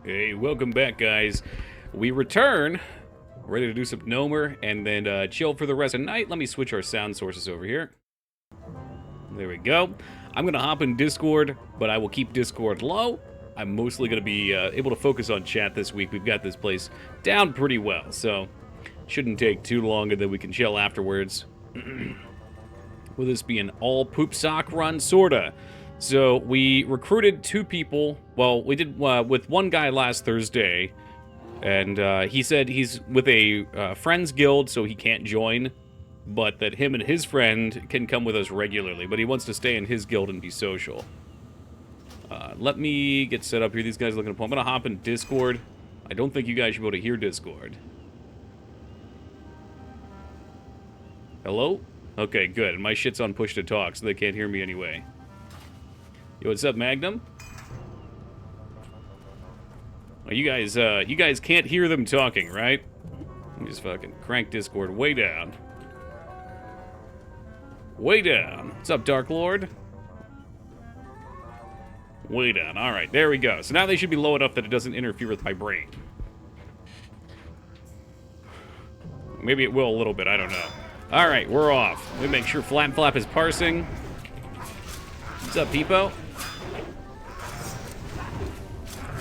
Hey, welcome back, guys. We return, ready to do some Gnomer, and then chill for the rest of the night. Let me switch our sound sources over here. There we go. I'm going to hop in Discord, but I will keep Discord low. I'm mostly going to be able to focus on chat this week. We've got this place down pretty well, so shouldn't take too long, and then we can chill afterwards. Will this be an all-poop sock run? Sorta. So we recruited 2 people. Well, we did with one guy last Thursday, and he said he's with a friends guild, so he can't join, but that him and his friend can come with us regularly, but he wants to stay in his guild and be social. Let me get set up here. These guys are looking at. I'm going to hop in Discord. I don't think you guys should be able to hear Discord. Hello? Okay, good. My shit's on push to talk, so they can't hear me anyway. Yo, what's up, Magnum? Oh, you guys can't hear them talking, right? Let me just fucking crank Discord way down. Way down. What's up, Dark Lord? Way down. All right, there we go. So now they should be low enough that it doesn't interfere with my brain. Maybe it will a little bit, I don't know. All right, we're off. Let me make sure Flap Flap is parsing. What's up, Peepo?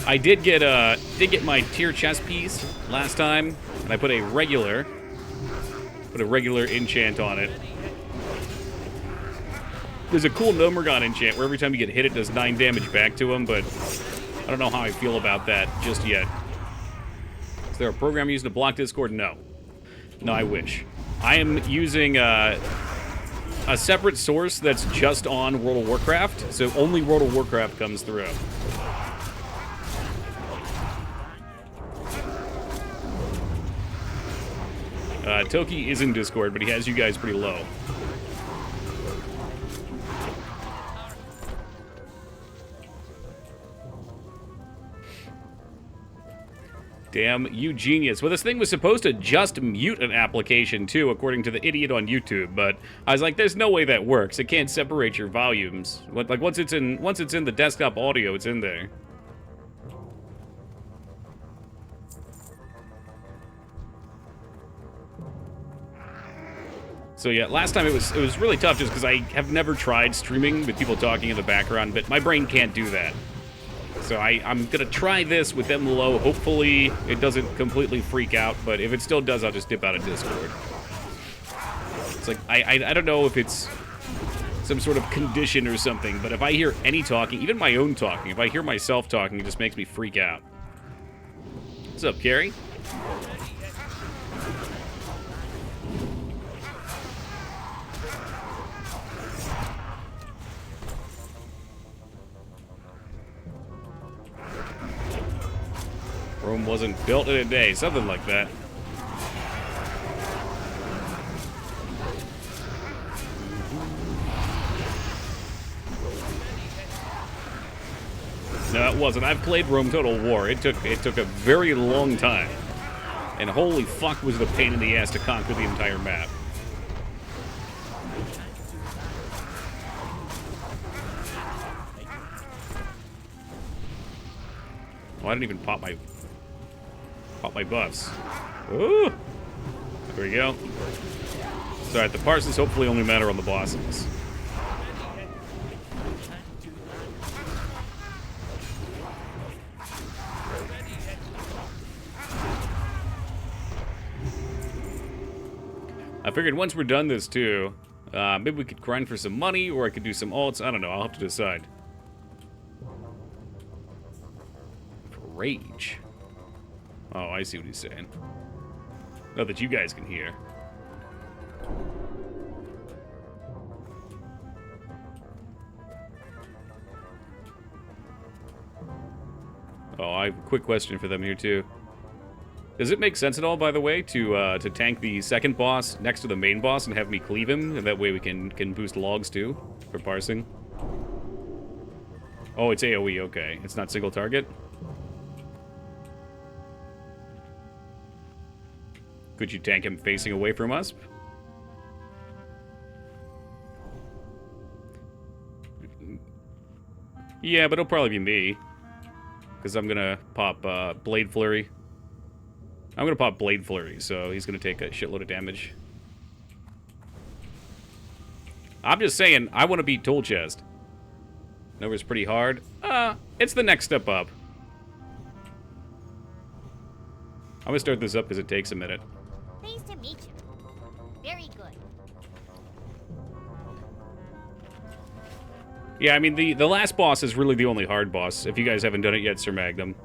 I did get my tier chest piece last time, and I put a regular enchant on it. There's a cool Gnomer enchant where every time you get hit, it does 9 damage back to him, but I don't know how I feel about that just yet. Is there a program used to block Discord? No. No, I wish. I am using a separate source that's just on World of Warcraft, so only World of Warcraft comes through. Toki is in Discord, but he has you guys pretty low. Damn, you genius. Well, this thing was supposed to just mute an application, too, according to the idiot on YouTube, but I was like, there's no way that works. It can't separate your volumes. Like, once it's in the desktop audio, it's in there. So yeah, last time it was really tough just because I have never tried streaming with people talking in the background, but my brain can't do that. So I'm gonna try this with them low. Hopefully it doesn't completely freak out, but if it still does, I'll just dip out of Discord. It's like, I don't know if it's some sort of condition or something, but if I hear any talking, even my own talking, if I hear myself talking, it just makes me freak out. What's up, Carrie? Rome wasn't built in a day, something like that. No, it wasn't. I've played Rome Total War. It took a very long time. And holy fuck was the pain in the ass to conquer the entire map. Oh, I didn't even pop my buffs. Ooh! There we go. It's alright, the parsons hopefully only matter on the bosses. I figured once we're done this too, maybe we could grind for some money, or I could do some alts. I don't know, I'll have to decide. For rage. Oh, I see what he's saying. Not that you guys can hear. Oh, I have a quick question for them here, too. Does it make sense at all, by the way, to tank the second boss next to the main boss and have me cleave him? And that way we can boost logs, too, for parsing? Oh, it's AoE, okay. It's not single target? Could you tank him facing away from us? Yeah, but it'll probably be me. because I'm gonna pop Blade Flurry. I'm gonna pop Blade Flurry, so he's gonna take a shitload of damage. I'm just saying, I want to beat Tool Chest. Gnomer's pretty hard. It's the next step up. I'm gonna start this up because it takes a minute. Pleased to meet you. Very good. Yeah, I mean, the last boss is really the only hard boss, if you guys haven't done it yet, Sir Magnum.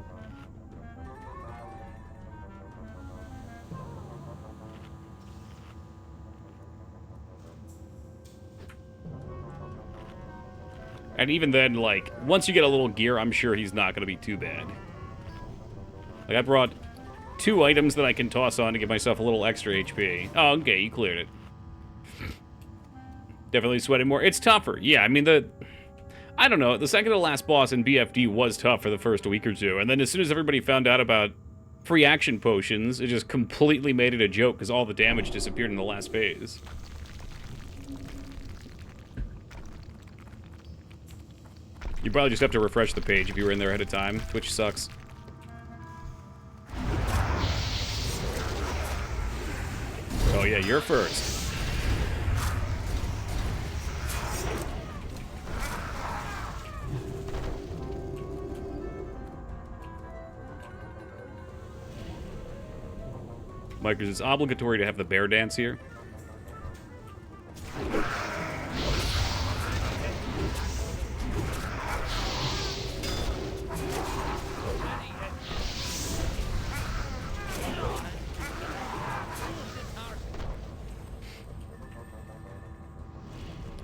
And even then, like, once you get a little gear, I'm sure he's not going to be too bad. Like, I brought 2 items that I can toss on to give myself a little extra HP. Oh, okay, you cleared it. Definitely sweating more. It's tougher. Yeah, I mean, I don't know, the second to last boss in BFD was tough for the first week or two, and then as soon as everybody found out about free action potions, it just completely made it a joke because all the damage disappeared in the last phase. You probably just have to refresh the page if you were in there ahead of time, which sucks. Oh yeah, you're first. Mike, it's obligatory to have the bear dance here.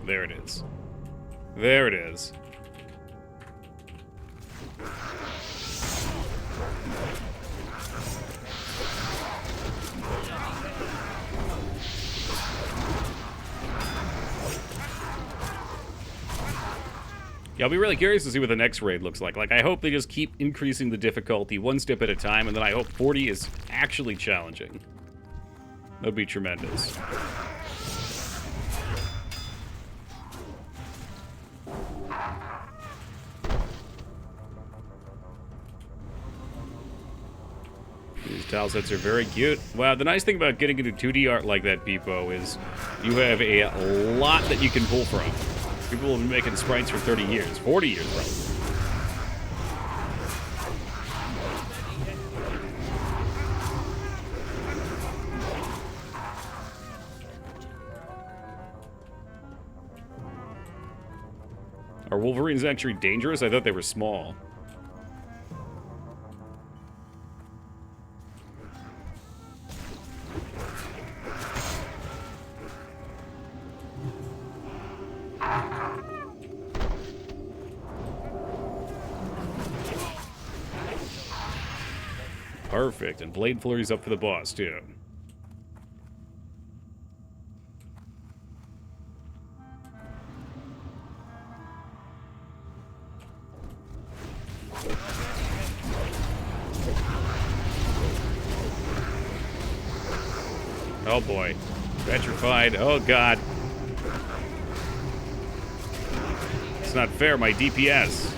There it is. There it is. Yeah, I'll be really curious to see what the next raid looks like. Like, I hope they just keep increasing the difficulty one step at a time, and then I hope 40 is actually challenging. That'd be tremendous. These tile sets are very cute. Wow, the nice thing about getting into 2D art like that, Beepo, is you have a lot that you can pull from. People have been making sprites for 30 years, 40 years probably. Are Wolverines actually dangerous? I thought they were small. Perfect, and Blade Flurry's up for the boss, too. Oh boy. Petrified. Oh god. It's not fair, my DPS.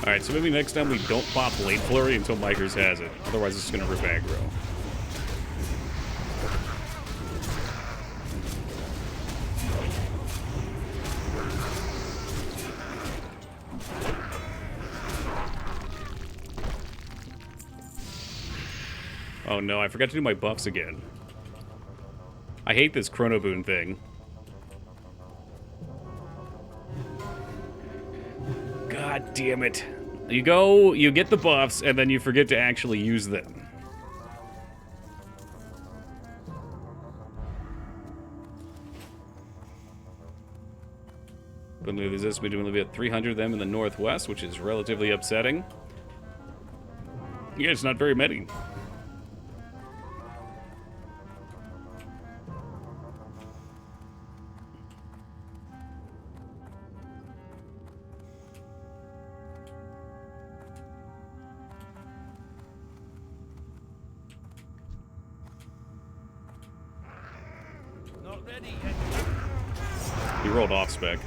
Alright, so maybe next time we don't pop Blade Flurry until Mikers has it. Otherwise, it's going to rip aggro. Oh no, I forgot to do my buffs again. I hate this Chrono Boon thing. God damn it. You go, you get the buffs, and then you forget to actually use them. But There's estimated to be at 300 of them in the northwest, which is relatively upsetting. Yeah, it's not very many. Not ready yet. He rolled off spec.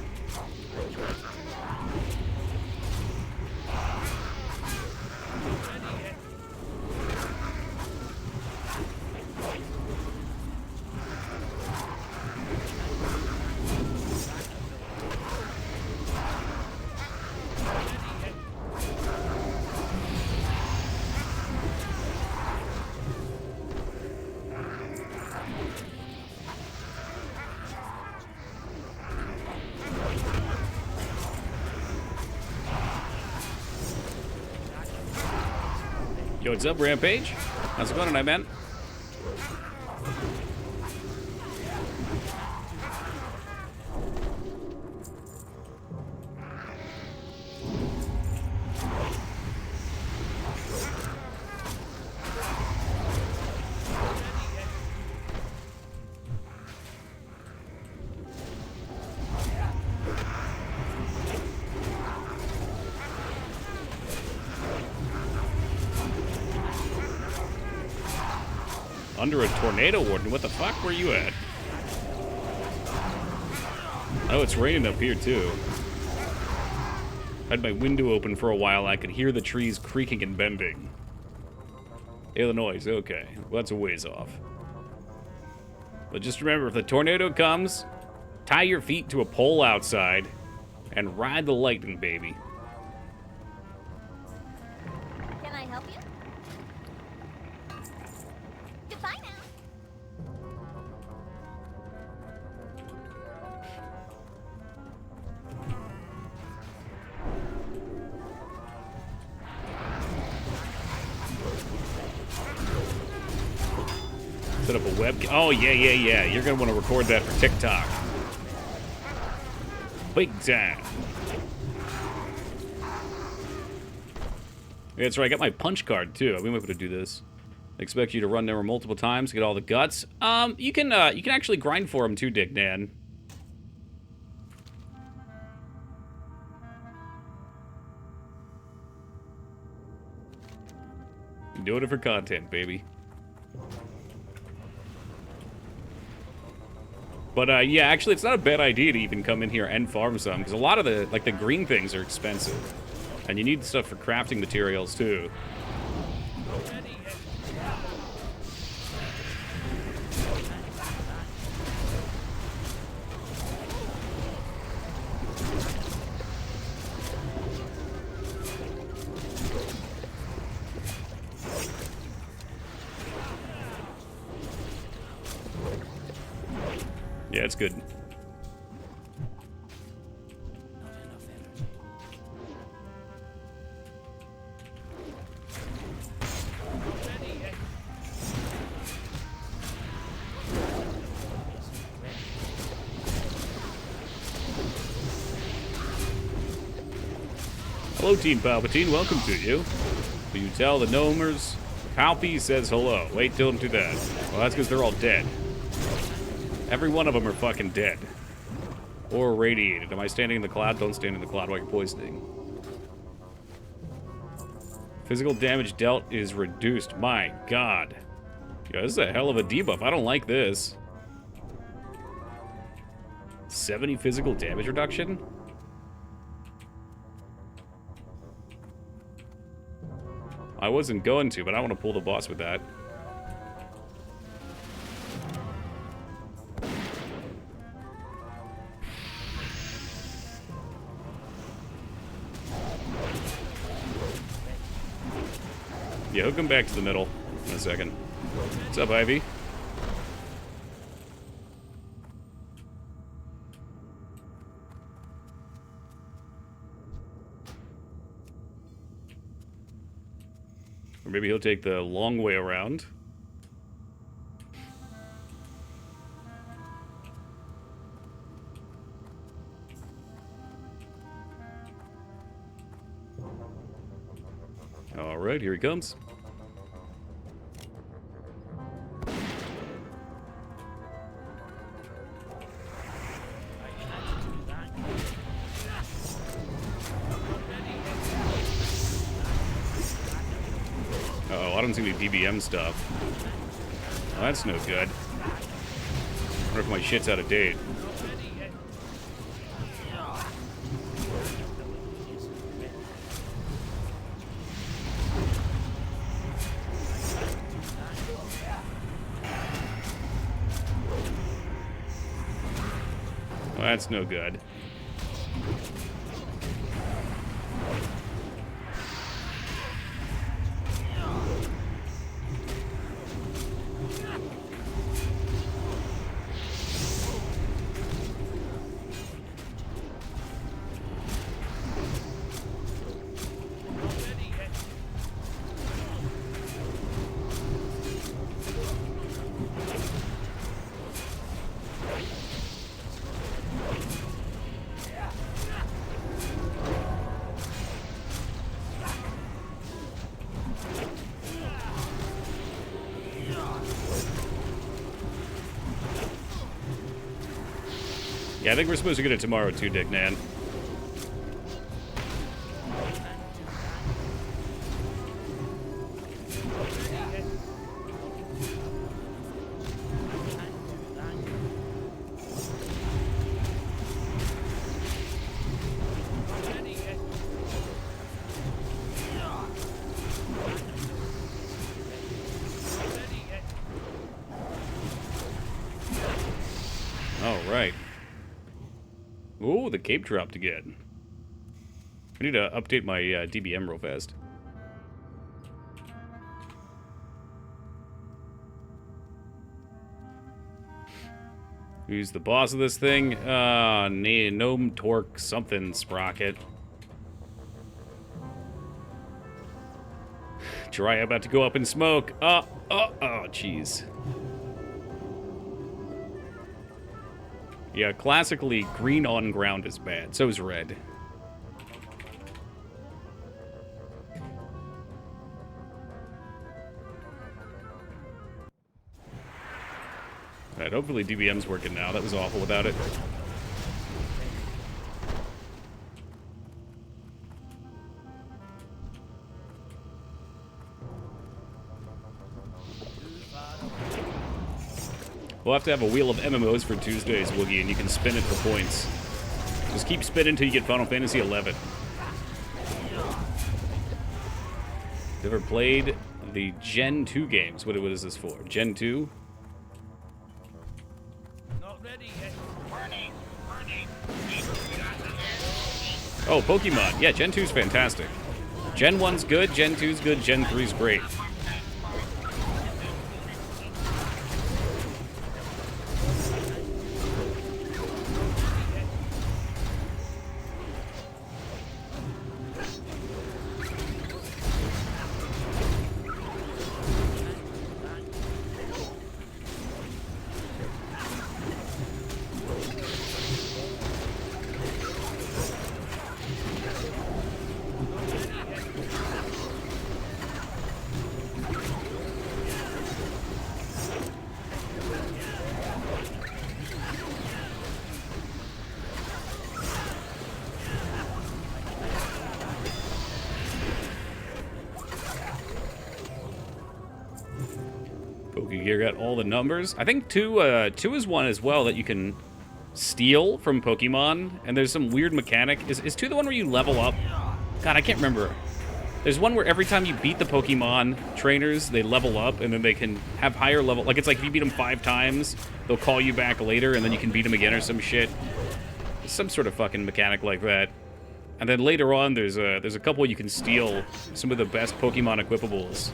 Yo, what's up, Rampage? How's it going tonight, man? Under a tornado warden? What the fuck? Where you at? Oh, it's raining up here, too. I had my window open for a while. I could hear the trees creaking and bending. Illinois, okay. Well, that's a ways off. But just remember, if the tornado comes, tie your feet to a pole outside and ride the lightning, baby. Can I help you? Goodbye now. Set up a webcam. Oh, yeah. You're going to want to record that for TikTok. Big time. Yeah, that's right. I got my punch card, too. We might be able to do this. I expect you to run Gnomer multiple times to get all the guts. You can actually grind for them, too, Dick Nan. Doing it for content, baby. But, yeah, actually, it's not a bad idea to even come in here and farm some, because a lot of the, like, the green things are expensive. And you need stuff for crafting materials, too. Yeah, it's good. Hello, Team Palpatine. Welcome to you. Will you tell the Gnomers? Palpy says hello. Wait, don't do that. Well, that's because they're all dead. Every one of them are fucking dead. Or radiated. Am I standing in the cloud? Don't stand in the cloud while you're poisoning. Physical damage dealt is reduced. My god. Yeah, this is a hell of a debuff. I don't like this. 70 physical damage reduction? I wasn't going to, but I want to pull the boss with that. Yeah, hook him back to the middle in a second. What's up, Ivy? Or maybe he'll take the long way around. All right, here he comes. Uh-oh, I don't see any DBM stuff. Well, that's no good. I wonder if my shit's out of date. Well, that's no good. Yeah, I think we're supposed to get it tomorrow too, Dick Nan. All right. Ooh, the cape dropped again. I need to update my DBM real fast. Who's the boss of this thing? Gnome Torque something Sprocket. Jiraiya about to go up in smoke. Oh, jeez. Yeah, classically, green on ground is bad. So is red. Alright, hopefully DBM's working now. That was awful without it. We'll have to have a wheel of MMOs for Tuesdays, Woogie, and you can spin it for points. Just keep spinning until you get Final Fantasy XI. Ever played the Gen 2 games? What is this for? Gen 2? Not ready yet. Oh, Pokemon. Yeah, Gen 2's fantastic. Gen 1's good, Gen 2's good, Gen 3's great. Pokegear got all the numbers. I think two is one as well that you can steal from Pokemon, and there's some weird mechanic. Is 2 the one where you level up? God, I can't remember. There's one where every time you beat the Pokemon trainers, they level up, and then they can have higher level. Like, it's like if you beat them 5 times, they'll call you back later, and then you can beat them again or some shit. Some sort of fucking mechanic like that. And then later on, there's a couple you can steal some of the best Pokemon equipables.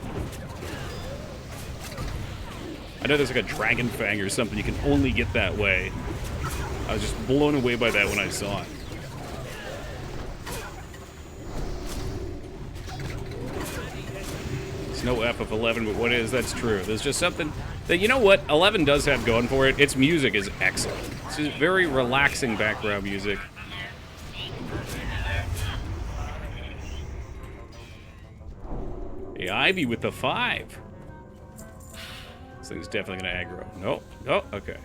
I know there's like a Dragon Fang or something you can only get that way. I was just blown away by that when I saw it. It's no F of 11, but what is, that's true. There's just something that, you know what, 11 does have going for it. Its music is excellent. It's just very relaxing background music. Hey, Ivy with the 5. This thing's definitely gonna aggro. Nope. Oh, okay.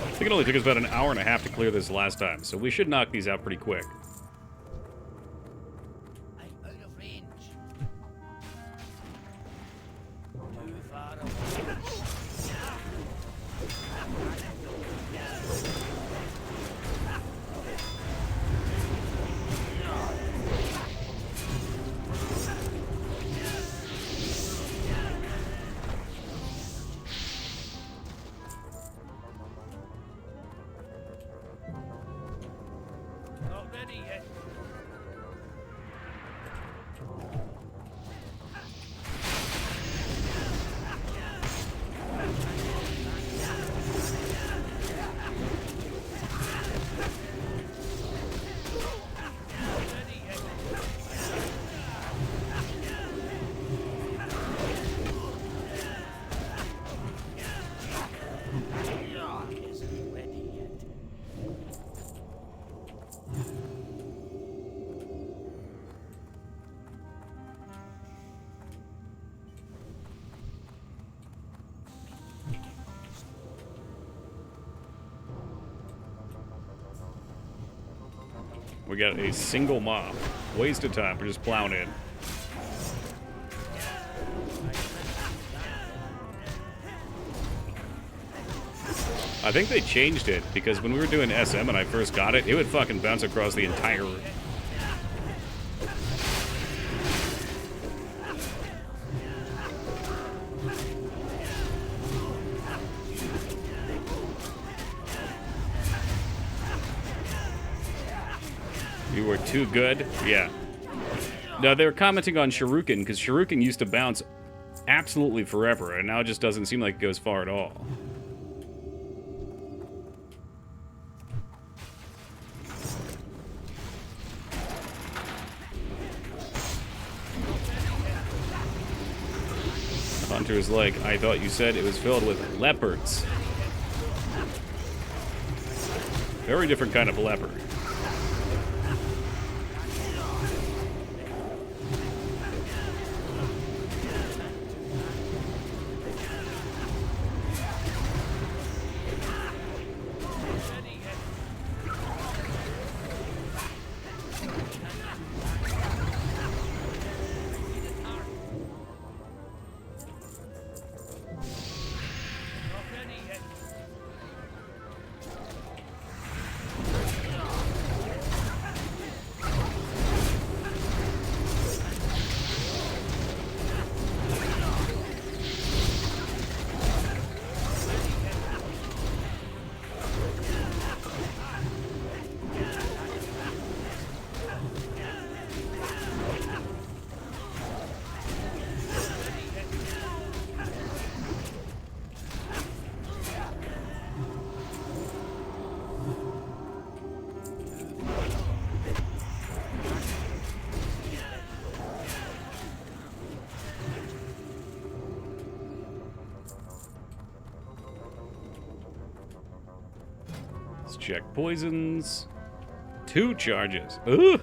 I think it only took us about an hour and a half to clear this last time, so we should knock these out pretty quick. I'm out of range. Too far away. Not ready yet. Isn't ready yet. We got a single mob. Waste of time. We're just plowing in. I think they changed it because when we were doing SM and I first got it, it would fucking bounce across the entire room. You were too good? Yeah. No, they were commenting on Shuriken because Shuriken used to bounce absolutely forever, and now it just doesn't seem like it goes far at all. Hunter's like, I thought you said it was filled with leopards. Very different kind of leopard. Not ready yet. Let's check poisons. 2 charges. Ooh!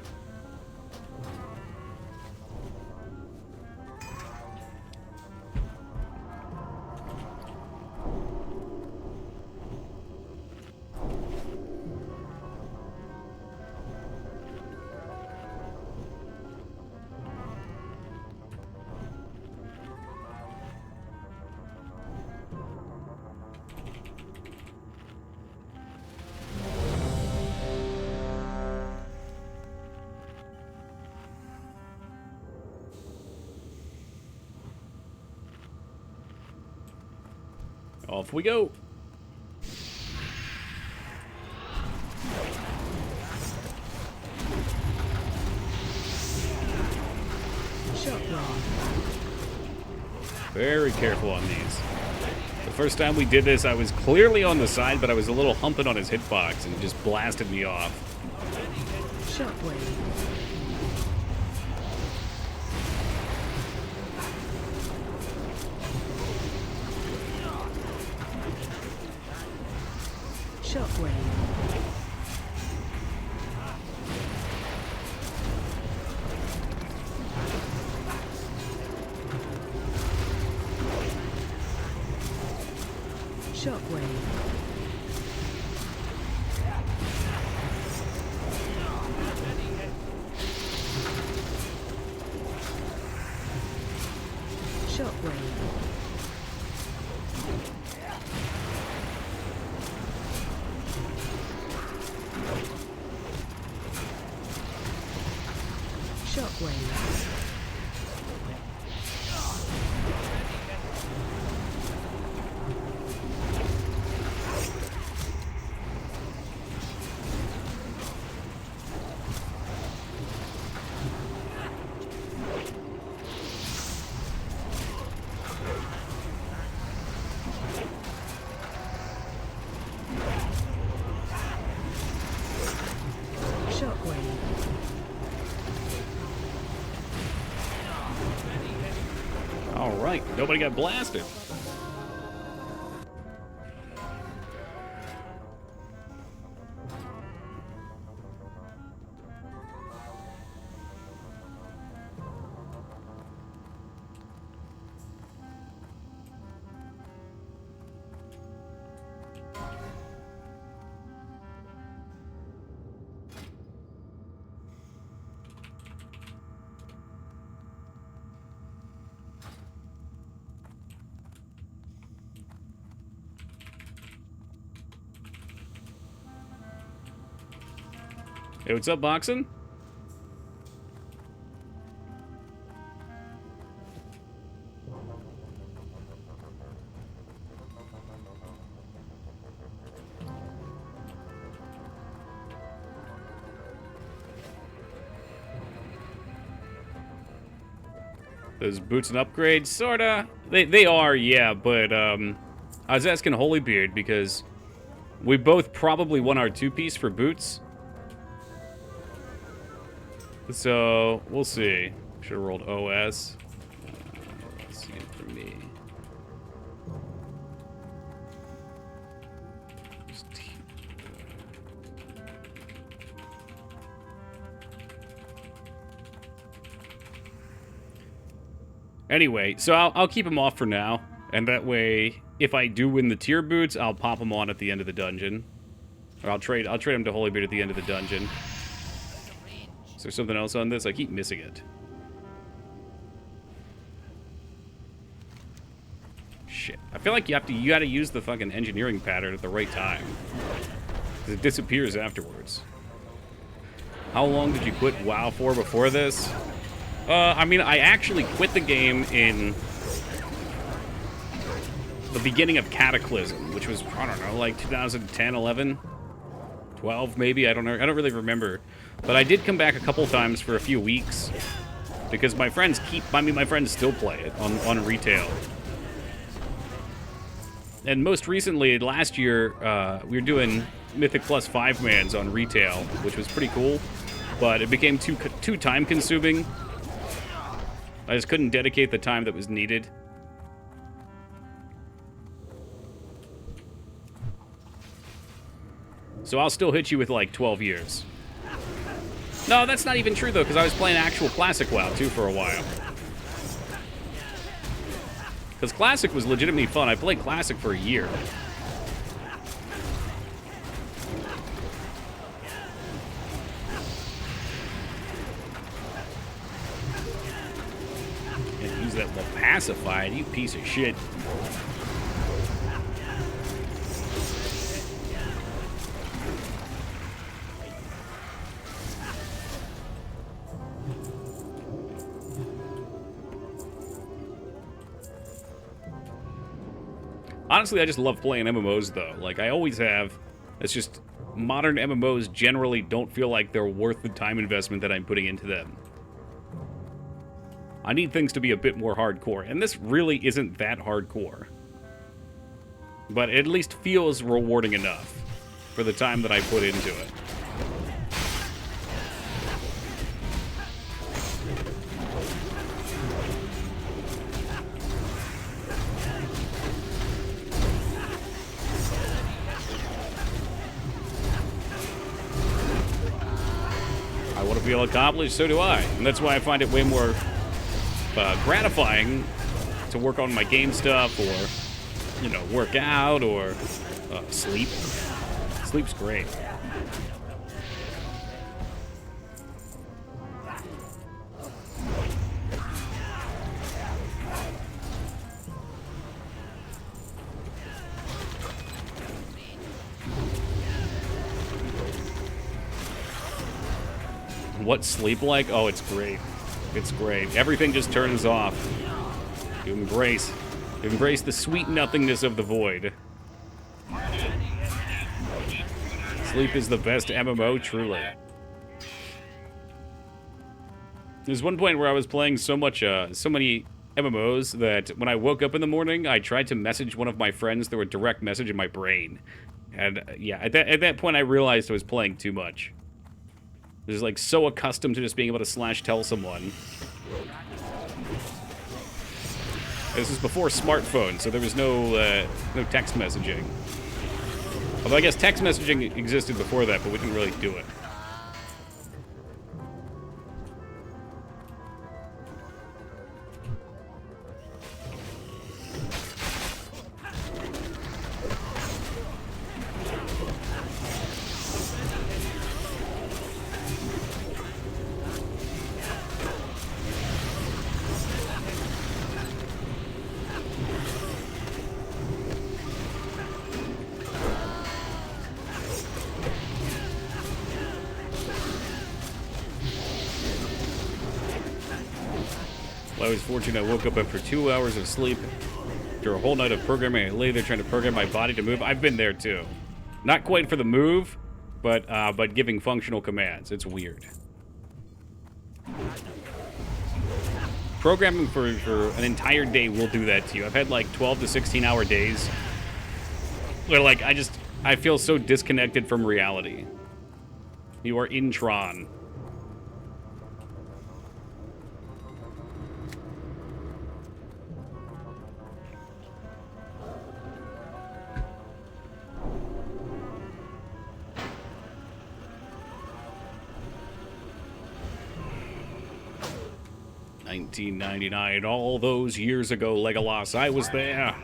Off we go. Very careful on these. The first time we did this, I was clearly on the side, but I was a little humping on his hitbox and it just blasted me off. Shockwave. Shockwave. Shockwave. Shockwave. Shockwave. All right, nobody got blasted. Hey, what's up, Boxin'? Those boots and upgrades, sorta. They are, yeah, but I was asking Holybeard because we both probably won our two-piece for boots. So, we'll see. Should have rolled OS. Let's see for me. Anyway, so I'll keep him off for now, and that way, if I do win the tier boots, I'll pop them on at the end of the dungeon. Or I'll trade them to Holybeard at the end of the dungeon. Is there something else on this? I keep missing it. Shit. I feel like you gotta use the fucking engineering pattern at the right time. Because it disappears afterwards. How long did you quit WoW for before this? I mean, I actually quit the game in the beginning of Cataclysm, which was, I don't know, like 2010, 11? 12 maybe? I don't know. I don't really remember. But I did come back a couple times for a few weeks because my friends my friends still play it on retail. And most recently, last year, we were doing Mythic Plus 5-mans on retail, which was pretty cool. But it became too time-consuming. I just couldn't dedicate the time that was needed. So I'll still hit you with like 12 years. No, that's not even true, though, because I was playing actual Classic WoW, too, for a while. Because Classic was legitimately fun. I played Classic for a year. And use that little pacified, you piece of shit. Honestly, I just love playing MMOs, though. Like, I always have. It's just modern MMOs generally don't feel like they're worth the time investment that I'm putting into them. I need things to be a bit more hardcore, and this really isn't that hardcore. But it at least feels rewarding enough for the time that I put into it. I want to feel accomplished, so do I. And that's why I find it way more gratifying to work on my game stuff or, you know, work out or sleep. Sleep's great. What's sleep like? Oh, it's great. It's great. Everything just turns off. You embrace the sweet nothingness of the void. Sleep is the best MMO, truly. There's one point where I was playing so many MMOs that when I woke up in the morning, I tried to message one of my friends through a direct message in my brain. And yeah, at that point, I realized I was playing too much. I was like so accustomed to just being able to slash tell someone. This was before smartphones, so there was no text messaging. Although I guess text messaging existed before that, but we didn't really do it. I was fortunate I woke up after 2 hours of sleep. After a whole night of programming, I lay there trying to program my body to move. I've been there too. Not quite for the move, but giving functional commands. It's weird. Programming for an entire day will do that to you. I've had like 12 to 16-hour days where like I feel so disconnected from reality. You are in Tron. $19.99, all those years ago, Legolas. I was there.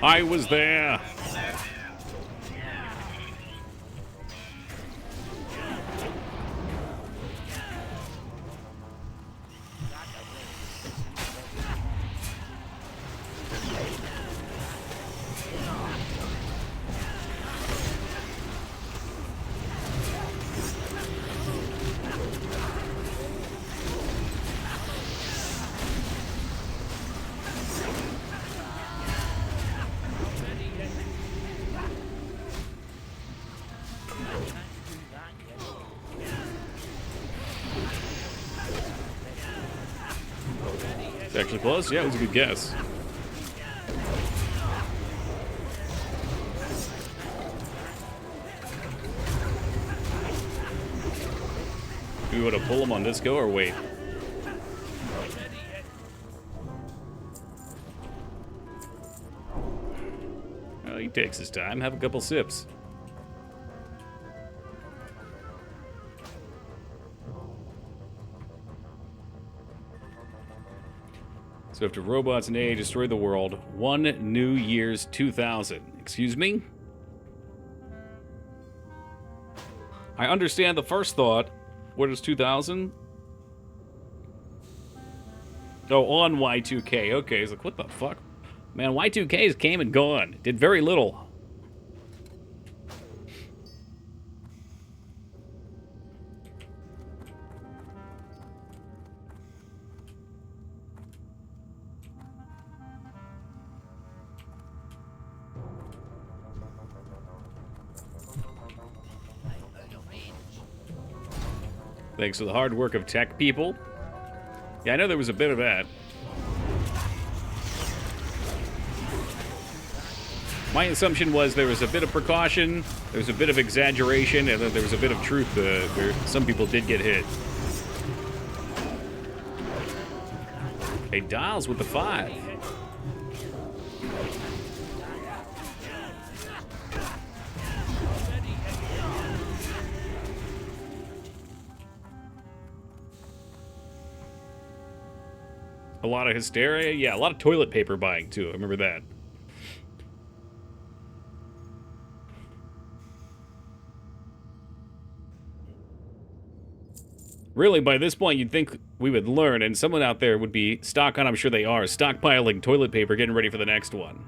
I was there. It's actually close. Yeah, it was a good guess. Do we want to pull him on this go or wait? Oh, he takes his time. Have a couple sips. So after robots and AI destroy the world, one New Year's 2000. Excuse me? I understand the first thought. What is 2000? Oh, on Y2K. Okay, it's like, what the fuck? Man, Y2K's came and gone. Did very little. Thanks to the hard work of tech people. Yeah, I know there was a bit of that. My assumption was there was a bit of precaution, there was a bit of exaggeration, and then there was a bit of truth where some people did get hit. Hey, Dials with the 5. A lot of hysteria? Yeah, a lot of toilet paper buying, too. I remember that. Really, by this point, you'd think we would learn, and someone out there would be I'm sure they are, stockpiling toilet paper, getting ready for the next one.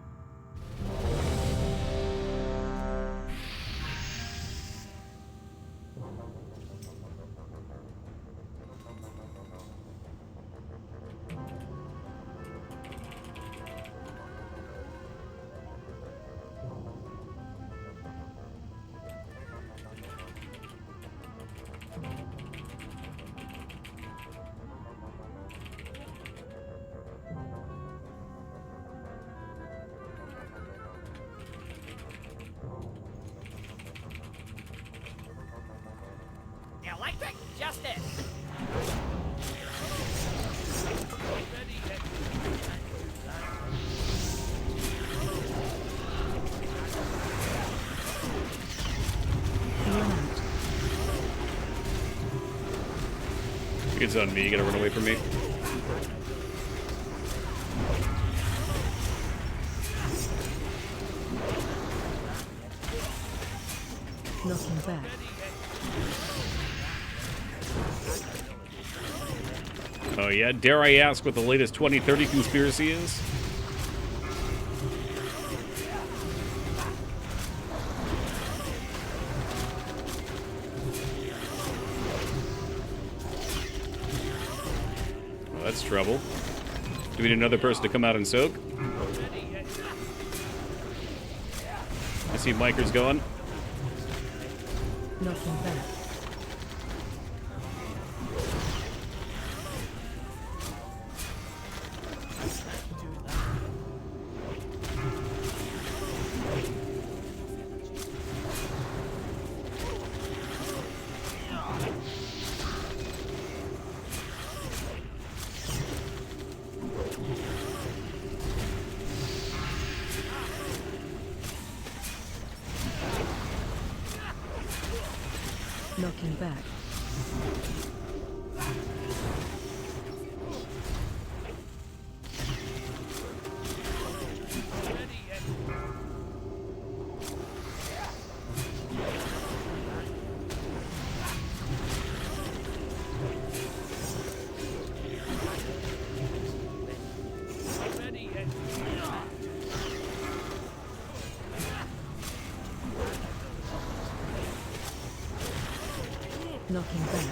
Electric justice. Already hit. Run out. It's on me. You gotta run away from me. Knocking back. Oh yeah? Dare I ask what the latest 2030 conspiracy is? Well, that's trouble. Do we need another person to come out and soak? I see Miker's going. Knocking back. Knocking back. Already hit. Knocking back.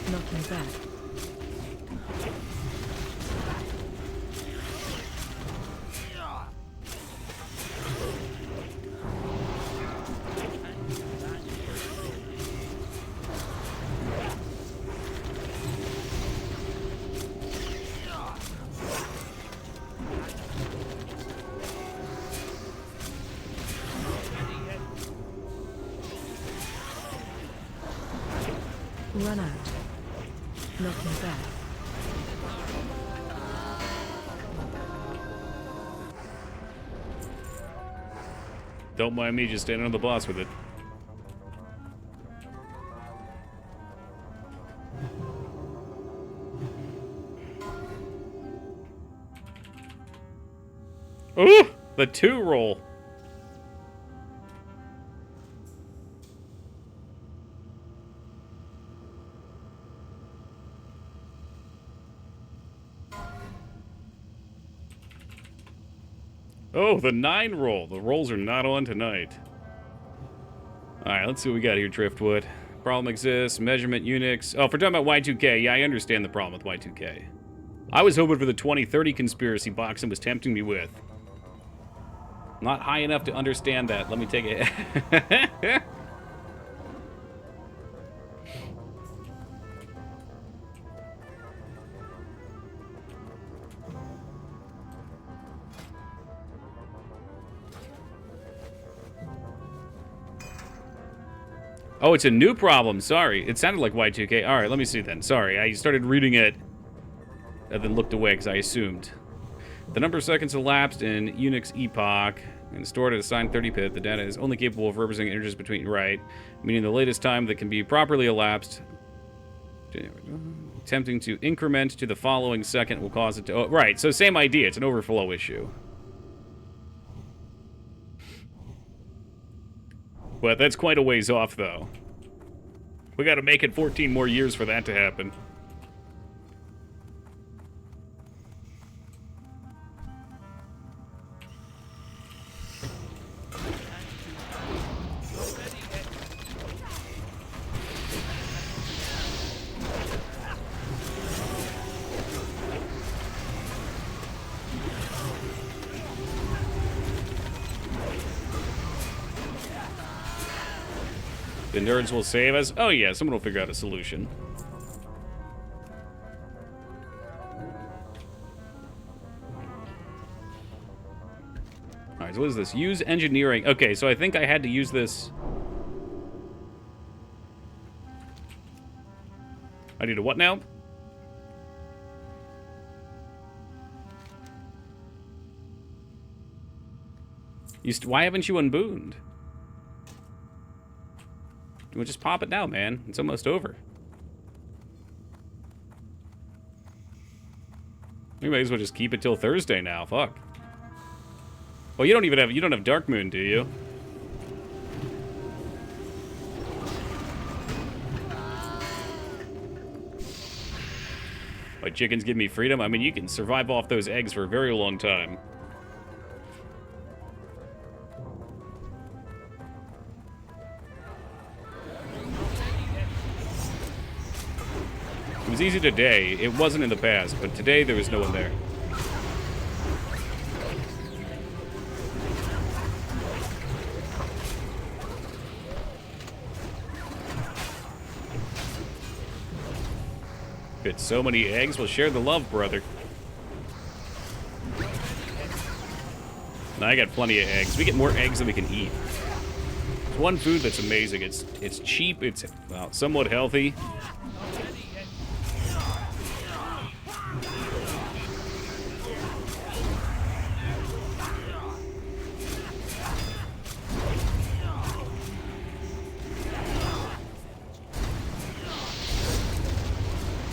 Knocking back. Run out. Knocking back. Don't mind me just standing on the boss with it. Ooh! The 2 roll. Oh, the 9 roll. The rolls are not on tonight. Alright, let's see what we got here, Driftwood. Problem exists. Measurement Unix. Oh, if we're talking about Y2K, yeah, I understand the problem with Y2K. I was hoping for the 2030 conspiracy box and was tempting me with. Not high enough to understand that. Let me take it. Oh, it's a new problem. Sorry. It sounded like Y2K. All right, let me see then. Sorry, I started reading it and then looked away because I assumed. The number of seconds elapsed in Unix epoch and stored at assigned 30 bit. The data is only capable of representing integers between, right, meaning the latest time that can be properly elapsed. Attempting to increment to the following second will cause it to... Oh, right, so same idea. It's an overflow issue. But that's quite a ways off, though. We gotta make it 14 more years for that to happen. The nerds will save us? Oh yeah, someone will figure out a solution. Alright, so what is this? Use engineering. Okay, so I think I had to use this... I need a what now? Why haven't you unbooned? We'll just pop it now, man. It's almost over. We might as well just keep it till Thursday now. Fuck. Well, you don't have Dark Moon, do you? My chickens give me freedom. I mean, you can survive off those eggs for a very long time. It was easy today. It wasn't in the past, but today there was no one there. Fit so many eggs. We'll share the love, brother. Now I got plenty of eggs. We get more eggs than we can eat. It's one food that's amazing. It's cheap. It's, well, somewhat healthy.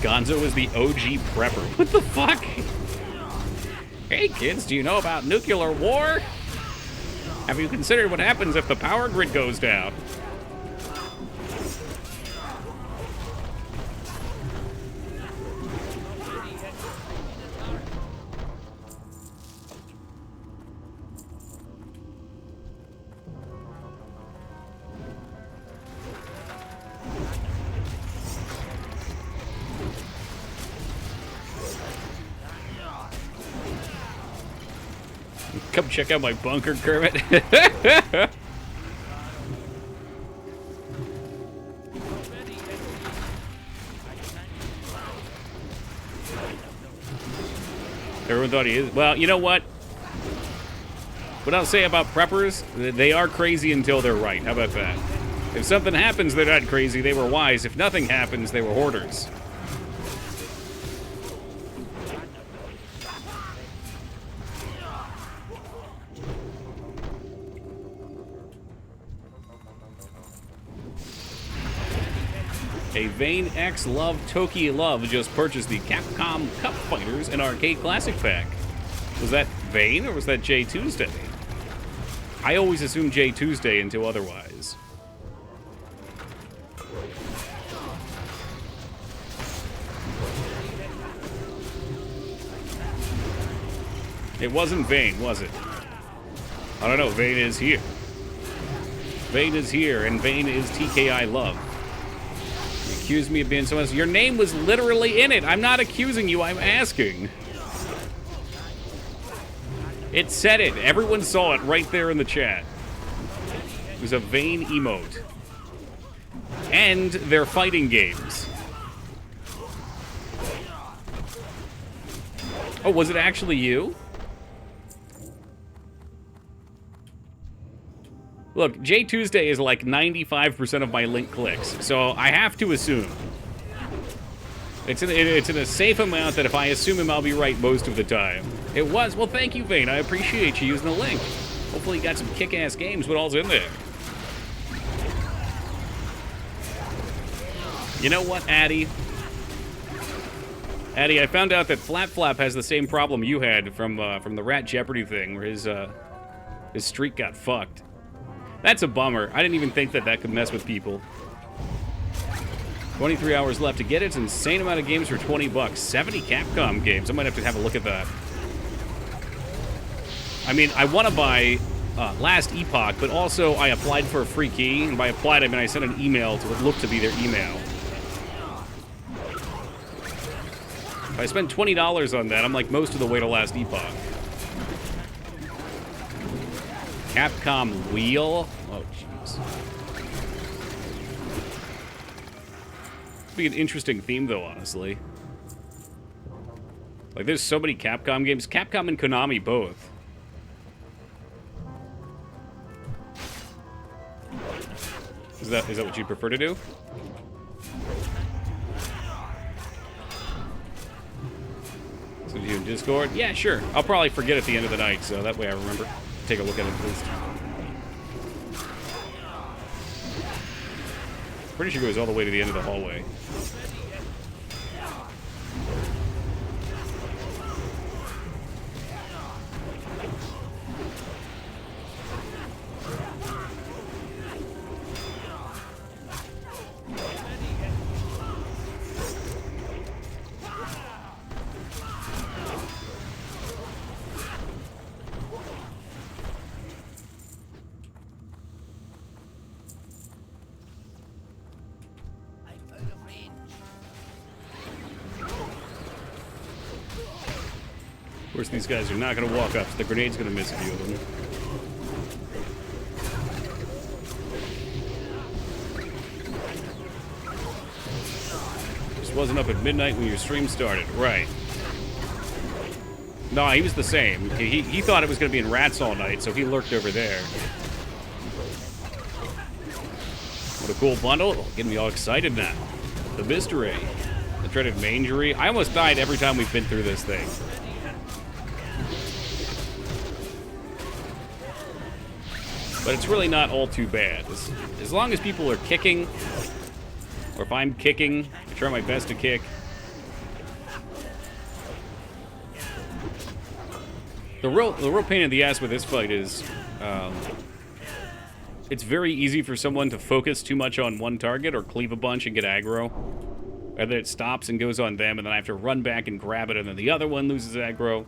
Gonzo is the OG prepper. What the fuck? Hey kids, do you know about nuclear war? Have you considered what happens if the power grid goes down? Come check out my bunker, Kermit. Everyone thought he is. Well, you know what? What I'll say about preppers, they are crazy until they're right. How about that? If something happens, they're not crazy. They were wise. If nothing happens, they were hoarders. A Vane X Love Toki Love just purchased the Capcom Cup Fighters and Arcade Classic Pack. Was that Vane or was that J Tuesday? I always assume J Tuesday until otherwise. It wasn't Vane, was it? I don't know. Vane is here. Vane is here, and Vane is TKI love. You accuse me of being someone else. Your name was literally in it. I'm not accusing you. I'm asking. It said it. Everyone saw it right there in the chat. It was a Vane emote. And they're fighting games. Oh, was it actually you? Look, J Tuesday is like 95% of my link clicks, so I have to assume. It's in a safe amount that if I assume him, I'll be right most of the time. It was. Well, thank you, Vane. I appreciate you using the link. Hopefully you got some kick-ass games. What all's in there? You know what, Addy? Addy, I found out that Flap Flap has the same problem you had from the Rat Jeopardy thing, where his streak got fucked. That's a bummer. I didn't even think that could mess with people. 23 hours left to get it. It's an insane amount of games for 20 bucks. 70 Capcom games. I might have to have a look at that. I mean, I want to buy Last Epoch, but also I applied for a free key. And by applied, I mean I sent an email to what looked to be their email. If I spend $20 on that, I'm like most of the way to Last Epoch. Capcom Wheel? Oh, jeez. Be an interesting theme, though, honestly. Like, there's so many Capcom games. Capcom and Konami both. Is that what you'd prefer to do? So you in Discord? Yeah, sure. I'll probably forget at the end of the night, so that way I remember. Take a look at it at least. Pretty sure it goes all the way to the end of the hallway. Of course, these guys are not going to walk up, so the grenade's going to miss a few of them. Just wasn't up at midnight when your stream started. Right. No, he was the same. He thought it was going to be in Rats all night, so he lurked over there. What a cool bundle. Getting me all excited now. The mystery. The dreaded mangery. I almost died every time we've been through this thing. But it's really not all too bad. As long as people are kicking, or if I'm kicking, I try my best to kick. The real pain in the ass with this fight is, it's very easy for someone to focus too much on one target or cleave a bunch and get aggro. And then it stops and goes on them, and then I have to run back and grab it, and then the other one loses aggro.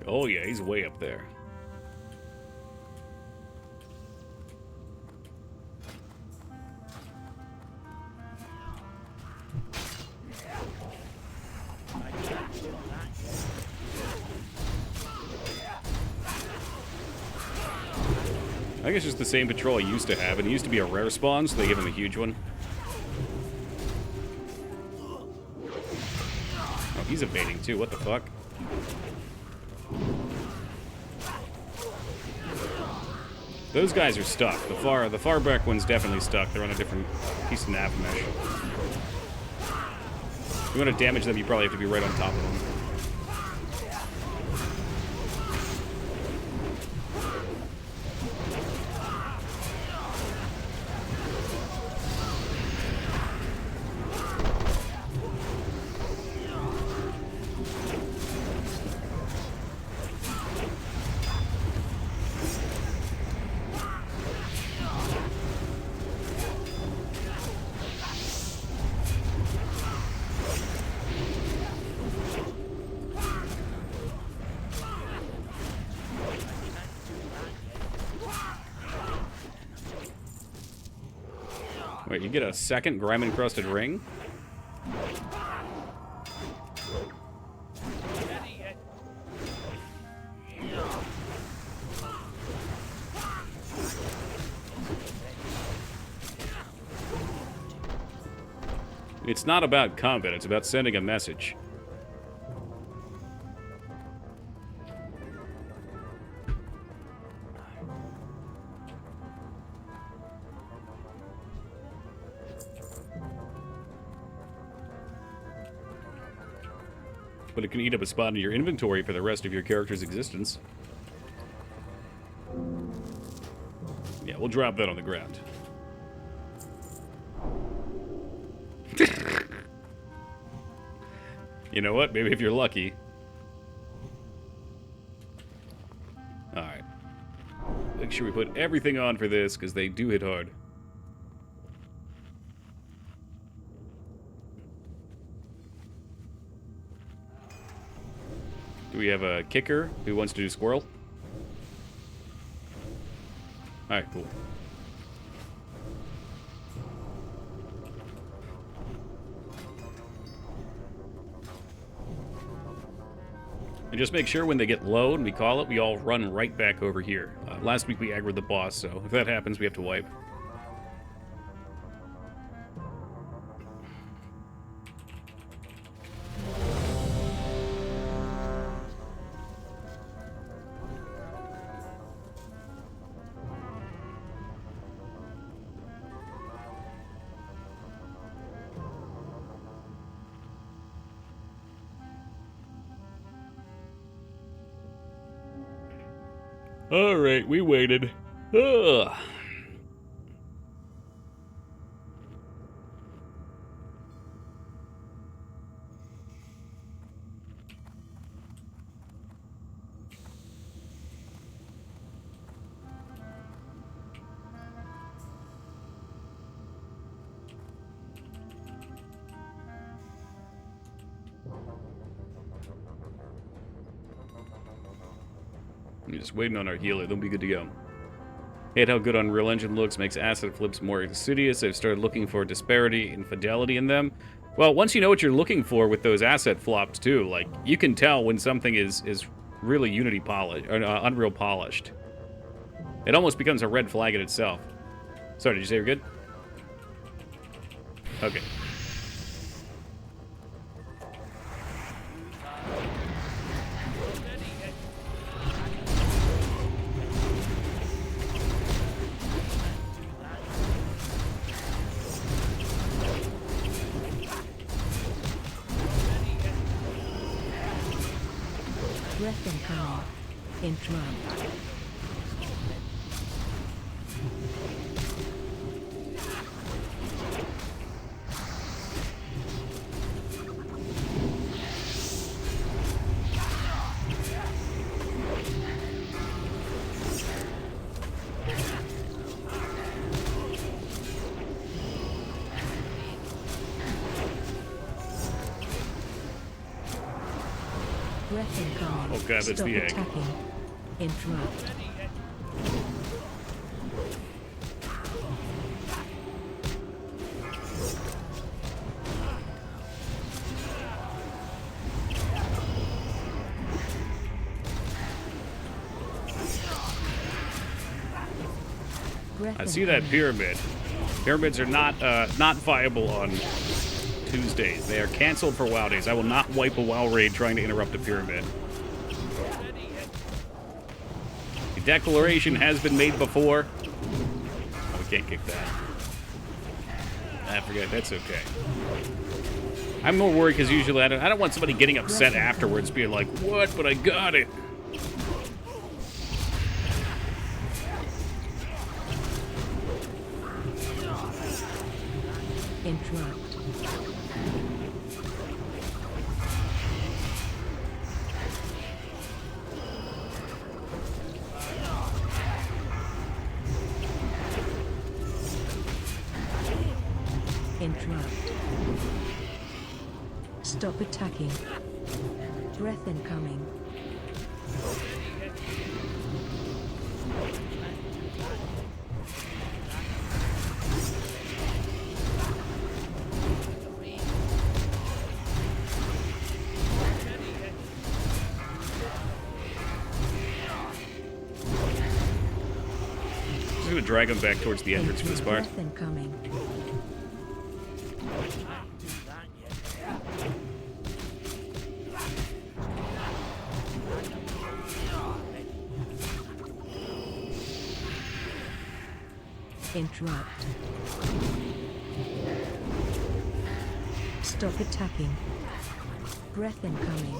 Oh yeah, he's way up there. I think it's just the same patrol I used to have, and it used to be a rare spawn, so they give him a huge one. Oh, he's evading too, what the fuck? Those guys are stuck. The far back one's definitely stuck. They're on a different piece of nav mesh. If you want to damage them, you probably have to be right on top of them. Wait, you get a second grime-encrusted ring? Ready and It's not about combat, it's about sending a message. But it can eat up a spot in your inventory for the rest of your character's existence. Yeah, we'll drop that on the ground. You know what? Maybe if you're lucky. Alright. Make sure we put everything on for this, because they do hit hard. Do we have a kicker who wants to do squirrel? Alright, cool. And just make sure when they get low and we call it, we all run right back over here. Last week we aggroed the boss, so if that happens, we have to wipe. Alright, we waited. Ugh. I'm just waiting on our healer. They'll be good to go. Hate how good Unreal Engine looks. Makes asset flips more insidious. I've started looking for disparity and fidelity in them. Well, once you know what you're looking for with those asset flops too, like you can tell when something is really Unity polished or Unreal polished. It almost becomes a red flag in itself. Sorry, did you say you're good? Okay. Breath incoming. Interrupt. Breath incoming. Oh god, that's Stop the egg. attacking. Interrupt. Breath I see that incoming. pyramid. Pyramids are not viable on Tuesdays. They are canceled for WoW days. I will not wipe a WoW raid trying to interrupt a pyramid. The declaration has been made before. Oh, we can't kick that. I forget. That's okay. I'm more worried because usually I don't want somebody getting upset afterwards, being like, "What? But I got it." Interrupt. Interrupt. Stop attacking. Breath incoming. I'm just gonna drag him back towards the entrance for this part. Breath incoming. Interrupt. Stop attacking. Breath incoming.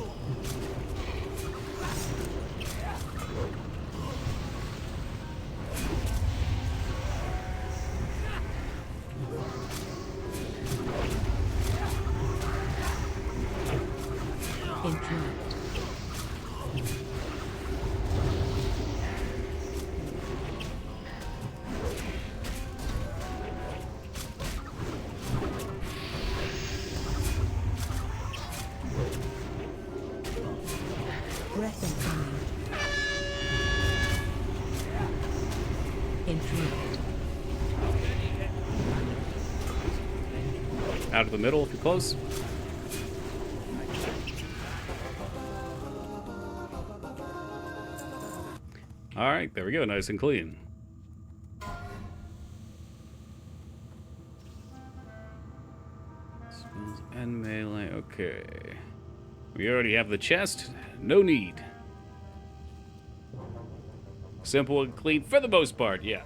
Interrupt. Breath incoming. Interrupt. Out of the middle if you're close. Alright, there we go. Nice and clean. Spells and melee. Okay. We already have the chest. No need. Simple and clean for the most part, yeah.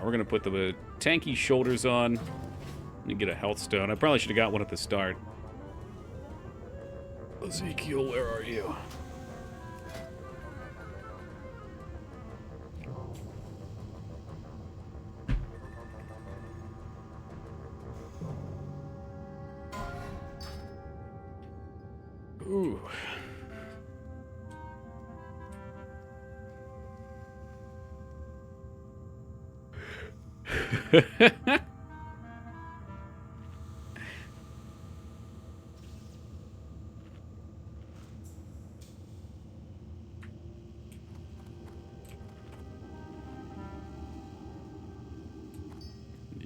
We're going to put the tanky shoulders on and get a health stone. I probably should have got one at the start. Ezekiel, where are you? Ooh.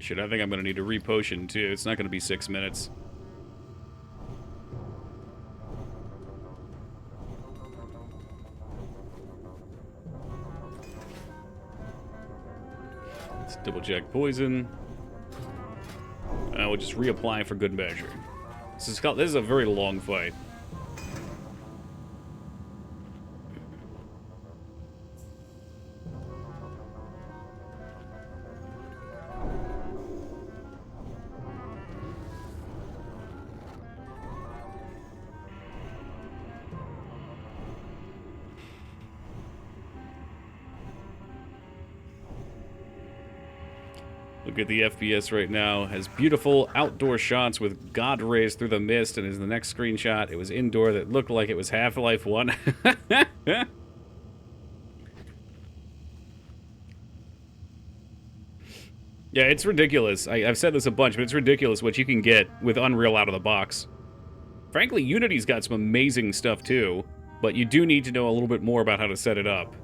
Shit, I think I'm gonna need to re-potion too. It's not gonna be 6 minutes. Let's double check poison. We'll just reapply for good measure. This is a very long fight. Look at the FPS right now. Has beautiful outdoor shots with God rays through the mist, and in the next screenshot, it was indoor that looked like it was Half-Life 1. Yeah, it's ridiculous. I've said this a bunch, but it's ridiculous what you can get with Unreal out of the box. Frankly, Unity's got some amazing stuff too, but you do need to know a little bit more about how to set it up.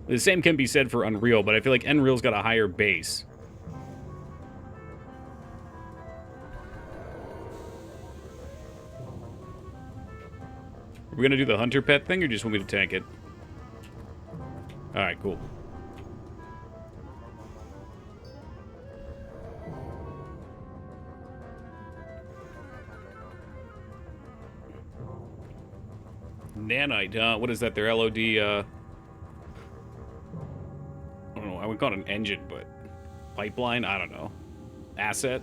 The same can be said for Unreal, but I feel like Unreal's got a higher base. We're gonna do the hunter pet thing, or just want me to tank it? Alright, cool. Nanite, what is that? Their LOD, I don't know, I would call it an engine, but pipeline? I don't know. Asset?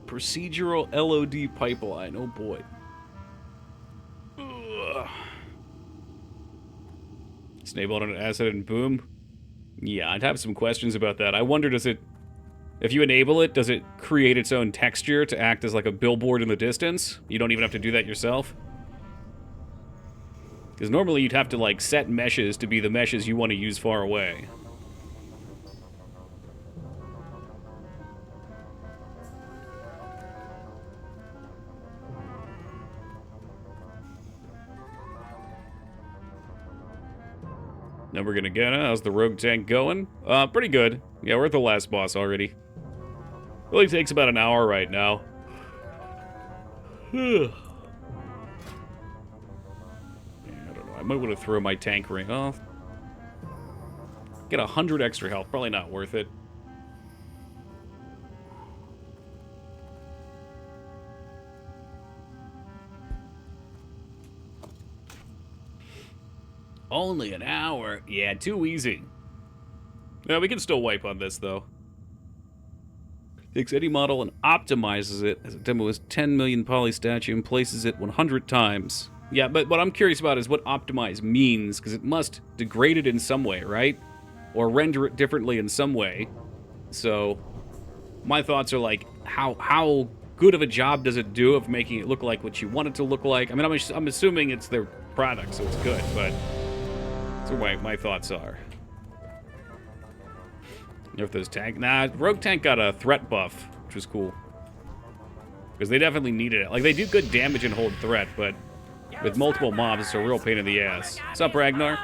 Procedural LOD pipeline. Oh boy. Ugh. It's enabled on an asset and boom. Yeah, I'd have some questions about that. I wonder, does it, if you enable it, does it create its own texture to act as like a billboard in the distance? You don't even have to do that yourself? Because normally you'd have to like set meshes to be the meshes you want to use far away. Now we're gonna get, how's the rogue tank going? Pretty good. Yeah, we're at the last boss already. Only takes about an hour right now. Yeah, I don't know, I might want to throw my tank ring off. Get 100 extra health, probably not worth it. Only an hour? Yeah, too easy. Yeah, we can still wipe on this, though. Takes any model and optimizes it as a demo is 10 million poly statue and places it 100 times. Yeah, but what I'm curious about is what optimize means, because it must degrade it in some way, right? Or render it differently in some way. So, my thoughts are like, how good of a job does it do of making it look like what you want it to look like? I mean, I'm assuming it's their product, so it's good, but that's what my thoughts are. If those tank, nah, rogue tank got a threat buff, which was cool. Because they definitely needed it. Like, they do good damage and hold threat, but with multiple mobs, it's a real pain in the ass. What's up, Ragnar?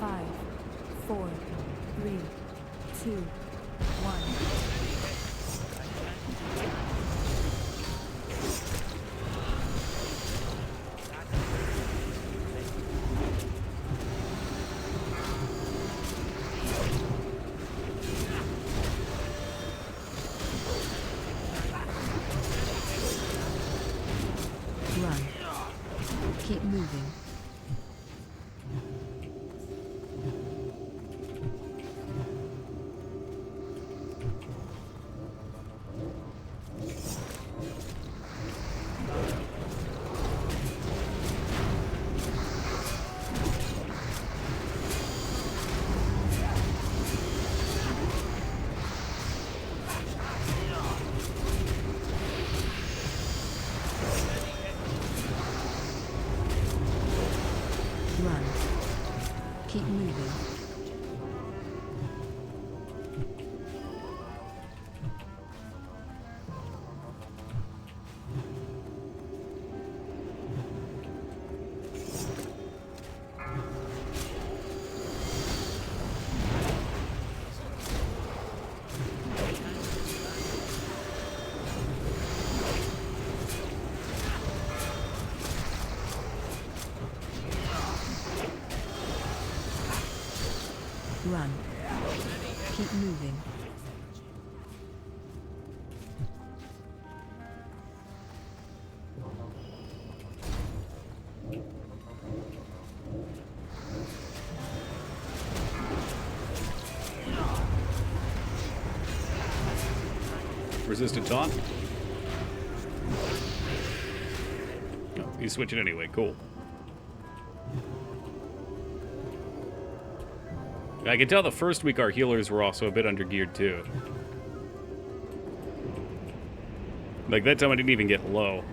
5, 4, 3, 2, 1. Run. Keep moving. Run. Keep moving. Run. Keep moving. Resistant taunt? Oh, he's switching anyway, cool. I can tell the first week our healers were also a bit under-geared, too. Like, that time I didn't even get low.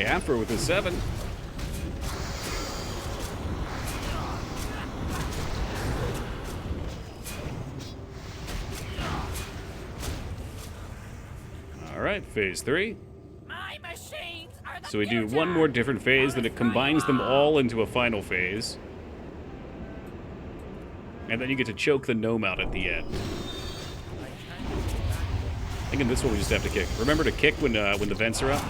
Afro with a 7. All right, phase 3. My machines are the So we do future. one more different phase, then it combines them all into a final phase. And then you get to choke the gnome out at the end. I think in this one we just have to kick. Remember to kick when the vents are up?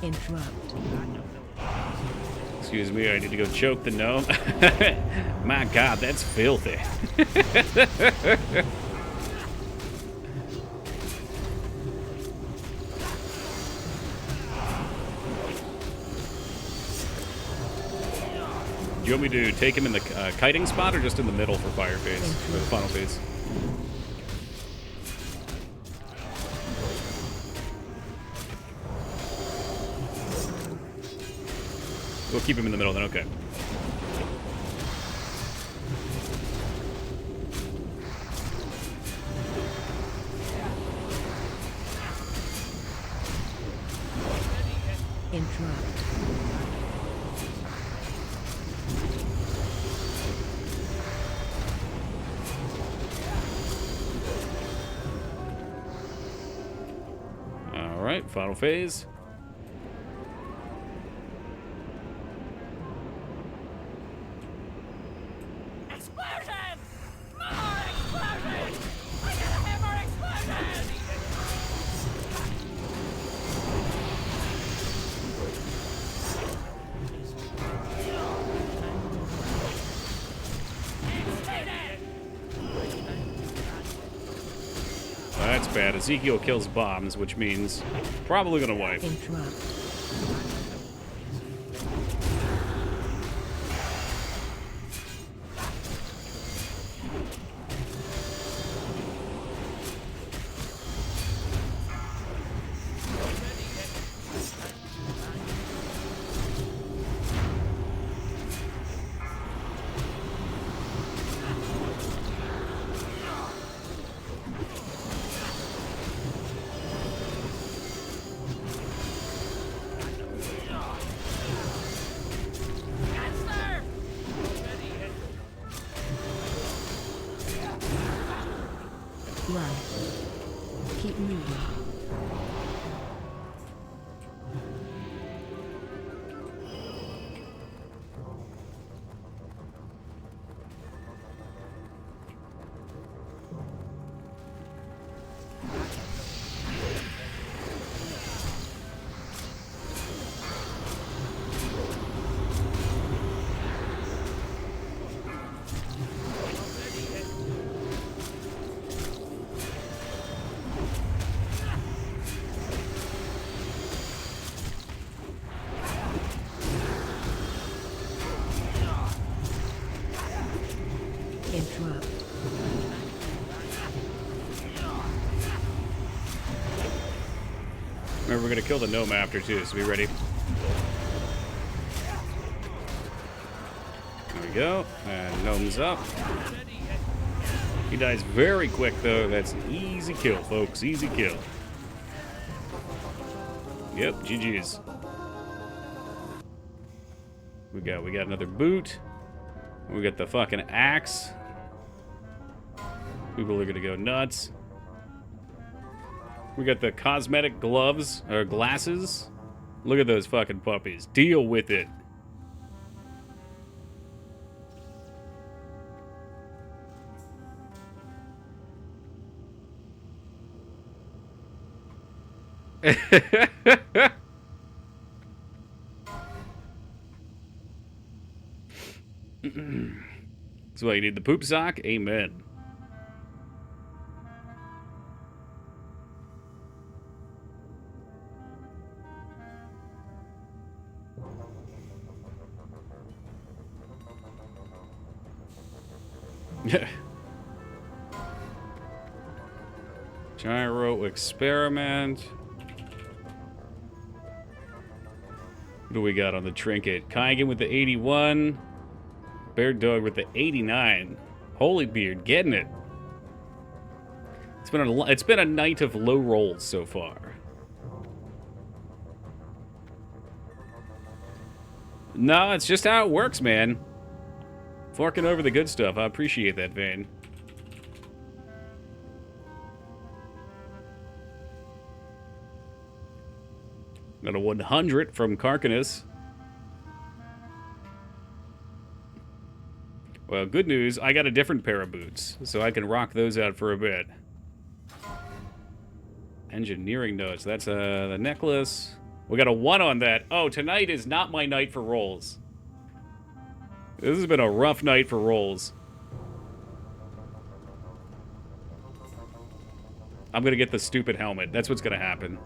Interrupt. Excuse me, I need to go choke the gnome. My god, that's filthy. Do you want me to take him in the kiting spot or just in the middle for fire phase, for the final phase? We'll keep him in the middle then, okay. Interrupt. All right, final phase. Explosions! More explosions! I gotta have more explosions! That's bad. Ezekiel kills bombs, which means probably gonna wipe. Interrupt. Answer! Run. Keep moving. Interrupt. Remember, we're gonna kill the gnome after too, so be ready. There we go. And gnome's up. He dies very quick though. That's an easy kill, folks. Easy kill. Yep, GG's. We got another boot. We got the fucking axe. People are gonna go nuts. We got the cosmetic gloves or glasses. Look at those fucking puppies. Deal with it. That's why you need the poop sock? Amen. Gyro experiment. What do we got on the trinket? Kaigan with the 81. Bear Dog with the 89. Holy Beard, getting it. It's been a night of low rolls so far. No, it's just how it works, man. Forking over the good stuff. I appreciate that, Vane. Got a 100 from Karkanis. Well, good news, I got a different pair of boots, so I can rock those out for a bit. Engineering notes, that's the necklace. We got a 1 on that. Oh, tonight is not my night for rolls. This has been a rough night for rolls. I'm gonna get the stupid helmet. That's what's gonna happen.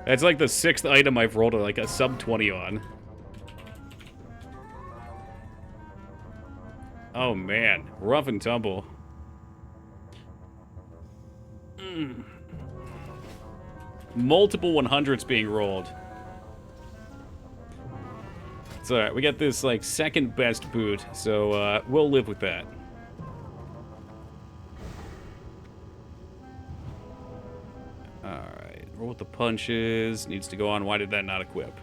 That's like the 6th item I've rolled like a sub 20 on. Oh man, rough and tumble. Multiple 100s being rolled. It's alright, we got this like second best boot, so we'll live with that. Alright, roll with the punches. Needs to go on. Why did that not equip?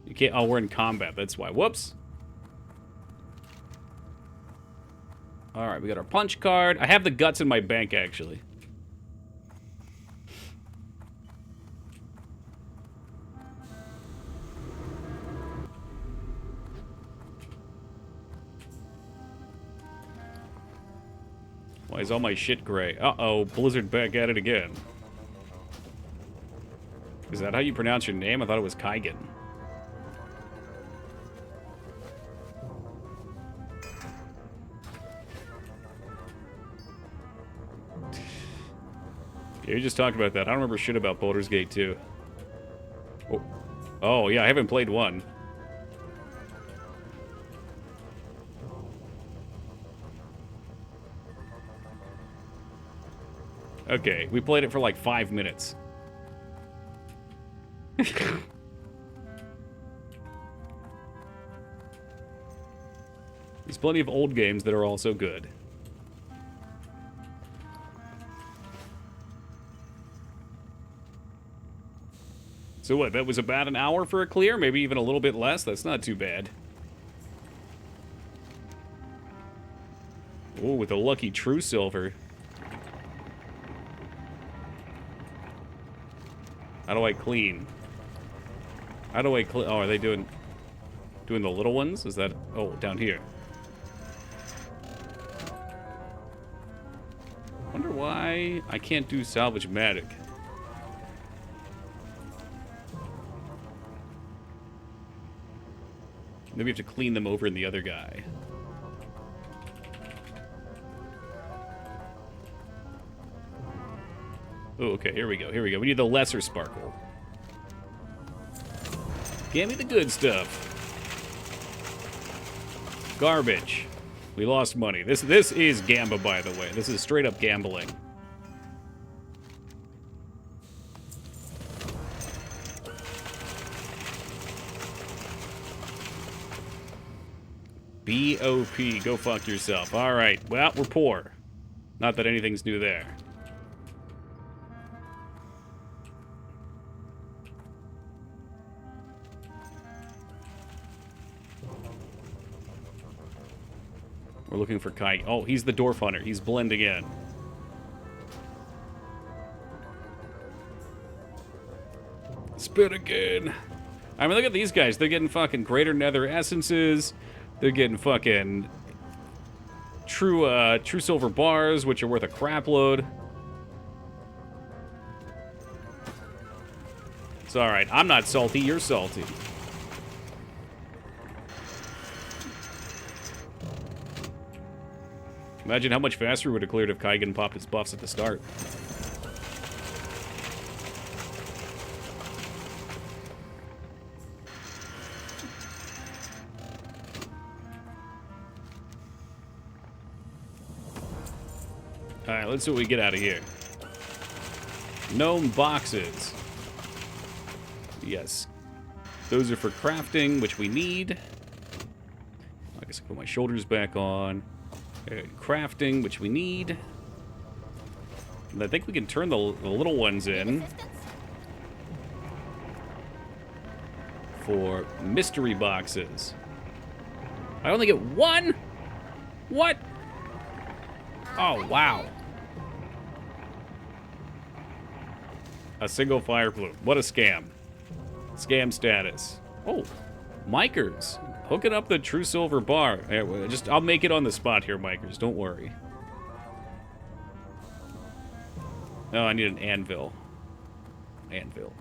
You can't. Oh, we're in combat, that's why. Whoops. Alright, we got our punch card. I have the guts in my bank, actually. Why is all my shit gray? Uh-oh, Blizzard back at it again. Is that how you pronounce your name? I thought it was Kaigan. Yeah, you just talked about that. I don't remember shit about Baldur's Gate 2. Oh, yeah, I haven't played 1. Okay, we played it for like 5 minutes. There's plenty of old games that are also good. So what, that was about an hour for a clear? Maybe even a little bit less? That's not too bad. Oh, with a lucky true silver. How do I clean? How do I clean? Oh, are they doing the little ones? Is that... Oh, down here. Wonder why I can't do Salvage-Matic. Maybe we have to clean them over in the other guy. Oh, okay, here we go, here we go. We need the lesser sparkle. Give me the good stuff. Garbage. We lost money. This is Gamba, by the way. This is straight up gambling. B.O.P. Go fuck yourself. Alright, well, we're poor. Not that anything's new there. We're looking for Kai. Oh, he's the Dwarf Hunter. He's blending in. Spit again. I mean, look at these guys. They're getting fucking Greater Nether Essences. They're getting fucking true silver bars, which are worth a crap load. It's alright. I'm not salty. You're salty. Imagine how much faster we would have cleared if Kaigan popped his buffs at the start. Alright, let's see what we get out of here. Gnome boxes. Yes. Those are for crafting, which we need. I guess I put my shoulders back on. And crafting, which we need. And I think we can turn the little ones in Assistance? for mystery boxes. I only get one? What? Oh, wow. A single fire plume. What a scam. Scam status. Oh, Micers. Hooking up the true silver bar. I'll make it on the spot here, Micers. Don't worry. Oh, I need an anvil. Anvil.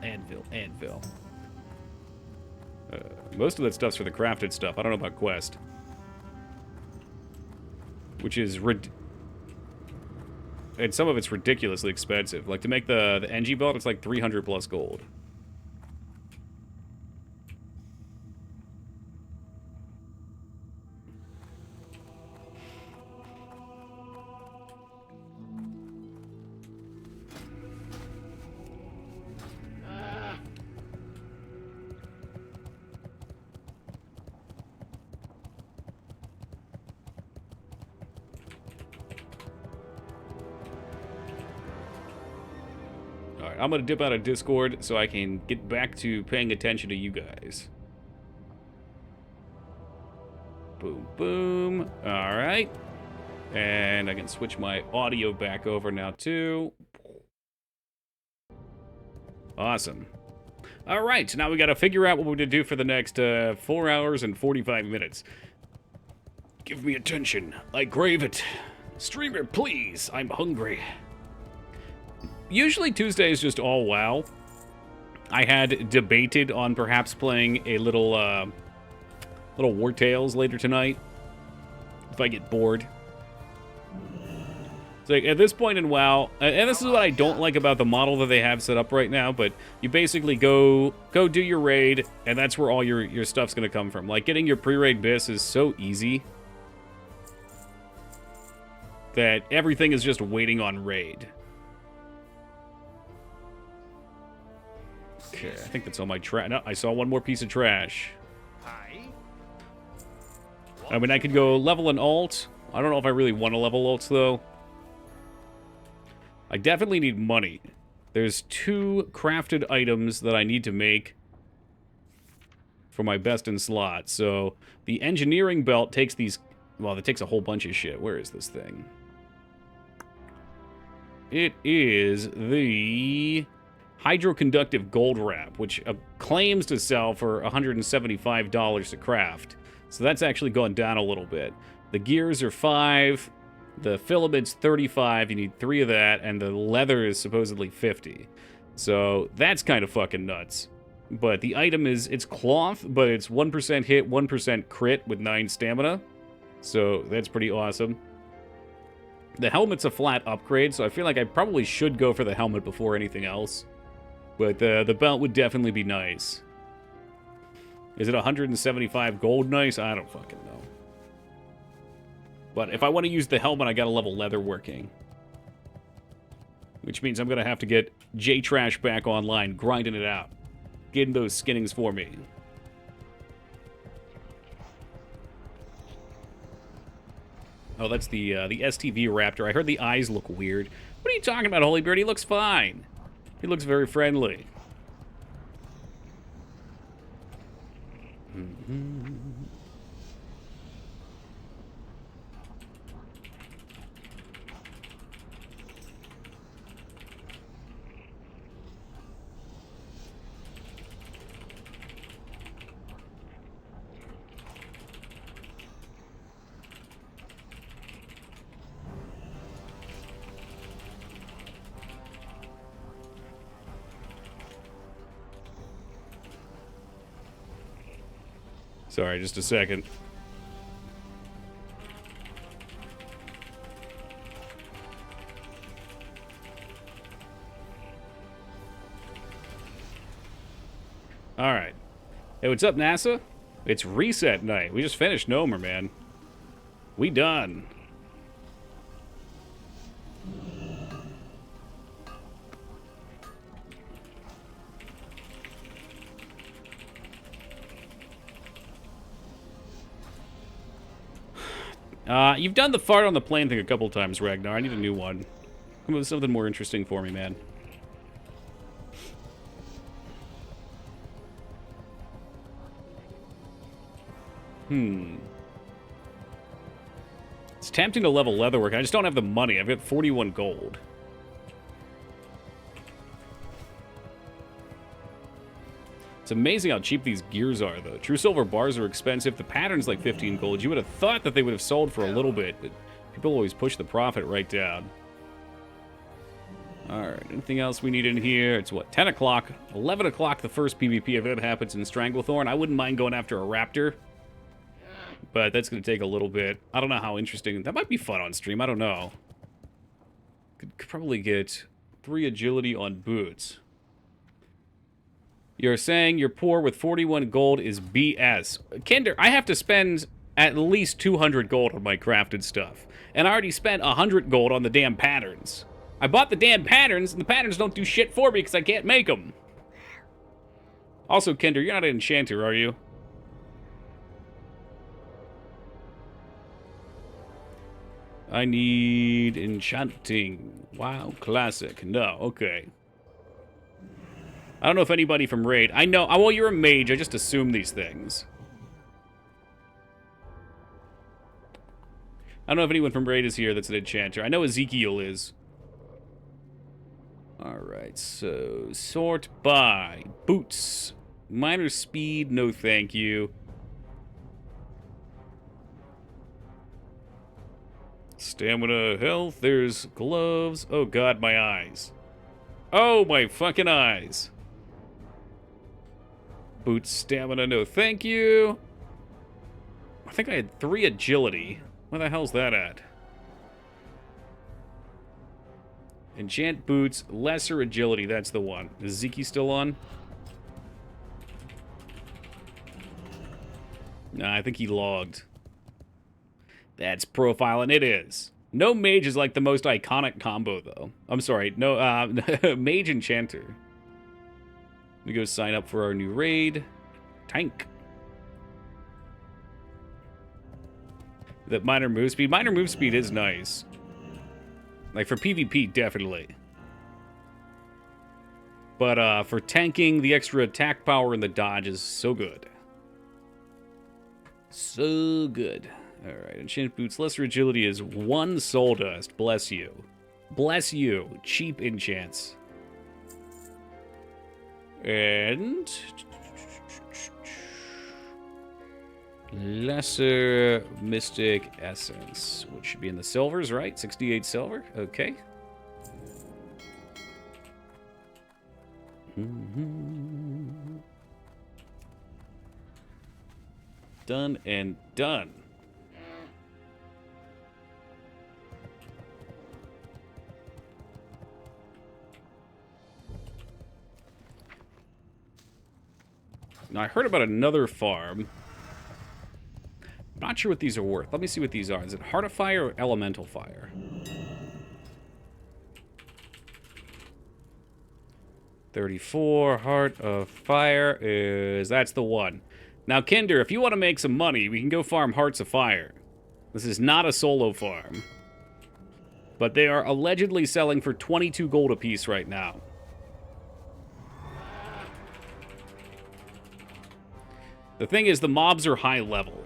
Most of that stuff's for the crafted stuff. I don't know about quest. Which is... and some of it's ridiculously expensive. Like, to make the NG belt, it's like 300 plus gold. Alright, I'm gonna dip out of Discord so I can get back to paying attention to you guys. Boom, boom. Alright. And I can switch my audio back over now, too. Awesome. Alright, so now we gotta figure out what we're gonna do for the next 4 hours and 45 minutes. Give me attention. I crave it. Streamer, please. I'm hungry. Usually Tuesday is just all WoW. I had debated on perhaps playing a little War Tales later tonight if I get bored. So at this point in WoW, and this is what I don't like about the model that they have set up right now, but you basically go do your raid, and that's where all your stuff's gonna come from. Like, getting your pre-raid bis is so easy that everything is just waiting on raid. Okay, I think that's all my trash. No, I saw one more piece of trash. I mean, I could go level an alt. I don't know if I really want to level alts, though. I definitely need money. There's 2 crafted items that I need to make for my best in slot. So, the engineering belt takes these... well, it takes a whole bunch of shit. Where is this thing? It is the... hydroconductive gold wrap, which claims to sell for $175 to craft. So that's actually gone down a little bit. The gears are 5, the filament's 35, you need 3 of that, and the leather is supposedly 50. So that's kind of fucking nuts. But the item is, it's cloth, but it's 1% hit, 1% crit with 9 stamina. So that's pretty awesome. The helmet's a flat upgrade, so I feel like I probably should go for the helmet before anything else. But the belt would definitely be nice. Is it 175 gold nice? I don't fucking know. But if I want to use the helmet, I gotta level leather working. Which means I'm gonna have to get J-Trash back online, grinding it out. Getting those skinnings for me. Oh, that's the STV Raptor. I heard the eyes look weird. What are you talking about, Holybeard? He looks fine. He looks very friendly. Sorry, just a second. Alright. Hey, what's up, NASA? It's reset night. We just finished Gnomer, man. We done. You've done the fart on the plane thing a couple times, Ragnar. I need a new one. Come up with something more interesting for me, man. It's tempting to level leatherwork. I just don't have the money. I've got 41 gold. It's amazing how cheap these gears are, though. True silver bars are expensive. The pattern's like 15 gold. You would have thought that they would have sold for a little bit, but people always push the profit right down. Alright, anything else we need in here? It's what, 10 o'clock? 11 o'clock, the first PvP event happens in Stranglethorn. I wouldn't mind going after a raptor, but that's going to take a little bit. I don't know how interesting. That might be fun on stream. I don't know. Could probably get 3 agility on boots. You're saying you're poor with 41 gold is BS. Kinder, I have to spend at least 200 gold on my crafted stuff. And I already spent 100 gold on the damn patterns. I bought the damn patterns, and the patterns don't do shit for me because I can't make them. Also, Kinder, you're not an enchanter, are you? I need enchanting. WoW classic. No, okay. I don't know if anybody from Raid... I know... well, you're a mage. I just assume these things. I don't know if anyone from Raid is here that's an enchanter. I know Ezekiel is. Alright, so... Sort by. Boots. Minor speed, no thank you. Stamina, health, there's gloves. Oh god, my eyes. Oh, my fucking eyes. Boots, stamina, no thank you. I think I had 3 agility. Where the hell's that at? Enchant boots, lesser agility, that's the one. Is Zeke still on? Nah, I think he logged. That's profiling, it is. No mage is like the most iconic combo, though. I'm sorry, no, mage enchanter. We go sign up for our new raid. Tank. That minor move speed. Minor move speed is nice. Like, for PvP, definitely. But, for tanking, the extra attack power and the dodge is so good. So good. Alright, enchant boots. Lesser agility is 1 soul dust. Bless you. Bless you. Cheap enchants. And... lesser mystic essence, which should be in the silvers, right? 68 silver. Okay. Done and done. Now, I heard about another farm. I'm not sure what these are worth. Let me see what these are. Is it Heart of Fire or Elemental Fire? $34 Heart of Fire is... that's the one. Now, Kinder, if you want to make some money, we can go farm Hearts of Fire. This is not a solo farm. But they are allegedly selling for 22 gold apiece right now. The thing is, the mobs are high level.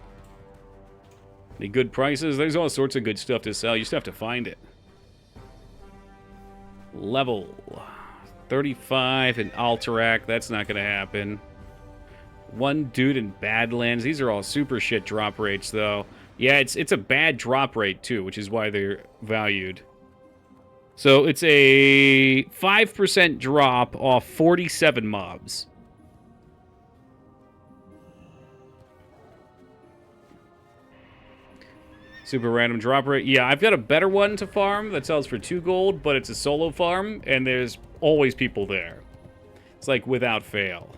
Any good prices? There's all sorts of good stuff to sell. You just have to find it. Level 35 in Alterac. That's not going to happen. 1 dude in Badlands. These are all super shit drop rates, though. Yeah, it's a bad drop rate, too, which is why they're valued. So it's a 5% drop off 47 mobs. Super random drop rate. Yeah, I've got a better one to farm that sells for 2 gold, but it's a solo farm, and there's always people there. It's like without fail.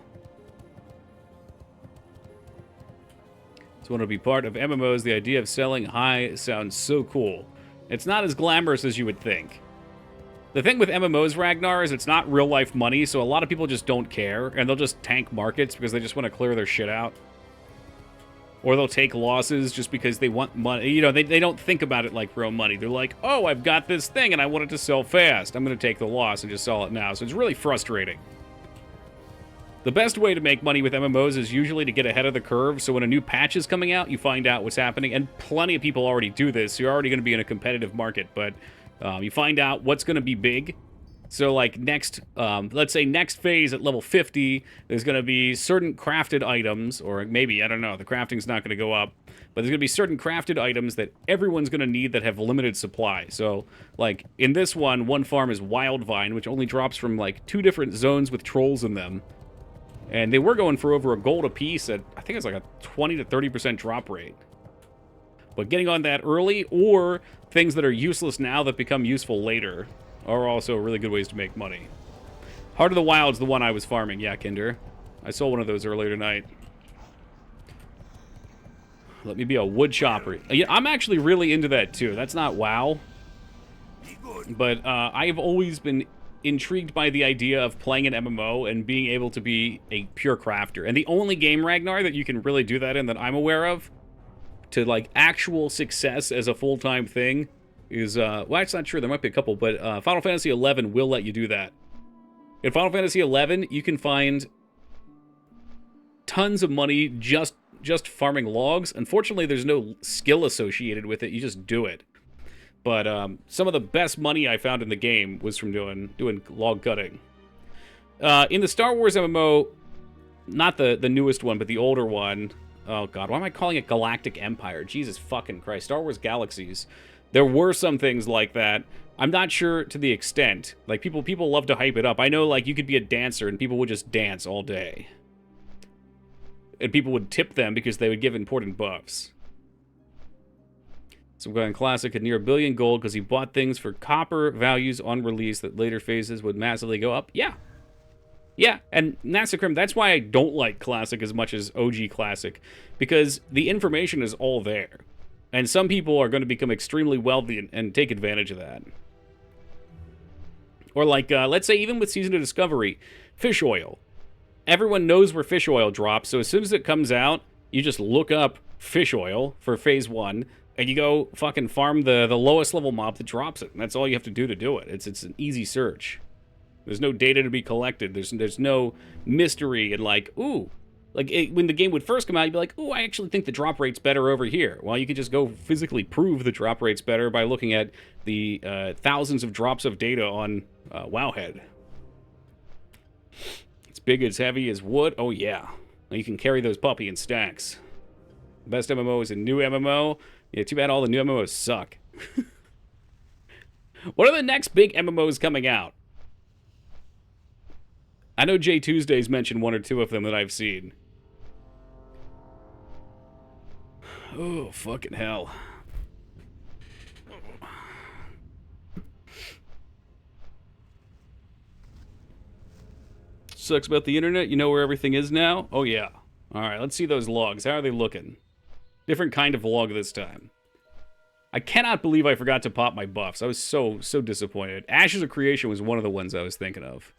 So want to be part of MMOs, the idea of selling high sounds so cool. It's not as glamorous as you would think. The thing with MMOs, Ragnar, is it's not real-life money, so a lot of people just don't care, and they'll just tank markets because they just want to clear their shit out. or they'll take losses just because they want money. You know, they don't think about it like real money. They're like, oh, I've got this thing and I want it to sell fast. I'm going to take the loss and just sell it now. So it's really frustrating. The best way to make money with MMOs is usually to get ahead of the curve, so when a new patch is coming out, you find out what's happening, and plenty of people already do this, so you're already going to be in a competitive market, but you find out what's going to be big. So, like, next, let's say next phase at level 50, there's going to be certain crafted items, or maybe, I don't know, the crafting's not going to go up, but there's going to be certain crafted items that everyone's going to need that have limited supply. So, like, in this one farm is Wildvine, which only drops from, like, 2 different zones with trolls in them. And they were going for over a gold a piece at, I think it's like a 20 to 30% drop rate. But getting on that early, or things that are useless now that become useful later, are also really good ways to make money. Heart of the Wild's the one I was farming, yeah, Kinder. I sold one of those earlier tonight. Let me be a wood chopper. Yeah, I'm actually really into that too. That's not WoW. But I've always been intrigued by the idea of playing an MMO and being able to be a pure crafter. And the only game, Ragnar, that you can really do that in that I'm aware of, to like actual success as a full-time thing, is, well, that's not true, there might be a couple, but Final Fantasy XI will let you do that. In Final Fantasy XI, you can find tons of money just farming logs. Unfortunately, there's no skill associated with it, you just do it. But some of the best money I found in the game was from doing log cutting. In the Star Wars MMO, not the newest one, but the older one. Oh god, why am I calling it Galactic Empire? Jesus fucking Christ. Star Wars Galaxies. There were some things like that. I'm not sure to the extent. Like, people love to hype it up. I know, like, you could be a dancer and people would just dance all day. And people would tip them because they would give important buffs. Some guy in Classic had near $1 billion gold because he bought things for copper values on release that later phases would massively go up. Yeah. Yeah, and Nasacrim, that's why I don't like Classic as much as OG Classic. Because the information is all there. And some people are going to become extremely wealthy and take advantage of that. Or like, let's say even with Season of Discovery, fish oil. Everyone knows where fish oil drops, so as soon as it comes out, you just look up fish oil for Phase 1, and you go fucking farm the lowest level mob that drops it. And that's all you have to do it. It's an easy search. There's no data to be collected. There's no mystery and like, ooh. Like, when the game would first come out, you'd be like, ooh, I actually think the drop rate's better over here. Well, you could just go physically prove the drop rate's better by looking at the thousands of drops of data on Wowhead. It's big, it's heavy as wood. Oh, yeah. You can carry those puppy in stacks. Best MMO is a new MMO. Yeah, too bad all the new MMOs suck. What are the next big MMOs coming out? I know Jay Tuesday's mentioned 1 or 2 of them that I've seen. Oh, fucking hell. Sucks about the internet. You know where everything is now? Oh, yeah. Alright, let's see those logs. How are they looking? Different kind of log this time. I cannot believe I forgot to pop my buffs. I was so disappointed. Ashes of Creation was one of the ones I was thinking of.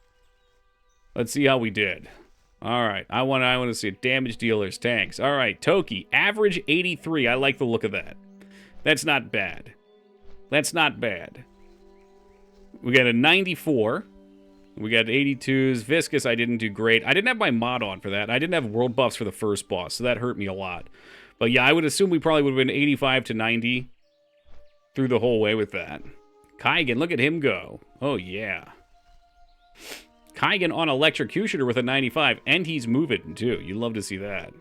Let's see how we did. Alright, I want to see damage dealers, tanks. Alright, Toki, average 83. I like the look of that. That's not bad. That's not bad. We got a 94. We got 82s. Viscous, I didn't do great. I didn't have my mod on for that. I didn't have world buffs for the first boss, so that hurt me a lot. But yeah, I would assume we probably would have been 85 to 90 through the whole way with that. Kaigan, look at him go. Oh, yeah. Kaigan on Electrocutioner with a 95, and he's moving, too. You'd love to see that.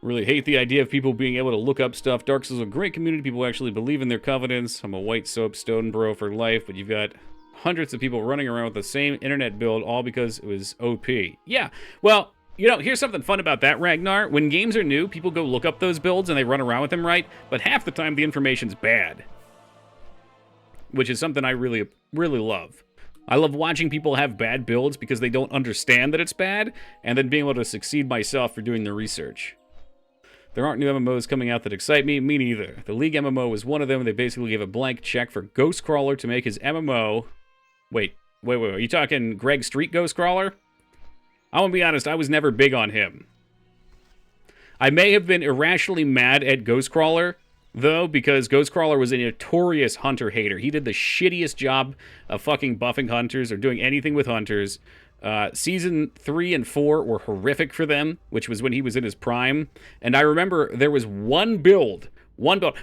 Really hate the idea of people being able to look up stuff. Dark Souls is a great community. People actually believe in their covenants. I'm a white soap stone bro for life, but you've got hundreds of people running around with the same internet build, all because it was OP. Yeah, well, you know, here's something fun about that, Ragnar. When games are new, people go look up those builds and they run around with them, right? But half the time, the information's bad. Which is something I really, really love. I love watching people have bad builds because they don't understand that it's bad, and then being able to succeed myself for doing the research. There aren't new MMOs coming out that excite me. Me neither. The League MMO was one of them. They basically gave a blank check for Ghostcrawler to make his MMO. Wait. Are you talking Greg Street Ghostcrawler? I want to be honest, I was never big on him. I may have been irrationally mad at Ghostcrawler, though, because Ghostcrawler was a notorious hunter hater. He did the shittiest job of fucking buffing hunters or doing anything with hunters. Season 3 and 4 were horrific for them, which was when he was in his prime. And I remember there was one build.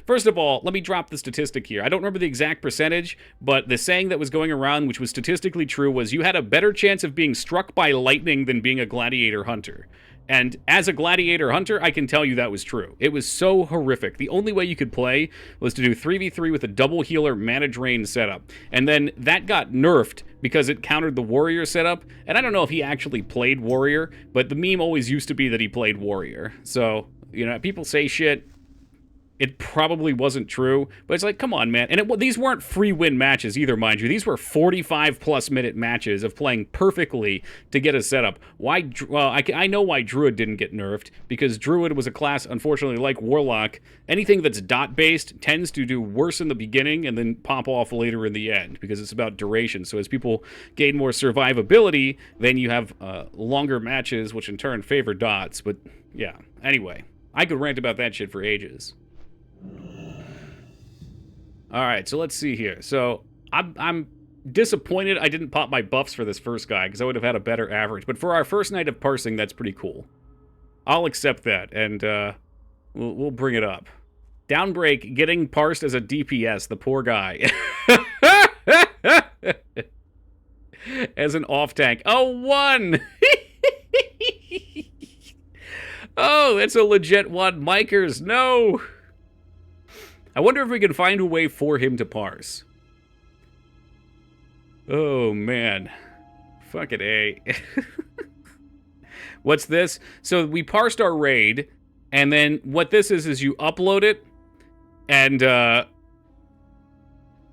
First of all, let me drop the statistic here. I don't remember the exact percentage, but the saying that was going around, which was statistically true, was you had a better chance of being struck by lightning than being a gladiator hunter. And as a gladiator hunter, I can tell you that was true. It was so horrific. The only way you could play was to do 3v3 with a double healer mana drain setup. And then that got nerfed because it countered the warrior setup. And I don't know if he actually played warrior, but the meme always used to be that he played warrior. So, you know, people say shit. It probably wasn't true, but it's like, come on, man. And these weren't free win matches either, mind you. These were 45-plus minute matches of playing perfectly to get a setup. Why? Well, I know why Druid didn't get nerfed, because Druid was a class, unfortunately, like Warlock. Anything that's dot-based tends to do worse in the beginning and then pop off later in the end, because it's about duration. So as people gain more survivability, then you have longer matches, which in turn favor dots. But, yeah. Anyway, I could rant about that shit for ages. Alright, so let's see here. So, I'm disappointed I didn't pop my buffs for this first guy, because I would have had a better average. But for our first night of parsing, that's pretty cool. I'll accept that, and we'll bring it up. Downbreak, getting parsed as a DPS, the poor guy. As an off-tank. Oh, 1! Oh, that's a legit 1. Micers, no! I wonder if we can find a way for him to parse. Oh, man. Fucking A. What's this? So we parsed our raid, and then what this is you upload it, and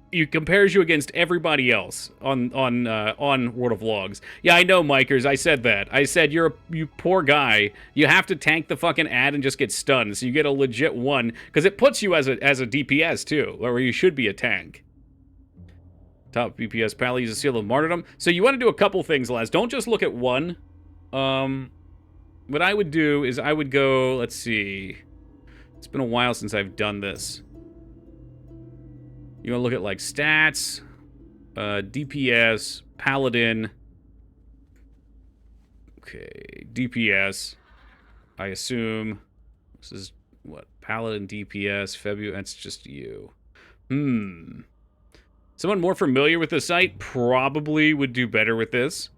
it compares you against everybody else on World of Logs. Yeah, I know, Micers. I said that. I said you poor guy. You have to tank the fucking ad and just get stunned, so you get a legit 1, because it puts you as a DPS too, or you should be a tank. Top DPS pally uses Seal of Martyrdom. So you want to do a couple things, lads. Don't just look at 1. What I would do is I would go. Let's see. It's been a while since I've done this. You want to look at, like, stats, DPS, Paladin. Okay, DPS. I assume this is, what, Paladin, DPS, February, that's just you. Someone more familiar with the site probably would do better with this.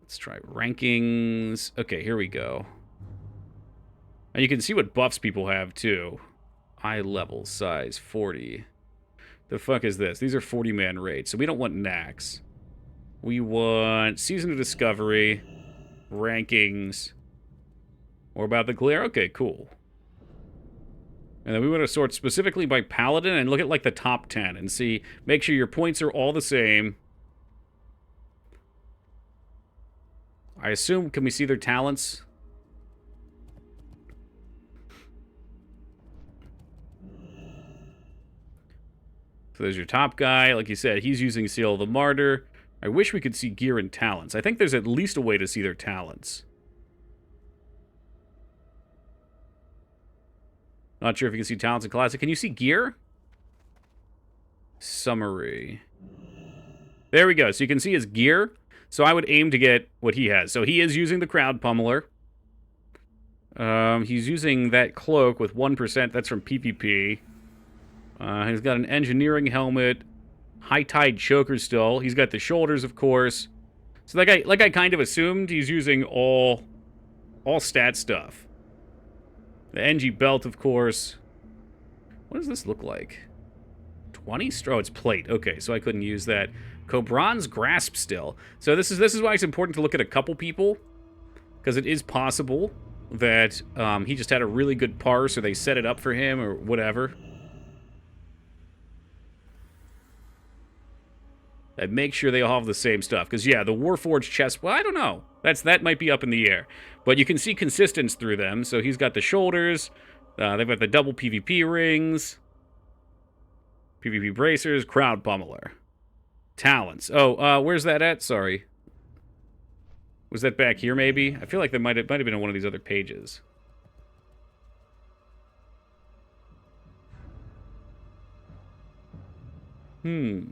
Let's try rankings. Okay, here we go. And you can see what buffs people have, too. Eye level, size, 40. The fuck is this? These are 40-man raids, so we don't want Nax. We want Season of Discovery, rankings, or about the glare. Okay, cool. And then we want to sort specifically by Paladin and look at, like, the top 10 and see, make sure your points are all the same. I assume, can we see their talents? So there's your top guy. Like you said, he's using Seal of the Martyr. I wish we could see gear and talents. I think there's at least a way to see their talents. Not sure if you can see talents in Classic. Can you see gear? Summary. There we go. So you can see his gear. So I would aim to get what he has. So he is using the Crowd Pummeler. He's using that cloak with 1%. That's from PvP. He's got an engineering helmet, high tide choker still. He's got the shoulders, of course. So like I kind of assumed, he's using all stat stuff. The NG belt, of course. What does this look like? 20? Oh, it's plate. Okay, so I couldn't use that. Cobran's grasp still. So this is why it's important to look at a couple people, because it is possible that he just had a really good parse, or they set it up for him, or whatever. And make sure they all have the same stuff. Because, yeah, the Warforged chest... Well, I don't know. That might be up in the air. But you can see consistency through them. So he's got the shoulders. They've got the double PvP rings. PvP bracers. Crowd pummeler. Talents. Oh, where's that at? Sorry. Was that back here, maybe? I feel like that might have been on one of these other pages. If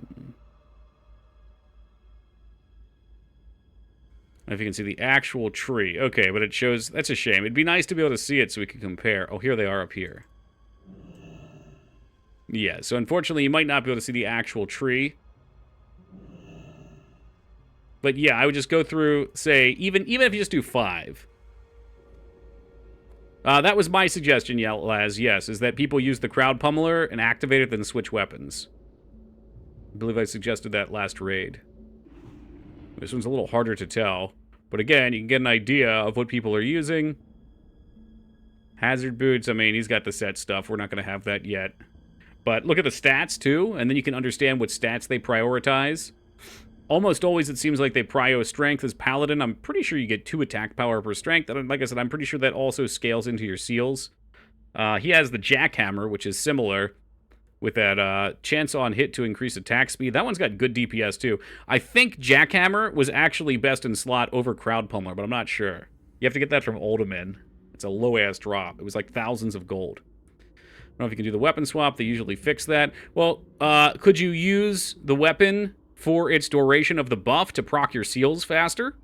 you can see the actual tree. Okay, but it shows... That's a shame. It'd be nice to be able to see it so we could compare. Oh, here they are up here. Yeah, so unfortunately you might not be able to see the actual tree. But yeah, I would just go through, say, even if you just do 5. That was my suggestion, Laz, yes, is that people use the crowd pummeler and activate it, then switch weapons. I believe I suggested that last raid. This one's a little harder to tell. But again, you can get an idea of what people are using. Hazard boots, I mean, he's got the set stuff. We're not going to have that yet. But look at the stats, too, and then you can understand what stats they prioritize. Almost always it seems like they prio strength as Paladin. I'm pretty sure you get 2 attack power per strength. And like I said, I'm pretty sure that also scales into your seals. He has the Jackhammer, which is similar, with that chance on hit to increase attack speed. That one's got good DPS, too. I think Jackhammer was actually best in slot over Crowd Pummeler, but I'm not sure. You have to get that from Ultimin. It's a low-ass drop. It was like thousands of gold. I don't know if you can do the weapon swap. They usually fix that. Well, could you use the weapon for its duration of the buff to proc your seals faster?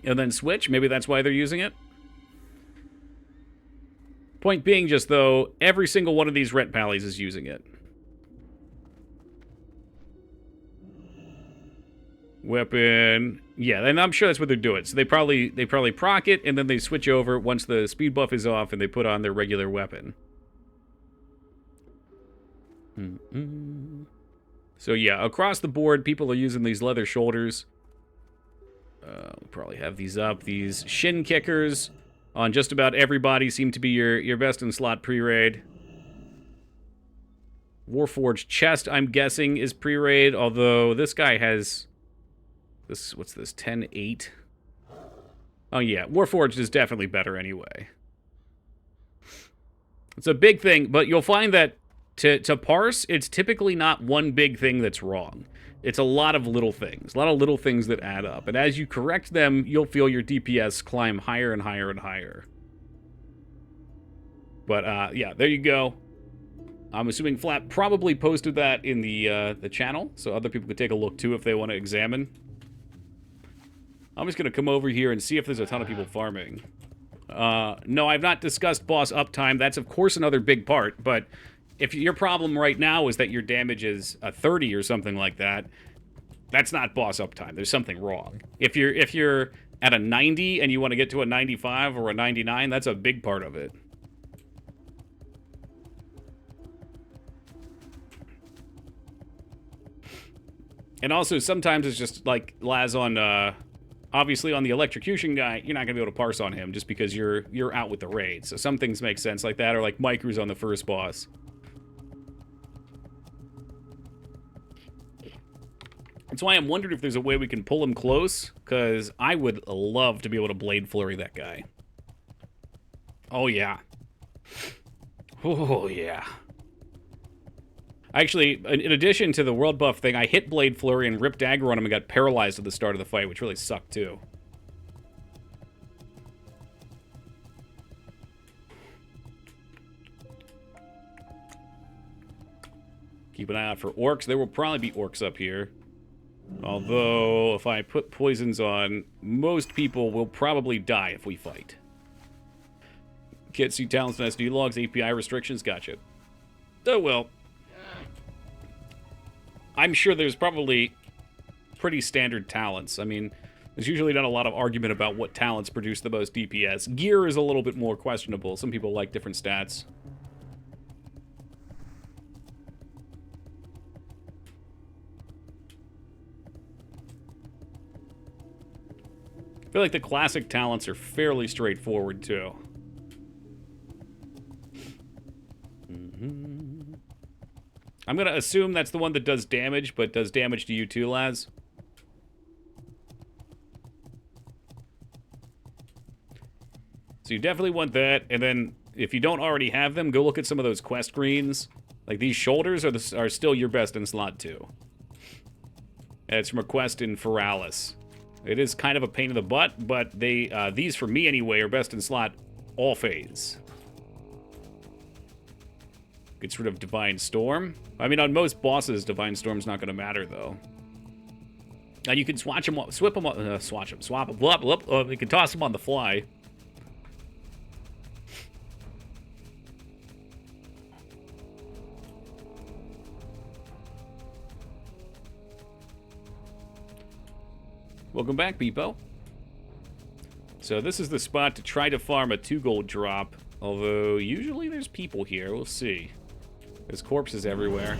And then switch? Maybe that's why they're using it? Point being just, though, every single one of these Rent Pallies is using it. Weapon. Yeah, and I'm sure that's what they're doing. So they probably proc it, and then they switch over once the speed buff is off, and they put on their regular weapon. So yeah, across the board, people are using these leather shoulders. We'll probably have these up. These shin kickers on just about everybody seem to be your best in slot pre-raid. Warforged chest, I'm guessing, is pre-raid, although this guy has... this, what's this, 10-8? Oh yeah, Warforged is definitely better anyway. It's a big thing, but you'll find that to parse, it's typically not one big thing that's wrong. It's a lot of little things. A lot of little things that add up. And as you correct them, you'll feel your DPS climb higher and higher and higher. But, yeah, there you go. I'm assuming Flap probably posted that in the channel, so other people could take a look, too, if they want to examine. I'm just going to come over here and see if there's a ton of people farming. No, I've not discussed boss uptime. That's, of course, another big part, but... if your problem right now is that your damage is a 30 or something like that, that's not boss uptime. There's something wrong. If you're at a 90 and you want to get to a 95 or a 99, that's a big part of it. And also, sometimes it's just like Laz on, obviously on the electrocution guy, you're not going to be able to parse on him just because you're out with the raid. So some things make sense like that, or like Micro's on the first boss. That's why I'm wondering if there's a way we can pull him close, because I would love to be able to Blade Flurry that guy. Oh, yeah. Oh, yeah. Actually, in addition to the world buff thing, I hit Blade Flurry and ripped dagger on him and got paralyzed at the start of the fight, which really sucked, too. Keep an eye out for orcs. There will probably be orcs up here. Although, if I put poisons on, most people will probably die if we fight. Can't see talents and SD logs, API restrictions, gotcha. Oh well. I'm sure there's probably pretty standard talents. I mean, there's usually not a lot of argument about what talents produce the most DPS. Gear is a little bit more questionable. Some people like different stats. I feel like the classic talents are fairly straightforward, too. I'm going to assume that's the one that does damage, but does damage to you too, Laz. So you definitely want that, and then if you don't already have them, go look at some of those quest greens. Like, these shoulders are still your best in slot, too. It's from a quest in Feralis. It is kind of a pain in the butt, but they these, for me anyway, are best in slot all phase. Gets rid of Divine Storm. I mean, on most bosses, Divine Storm's not going to matter, though. And you can swap them, swap them, you can toss them on the fly. Welcome back, Beepo. So this is the spot to try to farm a 2 gold drop, although usually there's people here. We'll see. There's corpses everywhere.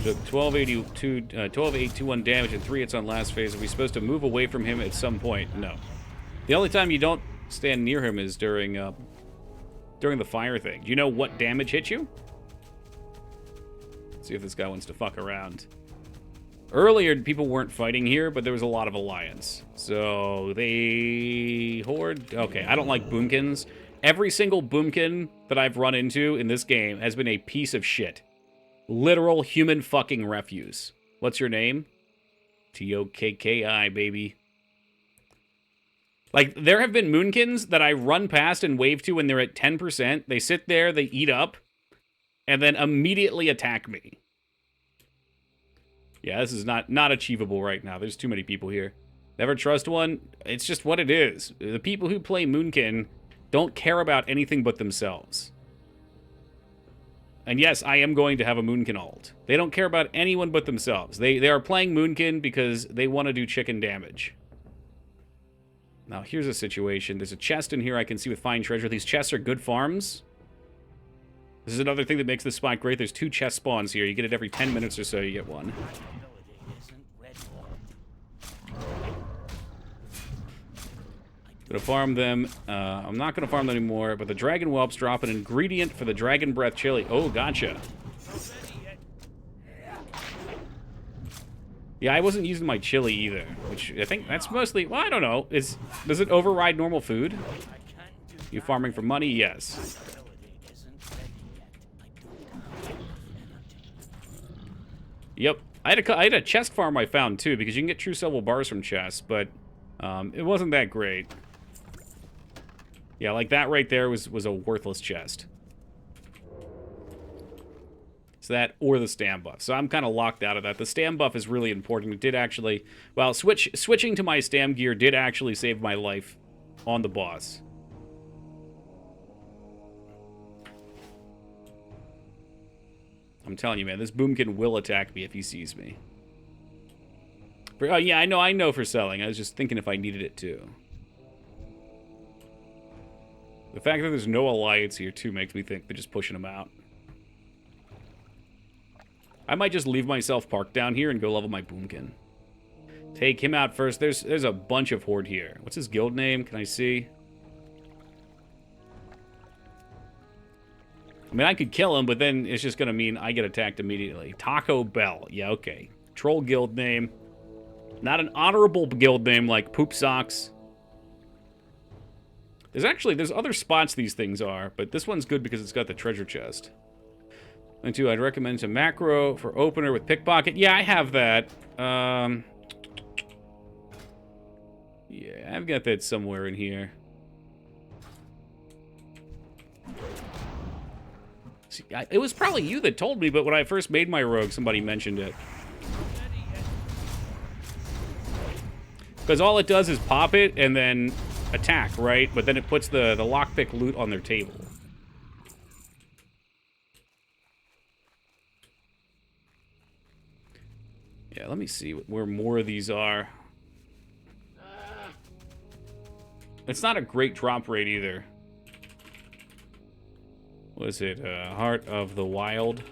So 1281 damage and 3 hits on last phase. Are we supposed to move away from him at some point? No. The only time you don't stand near him is during the fire thing. Do you know what damage hit you? Let's see if this guy wants to fuck around. Earlier, people weren't fighting here, but there was a lot of alliance. So they horde. Okay, I don't like boomkins. Every single boomkin that I've run into in this game has been a piece of shit. Literal human fucking refuse. What's your name? T-O-K-K-I, baby. Like, there have been moonkins that I run past and wave to when they're at 10%. They sit there, they eat up, and then immediately attack me. Yeah, this is not achievable right now. There's too many people here. Never trust one. It's just what it is. The people who play Moonkin don't care about anything but themselves. And yes, I am going to have a Moonkin ult. They don't care about anyone but themselves. They are playing Moonkin because they want to do chicken damage. Now, here's a situation. There's a chest in here I can see with fine treasure. These chests are good farms. This is another thing that makes this spot great. There's 2 chest spawns here. You get it every 10 minutes or so, you get one. Gonna farm them. I'm not gonna farm them anymore, but the dragon whelps drop an ingredient for the dragon breath chili. Oh, gotcha. Yeah, I wasn't using my chili either, which I think that's mostly, well, I don't know. Does it override normal food? You farming for money? Yes. Yep. I had a chest farm I found, too, because you can get true silver bars from chests, but it wasn't that great. Yeah, like that right there was a worthless chest. So that or the stam buff. So I'm kind of locked out of that. The stam buff is really important. It did actually, well, switching to my stam gear did actually save my life on the boss. I'm telling you, man, this boomkin will attack me if he sees me. Oh, yeah, I know for selling. I was just thinking if I needed it too. The fact that there's no alliance here, too, makes me think they're just pushing him out. I might just leave myself parked down here and go level my boomkin. Take him out first. There's a bunch of horde here. What's his guild name? Can I see? I mean, I could kill him, but then it's just going to mean I get attacked immediately. Taco Bell. Yeah, okay. Troll guild name. Not an honorable guild name like Poop Socks. There's other spots these things are, but this one's good because it's got the treasure chest. And two, I'd recommend some macro for opener with pickpocket. Yeah, I have that. Yeah, I've got that somewhere in here. See, it was probably you that told me, but when I first made my rogue, somebody mentioned it. Because all it does is pop it and then attack, right? But then it puts the lockpick loot on their table. Yeah, let me see where more of these are. It's not a great drop rate either. Was it Heart of the Wild?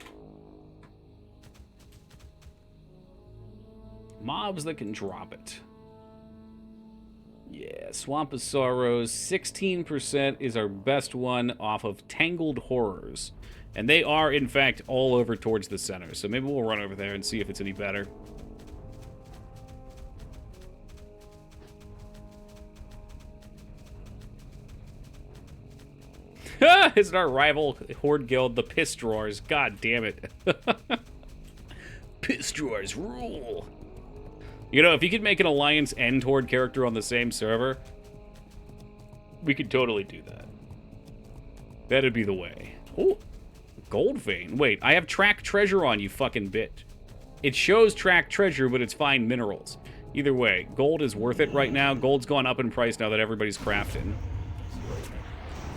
Mobs that can drop it. Yeah, Swamp of Sorrows. 16% is our best one off of Tangled Horrors. And they are, in fact, all over towards the center. So maybe we'll run over there and see if it's any better. It's our rival horde guild, the Piss Drawers. God damn it. Piss Drawers rule. You know, if you could make an alliance and horde character on the same server, we could totally do that. That'd be the way. Oh, gold vein. Wait, I have track treasure on, you fucking bitch. It shows track treasure, but it's fine minerals. Either way, gold is worth it right now. Gold's gone up in price now that everybody's crafting.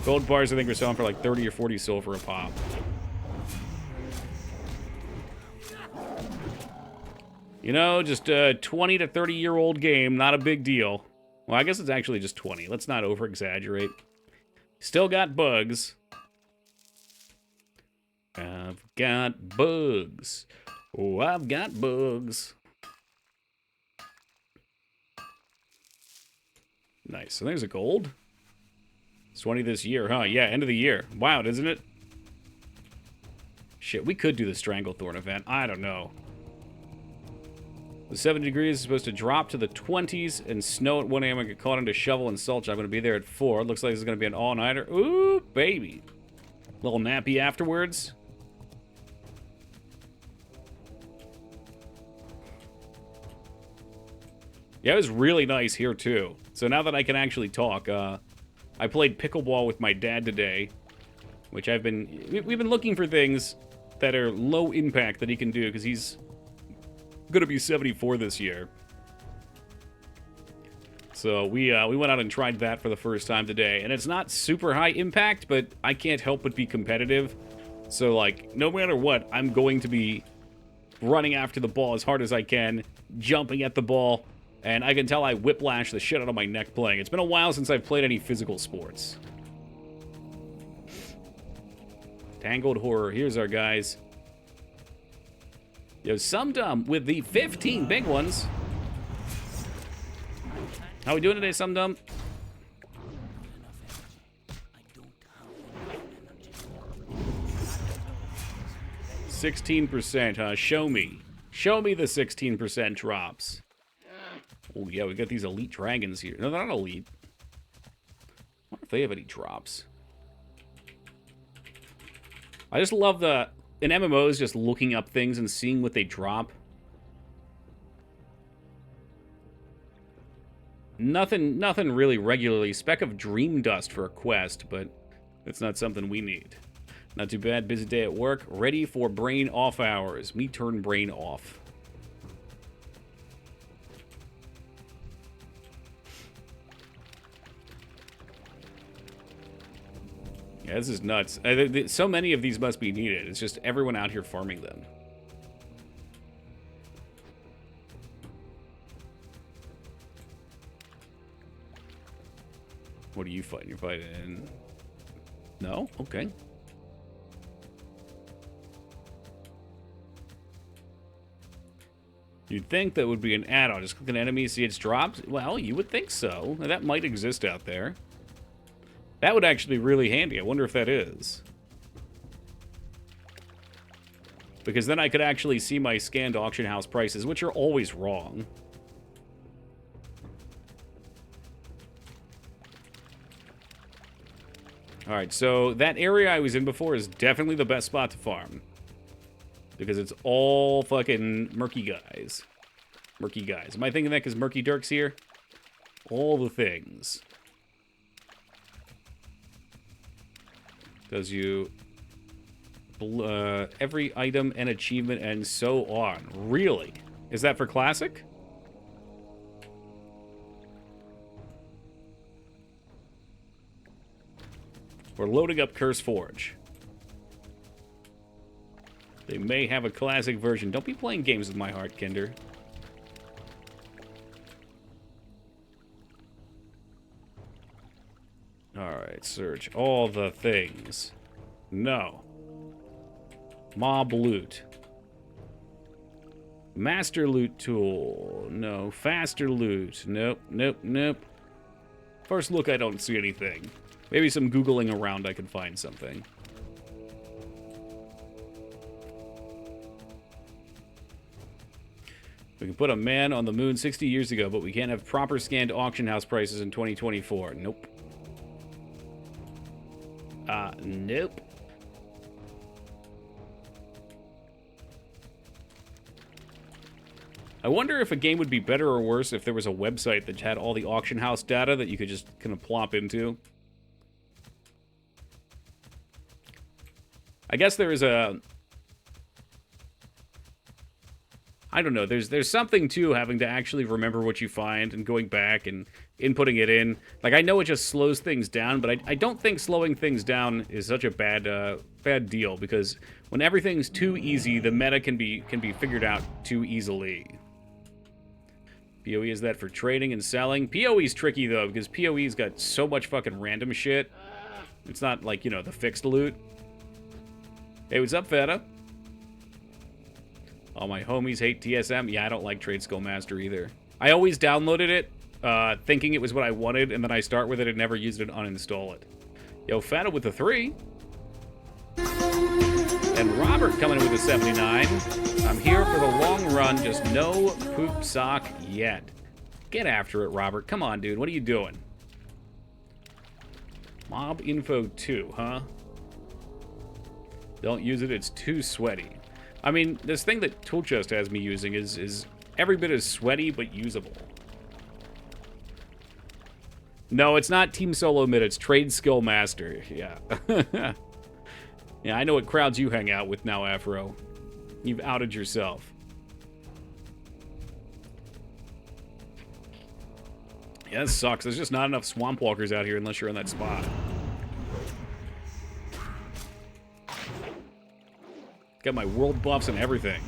Gold bars, I think, are selling for like 30 or 40 silver a pop. You know, just a 20 to 30-year-old game, not a big deal. Well, I guess it's actually just 20. Let's not over-exaggerate. Still got bugs. I've got bugs. Oh, I've got bugs. Nice. So there's a gold. It's 20 this year, huh? Yeah, end of the year. Wow, isn't it? Shit, we could do the Stranglethorn event. I don't know. The 70 degrees is supposed to drop to the 20s and snow at 1 a.m. and get caught into shovel and salt. I'm going to be there at 4. Looks like this is going to be an all-nighter. Ooh, baby. Little nappy afterwards. Yeah, it was really nice here, too. So now that I can actually talk, I played pickleball with my dad today, which we've been looking for things that are low impact that he can do, because he's going to be 74 this year. So we went out and tried that for the first time today, and it's not super high impact, but I can't help but be competitive. So, like, no matter what, I'm going to be running after the ball as hard as I can, jumping at the ball, and I can tell I whiplash the shit out of my neck playing. It's been a while since I've played any physical sports. Tangled Horror. Here's our guys. Yo, Sumdum with the 15 big ones. How we doing today, Sumdum? 16%, huh? Show me. Show me the 16% drops. Oh, yeah, we got these elite dragons here. No, they're not elite. I wonder if they have any drops. I just love in MMOs, just looking up things and seeing what they drop. Nothing really regularly. Speck of Dream Dust for a quest, but it's not something we need. Not too bad. Busy day at work. Ready for brain off hours. Me turn brain off. Yeah, this is nuts. So many of these must be needed. It's just everyone out here farming them. What are you fighting? You're fighting... No? Okay. You'd think that would be an add-on. Just click an enemy, see its drops? Well, you would think so. That might exist out there. That would actually be really handy. I wonder if that is. Because then I could actually see my scanned auction house prices, which are always wrong. Alright, so that area I was in before is definitely the best spot to farm. Because it's all fucking murky guys. Murky guys. Am I thinking that because Murky Dirk's here? All the things. Does you... every item and achievement and so on. Really? Is that for Classic? We're loading up Curse Forge. They may have a classic version. Don't be playing games with my heart, Kinder. Alright, search all the things. No. Mob loot. Master loot tool. No. Faster loot. Nope, nope, nope. First look, I don't see anything. Maybe some Googling around I can find something. We can put a man on the moon 60 years ago, but we can't have proper scanned auction house prices in 2024. Nope. Nope. I wonder if a game would be better or worse if there was a website that had all the auction house data that you could just kind of plop into. I guess there is a... I don't know, there's something to having to actually remember what you find and going back and inputting it in. Like, I know it just slows things down, but I don't think slowing things down is such a bad deal, because when everything's too easy, the meta can be figured out too easily. PoE is that for trading and selling. PoE's tricky, though, because PoE's got so much fucking random shit. It's not like, you know, the fixed loot. Hey, what's up, Feta? All my homies hate TSM. Yeah, I don't like Trade Skill Master either. I always downloaded it, thinking it was what I wanted, and then I start with it and never use it and uninstall it. Yo, Feta with the 3. And Robert coming in with a 79. I'm here for the long run, just no poop sock yet. Get after it, Robert. Come on, dude. What are you doing? Mob Info 2, huh? Don't use it. It's too sweaty. I mean, this thing that Toolchest has me using is every bit as sweaty, but usable. No, it's not Team Solo Mid, it's Trade Skill Master. Yeah. Yeah, I know what crowds you hang out with now, Afro. You've outed yourself. Yeah, this sucks. There's just not enough Swamp Walkers out here unless you're in that spot. Got my world buffs and everything.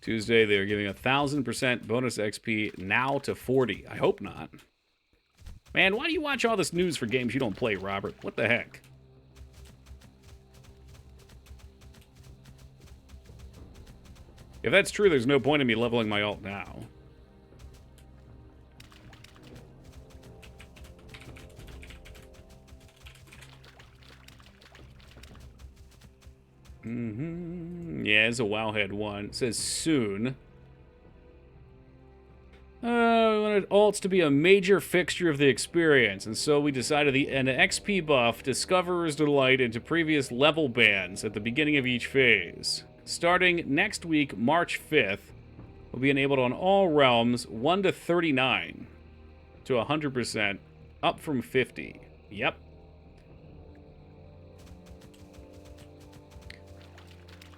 Tuesday, they're giving 1,000% bonus XP now to 40. I hope not. Man, why do you watch all this news for games you don't play, Robert? What the heck? If that's true, there's no point in me leveling my alt now. Yeah, it's a Wowhead one. It says soon. We wanted alts to be a major fixture of the experience, and so we decided an XP buff, Discoverer's Delight, into previous level bands at the beginning of each phase. Starting next week, March 5th, will be enabled on all realms 1 to 39 to 100%, up from 50. Yep.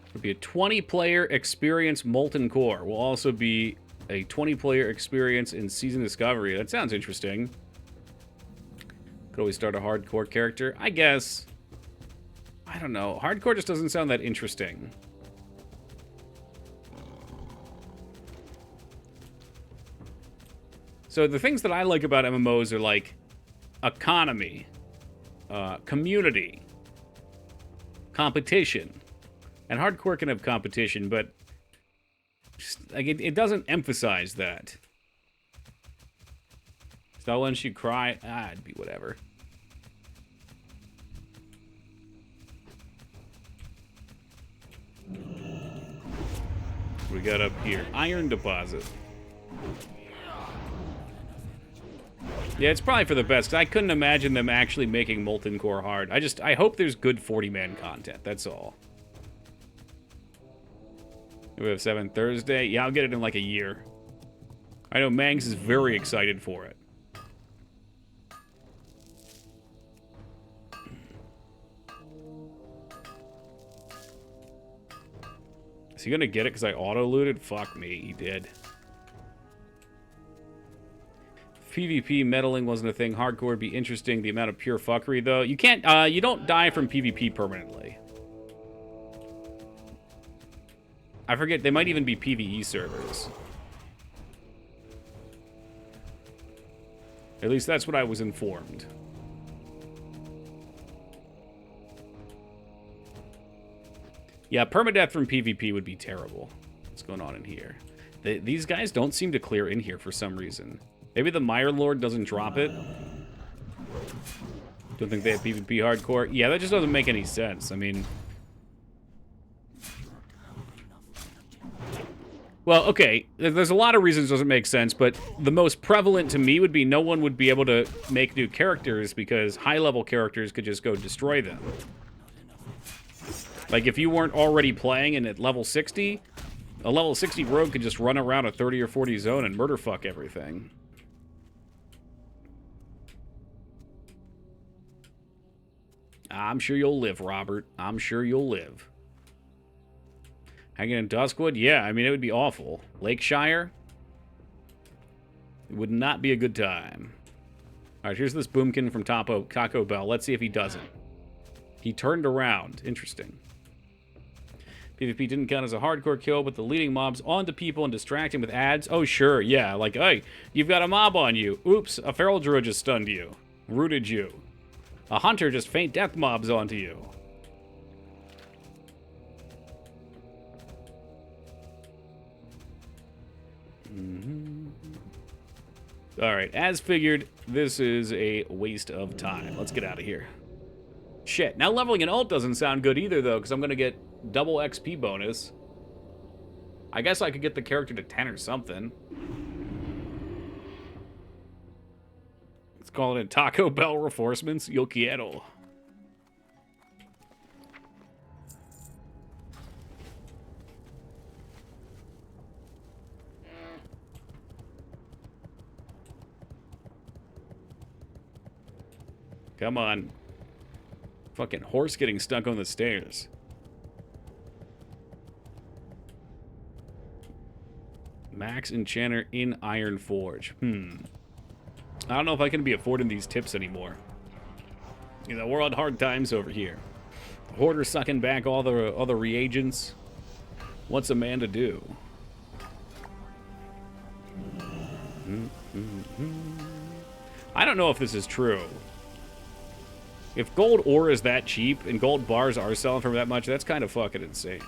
It'll be a 20-player experience Molten Core. Will also be a 20-player experience in Season Discovery. That sounds interesting. Could always start a hardcore character. I guess. I don't know. Hardcore just doesn't sound that interesting. So the things that I like about MMOs are like economy, community, competition. And hardcore can have competition, but just, like, it doesn't emphasize that. So when she cry, it'd be whatever. What we got up here? Iron deposit. Yeah, it's probably for the best. I couldn't imagine them actually making Molten Core hard. I hope there's good 40-man content, that's all. We have 7 Thursday. Yeah, I'll get it in like a year. I know Mangs is very excited for it. Is he gonna get it because I auto-looted? Fuck me, he did. PvP meddling wasn't a thing. Hardcore would be interesting. The amount of pure fuckery, though. You can't, you don't die from PvP permanently. I forget, they might even be PvE servers. At least that's what I was informed. Yeah, permadeath from PvP would be terrible. What's going on in here? These guys don't seem to clear in here for some reason. Maybe the Mire Lord doesn't drop it. Don't think they have PvP hardcore. Yeah, that just doesn't make any sense. I mean... Well, okay, there's a lot of reasons it doesn't make sense, but the most prevalent to me would be no one would be able to make new characters because high-level characters could just go destroy them. Like, if you weren't already playing and at level 60, a level 60 rogue could just run around a 30 or 40 zone and murder fuck everything. I'm sure you'll live, Robert. I'm sure you'll live. Hanging in Duskwood? Yeah, I mean, it would be awful. Lakeshire? It would not be a good time. Alright, here's this boomkin from Taco Bell. Let's see if he does it. He turned around. Interesting. PvP didn't count as a hardcore kill, but the leading mobs onto people and distracting with ads? Oh, sure, yeah. Like, hey, you've got a mob on you. Oops, a feral druid just stunned you. Rooted you. A hunter just faint death mobs onto you. Alright, as figured, this is a waste of time. Let's get out of here. Shit, now leveling an ult doesn't sound good either, though, because I'm going to get double XP bonus. I guess I could get the character to 10 or something. Let's call it in Taco Bell reinforcements. Yo quiero. Come on. Fucking horse getting stuck on the stairs. Max Enchanter in Iron Forge. I don't know if I can be affording these tips anymore. You know, we're on hard times over here. Hoarder sucking back all the reagents. What's a man to do? I don't know if this is true. If gold ore is that cheap and gold bars are selling for that much, that's kind of fucking insane.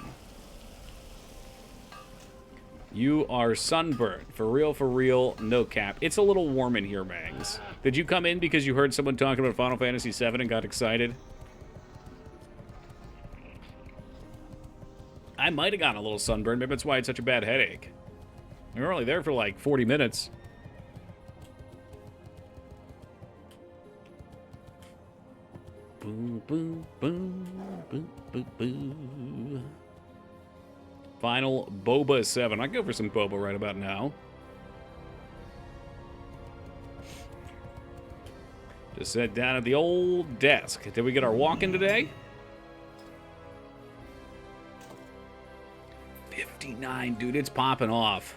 You are sunburned. For real, no cap. It's a little warm in here, Mangs. Did you come in because you heard someone talking about Final Fantasy VII and got excited? I might have gotten a little sunburned. Maybe that's why it's such a bad headache. We were only there for like 40 minutes. Boom, boom, boom, boom, boom, boom. Final Boba 7. I'd go for some Boba right about now. Just sat down at the old desk. Did we get our walk-in today? 59, dude. It's popping off.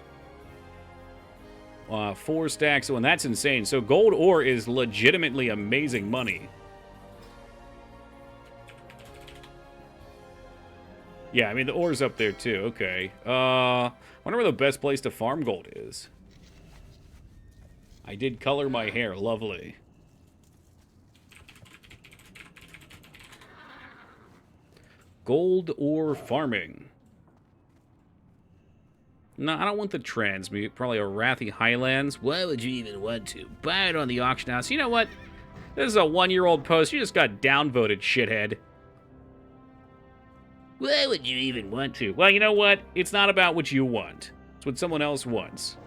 4 stacks. Oh, and that's insane. So gold ore is legitimately amazing money. Yeah, I mean, the ore's up there, too. Okay. Wonder where the best place to farm gold is. I did color my hair. Lovely. Gold ore farming. No, I don't want the transmute. Probably a Wrathy Highlands. Why would you even want to? Buy it on the auction house. You know what? This is a 1-year-old post. You just got downvoted, shithead. Why would you even want to? Well, you know what? It's not about what you want. It's what someone else wants.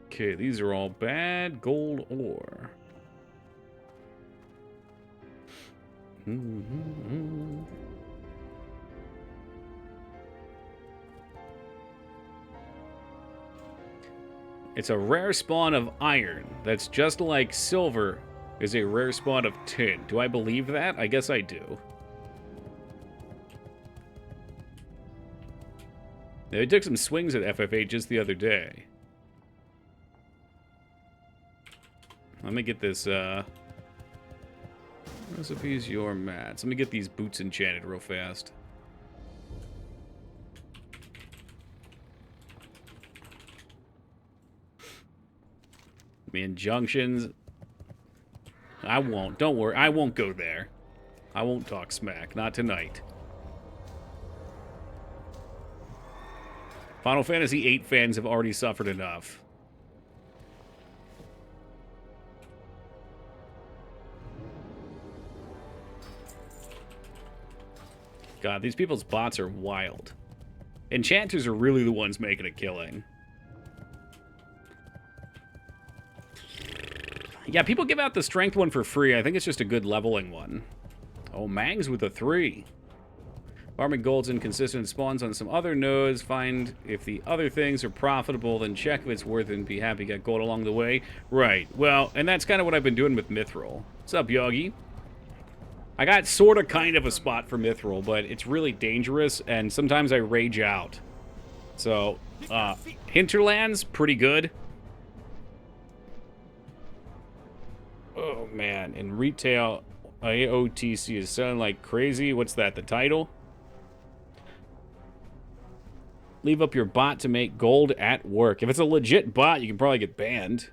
Okay, these are all bad gold ore. It's a rare spawn of iron that's just like silver is a rare spawn of tin. Do I believe that? I guess I do. They took some swings at FF8 just the other day. Let me get this, recipes, your mats. Let me get these boots enchanted real fast. The injunctions. I won't. Don't worry. I won't go there. I won't talk smack. Not tonight. Final Fantasy VIII fans have already suffered enough. God, these people's bots are wild. Enchanters are really the ones making a killing. Yeah, people give out the strength one for free. I think it's just a good leveling one. Oh, Mangs with a 3. Farming gold's inconsistent. Spawns on some other nodes. Find if the other things are profitable, then check if it's worth it and be happy. Got gold along the way. Right. Well, and that's kind of what I've been doing with Mithril. What's up, Yogi? I got sort of kind of a spot for Mithril, but it's really dangerous, and sometimes I rage out. So, Hinterlands, pretty good. Oh, man. In retail, AOTC is selling like crazy. What's that, the title? Leave up your bot to make gold at work. If it's a legit bot, you can probably get banned.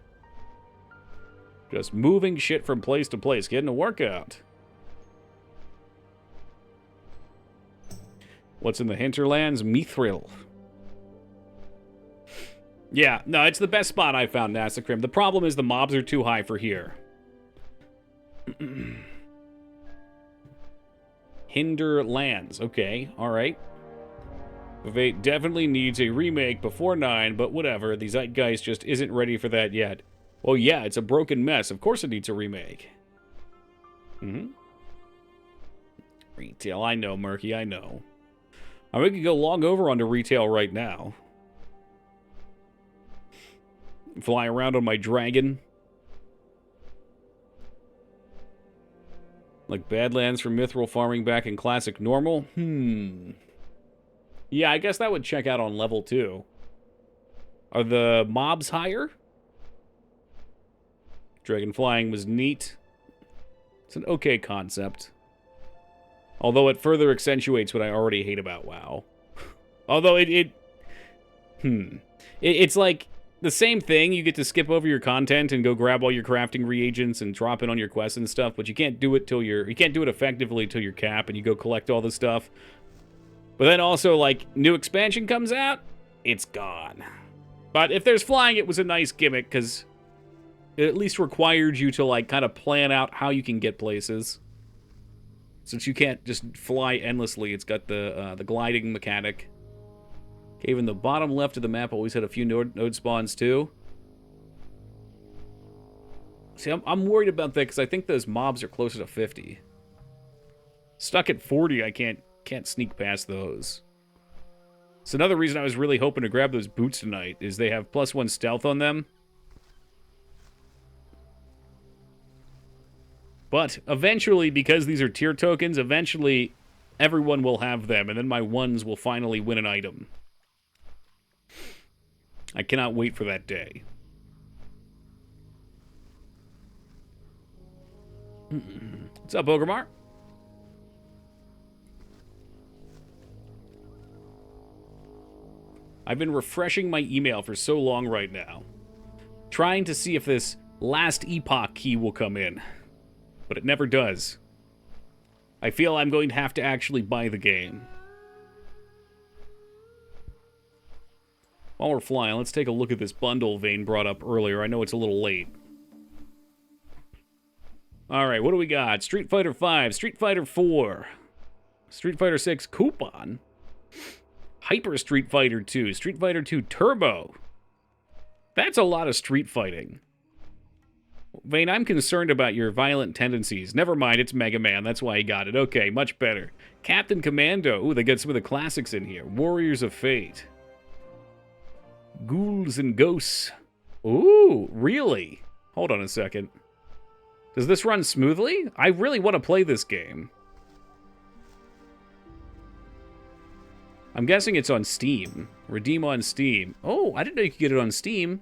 Just moving shit from place to place, getting a workout. What's in the hinterlands? Mithril. Yeah, no, it's the best spot I found, Nasacrim. The problem is the mobs are too high for here. Hinterlands. Okay, alright. Vivate definitely needs a remake before 9, but whatever. The Zeitgeist just isn't ready for that yet. Well, yeah, it's a broken mess. Of course it needs a remake. Retail, I know, Murky, I know. I mean, we could go log over onto retail right now. Fly around on my dragon. Like Badlands for Mithril farming back in Classic Normal? Yeah, I guess that would check out on level 2. Are the mobs higher? Dragon flying was neat. It's an okay concept. Although it further accentuates what I already hate about WoW. Although it's like the same thing. You get to skip over your content and go grab all your crafting reagents and drop it on your quests and stuff, but you can't do it you can't do it effectively till you're cap and you go collect all the stuff. But then also, like, new expansion comes out, it's gone. But if there's flying, it was a nice gimmick, because it at least required you to, like, kind of plan out how you can get places. Since you can't just fly endlessly, it's got the gliding mechanic. Cave in the bottom left of the map always had a few node spawns, too. See, I'm worried about that, because I think those mobs are closer to 50. Stuck at 40, I can't sneak past those. So another reason I was really hoping to grab those boots tonight is they have +1 stealth on them. But eventually, because these are tier tokens, eventually everyone will have them, and then my ones will finally win an item. I cannot wait for that day. What's up, Ogremar? I've been refreshing my email for so long right now, trying to see if this last epoch key will come in, but it never does. I feel I'm going to have to actually buy the game. While we're flying, let's take a look at this bundle Vane brought up earlier. I know it's a little late. Alright, what do we got? Street Fighter V, Street Fighter 4, Street Fighter 6 Coupon, Hyper Street Fighter 2, Street Fighter 2 Turbo. That's a lot of street fighting. Vane, I'm concerned about your violent tendencies. Never mind, it's Mega Man. That's why he got it. Okay, much better. Captain Commando. Ooh, they got some of the classics in here. Warriors of Fate. Ghouls and Ghosts. Ooh, really? Hold on a second. Does this run smoothly? I really want to play this game. I'm guessing it's on Steam. Redeem on Steam. Oh, I didn't know you could get it on Steam.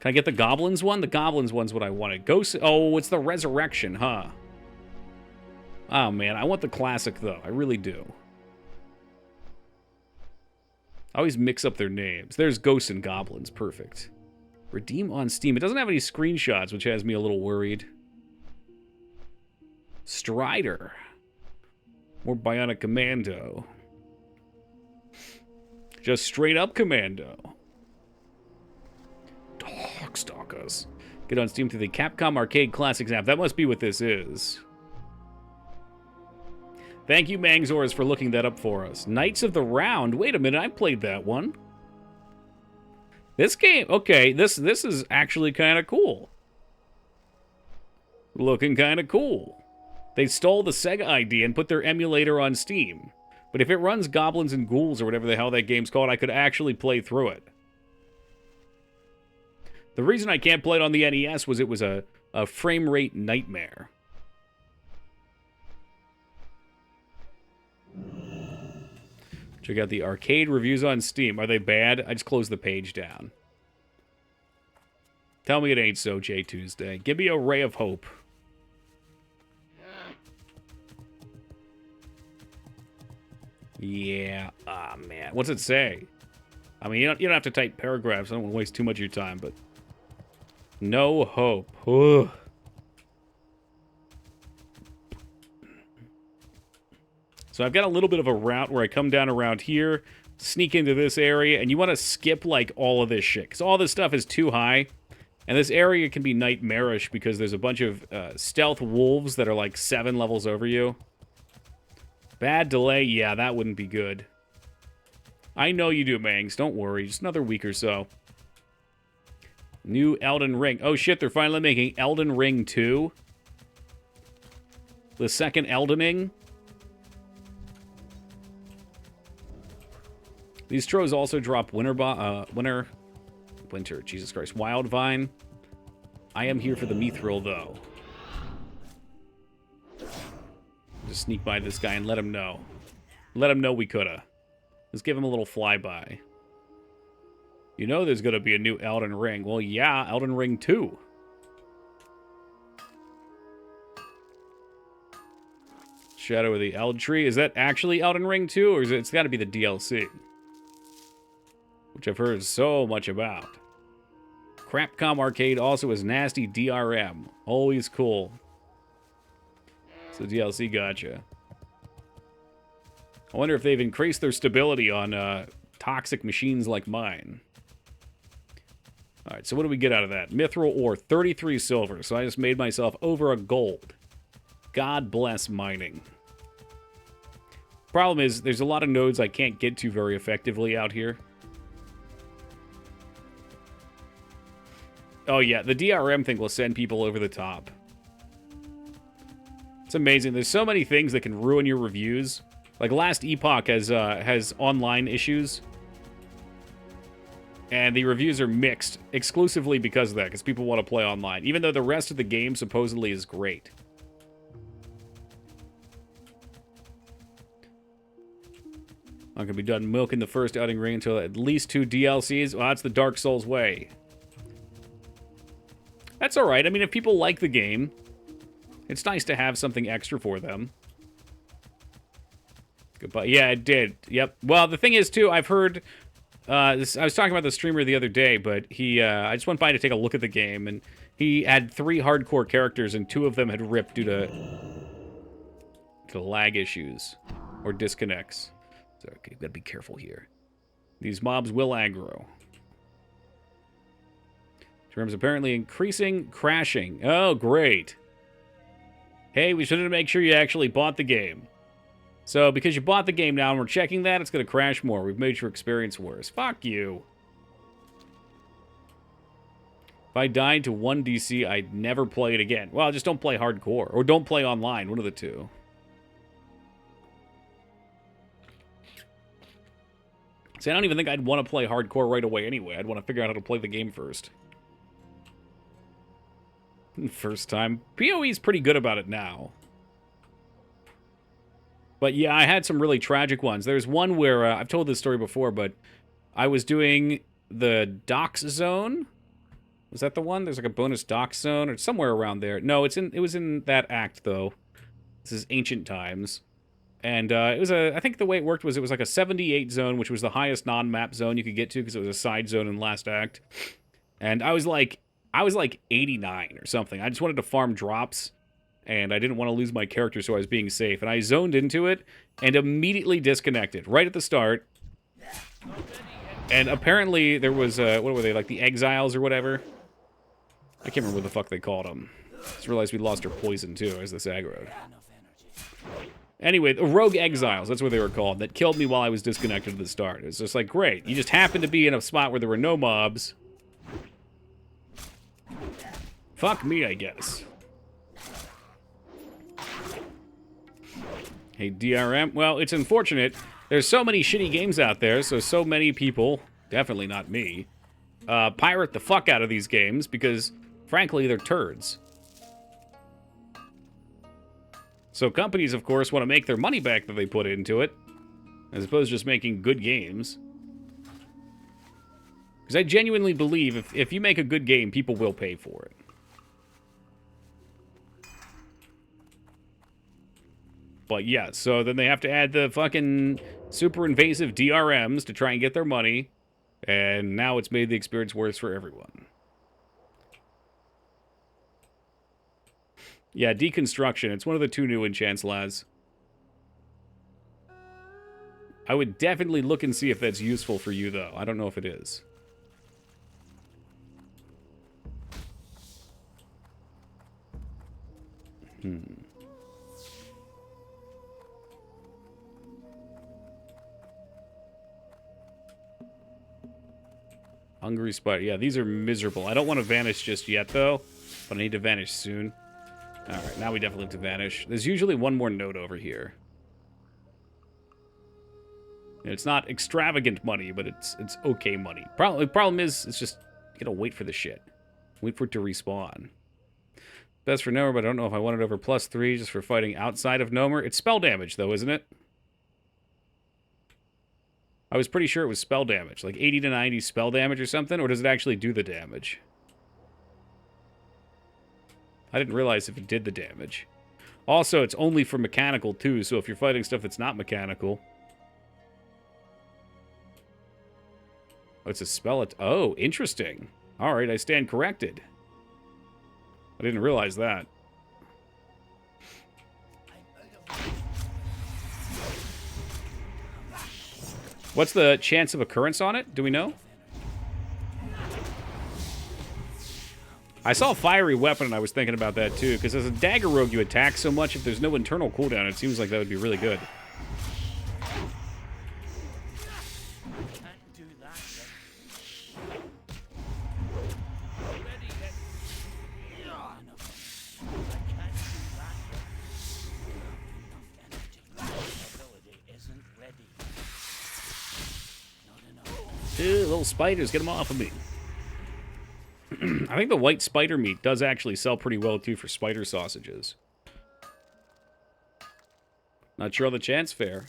Can I get the Goblins one? The Goblins one's what I wanted. Ghost. Oh, it's the Resurrection, huh? Oh, man. I want the classic, though. I really do. I always mix up their names. There's Ghosts and Goblins. Perfect. Redeem on Steam. It doesn't have any screenshots, which has me a little worried. Strider. More Bionic Commando. Just straight up Commando. Darkstalkers. Get on Steam through the Capcom Arcade Classics app. That must be what this is. Thank you, Mangzors, for looking that up for us. Knights of the Round. Wait a minute, I played that one. This game, okay, this is actually kind of cool. Looking kind of cool. They stole the Sega ID and put their emulator on Steam. But if it runs Goblins and Ghouls or whatever the hell that game's called, I could actually play through it. The reason I can't play it on the NES was it was a frame rate nightmare. Check out the arcade reviews on Steam. Are they bad? I just closed the page down. Tell me it ain't so, J Tuesday. Give me a ray of hope. Yeah. Ah, man. What's it say? I mean, you don't have to type paragraphs. I don't want to waste too much of your time, but... No hope. Ugh. So I've got a little bit of a route where I come down around here, sneak into this area, and you want to skip, like, all of this shit. Because all this stuff is too high. And this area can be nightmarish because there's a bunch of stealth wolves that are, like, 7 levels over you. Bad delay? Yeah, that wouldn't be good. I know you do, Mangs. Don't worry. Just another week or so. New Elden Ring. Oh, shit, they're finally making Elden Ring 2. The second Eldening. These Tros also drop Winter, Jesus Christ, Wildvine. I am here for the Mithril, though. Just sneak by this guy and let him know. Let him know we coulda. Let's give him a little flyby. You know there's gonna be a new Elden Ring. Well, yeah, Elden Ring 2. Shadow of the Eld Tree. Is that actually Elden Ring 2, or is it's gotta be the DLC? Which I've heard so much about. Crapcom Arcade also has nasty DRM. Always cool. So DLC gotcha. I wonder if they've increased their stability on toxic machines like mine. Alright, so what do we get out of that? Mithril ore, 33 silver. So I just made myself over a gold. God bless mining. Problem is, there's a lot of nodes I can't get to very effectively out here. Oh yeah, the DRM thing will send people over the top. It's amazing. There's so many things that can ruin your reviews. Like Last Epoch has online issues. And the reviews are mixed exclusively because of that, because people want to play online. Even though the rest of the game supposedly is great. Not gonna be done milking the first Elden Ring until at least 2 DLCs. Well, that's the Dark Souls way. That's alright. I mean, if people like the game, it's nice to have something extra for them. Goodbye. Yeah, it did. Yep. Well, the thing is, too, I've heard... I was talking about the streamer the other day, but he... I just went by to take a look at the game, and he had 3 hardcore characters, and 2 of them had ripped due to lag issues or disconnects. So, okay, gotta be careful here. These mobs will aggro. Terms apparently increasing, crashing. Oh, great. Hey, we should make sure you actually bought the game. So, because you bought the game now and we're checking that, it's going to crash more. We've made your experience worse. Fuck you. If I died to 1 DC, I'd never play it again. Well, just don't play hardcore. Or don't play online. One of the two. See, I don't even think I'd want to play hardcore right away anyway. I'd want to figure out how to play the game first. First time. PoE's pretty good about it now. But yeah, I had some really tragic ones. There's one where, I've told this story before, but I was doing the docks zone. Was that the one? There's like a bonus docks zone, or somewhere around there. No, it was in that act, though. This is ancient times. And it was I think the way it worked was it was like a 78 zone, which was the highest non-map zone you could get to, because it was a side zone in the last act. And I was like 89 or something. I just wanted to farm drops, and I didn't want to lose my character, so I was being safe. And I zoned into it, and immediately disconnected, right at the start. And apparently there was, what were they, like the exiles or whatever? I can't remember what the fuck they called them. Just realized we lost our poison, too, as this aggroed. Anyway, the Rogue Exiles, that's what they were called, that killed me while I was disconnected at the start. It's just like, great, you just happened to be in a spot where there were no mobs. Fuck me, I guess. Hey, DRM, well, it's unfortunate. There's so many shitty games out there, so many people, definitely not me, pirate the fuck out of these games because, frankly, they're turds. So companies, of course, want to make their money back that they put into it, as opposed to just making good games. Because I genuinely believe if you make a good game, people will pay for it. But yeah, so then they have to add the fucking super invasive DRMs to try and get their money, and now it's made the experience worse for everyone. Yeah, deconstruction. It's one of the 2 new enchants, Laz. I would definitely look and see if that's useful for you, though. I don't know if it is. Hungry Spider. Yeah, these are miserable. I don't want to vanish just yet, though, but I need to vanish soon. Alright, now we definitely have to vanish. There's usually one more node over here. It's not extravagant money, but it's okay money. The problem is, it's just, you gotta wait for the shit. Wait for it to respawn. Best for Gnomer, but I don't know if I want it over +3 just for fighting outside of Gnomer. It's spell damage, though, isn't it? I was pretty sure it was spell damage. Like 80 to 90 spell damage or something, or does it actually do the damage? I didn't realize if it did the damage. Also, it's only for mechanical, too, so if you're fighting stuff that's not mechanical... Oh, it's a spell... Oh, interesting. Alright, I stand corrected. I didn't realize that. What's the chance of occurrence on it? Do we know? I saw a fiery weapon, and I was thinking about that, too, because as a dagger rogue, you attack so much, if there's no internal cooldown, it seems like that would be really good. Little spiders, get them off of me. I think the white spider meat does actually sell pretty well, too, for spider sausages. Not sure on the chance fair.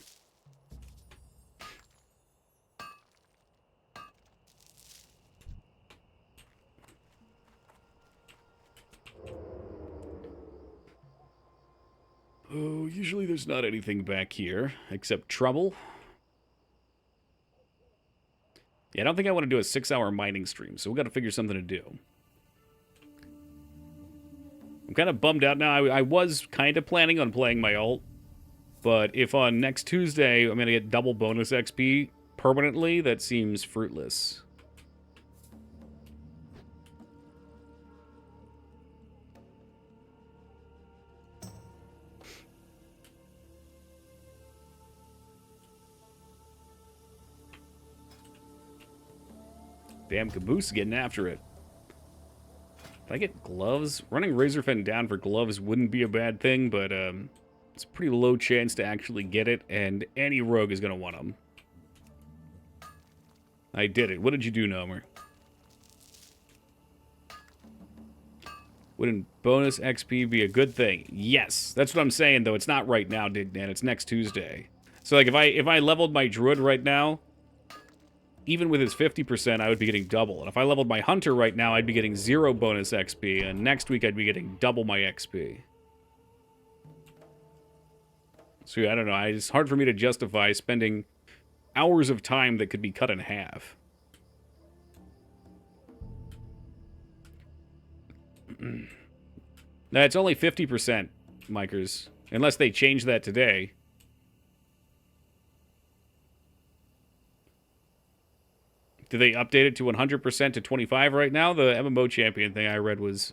Oh, usually there's not anything back here, except trouble. Yeah, I don't think I want to do a 6-hour mining stream, so we got to figure something to do. I'm kind of bummed out now. I was kind of planning on playing my ult, but if on next Tuesday I'm going to get double bonus XP permanently, that seems fruitless. Damn, Caboose getting after it. If I get gloves, running Razorfen down for gloves wouldn't be a bad thing, but it's a pretty low chance to actually get it, and any rogue is going to want them. I did it. What did you do, Gnomer? Wouldn't bonus XP be a good thing? Yes. That's what I'm saying, though. It's not right now, Dignan. It's next Tuesday. So, like, if I leveled my Druid right now, even with his 50%, I would be getting double. And if I leveled my Hunter right now, I'd be getting 0 bonus XP. And next week, I'd be getting double my XP. So, yeah, I don't know. It's hard for me to justify spending hours of time that could be cut in half. No, it's only 50%, Mikers. Unless they change that today. Do they update it to 100% to 25 right now? The MMO champion thing I read was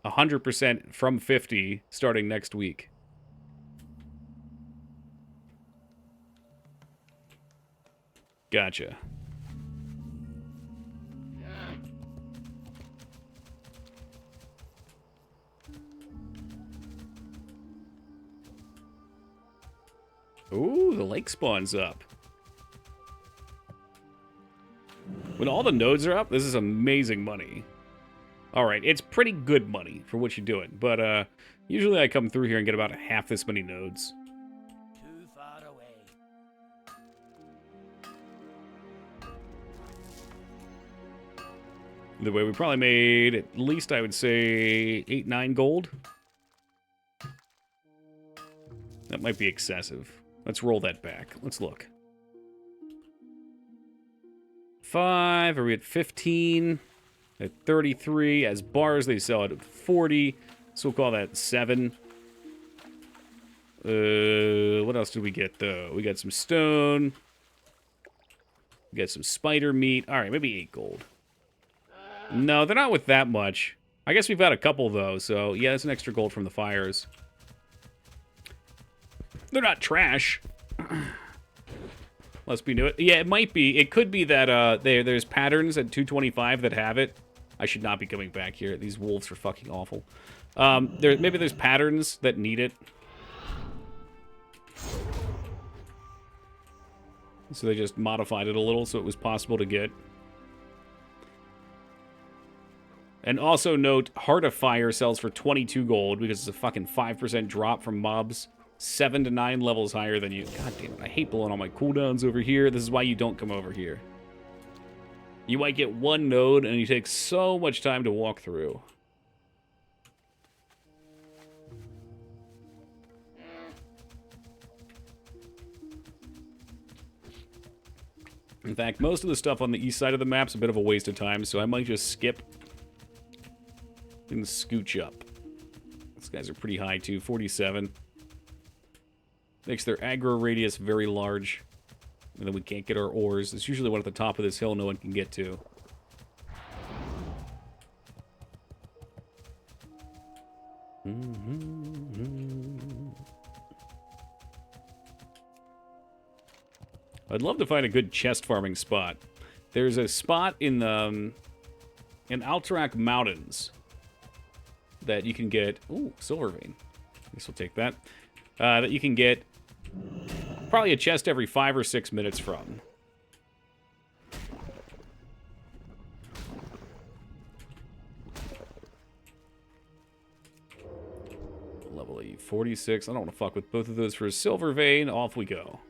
100% from 50 starting next week. Gotcha. Ooh, the lake spawns up. When all the nodes are up, this is amazing money. Alright, it's pretty good money for what you're doing, but usually I come through here and get about half this many nodes. Too far away. The way we probably made at least, I would say, 8, 9 gold. That might be excessive. Let's roll that back. Let's look. 5, are we at 15? At 33. As bars, they sell it at 40. So we'll call that 7. What else did we get, though? We got some stone. We got some spider meat. Alright, maybe 8 gold. No, they're not with that much. I guess we've got a couple, though, so yeah, that's an extra gold from the fires. They're not trash. Must be new. Yeah, it might be. It could be that there's patterns at 225 that have it. I should not be coming back here. These wolves are fucking awful. Maybe there's patterns that need it. So they just modified it a little so it was possible to get. And also note, Heart of Fire sells for 22 gold because it's a fucking 5% drop from mobs. 7 to 9 levels higher than you. God damn it, I hate blowing all my cooldowns over here. This is why you don't come over here. You might get one node and you take so much time to walk through. In fact, most of the stuff on the east side of the map's a bit of a waste of time, so I might just skip and scooch up. These guys are pretty high, too. 47. Makes their aggro radius very large. And then we can't get our ores. It's usually one at the top of this hill no one can get to. I'd love to find a good chest farming spot. There's a spot in Alterac Mountains that you can get... Ooh, silver vein. I guess we'll take that. That you can get probably a chest every 5 or 6 minutes from. Level 46. I don't want to fuck with both of those for a silver vein. Off we go.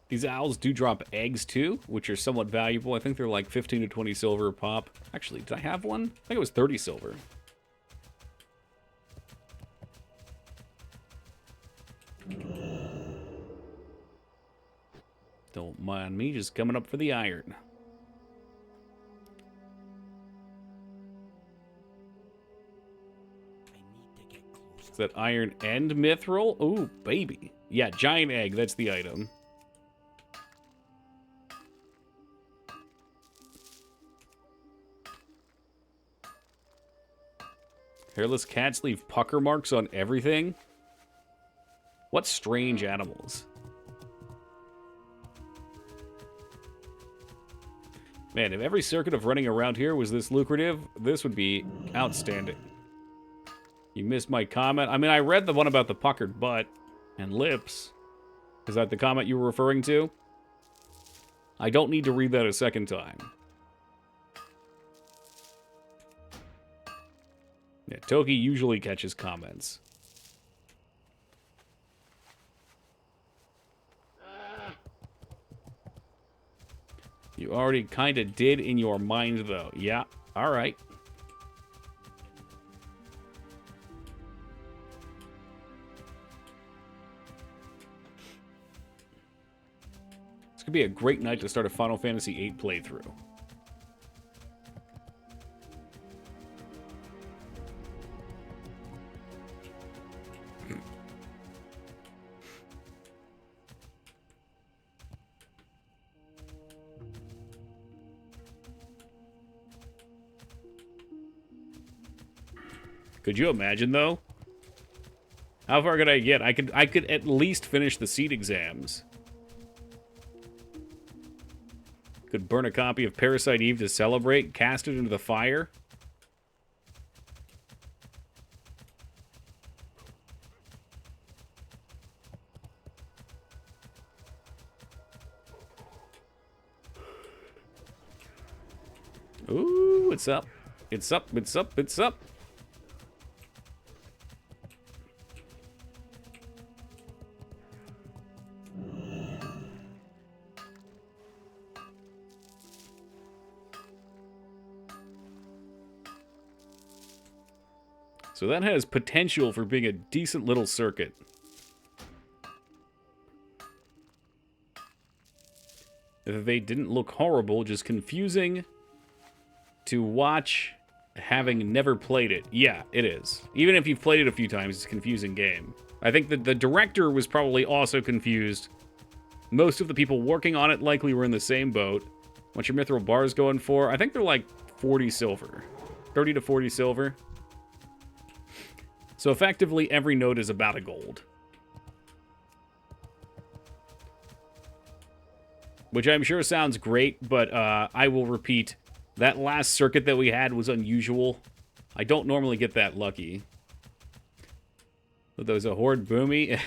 These owls do drop eggs, too, which are somewhat valuable. I think they're like 15 to 20 silver a pop. Actually, did I have one? I think it was 30 silver. Don't mind me just coming up for the iron. Is that iron and mithril? Ooh, baby. Yeah, giant egg, that's the item. Hairless cats leave pucker marks on everything? What strange animals. Man, if every circuit of running around here was this lucrative, this would be outstanding. You missed my comment. I mean, I read the one about the puckered butt and lips. Is that the comment you were referring to? I don't need to read that a second time. Yeah, Toki usually catches comments. You already kind of did in your mind, though. Yeah, all right. This could be a great night to start a Final Fantasy VIII playthrough. Could you imagine, though? How far could I get? I could at least finish the seed exams. Could burn a copy of Parasite Eve to celebrate, cast it into the fire. Ooh, it's up. It's up, it's up, it's up. So that has potential for being a decent little circuit. If they didn't look horrible, just confusing to watch having never played it. Yeah, it is. Even if you've played it a few times, it's a confusing game. I think that the director was probably also confused. Most of the people working on it likely were in the same boat. What's your mithril bars going for? I think they're like 40 silver. 30 to 40 silver. So effectively, every node is about a gold. Which I'm sure sounds great, but I will repeat, that last circuit that we had was unusual. I don't normally get that lucky. But there was a horde boomy.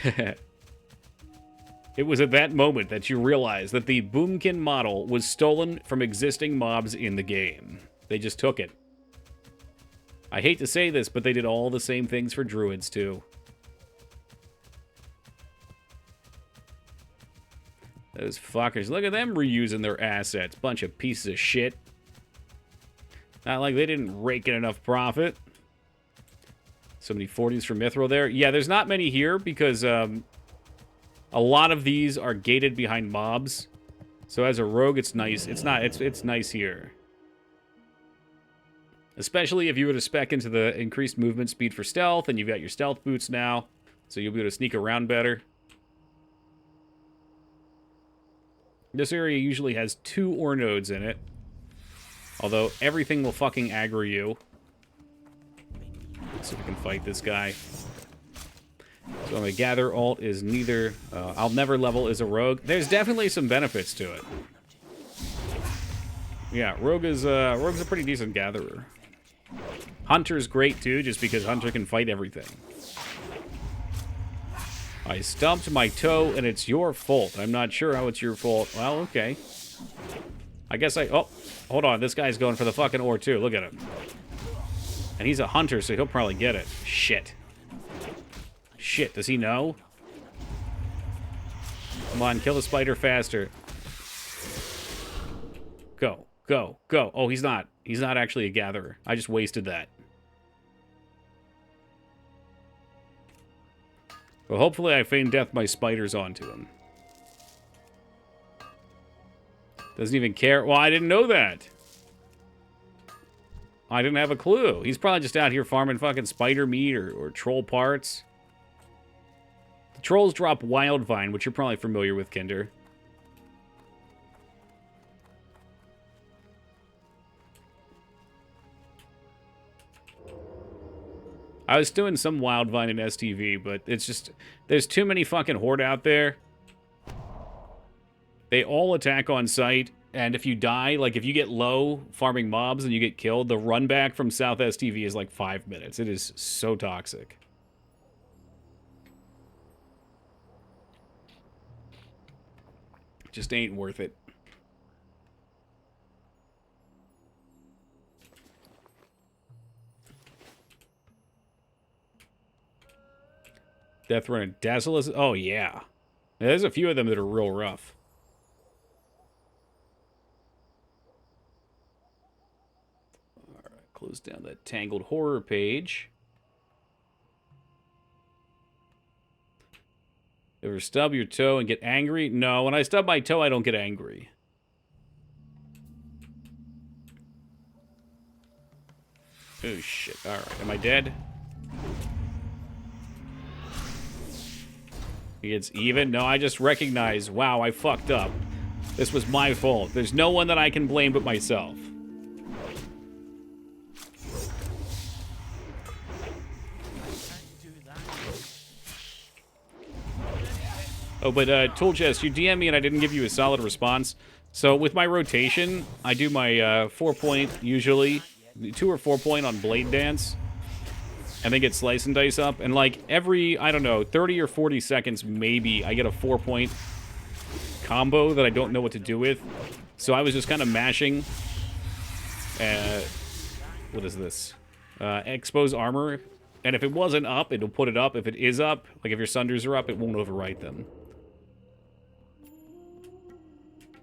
It was at that moment that you realized that the Boomkin model was stolen from existing mobs in the game. They just took it. I hate to say this, but they did all the same things for druids, too. Those fuckers. Look at them reusing their assets. Bunch of pieces of shit. Not like they didn't rake in enough profit. So many 40s for mithril there. Yeah, there's not many here because a lot of these are gated behind mobs. So as a rogue, it's nice. It's nice here. Especially if you were to spec into the increased movement speed for stealth, and you've got your stealth boots now, so you'll be able to sneak around better. This area usually has 2 ore nodes in it. Although, everything will fucking aggro you. Let's see if we can fight this guy. So my gather alt is neither... I'll never level as a rogue. There's definitely some benefits to it. Yeah, rogue's a pretty decent gatherer. Hunter's great too, just because Hunter can fight everything. I stumped my toe, and it's your fault. I'm not sure how it's your fault. Well, okay. I guess oh, hold on. This guy's going for the fucking ore too. Look at him. And he's a hunter, so he'll probably get it. Shit. Shit, does he know? Come on, kill the spider faster. Go, go, go. Oh, he's not. He's not actually a gatherer. I just wasted that. Well, hopefully I feign death my spiders onto him. Doesn't even care. Well, I didn't know that. I didn't have a clue. He's probably just out here farming fucking spider meat or troll parts. The trolls drop Wildvine, which you're probably familiar with, Kinder. I was doing some Wildvine in STV, but it's just... There's too many fucking horde out there. They all attack on sight, and if you die, like if you get low farming mobs and you get killed, the run back from South STV is like 5 minutes. It is so toxic. Just ain't worth it. Death Run and Dazzle is... Oh, yeah. There's a few of them that are real rough. Alright, close down that Tangled Horror page. Ever stub your toe and get angry? No, when I stub my toe, I don't get angry. Oh, shit. Alright, am I dead? It's even? No, I just recognize, wow, I fucked up. This was my fault. There's no one that I can blame but myself. Oh, but Tool Chest, you DM me and I didn't give you a solid response. So with my rotation, I do my 4-point usually, 2 or 4-point on Blade Dance, and then get Slice and Dice up. And like every, I don't know, 30 or 40 seconds maybe, I get a 4-point combo that I don't know what to do with. So I was just kind of mashing, what is this? Expose Armor. And if it wasn't up, it'll put it up. If it is up, like if your Sunders are up, it won't overwrite them.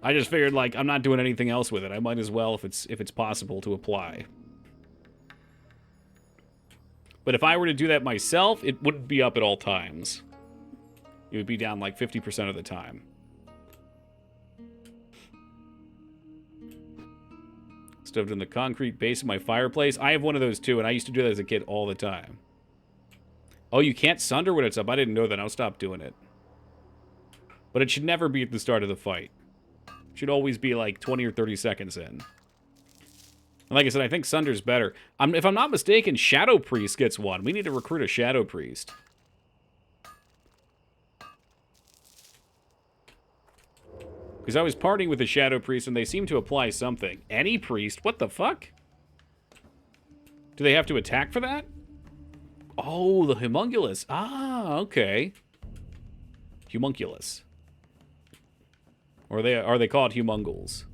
I just figured, like, I'm not doing anything else with it. I might as well if it's possible to apply. But if I were to do that myself, it wouldn't be up at all times. It would be down like 50% of the time. Stoved in the concrete base of my fireplace. I have one of those too, and I used to do that as a kid all the time. Oh, you can't sunder when it's up. I didn't know that. I'll stop doing it. But it should never be at the start of the fight. Should always be like 20 or 30 seconds in. And like I said, I think Sunder's better. If I'm not mistaken, Shadow Priest gets one. We need to recruit a Shadow Priest. Because I was partying with the Shadow Priest and they seem to apply something. Any priest? What the fuck? Do they have to attack for that? Oh, the Homunculus. Ah, okay. Homunculus. Or are they called Humungles?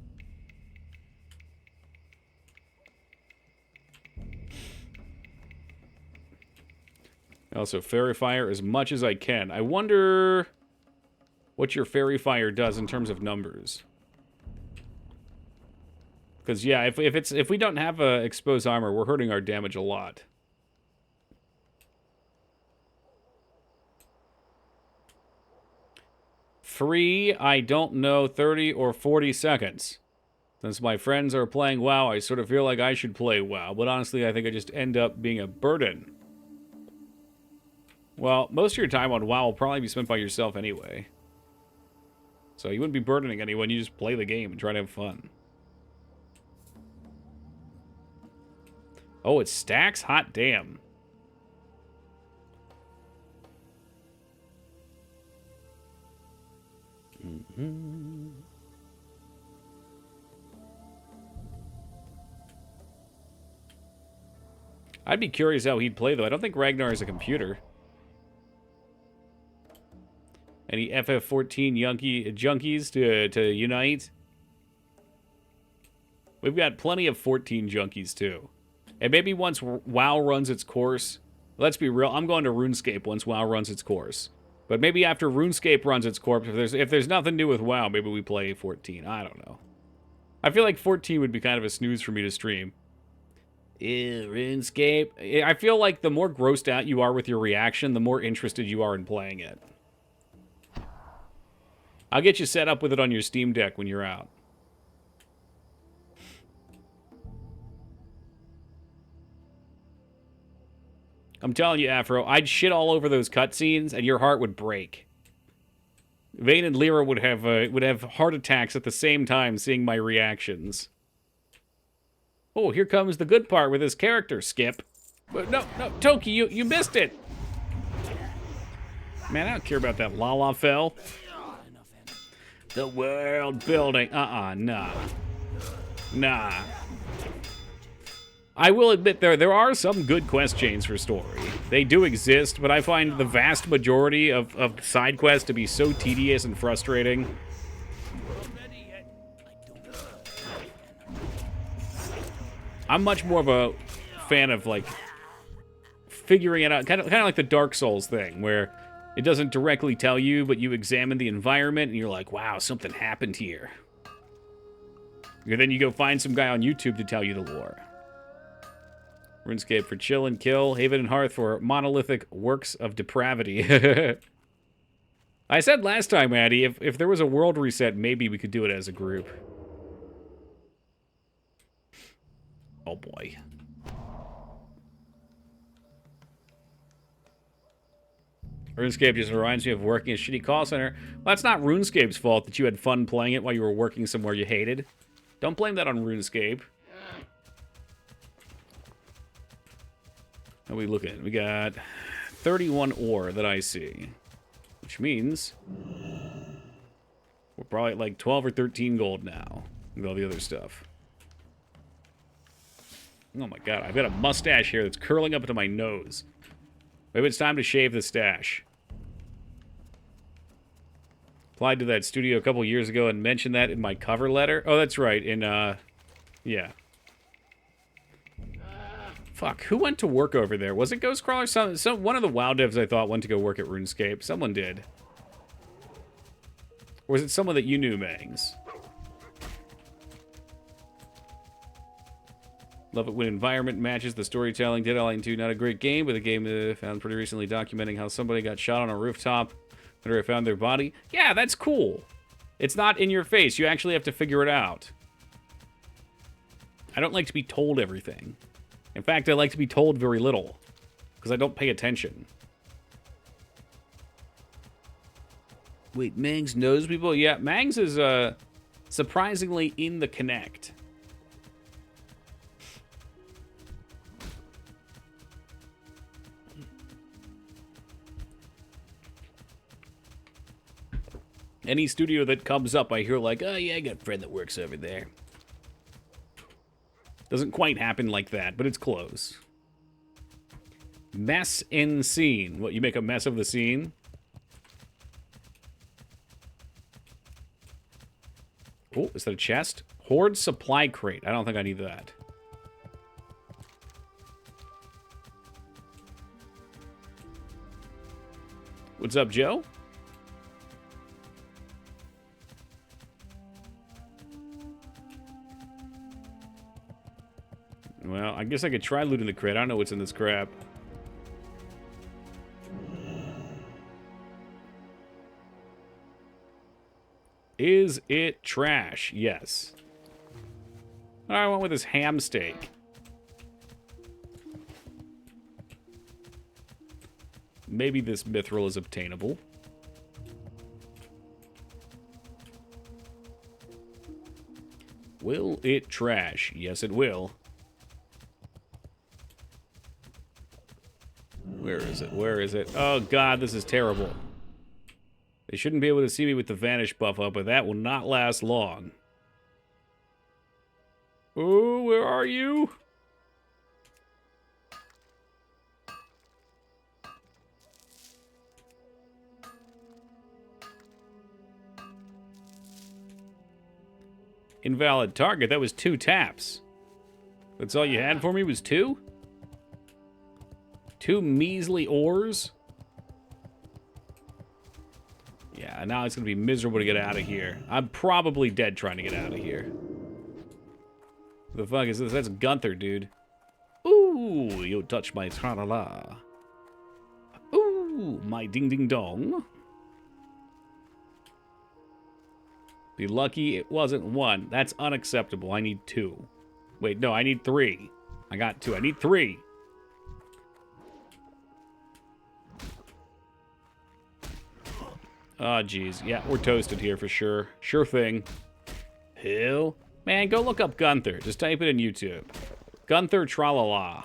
Also, Fairy Fire as much as I can. I wonder what your Fairy Fire does in terms of numbers. Because, yeah, if we don't have exposed armor, we're hurting our damage a lot. Free, I don't know, 30 or 40 seconds. Since my friends are playing WoW, I sort of feel like I should play WoW, but honestly, I think I just end up being a burden. Well, most of your time on WoW will probably be spent by yourself anyway. So you wouldn't be burdening anyone, you just play the game and try to have fun. Oh, it stacks? Hot damn. I'd be curious how he'd play, though. I don't think Ragnar is a computer. Any FF14 junkies to unite? We've got plenty of 14 junkies, too. And maybe once WoW runs its course... Let's be real, I'm going to RuneScape once WoW runs its course. But maybe after RuneScape runs its course, if there's nothing new with WoW, maybe we play 14. I don't know. I feel like 14 would be kind of a snooze for me to stream. Ew, RuneScape. I feel like the more grossed out you are with your reaction, the more interested you are in playing it. I'll get you set up with it on your Steam Deck when you're out. I'm telling you, Afro, I'd shit all over those cutscenes, and your heart would break. Vayne and Lyra would have heart attacks at the same time seeing my reactions. Oh, here comes the good part with this character, Skip. But no, Toki, you missed it. Man, I don't care about that Lalafell. The world building. Nah. Nah. I will admit there are some good quest chains for story. They do exist, but I find the vast majority of side quests to be so tedious and frustrating. I'm much more of a fan of, like, figuring it out. Kind of like the Dark Souls thing, where it doesn't directly tell you, but you examine the environment, and you're like, wow, something happened here. And then you go find some guy on YouTube to tell you the lore. RuneScape for chill and kill. Haven and Hearth for monolithic works of depravity. I said last time, Addy, if there was a world reset, maybe we could do it as a group. Oh, boy. RuneScape just reminds me of working a shitty call center. Well, that's not RuneScape's fault that you had fun playing it while you were working somewhere you hated. Don't blame that on RuneScape. How are we looking? We got 31 ore that I see. which means we're probably at like 12 or 13 gold now with all the other stuff. Oh my god, I've got a mustache here that's curling up into my nose. Maybe it's time to shave the stash. Applied to that studio a couple years ago and mentioned that in my cover letter. Oh, that's right, yeah. Fuck, who went to work over there? Was it Ghostcrawler? One of the WoW devs I thought went to go work at RuneScape. Someone did. Or was it someone that you knew, Mangs? Love it when environment matches the storytelling. Dead Island 2, not a great game, but a game found pretty recently documenting how somebody got shot on a rooftop. Later I found their body. Yeah, that's cool. It's not in your face. You actually have to figure it out. I don't like to be told everything. In fact, I like to be told very little, because I don't pay attention. Wait, Mangs knows people? Yeah, Mangs is surprisingly in the Connect. Any studio that comes up, I hear like, oh yeah, I got a friend that works over there. Doesn't quite happen like that, but it's close. Mess in scene. What, you make a mess of the scene? Oh, is that a chest? Horde supply crate. I don't think I need that. What's up, Joe? Well, I guess I could try looting the crate. I don't know what's in this crap. Is it trash? Yes. I went with this ham steak. Maybe this mithril is obtainable. Will it trash? Yes, it will. Where is it? Where is it? Oh, God, this is terrible. They shouldn't be able to see me with the vanish buff up, but that will not last long. Oh, where are you? Invalid target. That was 2 taps. That's all you had for me was 2? 2 measly ores? Yeah, now it's going to be miserable to get out of here. I'm probably dead trying to get out of here. The fuck is this? That's Gunther, dude. Ooh, you touch my tra-la-la. Ooh, my ding-ding-dong. Be lucky it wasn't 1. That's unacceptable. I need 2. Wait, no, I need 3. I got 2. I need 3. Oh, jeez. Yeah, we're toasted here for sure. Sure thing. Who? Man, go look up Gunther. Just type it in YouTube. Gunther Tralala.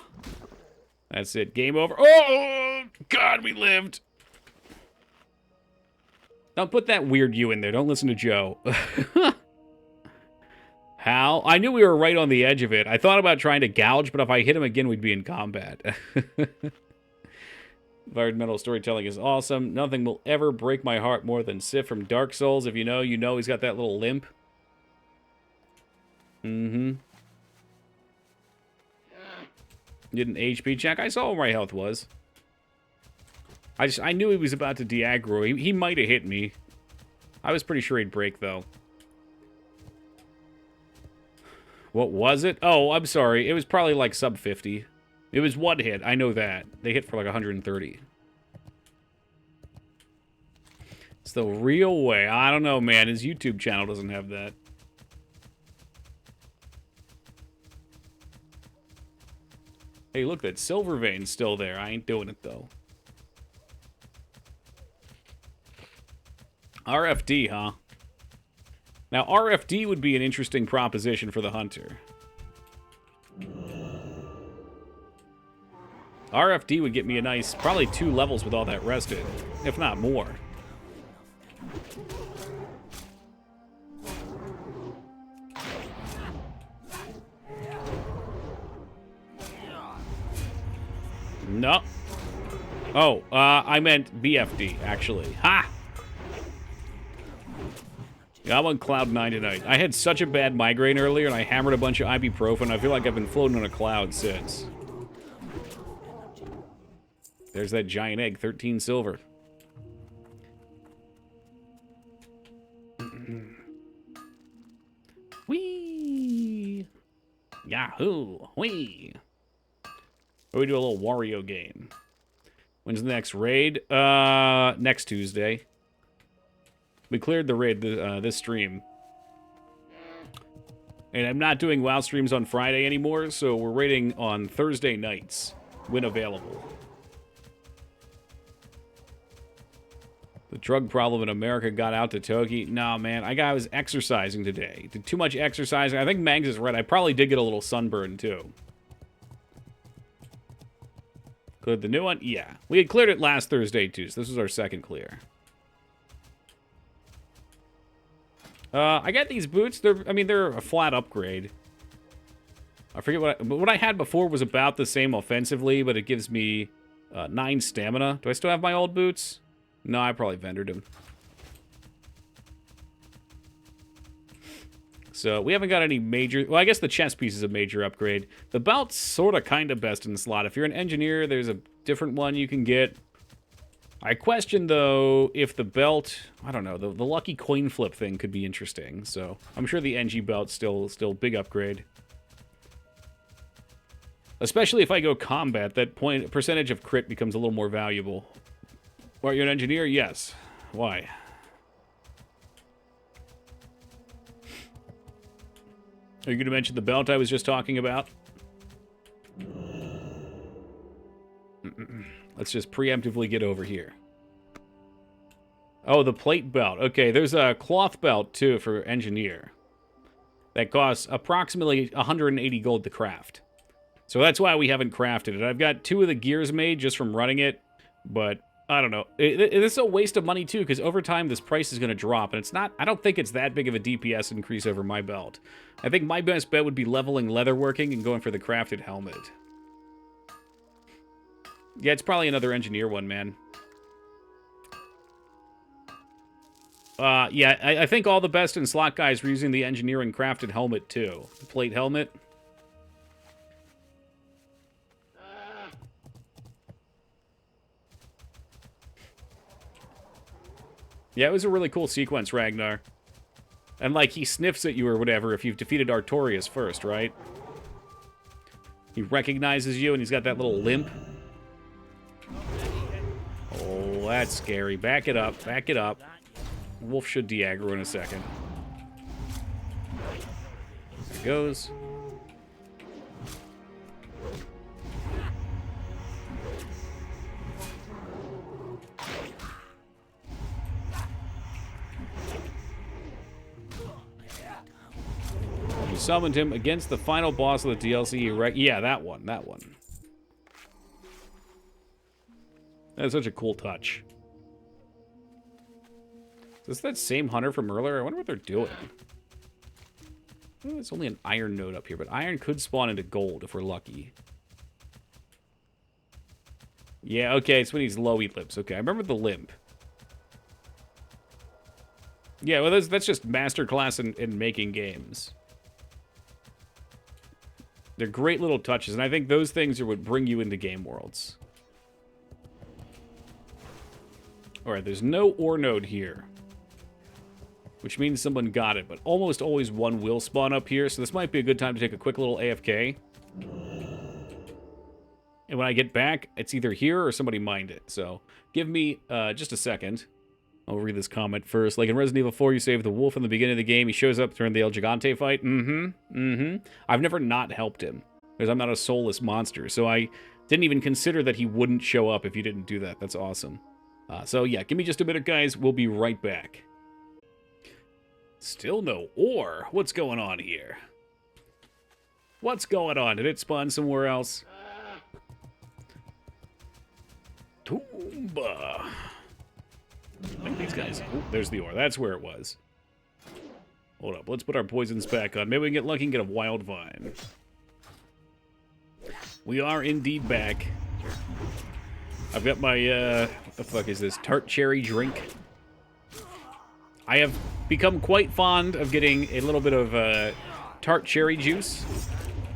That's it. Game over. Oh, God, we lived. Don't put that weird you in there. Don't listen to Joe. How? I knew we were right on the edge of it. I thought about trying to gouge, but if I hit him again, we'd be in combat. Environmental storytelling is awesome. Nothing will ever break my heart more than Sif from Dark Souls. If you know, you know he's got that little limp. Mm-hmm. Did an HP check. I saw where my health was. I knew he was about to de-aggro. He might have hit me. I was pretty sure he'd break, though. What was it? Oh, I'm sorry. It was probably like sub 50. It was 1 hit. I know that. They hit for like 130. It's the real way. I don't know, man. His YouTube channel doesn't have that. Hey, look, that silver vein's still there. I ain't doing it, though. RFD, huh? Now, RFD would be an interesting proposition for the hunter. RFD would get me a nice, probably 2 levels with all that rested, if not more. No. Oh, I meant BFD, actually. Ha! Yeah, I'm on cloud 9 tonight. I had such a bad migraine earlier, and I hammered a bunch of ibuprofen. I feel like I've been floating on a cloud since. There's that giant egg, 13 silver. Whee! Yahoo! Whee! Or we do a little Wario game. When's the next raid? Next Tuesday. We cleared the raid this stream. And I'm not doing WoW streams on Friday anymore, so we're raiding on Thursday nights, when available. The drug problem in America got out to Toki. Nah, man, I was exercising today. Did too much exercising. I think Mangs is right. I probably did get a little sunburn, too. Cleared the new one? Yeah. We had cleared it last Thursday, too, so this was our second clear. I got these boots. They're a flat upgrade. I forget what I had before was about the same offensively, but it gives me 9 stamina. Do I still have my old boots? No, I probably vendored them. So we haven't got any major... Well, I guess the chest piece is a major upgrade. The belt's sort of kind of best in the slot. If you're an engineer, there's a different one you can get. I question, though, if the belt... I don't know. The lucky coin flip thing could be interesting. So I'm sure the NG belt's still big upgrade. Especially if I go combat, that percentage of crit becomes a little more valuable. Are you an engineer? Yes. Why? Are you going to mention the belt I was just talking about? Let's just preemptively get over here. Oh, the plate belt. Okay, there's a cloth belt, too, for engineer. That costs approximately 180 gold to craft. So that's why we haven't crafted it. I've got 2 of the gears made just from running it, but I don't know. This is a waste of money, too, because over time this price is going to drop, and it's not... I don't think it's that big of a DPS increase over my belt. I think my best bet would be leveling leatherworking and going for the crafted helmet. Yeah, it's probably another engineer one, man. Yeah, I think all the best in slot guys were using the engineering crafted helmet, too. The plate helmet. Yeah, it was a really cool sequence, Ragnar. And, like, he sniffs at you or whatever if you've defeated Artorias first, right? He recognizes you, and he's got that little limp. Oh, that's scary. Back it up. Back it up. Wolf should de-aggro in a second. There it goes. You summoned him against the final boss of the DLC. Yeah, that one. That one. That's such a cool touch. Is this that same hunter from earlier? I wonder what they're doing. It's only an iron node up here, but iron could spawn into gold if we're lucky. Yeah, okay, it's when he's low eat lips. Okay, I remember the limp. Yeah, well, that's just masterclass in making games. They're great little touches, and I think those things are what bring you into game worlds. Alright, there's no ore node here. Which means someone got it, but almost always one will spawn up here, so this might be a good time to take a quick little AFK. And when I get back, it's either here or somebody mined it. So give me just a second. I'll read this comment first. Like in Resident Evil 4, you save the wolf in the beginning of the game. He shows up during the El Gigante fight. I've never not helped him, because I'm not a soulless monster. So I didn't even consider that he wouldn't show up if you didn't do that. That's awesome. So yeah, give me just a minute, guys. We'll be right back. Still no ore. What's going on here? What's going on? Did it spawn somewhere else? Toomba. I think these guys... Oh, there's the ore. That's where it was. Hold up. Let's put our poisons back on. Maybe we can get lucky and get a wild vine. We are indeed back. I've got my, what the fuck is this? Tart cherry drink. I have become quite fond of getting a little bit of, tart cherry juice.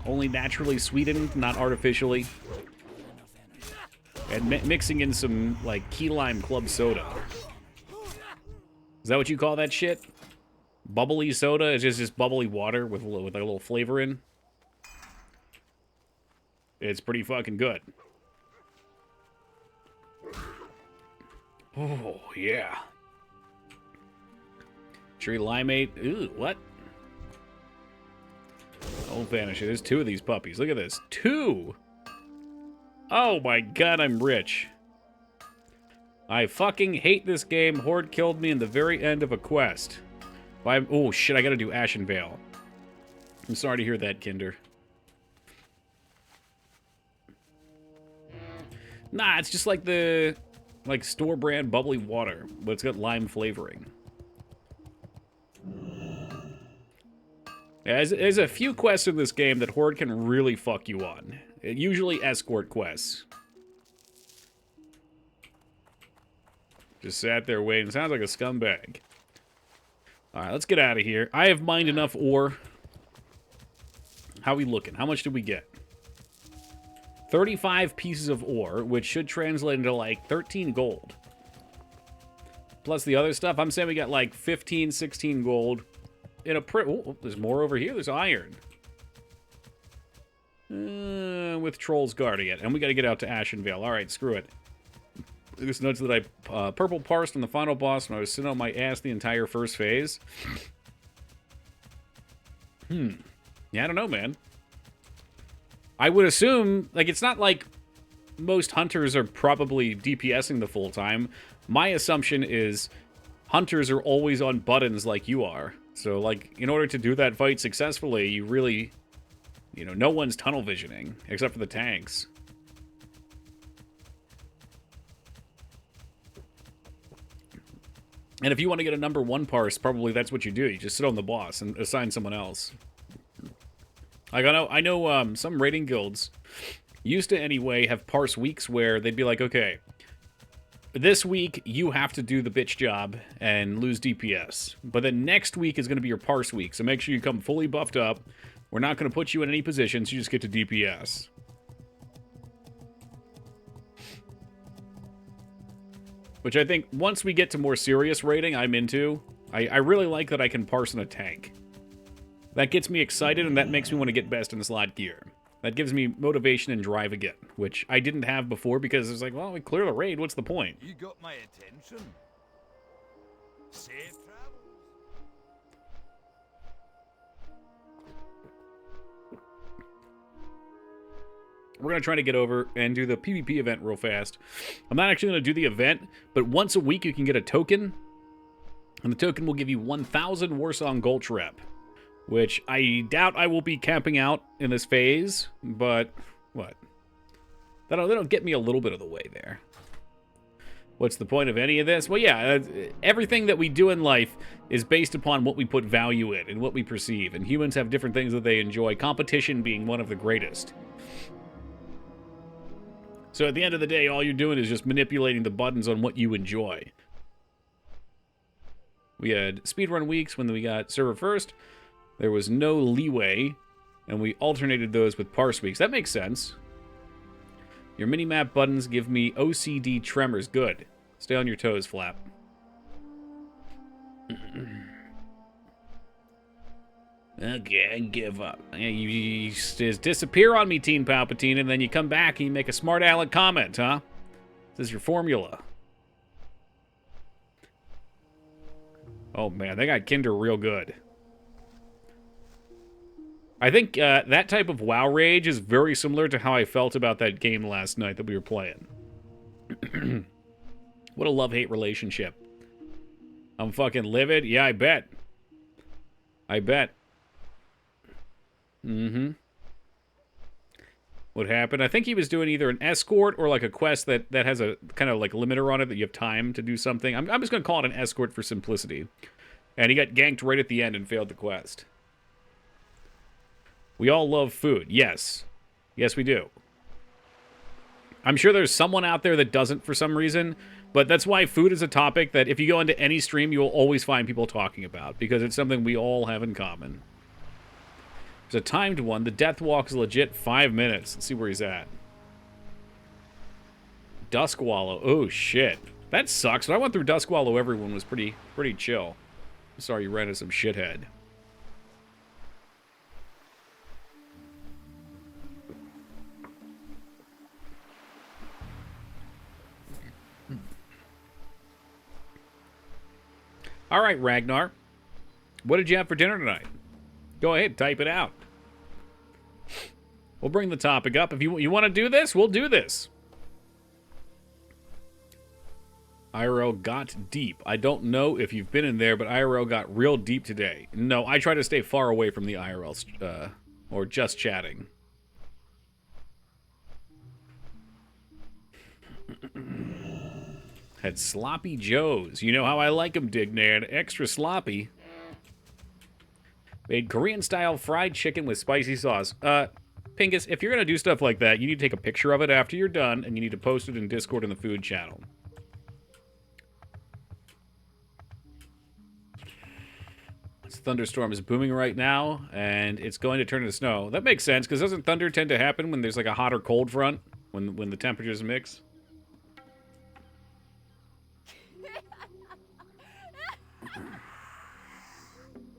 Only naturally sweetened, not artificially. And mixing in some, like, key lime club soda. Is that what you call that shit? Bubbly soda? It's just bubbly water with a little flavor in. It's pretty fucking good. Oh, yeah. Tree limeade. Ooh, what? Don't vanish. There's 2 of these puppies. Look at this. 2! Oh my god, I'm rich. I fucking hate this game. Horde killed me in the very end of a quest. Oh shit, I gotta do Ashen Vale. I'm sorry to hear that, Kinder. Nah, it's just like the... like store brand bubbly water, but it's got lime flavoring. Yeah, there's a few quests in this game that Horde can really fuck you on. Usually escort quests. Just sat there waiting. Sounds like a scumbag. Alright, let's get out of here. I have mined enough ore. How we looking? How much did we get? 35 pieces of ore, which should translate into like 13 gold. Plus the other stuff, I'm saying we got like 15, 16 gold. In a oh, there's more over here. There's iron. With trolls guarding it. And we got to get out to Ashen Vale. Alright, screw it. This notes that I purple parsed on the final boss when I was sitting on my ass the entire first phase. Yeah, I don't know, man. I would assume, like, it's not like most hunters are probably DPSing the full time. My assumption is hunters are always on buttons like you are. So, like, in order to do that fight successfully, you really, you know, no one's tunnel visioning, except for the tanks. And if you want to get a number 1 parse, probably that's what you do. You just sit on the boss and assign someone else. Like, I know some raiding guilds used to, anyway, have parse weeks where they'd be like, okay, this week you have to do the bitch job and lose DPS. But then next week is going to be your parse week, so make sure you come fully buffed up. We're not going to put you in any positions, you just get to DPS. Which I think, once we get to more serious raiding, I'm into. I really like that I can parse in a tank. That gets me excited, and that makes me want to get best in slot gear. That gives me motivation and drive again, which I didn't have before because it's like, well, we clear the raid, what's the point? You got my attention. Safe travels. We're going to try to get over and do the PvP event real fast. I'm not actually going to do the event, but once a week you can get a token, and the token will give you 1,000 Warsong Gulch rep. Which I doubt I will be camping out in this phase, but what? That'll get me a little bit of the way there. What's the point of any of this? Well, yeah, everything that we do in life is based upon what we put value in and what we perceive, and humans have different things that they enjoy, competition being one of the greatest. So at the end of the day, all you're doing is just manipulating the buttons on what you enjoy. We had speedrun weeks when we got server first. There was no leeway, and we alternated those with parse weeks. That makes sense. Your minimap buttons give me OCD tremors. Good. Stay on your toes, Flap. Okay, I give up. You just disappear on me, Teen Palpatine, and then you come back and you make a smart aleck comment, huh? This is your formula. Oh, man, they got Kinder real good. I think that type of WoW rage is very similar to how I felt about that game last night that we were playing. What a love-hate relationship. I'm fucking livid? Yeah, I bet. I bet. what happened. I think he was doing either an escort or like a quest that has a kind of like limiter on it that you have time to do something. I'm just going to call it an escort for simplicity. And he got ganked right at the end and failed the quest. We all love food. Yes. Yes, we do. I'm sure there's someone out there that doesn't for some reason, but that's why food is a topic that if you go into any stream, you will always find people talking about, because it's something we all have in common. There's a timed one. The death walk is legit 5 minutes. Let's see where he's at. Duskwallow. Oh, shit. That sucks. When I went through Duskwallow, everyone was pretty chill. Sorry you ran into some shithead. All right, Ragnar. What did you have for dinner tonight? Go ahead, type it out. We'll bring the topic up. If you want to do this, we'll do this. IRL got deep. I don't know if you've been in there, but IRL got real deep today. No, I try to stay far away from the IRL, or just chatting. Had sloppy joes. You know how I like them, Dignan. Extra sloppy. Made Korean-style fried chicken with spicy sauce. Pingus, if you're going to do stuff like that, you need to take a picture of it after you're done, and you need to post it in Discord in the food channel. This thunderstorm is booming right now, and it's going to turn into snow. That makes sense, because doesn't thunder tend to happen when there's like a hot or cold front? When the temperatures mix?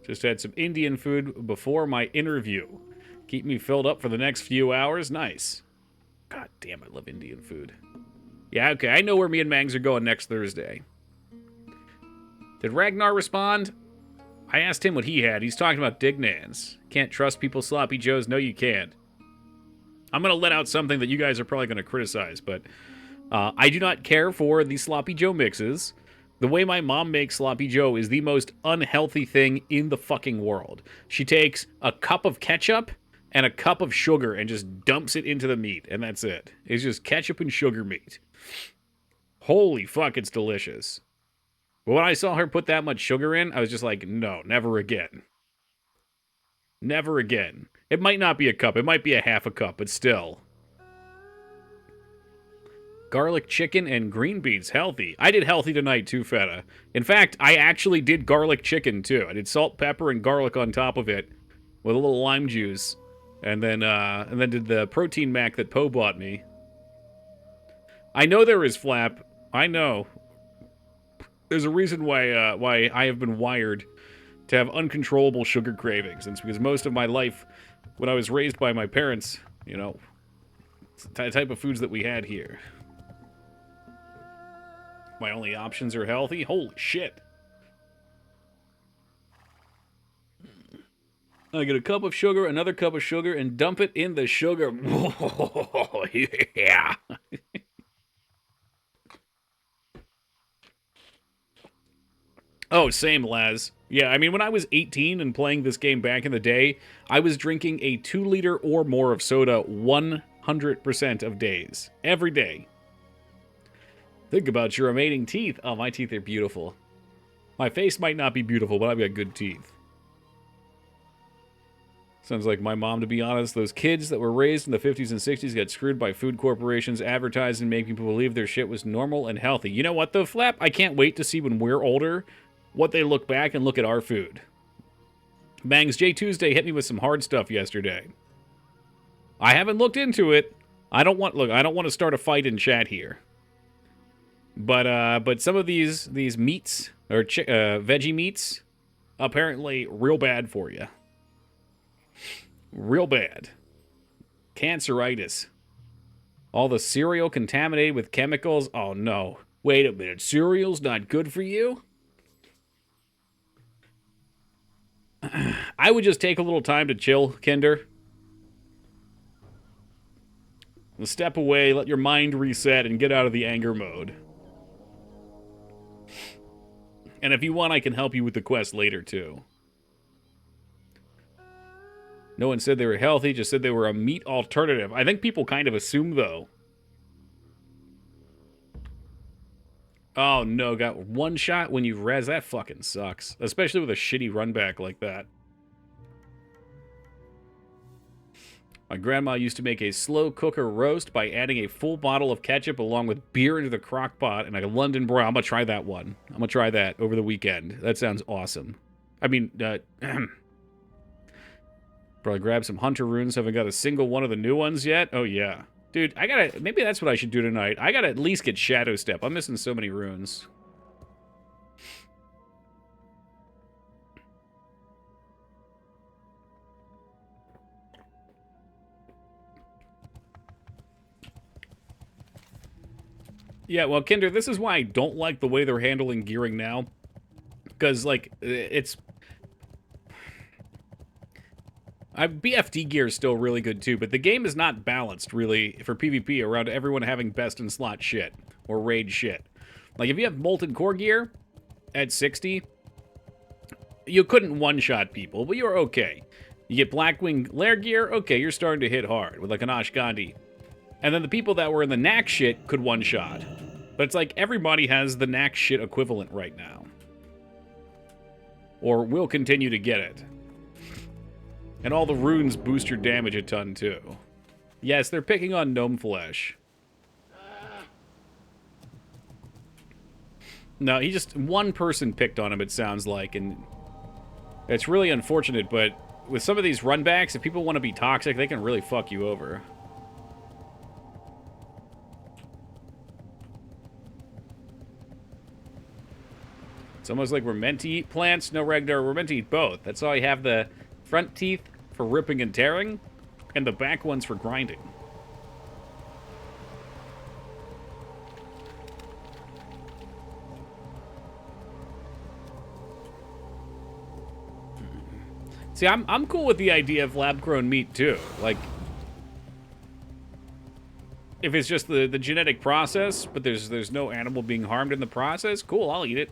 Just had some Indian food before my interview. Keep me filled up for the next few hours. Nice. God damn, I love Indian food. Yeah, okay, I know where me and Mangs are going next Thursday. Did Ragnar respond? I asked him what he had. He's talking about Dignans. Can't trust people's sloppy joes. No, you can't. I'm going to let out something that you guys are probably going to criticize, but I do not care for the sloppy joe mixes. The way my mom makes sloppy joe is the most unhealthy thing in the fucking world. She takes a cup of ketchup and a cup of sugar and just dumps it into the meat, and that's it. It's just ketchup and sugar meat. Holy fuck, it's delicious. But when I saw her put that much sugar in, I was just like, no, never again. Never again. It might not be a cup. It might be a half a cup, but still. Garlic chicken and green beans. Healthy. I did healthy tonight too, Feta. In fact, I actually did garlic chicken too. I did salt, pepper, and garlic on top of it with a little lime juice. And then did the protein mac that Poe bought me. I know there is Flap. I know. There's a reason why I have been wired to have uncontrollable sugar cravings. And it's because most of my life, when I was raised by my parents, you know, it's the type of foods that we had here. My only options are healthy? Holy shit. I get a cup of sugar, another cup of sugar, and dump it in the sugar. Oh, yeah. Oh, same, Laz. Yeah, I mean, when I was 18 and playing this game back in the day, I was drinking a 2-liter or more of soda 100% of days. Every day. Think about your remaining teeth. Oh, my teeth are beautiful. My face might not be beautiful, but I've got good teeth. Sounds like my mom, to be honest. Those kids that were raised in the 50s and 60s got screwed by food corporations, advertising, making people believe their shit was normal and healthy. You know what, though, Flap? I can't wait to see when we're older what they look back and look at our food. Bangs, J Tuesday hit me with some hard stuff yesterday. I haven't looked into it. I don't want to start a fight in chat here. But some of these meats or veggie meats apparently real bad for you. Real bad. Canceritis. All the cereal contaminated with chemicals. Oh no. Wait a minute. Cereal's not good for you? I would just take a little time to chill, Kinder. Step away, let your mind reset, and get out of the anger mode. And if you want, I can help you with the quest later, too. No one said they were healthy, just said they were a meat alternative. I think people kind of assume, though. Oh, no, got one shot when you res. That fucking sucks. Especially with a shitty run back like that. My grandma used to make a slow cooker roast by adding a full bottle of ketchup along with beer into the crock pot and a London broil. I'm going to try that one. I'm going to try that over the weekend. That sounds awesome. I mean, probably grab some hunter runes. Haven't got a single one of the new ones yet. Oh, yeah. Dude, I gotta... Maybe that's what I should do tonight. I gotta at least get Shadow Step. I'm missing so many runes. Yeah, well, Kinder, this is why I don't like the way they're handling gearing now. Because, like, it's... BFD gear is still really good, too, but the game is not balanced, really, for PvP around everyone having best-in-slot shit, or raid shit. Like, if you have Molten Core gear at 60, you couldn't one-shot people, but you're okay. You get Blackwing Lair gear, okay, you're starting to hit hard with, like, an Ashgandhi. And then the people that were in the Knack shit could one-shot. But it's like, everybody has the Knack shit equivalent right now. Or will continue to get it. And all the runes boost your damage a ton, too. Yes, they're picking on Gnome Flesh. No, he just... One person picked on him, it sounds like, and... It's really unfortunate, but with some of these runbacks, if people want to be toxic, they can really fuck you over. It's almost like we're meant to eat plants. No, Ragnar, we're meant to eat both. That's why I have the front teeth for ripping and tearing, and the back ones for grinding. See, I'm cool with the idea of lab-grown meat, too. Like, if it's just the genetic process, but there's no animal being harmed in the process, cool, I'll eat it.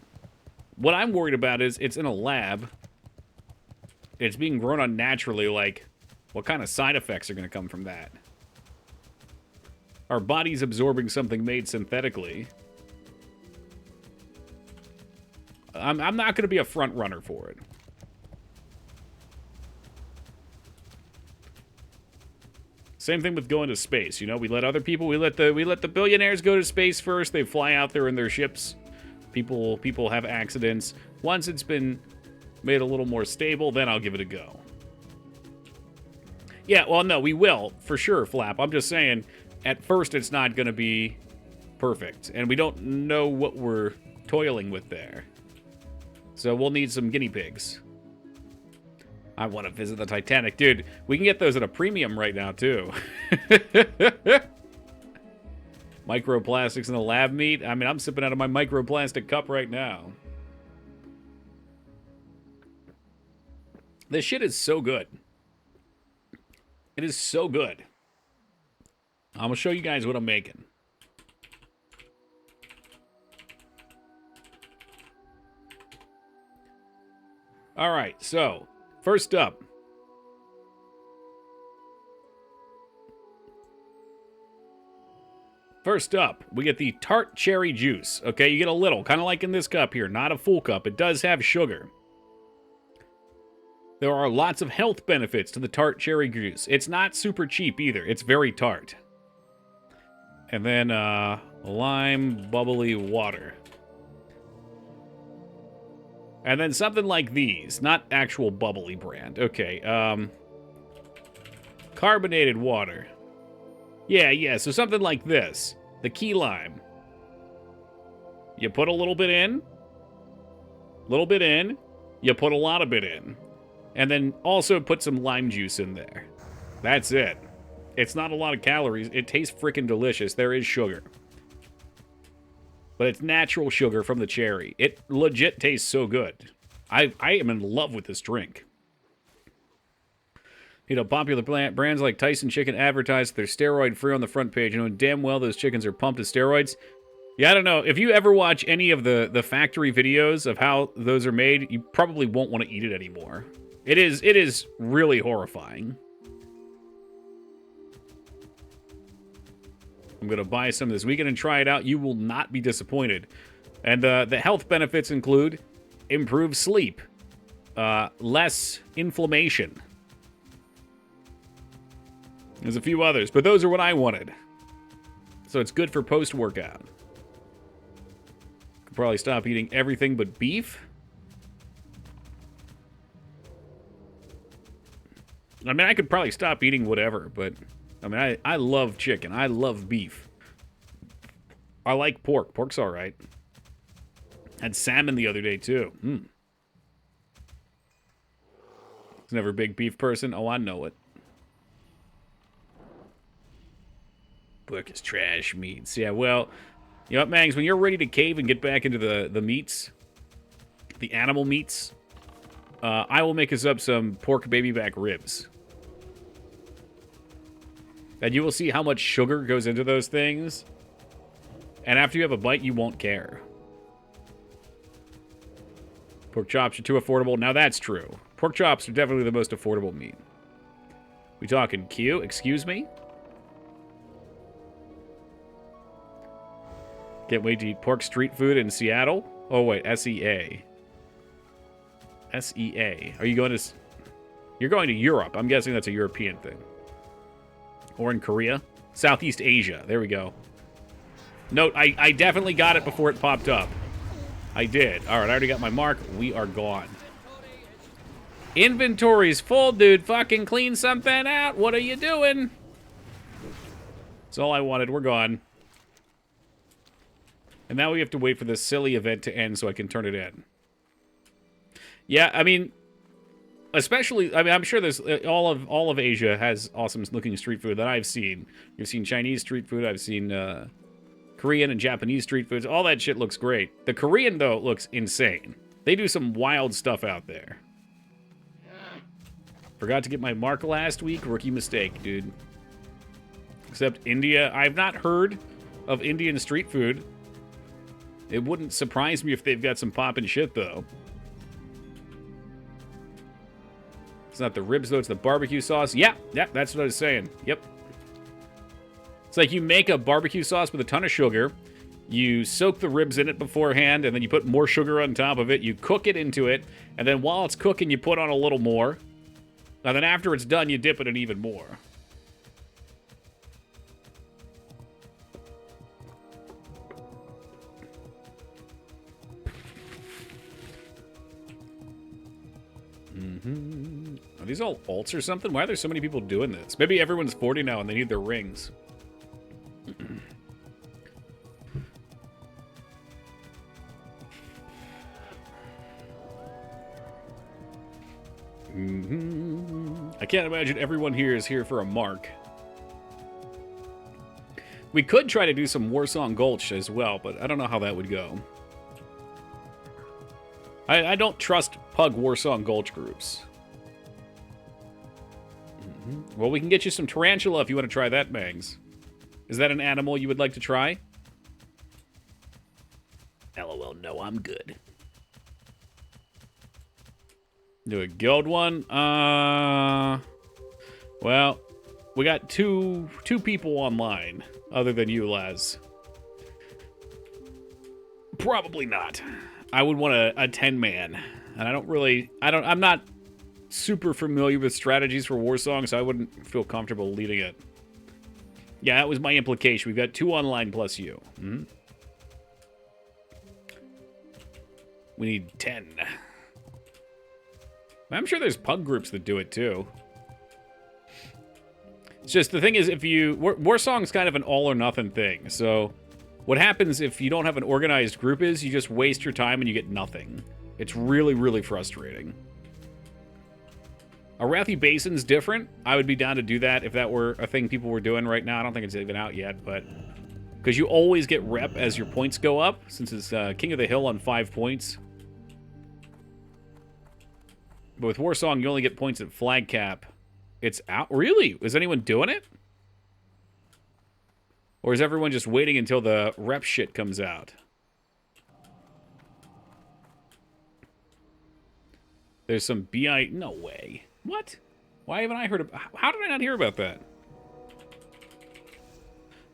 What I'm worried about is it's in a lab. It's being grown unnaturally, like, what kind of side effects are going to come from that? Our body's absorbing something made synthetically. I'm not going to be a front runner for it. Same thing with going to space. You know, we let other people, we let the billionaires go to space first. They fly out there in their ships. People have accidents. Once it's been made a little more stable, then I'll give it a go. Yeah, well, no, we will, for sure, Flap. I'm just saying, at first it's not going to be perfect, and we don't know what we're toiling with there. So we'll need some guinea pigs. I want to visit the Titanic. Dude, we can get those at a premium right now, too. Microplastics in the lab meat? I mean, I'm sipping out of my microplastic cup right now. This shit is so good. It is so good. I'm going to show you guys what I'm making. All right, so first up. First up, we get the tart cherry juice. Okay, you get a little, kind of like in this cup here, not a full cup. It does have sugar. There are lots of health benefits to the tart cherry juice. It's not super cheap either. It's very tart. And then, lime bubbly water. And then something like these. Not actual bubbly brand. Okay, carbonated water. Yeah, so something like this. The key lime. You put a little bit in. You put a lot of it in. And then also put some lime juice in there. That's it. It's not a lot of calories. It tastes freaking delicious. There is sugar. But it's natural sugar from the cherry. It legit tastes so good. I am in love with this drink. You know, popular brands like Tyson Chicken advertise they're steroid-free on the front page. You know, damn well those chickens are pumped with steroids. Yeah, I don't know. If you ever watch any of the factory videos of how those are made, you probably won't want to eat it anymore. It is really horrifying. I'm going to buy some this weekend and try it out. You will not be disappointed. And the health benefits include improved sleep, less inflammation. There's a few others, but those are what I wanted. So it's good for post-workout. Could probably stop eating everything but beef. I mean, I could probably stop eating whatever, but I mean, I love chicken. I love beef. I like pork. Pork's all right. Had salmon the other day, too. Was never a big beef person. Oh, I know it. Pork is trash meats. Yeah, well, you know what, Mangs? When you're ready to cave and get back into the meats, the animal meats, I will make us up some pork baby back ribs. And you will see how much sugar goes into those things. And after you have a bite, you won't care. Pork chops are too affordable. Now that's true. Pork chops are definitely the most affordable meat. We talking Q? Excuse me? Can't wait to eat pork street food in Seattle. Oh, wait. SEA. SEA. Are you going to... You're going to Europe. I'm guessing that's a European thing. Or in Korea. Southeast Asia. There we go. Note, I definitely got it before it popped up. I did. All right, I already got my mark. We are gone. Inventory's full, dude. Fucking clean something out. What are you doing? That's all I wanted. We're gone. And now we have to wait for this silly event to end so I can turn it in. Yeah, I mean, especially, I mean, I'm sure there's all of Asia has awesome looking street food that I've seen. You've seen Chinese street food. I've seen Korean and Japanese street foods. All that shit looks great. The Korean, though, looks insane. They do some wild stuff out there. Forgot to get my mark last week. Rookie mistake, dude. Except India. I've not heard of Indian street food. It wouldn't surprise me if they've got some poppin' shit, though. It's not the ribs, though. It's the barbecue sauce. Yeah, that's what I was saying. Yep. It's like you make a barbecue sauce with a ton of sugar. You soak the ribs in it beforehand, and then you put more sugar on top of it. You cook it into it, and then while it's cooking, you put on a little more. And then after it's done, you dip it in even more. Are these all alts or something? Why are there so many people doing this? Maybe everyone's 40 now and they need their rings. I can't imagine everyone here is here for a mark. We could try to do some Warsong Gulch as well, but I don't know how that would go. I don't trust Pug Warsong Gulch groups. Well, we can get you some tarantula if you want to try that, Bangs. Is that an animal you would like to try? LOL, no, I'm good. Do a guild one? Well, we got two people online, other than you, Laz. Probably not. I would want a 10-man, and I'm not super familiar with strategies for Warsong, so I wouldn't feel comfortable leading it. Yeah, that was my implication. We've got 2 online plus you. We need 10. I'm sure there's pug groups that do it, too. It's just, the thing is, if you... Warsong's kind of an all-or-nothing thing, so... What happens if you don't have an organized group is you just waste your time and you get nothing. It's really, really frustrating. Arathi Basin's different. I would be down to do that if that were a thing people were doing right now. I don't think it's even out yet, but... Because you always get rep as your points go up, since it's King of the Hill on 5 points. But with Warsong, you only get points at flag cap. It's out? Really? Is anyone doing it? Or is everyone just waiting until the rep shit comes out? There's some BI... No way. What? Why haven't I heard of... How did I not hear about that?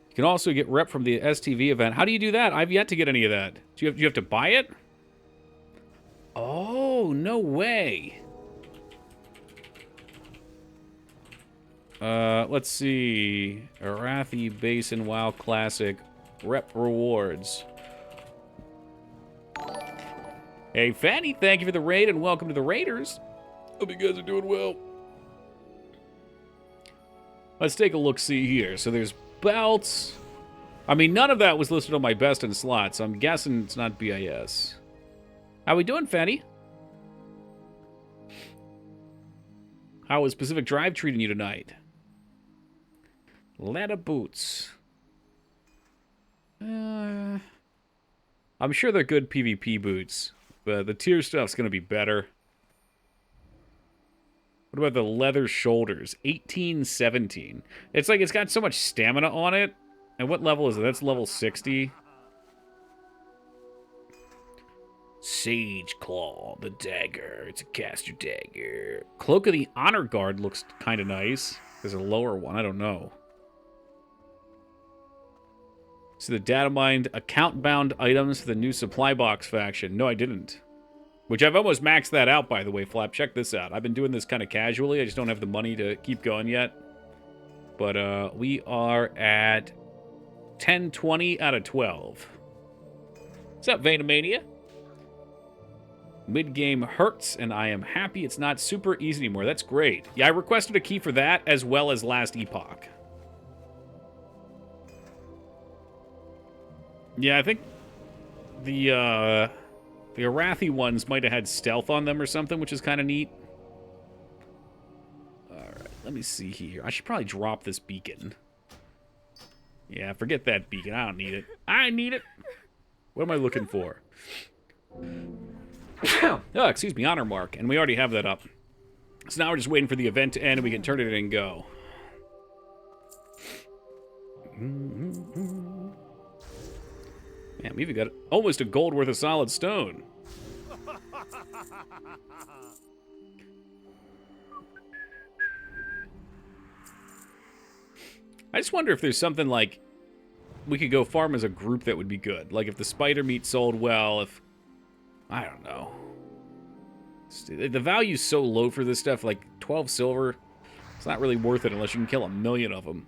You can also get rep from the STV event. How do you do that? I've yet to get any of that. Do you have to buy it? Oh, no way. Let's see. Arathi Basin WoW Classic rep rewards. Hey, Fanny, thank you for the raid and welcome to the Raiders. Hope you guys are doing well. Let's take a look-see here. So there's belts. I mean, none of that was listed on my best in slots, so I'm guessing it's not BIS. How we doing, Fanny? How is Pacific Drive treating you tonight? Leather boots. I'm sure they're good PvP boots, but the tier stuff's going to be better. What about the leather shoulders? 1817. It's like it's got so much stamina on it. And what level is it? That's level 60. Sage Claw, the dagger. It's a caster dagger. Cloak of the Honor Guard looks kind of nice. There's a lower one. I don't know. So the data mined account-bound items for the new supply box faction. No, I didn't. Which I've almost maxed that out, by the way, Flap. Check this out. I've been doing this kind of casually. I just don't have the money to keep going yet. But we are at 1020 out of 12. What's up, Vanamania? Mid-game hurts, and I am happy it's not super easy anymore. That's great. Yeah, I requested a key for that, as well as Last Epoch. Yeah, I think the Arathi ones might have had stealth on them or something, which is kind of neat. Alright, let me see here. I should probably drop this beacon. Yeah, forget that beacon. I don't need it. I need it! What am I looking for? Oh, excuse me, honor mark. And we already have that up. So now we're just waiting for the event to end and we can turn it in and go. Man, we've got almost a gold worth of solid stone. I just wonder if there's something like we could go farm as a group that would be good. Like if the spider meat sold well, if... I don't know. The value's so low for this stuff, like 12 silver. It's not really worth it unless you can kill 1 million of them.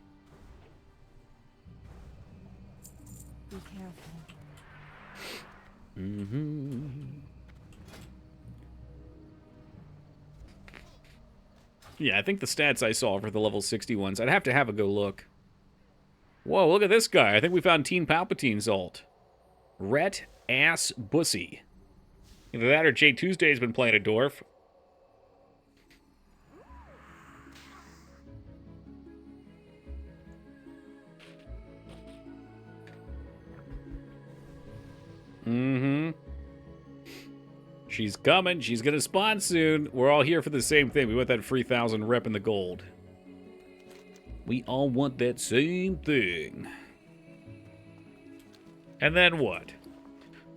Be careful. Yeah, I think the stats I saw for the level 60 ones, I'd have to have a go look. Whoa, look at this guy. I think we found Teen Palpatine's ult. Rhett Ass Bussy. Either that or Jay Tuesday's been playing a dwarf. She's coming. She's going to spawn soon. We're all here for the same thing. We want that 3,000 rep in the gold. We all want that same thing. And then what?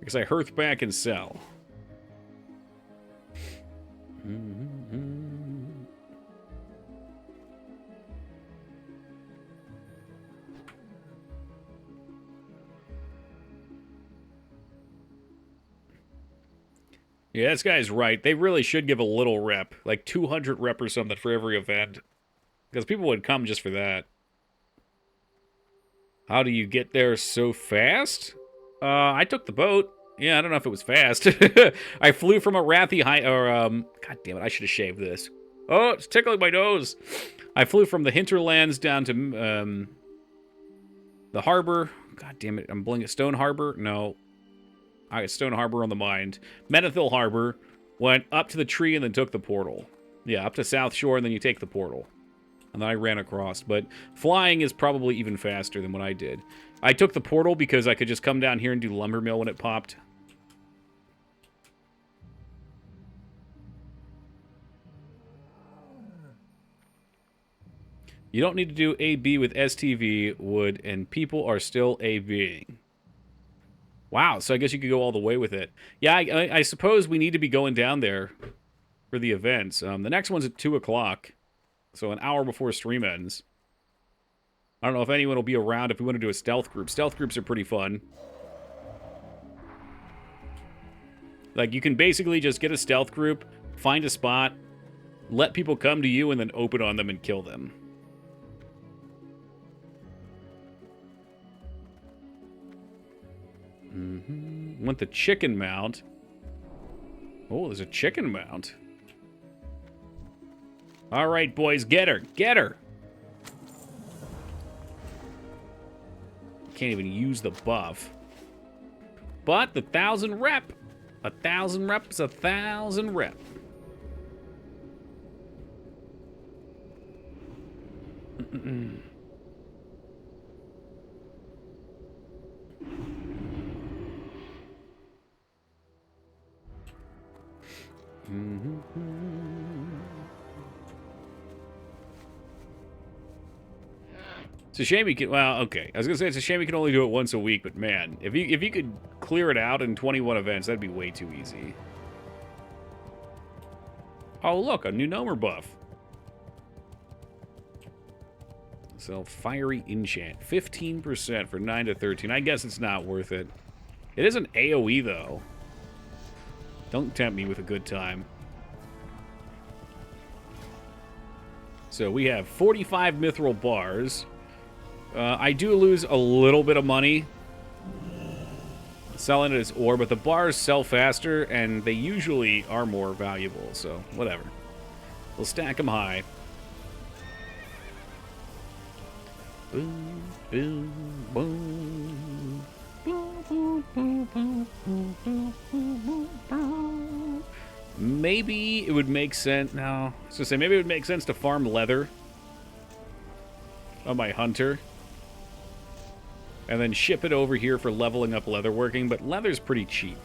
Because I hearth back and sell. Yeah, this guy's right. They really should give a little rep. Like 200 rep or something for every event. Because people would come just for that. How do you get there so fast? I took the boat. Yeah, I don't know if it was fast. I flew from Arathi High... God damn it, I should have shaved this. Oh, it's tickling my nose. I flew from the hinterlands down to the harbor. God damn it, I'm blinking. Stone Harbor? No. I got Stone Harbor on the mind. Menethil Harbor. Went up to the tree and then took the portal. Yeah, up to South Shore and then you take the portal. And then I ran across. But flying is probably even faster than what I did. I took the portal because I could just come down here and do lumber mill when it popped. You don't need to do AB with STV, wood, and people are still ABing. Wow, so I guess you could go all the way with it. Yeah, I suppose we need to be going down there for the events. The next one's at 2 o'clock, so an hour before stream ends. I don't know if anyone will be around if we want to do a stealth group. Stealth groups are pretty fun. Like, you can basically just get a stealth group, find a spot, let people come to you, and then open on them and kill them. Want the chicken mount. Oh, there's a chicken mount. All right, boys, get her. Get her. Can't even use the buff. But the 1,000 rep. 1,000 reps, 1,000 rep. It's a shame you can. Well, okay. I was gonna say it's a shame you can only do it once a week, but man, if you could clear it out in 21 events, that'd be way too easy. Oh, look, a new Gnomer buff. So fiery enchant, 15% for 9 to 13. I guess it's not worth it. It is an AOE though. Don't tempt me with a good time. So we have 45 mithril bars. I do lose a little bit of money selling it as ore, but the bars sell faster, and they usually are more valuable, so whatever. We'll stack them high. Boom, boom, boom. Boom, boom, boom, boom, boom, boom, boom, boom. Maybe it would make sense. No, I was gonna say maybe it would make sense to farm leather on my hunter. And then ship it over here for leveling up leatherworking, but leather's pretty cheap.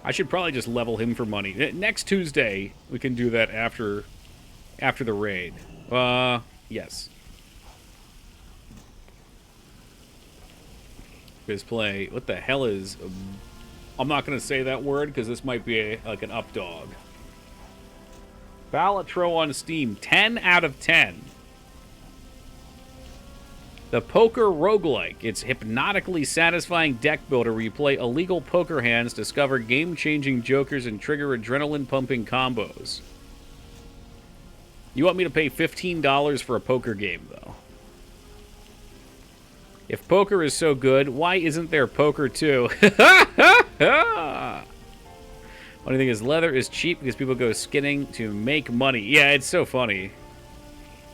I should probably just level him for money. Next Tuesday, we can do that after the raid. Yes. Biz play. What the hell is... I'm not going to say that word, because this might be like an up dog. Balatro on Steam. 10 out of 10. The Poker Roguelike. It's hypnotically satisfying deck builder where you play illegal poker hands, discover game-changing jokers, and trigger adrenaline-pumping combos. You want me to pay $15 for a poker game, though? If poker is so good, why isn't there poker too? Funny thing is, leather is cheap because people go skinning to make money. Yeah, it's so funny.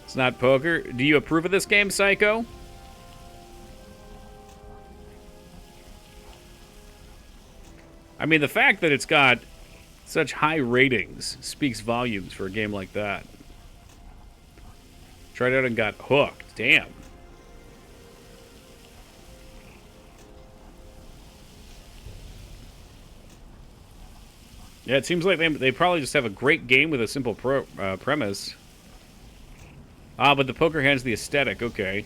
It's not poker. Do you approve of this game, Psycho? I mean, the fact that it's got such high ratings speaks volumes for a game like that. Tried it out and got hooked. Damn. Yeah, it seems like they probably just have a great game with a simple premise. Ah, but the poker hand's the aesthetic. Okay.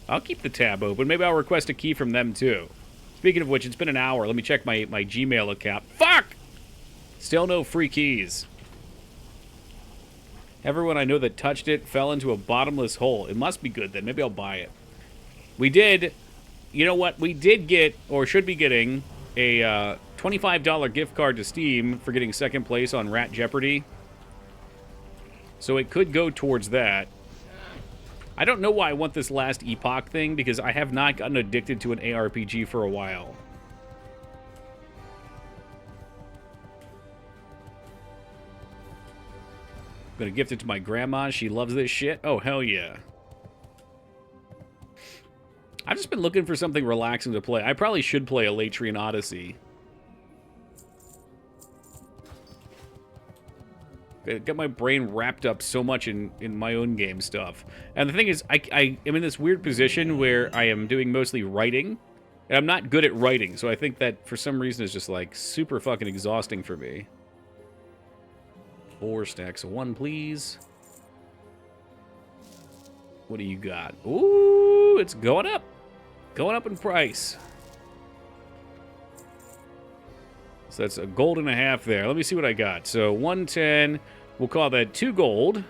I'll keep the tab open. Maybe I'll request a key from them, too. Speaking of which, it's been an hour. Let me check my Gmail account. Fuck! Still no free keys. Everyone I know that touched it fell into a bottomless hole. It must be good, then. Maybe I'll buy it. We did... You know what? We did get, or should be getting, a $25 gift card to Steam for getting second place on Rat Jeopardy. So it could go towards that. I don't know why I want this last Epoch thing, because I have not gotten addicted to an ARPG for a while. I'm gonna gift it to my grandma. She loves this shit. Oh, hell yeah. I've just been looking for something relaxing to play. I probably should play Elatrian Odyssey. It got my brain wrapped up so much in my own game stuff. And the thing is, I am in this weird position where I am doing mostly writing. And I'm not good at writing, so I think that for some reason it's just like super fucking exhausting for me. 4 stacks of 1, please. What do you got? Ooh, it's going up. Going up in price. So that's a gold and a half there. Let me see what I got. So 110, we'll call that 2 gold.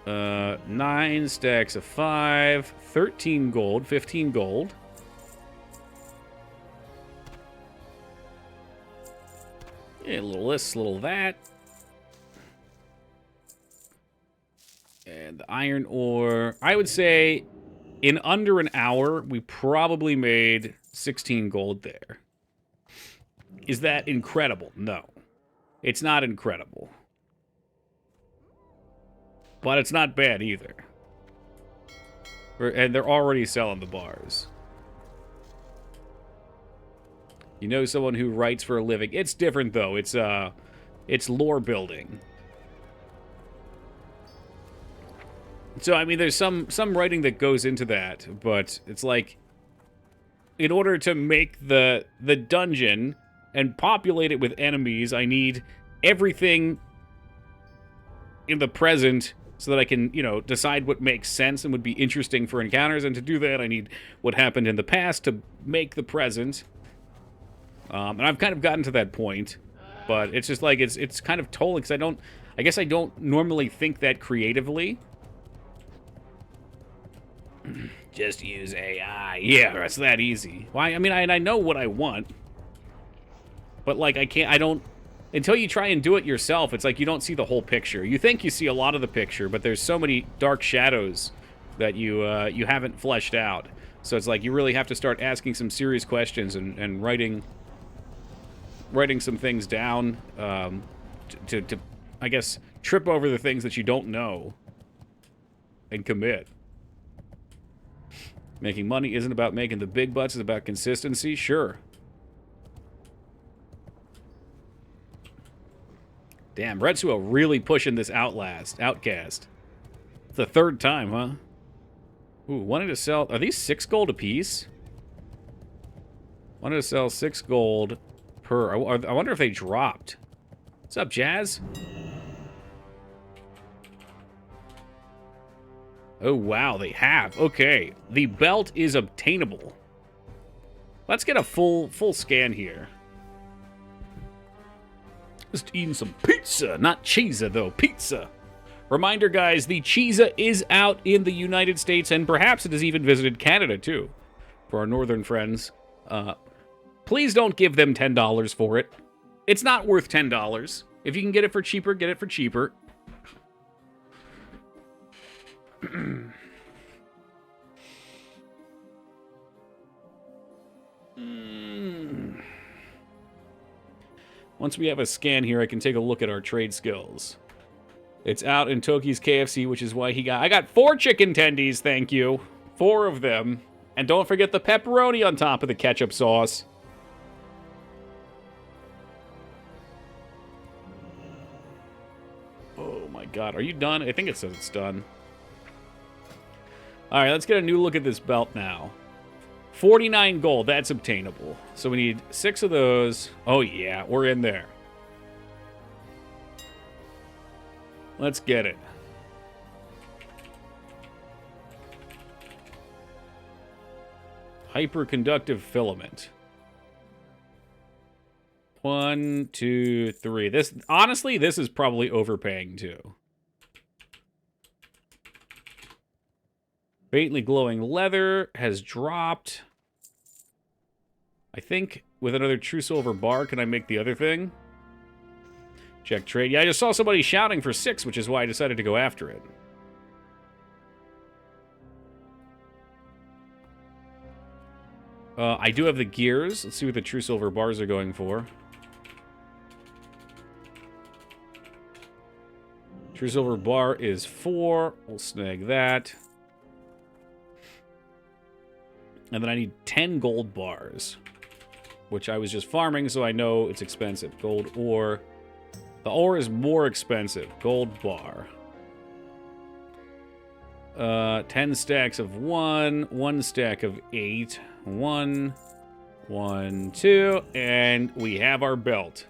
Uh, 9 stacks of 5, 13 gold, 15 gold. Yeah, a little this, a little that. And the iron ore, I would say in under an hour, we probably made 16 gold there. Is that incredible? No. It's not incredible. But it's not bad either. And they're already selling the bars. You know someone who writes for a living. It's different though. It's lore building. So I mean there's some writing that goes into that, but it's like in order to make the dungeon and populate it with enemies, I need everything in the present so that I can, you know, decide what makes sense and would be interesting for encounters. And to do that, I need what happened in the past to make the present. And I've kind of gotten to that point, but it's just like, it's kind of toll, because I guess I don't normally think that creatively. Just use AI. Yeah, it's that easy. Why? I mean, I know what I want, but like, I don't, until you try and do it yourself, it's like you don't see the whole picture. You think you see a lot of the picture, but there's so many dark shadows that you haven't fleshed out. So it's like you really have to start asking some serious questions and writing some things down to I guess, trip over the things that you don't know and commit. Making money isn't about making the big bucks, it's about consistency. Sure. Damn, Retsuo really pushing this Outcast. The 3rd time, huh? Ooh, wanted to sell... Are these 6 gold apiece? Wanted to sell 6 gold per... I wonder if they dropped. What's up, Jazz? Oh, wow, they have. Okay, the belt is obtainable. Let's get a full scan here. Just eating some pizza. Not cheesa, though. Pizza. Reminder, guys, the cheesa is out in the United States, and perhaps it has even visited Canada, too. For our northern friends. Please don't give them $10 for it. It's not worth $10. If you can get it for cheaper, get it for cheaper. Once we have a scan here, I can take a look at our trade skills. It's out in Toki's KFC, which is why I got 4 chicken tendies, thank you. 4 of them. And don't forget the pepperoni on top of the ketchup sauce. Oh my god, are you done? I think it says it's done. Alright, let's get a new look at this belt now. 49 gold, that's obtainable. So we need 6 of those. Oh yeah, we're in there. Let's get it. Hyperconductive filament. 1, 2, 3. This, honestly, this is probably overpaying too. Faintly glowing leather has dropped. I think with another true silver bar, can I make the other thing? Check trade. Yeah, I just saw somebody shouting for 6, which is why I decided to go after it. I do have the gears. Let's see what the true silver bars are going for. True silver bar is 4. We'll snag that. And then I need 10 gold bars, which I was just farming, so I know it's expensive. Gold ore. The ore is more expensive. Gold bar. 10 stacks of 1. 1 stack of 8. 1. 1, 2. And we have our belt.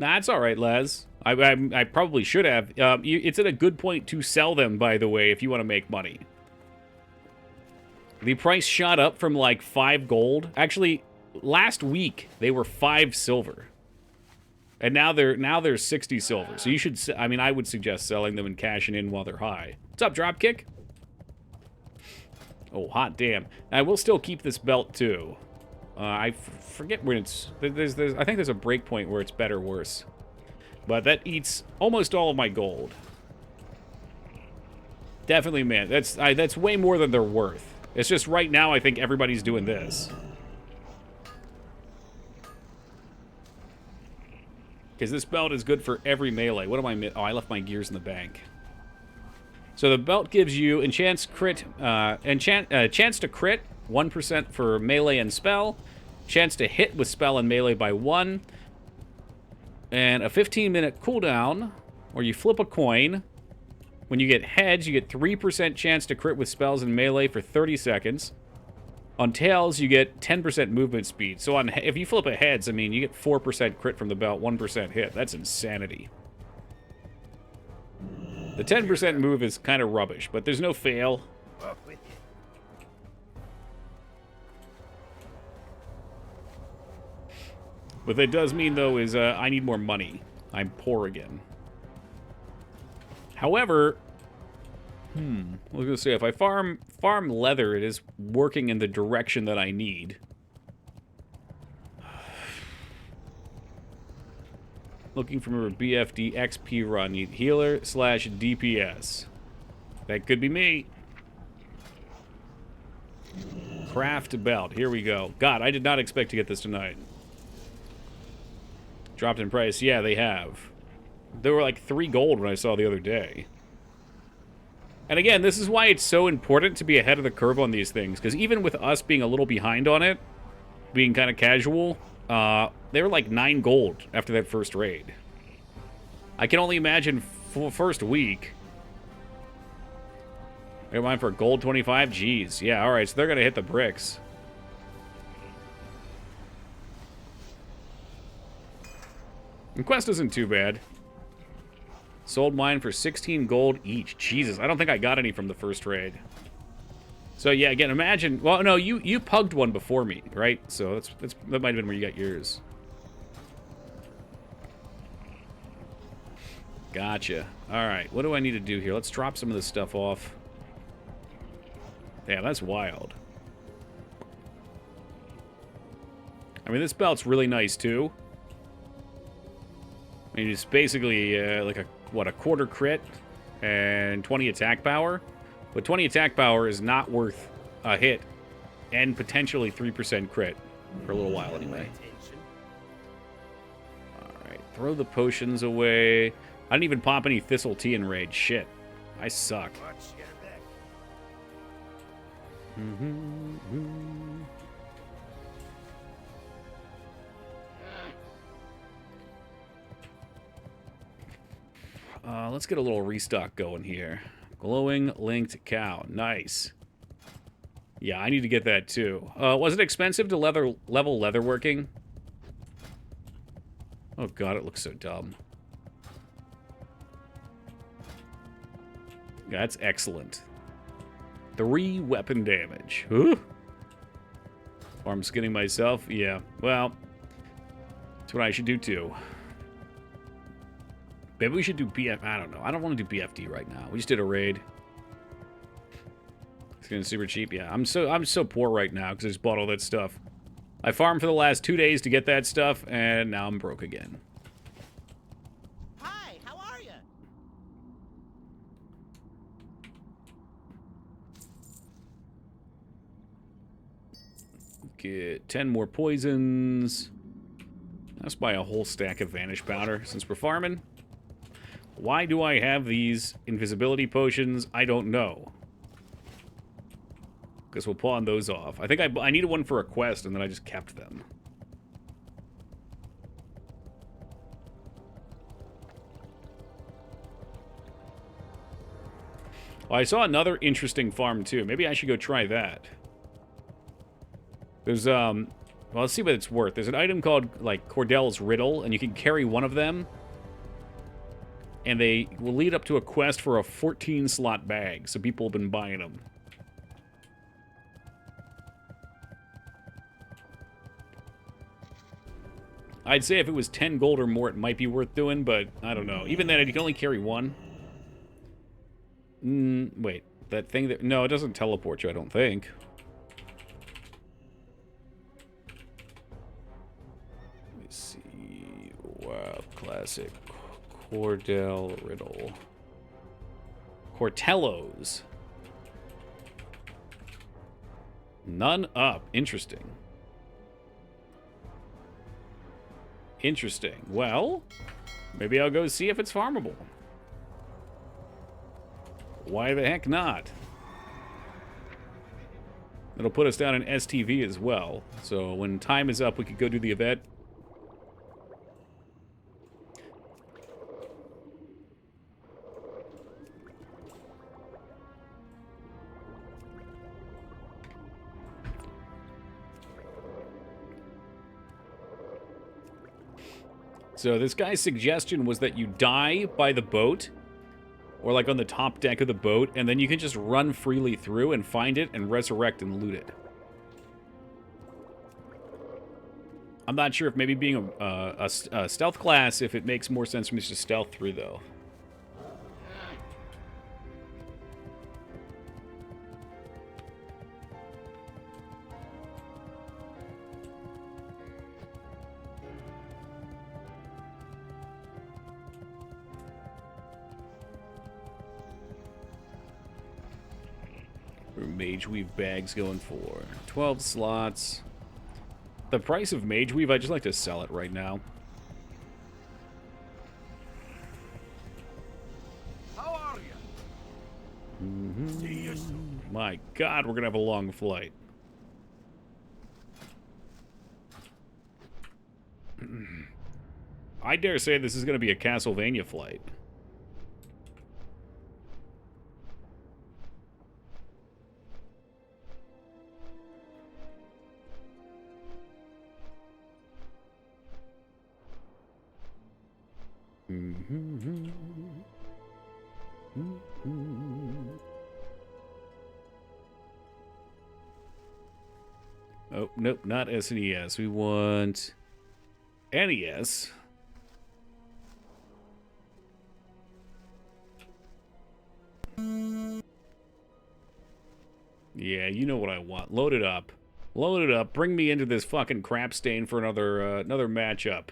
Nah, it's alright, Les. I probably should have. It's at a good point to sell them, by the way, if you want to make money. The price shot up from like 5 gold. Actually, last week they were 5 silver. And now they're 60 silver. So you should, I mean, I would suggest selling them and cashing in while they're high. What's up, Dropkick? Oh, hot damn. I will still keep this belt too. I forget when it's, I think there's a break point where it's better or worse. But that eats almost all of my gold. Definitely, man. That's way more than they're worth. It's just right now I think everybody's doing this. Because this belt is good for every melee. What am I... Oh, I left my gears in the bank. So the belt gives you chance to crit, 1% for melee and spell. Chance to hit with spell and melee by 1. And a 15-minute cooldown where you flip a coin. When you get heads, you get 3% chance to crit with spells and melee for 30 seconds. On tails, you get 10% movement speed. So if you flip a heads, I mean, you get 4% crit from the belt, 1% hit. That's insanity. The 10% move is kind of rubbish, but there's no fail. What that does mean, though, is I need more money. I'm poor again. However, I was going to say, if I farm leather, it is working in the direction that I need. Looking for a BFD XP run. Need healer / DPS. That could be me. Craft belt. Here we go. God, I did not expect to get this tonight. Dropped in price. Yeah, they have. They were like 3 gold when I saw the other day. And again, this is why it's so important to be ahead of the curve on these things. Because even with us being a little behind on it, being kind of casual, they were like 9 gold after that first raid. I can only imagine first week. Never mind for gold 25? Jeez. Yeah, alright, so they're going to hit the bricks. The quest isn't too bad. Sold mine for 16 gold each. Jesus, I don't think I got any from the first raid. So yeah, again, imagine... Well, no, you pugged one before me, right? So that might have been where you got yours. Gotcha. Alright, what do I need to do here? Let's drop some of this stuff off. Yeah, that's wild. I mean, this belt's really nice, too. I mean, it's basically like a quarter crit and 20 attack power. But 20 attack power is not worth a hit and potentially 3% crit for a little while anyway. Alright, throw the potions away. I didn't even pop any Thistle Tea in raid. Shit. I suck. Let's get a little restock going here. Glowing linked cow. Nice. Yeah, I need to get that too. Was it expensive to level leatherworking? Oh god, it looks so dumb. That's excellent. 3 weapon damage. Ooh. Farm skinning myself. Yeah, well, that's what I should do too. Maybe we should do BF. I don't know. I don't want to do BFD right now. We just did a raid. It's getting super cheap. Yeah, I'm so poor right now because I just bought all that stuff. I farmed for the last 2 days to get that stuff, and now I'm broke again. Hi, how are you? Get 10 more poisons. Let's buy a whole stack of Vanish Powder since we're farming. Why do I have these invisibility potions? I don't know. Guess we'll pawn those off. I think I needed one for a quest, and then I just kept them. Well, I saw another interesting farm, too. Maybe I should go try that. There's, well, let's see what it's worth. There's an item called, like, Cordell's Riddle, and you can carry one of them. And they will lead up to a quest for a 14-slot bag, so people have been buying them. I'd say if it was 10 gold or more, it might be worth doing, but I don't know. Even then, you can only carry one. Wait. That thing that... No, it doesn't teleport you, I don't think. Let me see. Wow, classic. Cordell Riddle. Cortellos. None up. Interesting. Interesting. Well, maybe I'll go see if it's farmable. Why the heck not? It'll put us down in STV as well. So when time is up, we could go do the event. So this guy's suggestion was that you die by the boat, or like on the top deck of the boat, and then you can just run freely through and find it and resurrect and loot it. I'm not sure if maybe being a stealth class, if it makes more sense for me to just stealth through, though. Mage Weave bags going for 12 slots. The price of Mage Weave, I'd just like to sell it right now. How are you? My God, we're gonna have a long flight. I dare say this is gonna be a Castlevania flight. Oh, nope, not SNES. We want NES. Yeah, you know what I want. Load it up. Load it up. Bring me into this fucking crap stain for another another matchup.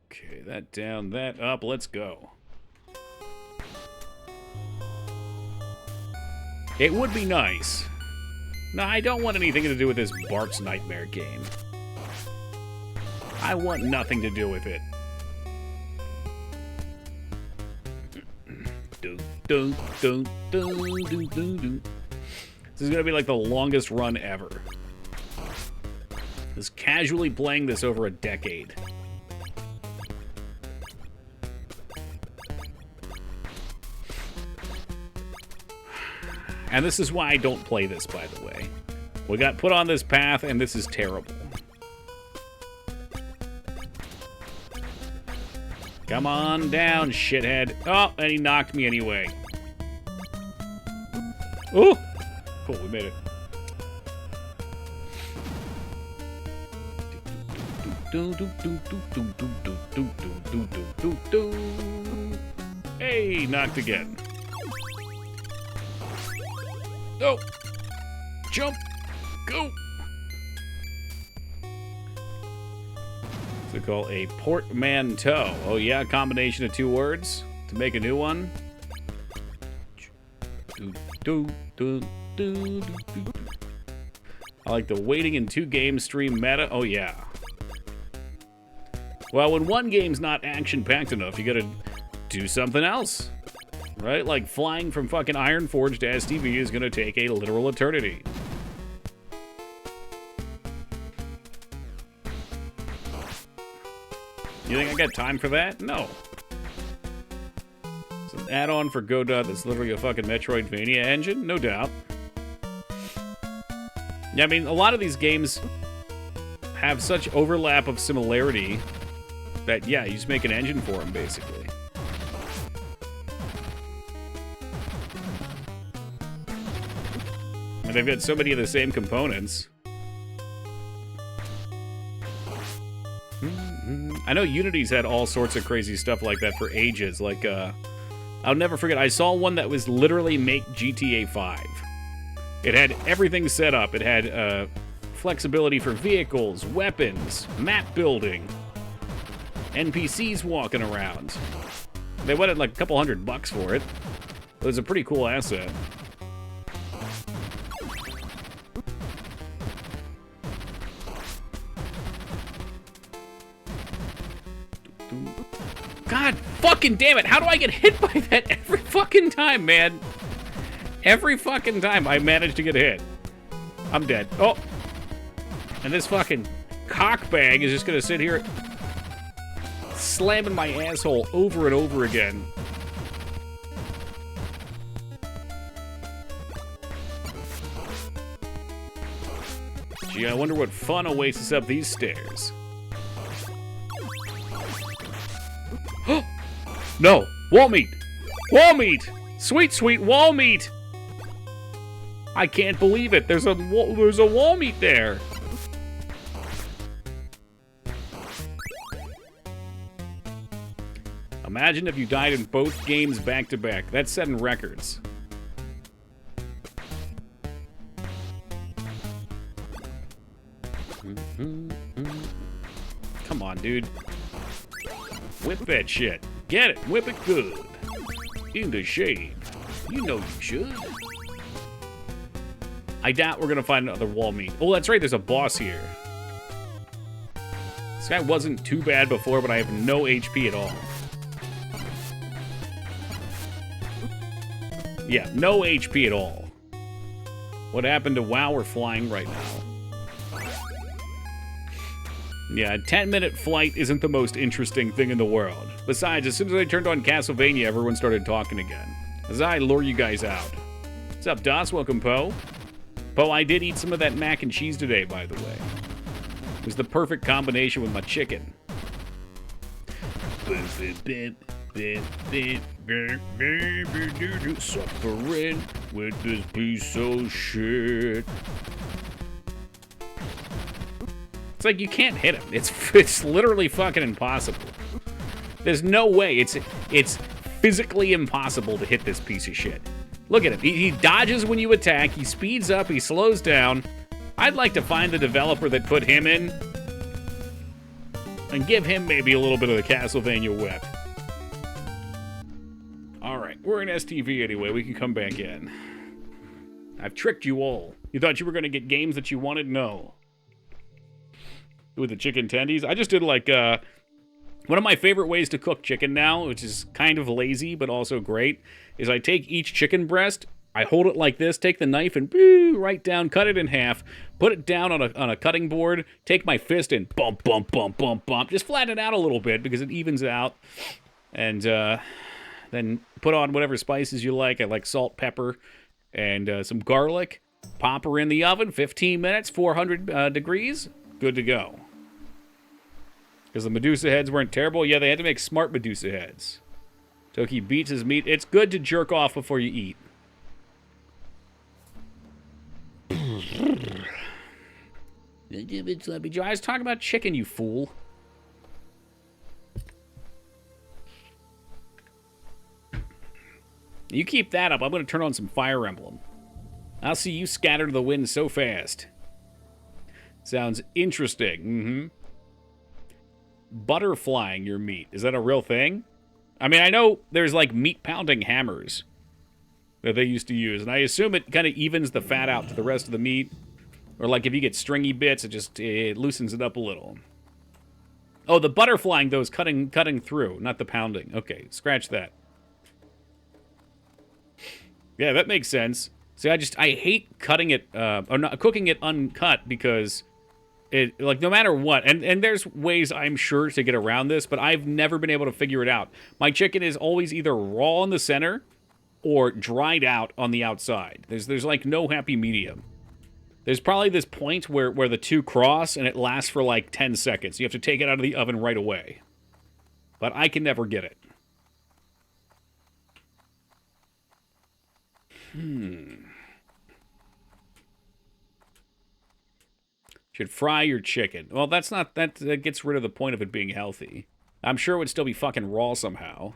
Okay, that down, that up. Let's go. It would be nice. No, I don't want anything to do with this Bark's Nightmare game. I want nothing to do with it. This is gonna be like the longest run ever. Just casually playing this over a decade. And this is why I don't play this, by the way. We got put on this path, and this is terrible. Come on down, shithead. Oh, and he knocked me anyway. Ooh! Cool, we made it. Hey, knocked again. Oh! Jump! Go! What's it called? A portmanteau. Oh yeah, a combination of two words to make a new one. I like the waiting in two game stream meta. Oh yeah. Well, when one game's not action-packed enough, you gotta do something else. Right? Like flying from fucking Ironforge to STV is gonna take a literal eternity. You think I got time for that? No. It's an add-on for Godot that's literally a fucking Metroidvania engine? No doubt. Yeah, I mean, a lot of these games have such overlap of similarity that, yeah, you just make an engine for them, basically. they've got so many of the same components. I know Unity's had all sorts of crazy stuff like that for ages. Like, I'll never forget, I saw one that was literally make GTA 5. It had everything set up. It had flexibility for vehicles, weapons, map building, NPCs walking around. They wanted like a couple $100 for it. It was a pretty cool asset. God fucking damn it. How do I get hit by that every fucking time, man? Every fucking time I manage to get hit. I'm dead. Oh. And this fucking cockbag is just gonna sit here slamming my asshole over and over again. Gee, I wonder what fun awaits us up these stairs. No! Wall meat! Wall meat! Sweet, sweet wall meat! I can't believe it. There's a wall meat there. Imagine if you died in both games back to back. That's setting records. Come on, dude. Whip that shit. Get it. Whip it good. In the shade. You know you should. I doubt we're gonna find another wall meat. Oh, that's right. There's a boss here. This guy wasn't too bad before, but I have no HP at all. Yeah, no HP at all. What happened to WoW? We're flying right now. Yeah, a 10-minute flight isn't the most interesting thing in the world. Besides, as soon as I turned on Castlevania, everyone started talking again. As I lure you guys out. What's up, Dos? Welcome, Poe. Poe, I did eat some of that mac and cheese today, by the way. It was the perfect combination with my chicken. Suffering with this piece of shit. It's like you can't hit him. It's literally fucking impossible. There's no way. It's physically impossible to hit this piece of shit. Look at him. He dodges when you attack. He speeds up. He slows down. I'd like to find the developer that put him in and give him maybe a little bit of the Castlevania whip. Alright, we're in STV anyway. We can come back in. I've tricked you all. You thought you were going to get games that you wanted? No. With the chicken tendies. I just did like, one of my favorite ways to cook chicken now, which is kind of lazy but also great, is I take each chicken breast, I hold it like this, take the knife and right down, cut it in half, put it down on a cutting board, take my fist and bump, bump, bump, bump, bump, just flatten it out a little bit because it evens out, and then put on whatever spices you like. I like salt, pepper, and some garlic. Pop her in the oven, 15 minutes, 400 degrees, good to go. Because the Medusa heads weren't terrible. Yeah, they had to make smart Medusa heads. Toki beats his meat. It's good to jerk off before you eat. I was talking about chicken, you fool. You keep that up. I'm going to turn on some Fire Emblem. I'll see you scatter to the wind so fast. Sounds interesting. Mm-hmm. Butterflying your meat. Is that a real thing? I mean, I know there's like meat pounding hammers that they used to use, and I assume it kind of evens the fat out to the rest of the meat. Or like if you get stringy bits, it loosens it up a little. Oh, the butterflying though is cutting through, not the pounding. Okay, scratch that. Yeah, that makes sense. See, I hate cutting it or not cooking it uncut because it, like, no matter what, and there's ways I'm sure to get around this, but I've never been able to figure it out. My chicken is always either raw in the center or dried out on the outside. There's like no happy medium. There's probably this point where the two cross and it lasts for like 10 seconds. You have to take it out of the oven right away. But I can never get it. Should fry your chicken. Well, that's not... That gets rid of the point of it being healthy. I'm sure it would still be fucking raw somehow.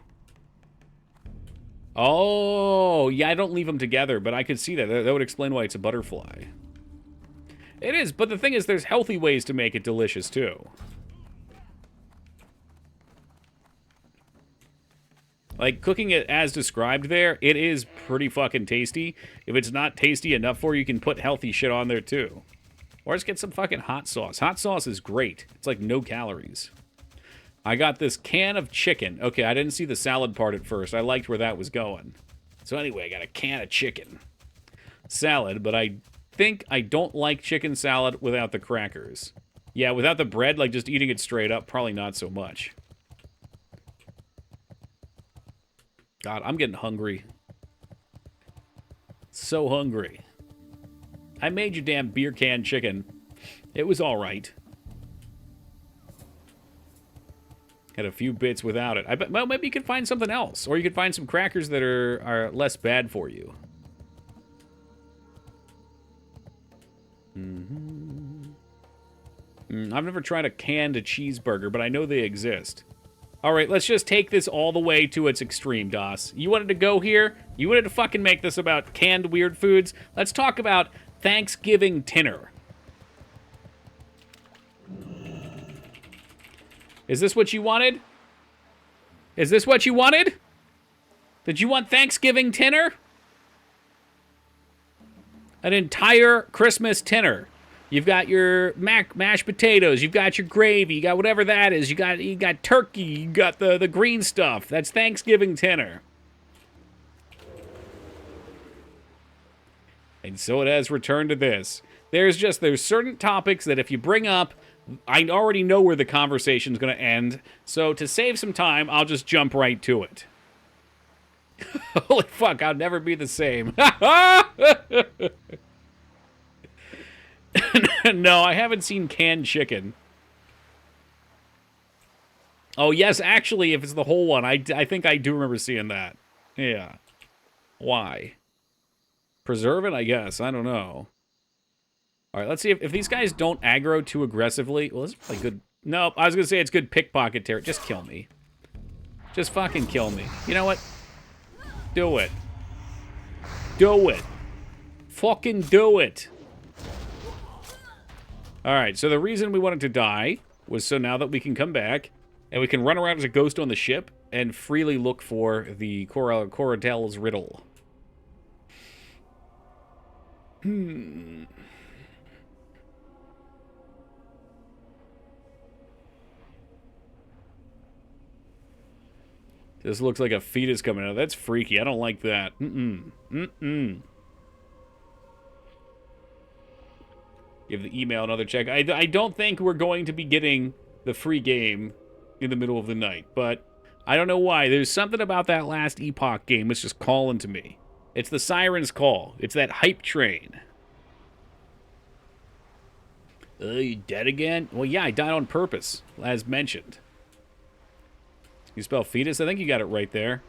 Oh, yeah, I don't leave them together, but I could see that. That would explain why it's a butterfly. It is, but the thing is, there's healthy ways to make it delicious, too. Like, cooking it as described there, it is pretty fucking tasty. If it's not tasty enough for you, you can put healthy shit on there, too. Or just get some fucking hot sauce. Hot sauce is great. It's like no calories. I got this can of chicken. Okay, I didn't see the salad part at first. I liked where that was going. So anyway, I got a can of chicken. Salad, but I think I don't like chicken salad without the crackers. Yeah, without the bread, like just eating it straight up, probably not so much. God, I'm getting hungry. So hungry. I made you damn beer can chicken. It was all right. Had a few bits without it. I bet, well, maybe you could find something else. Or you could find some crackers that are less bad for you. I've never tried a canned cheeseburger, but I know they exist. All right, let's just take this all the way to its extreme, DOS. You wanted to go here? You wanted to fucking make this about canned weird foods? Let's talk about Thanksgiving dinner. Is this what you wanted? Is this what you wanted? Did you want Thanksgiving dinner? An entire Christmas dinner. You've got your mashed potatoes. You've got your gravy. You got whatever that is. You got turkey. You got the green stuff. That's Thanksgiving dinner. And so it has returned to this. There's certain topics that if you bring up, I already know where the conversation's going to end. So to save some time, I'll just jump right to it. Holy fuck, I'll never be the same. No, I haven't seen canned chicken. Oh, yes, actually, if it's the whole one, I think I do remember seeing that. Yeah. Why? Preserve it, I guess. I don't know. All right, let's see if these guys don't aggro too aggressively. Well, this is probably good. No, I was going to say it's good pickpocket terror. Just kill me. Just fucking kill me. You know what? Do it. Do it. Fucking do it. All right, so the reason we wanted to die was so now that we can come back and we can run around as a ghost on the ship and freely look for the Corodel's riddle. This looks like a fetus coming out. That's freaky. I don't like that. Give the email another check. I don't think we're going to be getting the free game in the middle of the night, but I don't know why. There's something about that last Epoch game that's just calling to me. It's the Siren's Call. It's that hype train. You dead again? Well, yeah, I died on purpose, as mentioned. You spell fetus? I think you got it right there.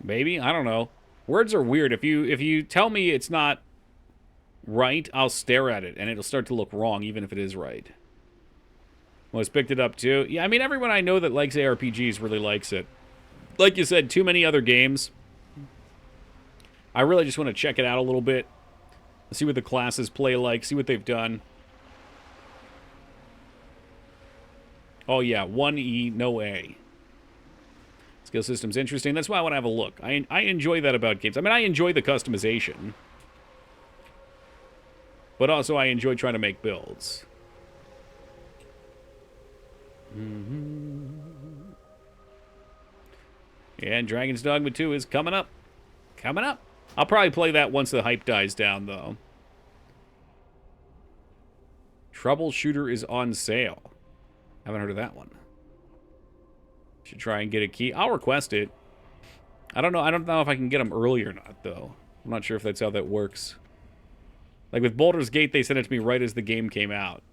Maybe? I don't know. Words are weird. If you tell me it's not right, I'll stare at it, and it'll start to look wrong, even if it is right. Most picked it up, too. Yeah, I mean, everyone I know that likes ARPGs really likes it. Like you said, too many other games. I really just want to check it out a little bit. See what the classes play like, see what they've done. Oh, yeah, 1E, no A. Skill system's interesting. That's why I want to have a look. I enjoy that about games. I mean, I enjoy the customization. But also, I enjoy trying to make builds. Yeah, and Dragon's Dogma 2 is coming up. Coming up. I'll probably play that once the hype dies down, though. Troubleshooter is on sale. Haven't heard of that one. Should try and get a key. I'll request it. I don't know if I can get them early or not, though. I'm not sure if that's how that works. Like with Baldur's Gate, they sent it to me right as the game came out.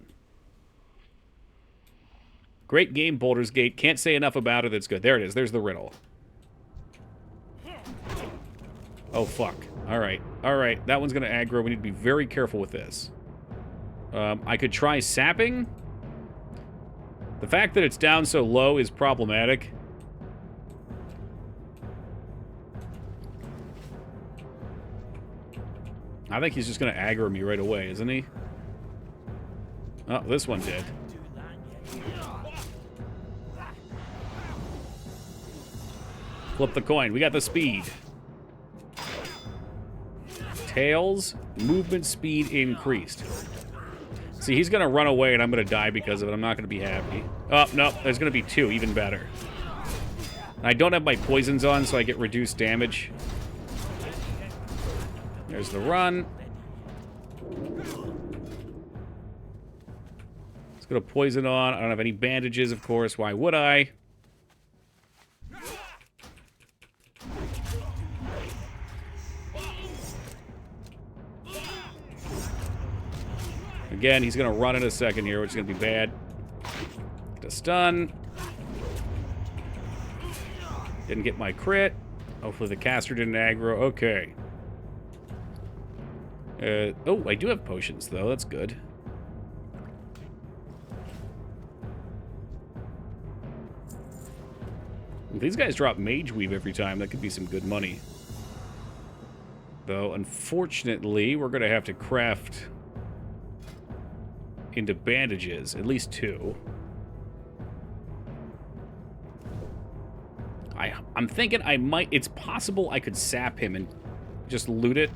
Great game, Baldur's Gate. Can't say enough about it. It's good. There it is. There's the riddle. Oh, fuck. Alright. Alright. That one's gonna aggro. We need to be very careful with this. I could try sapping. The fact that it's down so low is problematic. I think he's just gonna aggro me right away, isn't he? Oh, this one did. Flip the coin. We got the speed. Tails, movement speed increased. See, he's going to run away, and I'm going to die because of it. I'm not going to be happy. Oh, no, there's going to be 2, even better. I don't have my poisons on, so I get reduced damage. There's the run. Let's go to poison on. I don't have any bandages, of course. Why would I? Again, he's going to run in a second here, which is going to be bad. Get a stun. Didn't get my crit. Hopefully the caster didn't aggro. Okay. Oh, I do have potions, though. That's good. If these guys drop Mage Weave every time, that could be some good money. Though, unfortunately, we're going to have to craft into bandages. At least 2. I'm thinking I might... It's possible I could sap him and just loot it.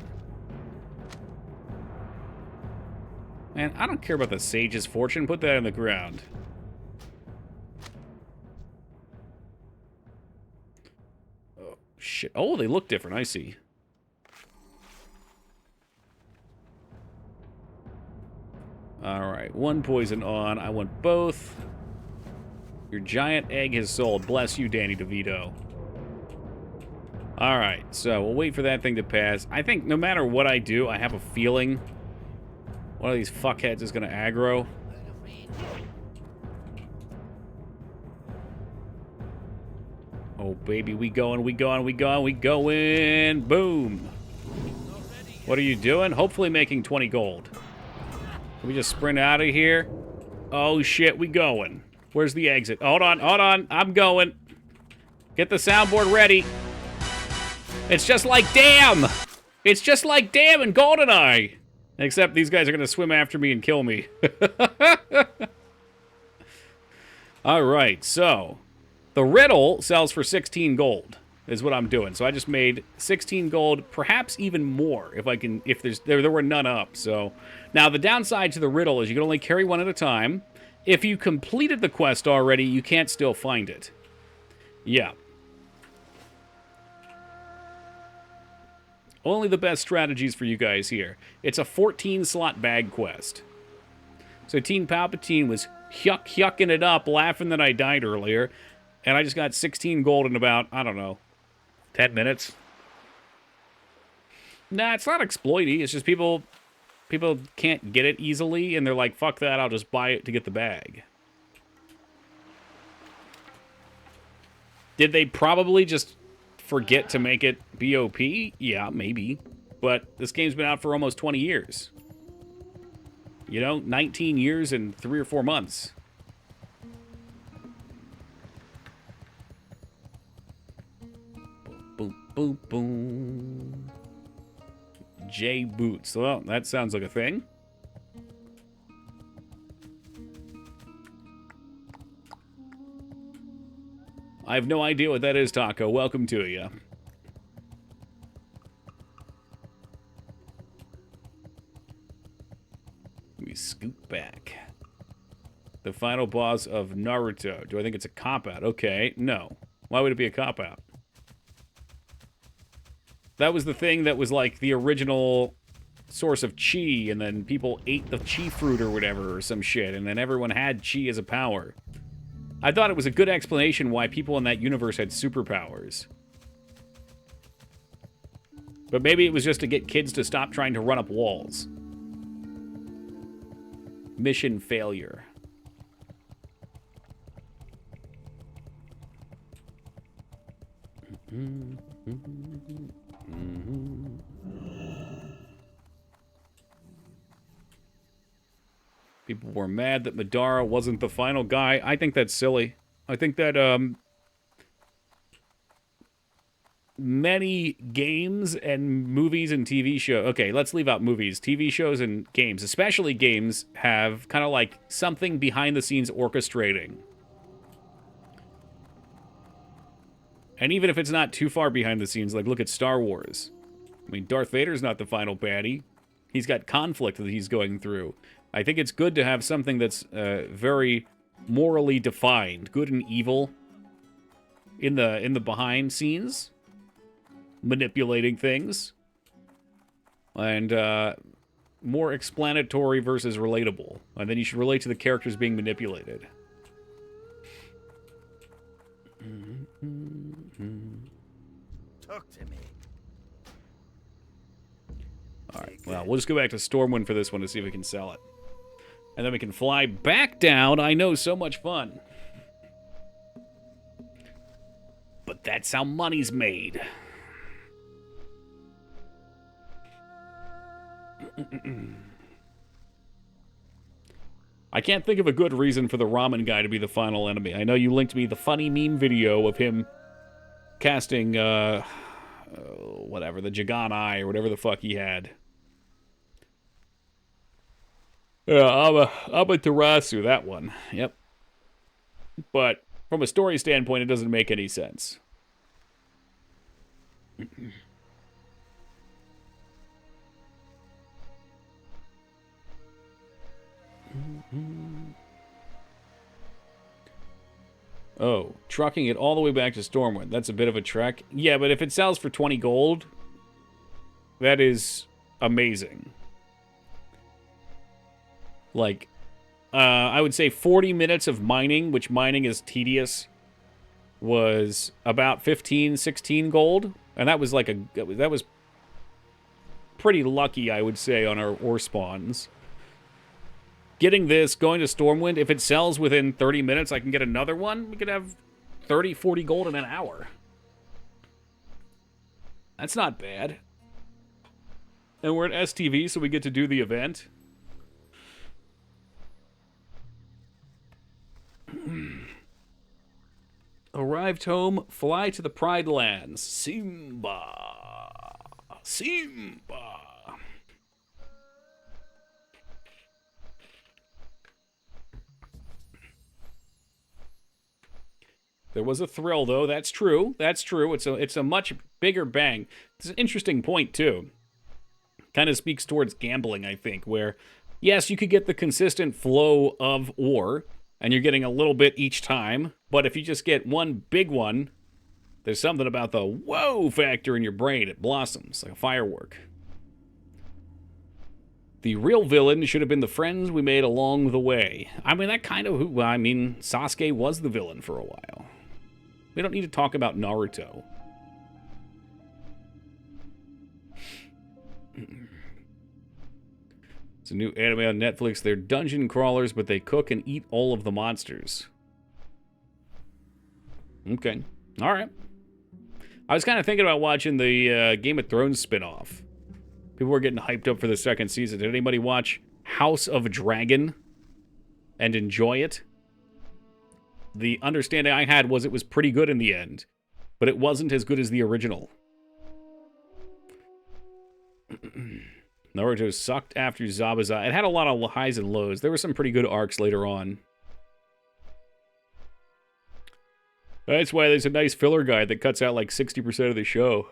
Man, I don't care about the Sage's Fortune. Put that on the ground. Oh, shit. Oh, they look different. I see. Alright, 1 poison on. I want both. Your giant egg has sold. Bless you, Danny DeVito. Alright, so we'll wait for that thing to pass. I think no matter what I do, I have a feeling one of these fuckheads is going to aggro. Oh, baby, we going, we going, we going, we going. Boom. What are you doing? Hopefully making 20 gold. Can we just sprint out of here? Oh, shit, we going. Where's the exit? Hold on, hold on. I'm going. Get the soundboard ready. It's just like Damn! It's just like Damn and GoldenEye! Except these guys are going to swim after me and kill me. Alright, so... The riddle sells for 16 gold, is what I'm doing. So I just made 16 gold, perhaps even more, if I can... If there were none up, so... Now, the downside to the riddle is you can only carry 1 at a time. If you completed the quest already, you can't still find it. Yeah. Only the best strategies for you guys here. It's a 14-slot bag quest. So Teen Palpatine was yucking it up, laughing that I died earlier, and I just got 16 gold in about, I don't know, 10 minutes. Nah, it's not exploity. It's just people can't get it easily, and they're like, fuck that, I'll just buy it to get the bag. Did they probably just forget to make it BOP? Yeah, maybe. But this game's been out for almost 20 years. You know, 19 years and 3 or 4 months. Boom, boom, boom. J Boots. Well, that sounds like a thing. I have no idea what that is, Taco. Welcome to you. Let me scoot back. The final boss of Naruto. Do I think it's a cop-out? Okay, no. Why would it be a cop-out? That was the thing that was like the original source of chi, and then people ate the chi fruit or whatever, or some shit, and then everyone had chi as a power. I thought it was a good explanation why people in that universe had superpowers. But maybe it was just to get kids to stop trying to run up walls. Mission failure. Mhm. People were mad that Madara wasn't the final guy. I think that's silly. I think that many games and movies and TV shows. Okay, let's leave out movies. TV shows and games, especially games, have kind of like something behind the scenes orchestrating. And even if it's not too far behind the scenes, like look at Star Wars. I mean, Darth Vader's not the final baddie. He's got conflict that he's going through. I think it's good to have something that's very morally defined, good and evil, in the behind scenes, manipulating things, and more explanatory versus relatable. And then you should relate to the characters being manipulated. Talk to me. Alright, well, we'll just go back to Stormwind for this one to see if we can sell it. And then we can fly back down. I know, so much fun. But that's how money's made. I can't think of a good reason for the ramen guy to be the final enemy. I know you linked me the funny meme video of him casting, whatever, the Jagan Eye or whatever the fuck he had. Yeah, Amaterasu, that one. Yep. But from a story standpoint, it doesn't make any sense. Oh, trucking it all the way back to Stormwind. That's a bit of a trek. Yeah, but if it sells for 20 gold, that is amazing. Like, I would say 40 minutes of mining, which mining is tedious, was about 15, 16 gold. And that was like that was pretty lucky, I would say, on our ore spawns. Getting this, going to Stormwind, if it sells within 30 minutes, I can get another one. We could have 30, 40 gold in an hour. That's not bad. And we're at STV, so we get to do the event. Arrived home, fly to the Pride Lands. Simba. Simba. There was a thrill, though. That's true. That's true. It's a much bigger bang. It's an interesting point, too. Kind of speaks towards gambling, I think, where, yes, you could get the consistent flow of ore, and you're getting a little bit each time, but if you just get one big one, there's something about the whoa factor in your brain. It blossoms like a firework. The real villain should have been the friends we made along the way. I mean, that kind of... I mean, Sasuke was the villain for a while. We don't need to talk about Naruto. It's a new anime on Netflix. They're dungeon crawlers, but they cook and eat all of the monsters. Okay. All right. I was kind of thinking about watching the Game of Thrones spinoff. People were getting hyped up for the second season. Did anybody watch House of Dragon and enjoy it? The understanding I had was it was pretty good in the end, but it wasn't as good as the original. Naruto sucked after Zabuza. It had a lot of highs and lows. There were some pretty good arcs later on. That's why there's a nice filler guide that cuts out like 60% of the show.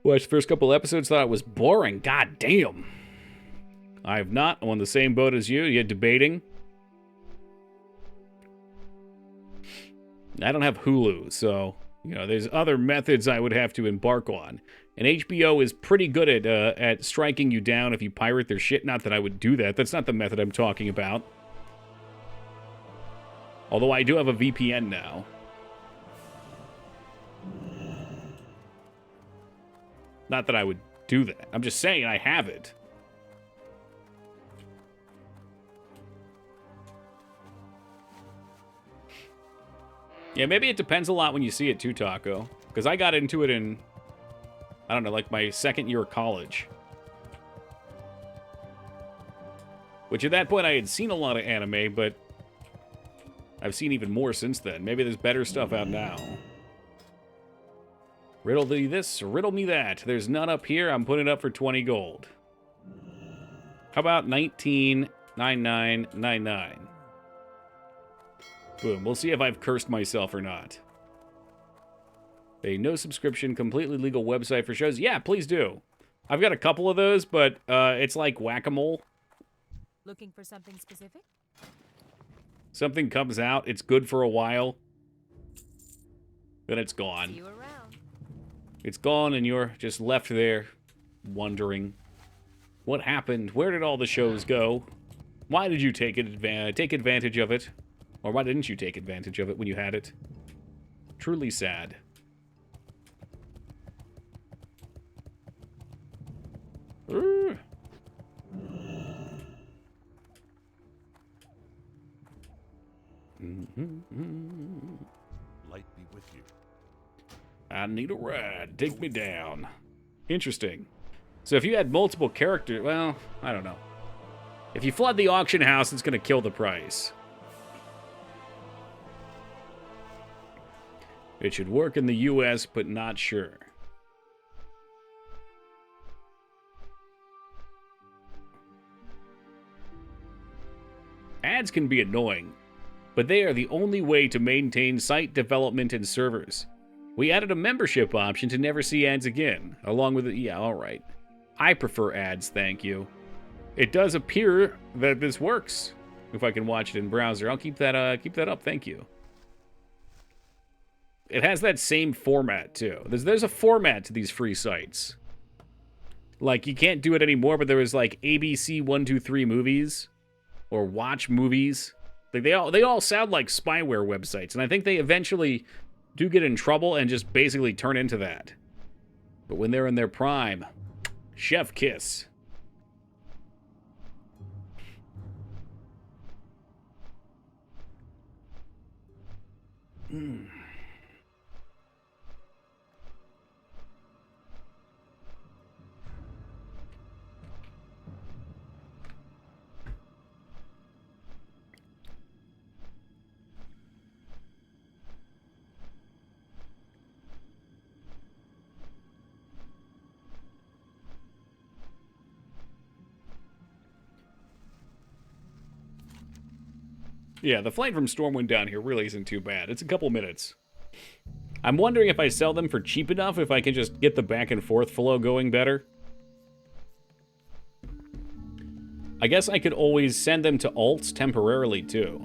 Watched the first couple episodes, thought it was boring. God damn. I have not. I'm on the same boat as you. You're debating. I don't have Hulu, so, you know, there's other methods I would have to embark on. And HBO is pretty good at striking you down if you pirate their shit. Not that I would do that. That's not the method I'm talking about. Although I do have a VPN now. Not that I would do that. I'm just saying I have it. Yeah, maybe it depends a lot when you see it too, Taco. Because I got into it in I don't know, like my second year of college. Which at that point I had seen a lot of anime, but I've seen even more since then. Maybe there's better stuff out now. Riddle me this, riddle me that. There's none up here. I'm putting it up for 20 gold. How about 199999? Boom. We'll see if I've cursed myself or not. A no subscription, completely legal website for shows. Yeah, please do. I've got a couple of those, but it's like whack-a-mole. Looking for something specific? Something comes out, it's good for a while, then it's gone. See you around. It's gone, and you're just left there, wondering what happened. Where did all the shows go? Why did you take advantage of it, or why didn't you take advantage of it when you had it? Truly sad. Urgh. Light be with you. I need a ride. Take me down. Interesting. So if you had multiple characters, well, I don't know. If you flood the auction house, it's going to kill the price. It should work in the US, but not sure. Ads can be annoying, but they are the only way to maintain site development and servers. We added a membership option to never see ads again, along with it. Yeah, all right. I prefer ads, thank you. It does appear that this works. If I can watch it in browser, I'll keep that up, thank you. It has that same format, too. There's a format to these free sites. Like, you can't do it anymore, but there was, like, ABC 123 movies, or Watch Movies. Like, they all sound like spyware websites, and I think they eventually do get in trouble and just basically turn into that. But when they're in their prime, chef kiss. Yeah, the flight from Stormwind down here really isn't too bad. It's a couple minutes. I'm wondering if I sell them for cheap enough, if I can just get the back and forth flow going better. I guess I could always send them to alts temporarily, too.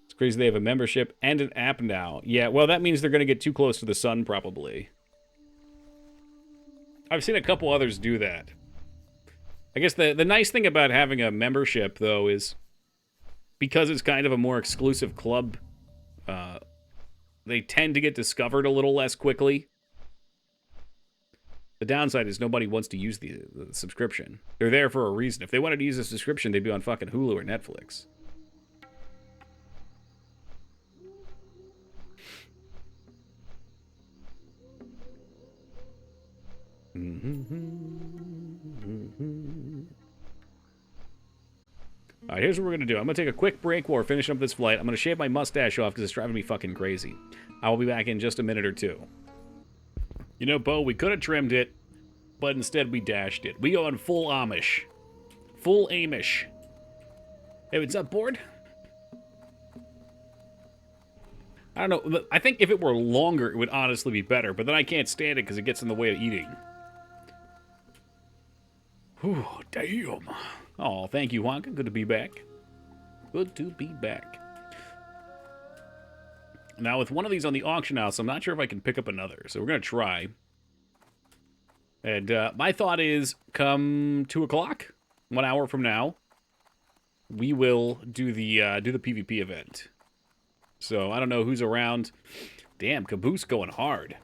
It's crazy they have a membership and an app now. Yeah, well, that means they're going to get too close to the sun, probably. I've seen a couple others do that. I guess the nice thing about having a membership, though, is because it's kind of a more exclusive club, they tend to get discovered a little less quickly. The downside is nobody wants to use the subscription. They're there for a reason. If they wanted to use a subscription, they'd be on fucking Hulu or Netflix. Alright, here's what we're going to do. I'm going to take a quick break while we're finishing up this flight. I'm going to shave my mustache off because it's driving me fucking crazy. I will be back in just a minute or two. You know, Bo, we could have trimmed it, but instead we dashed it. We go on full Amish. Full Amish. Hey, what's up, board? I don't know. I think if it were longer, it would honestly be better, but then I can't stand it because it gets in the way of eating. Whew, damn. Oh, thank you, Wonka. Good to be back. Good to be back. Now, with one of these on the auction house, I'm not sure if I can pick up another, so we're going to try. And my thought is, come 2 o'clock, 1 hour from now, we will do the PvP event. So, I don't know who's around. Damn, Caboose going hard.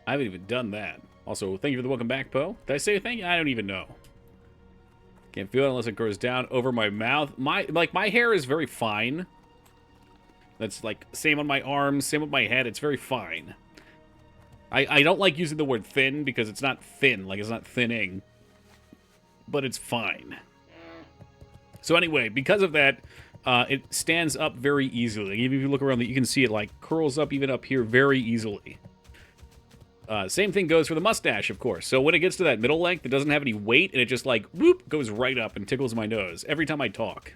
I haven't even done that. Also, thank you for the welcome back, Poe. Did I say thank you? I don't even know. Can't feel it unless it grows down over my mouth. My hair is very fine. That's like same on my arms, same with my head. It's very fine. I don't like using the word thin because it's not thin, like it's not thinning. But it's fine. So anyway, because of that, it stands up very easily. Even if you look around, you can see it like curls up even up here very easily. Same thing goes for the mustache, of course. So when it gets to that middle length, it doesn't have any weight, and it just like, whoop, goes right up and tickles my nose every time I talk.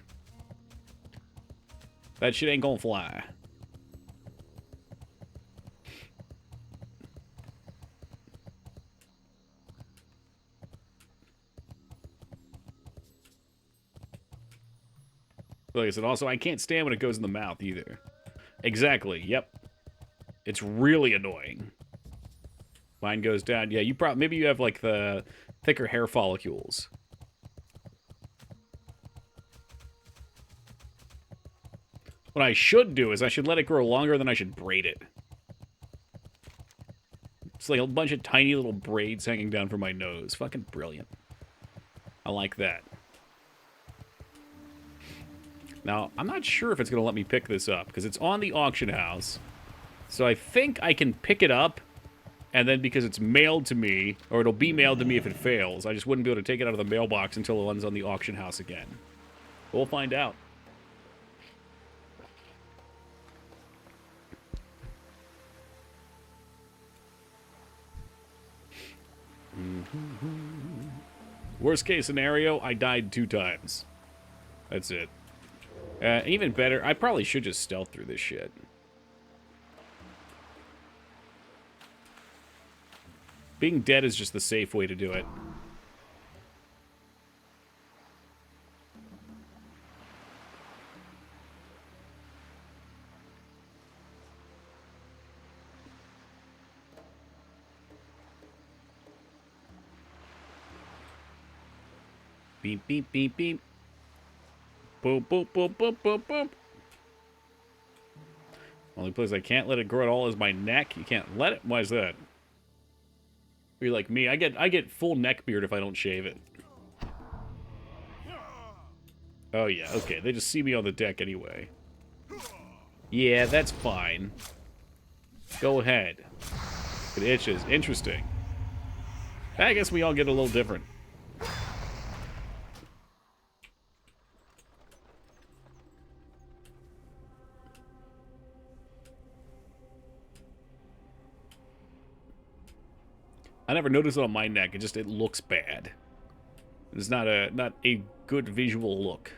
That shit ain't gonna fly. Like I said, also, I can't stand when it goes in the mouth, either. Exactly, yep. It's really annoying. Mine goes down. Yeah, maybe you have, like, the thicker hair follicles. What I should do is I should let it grow longer, than I should braid it. It's like a bunch of tiny little braids hanging down from my nose. Fucking brilliant. I like that. Now, I'm not sure if it's going to let me pick this up, because it's on the auction house. So I think I can pick it up, and then because it's mailed to me, or it'll be mailed to me if it fails, I just wouldn't be able to take it out of the mailbox until it lands on the auction house again. We'll find out. Worst case scenario, I died 2 times. That's it. Even better, I probably should just stealth through this shit. Being dead is just the safe way to do it. Beep, beep, beep, beep. Boop, boop, boop, boop, boop, boop. Only place I can't let it grow at all is my neck. You can't let it? Why is that? You're like me. I get full neck beard if I don't shave it. Oh, yeah. Okay. They just see me on the deck anyway. Yeah, that's fine. Go ahead. It itches. Interesting. I guess we all get a little different. I never noticed it on my neck. It looks bad. It's not a good visual look.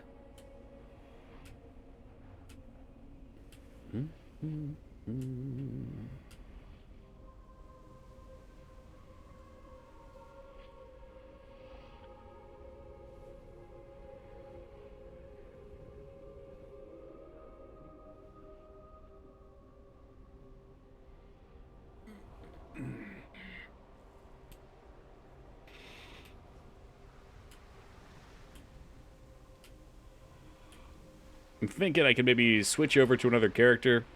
I'm thinking I could maybe switch over to another character.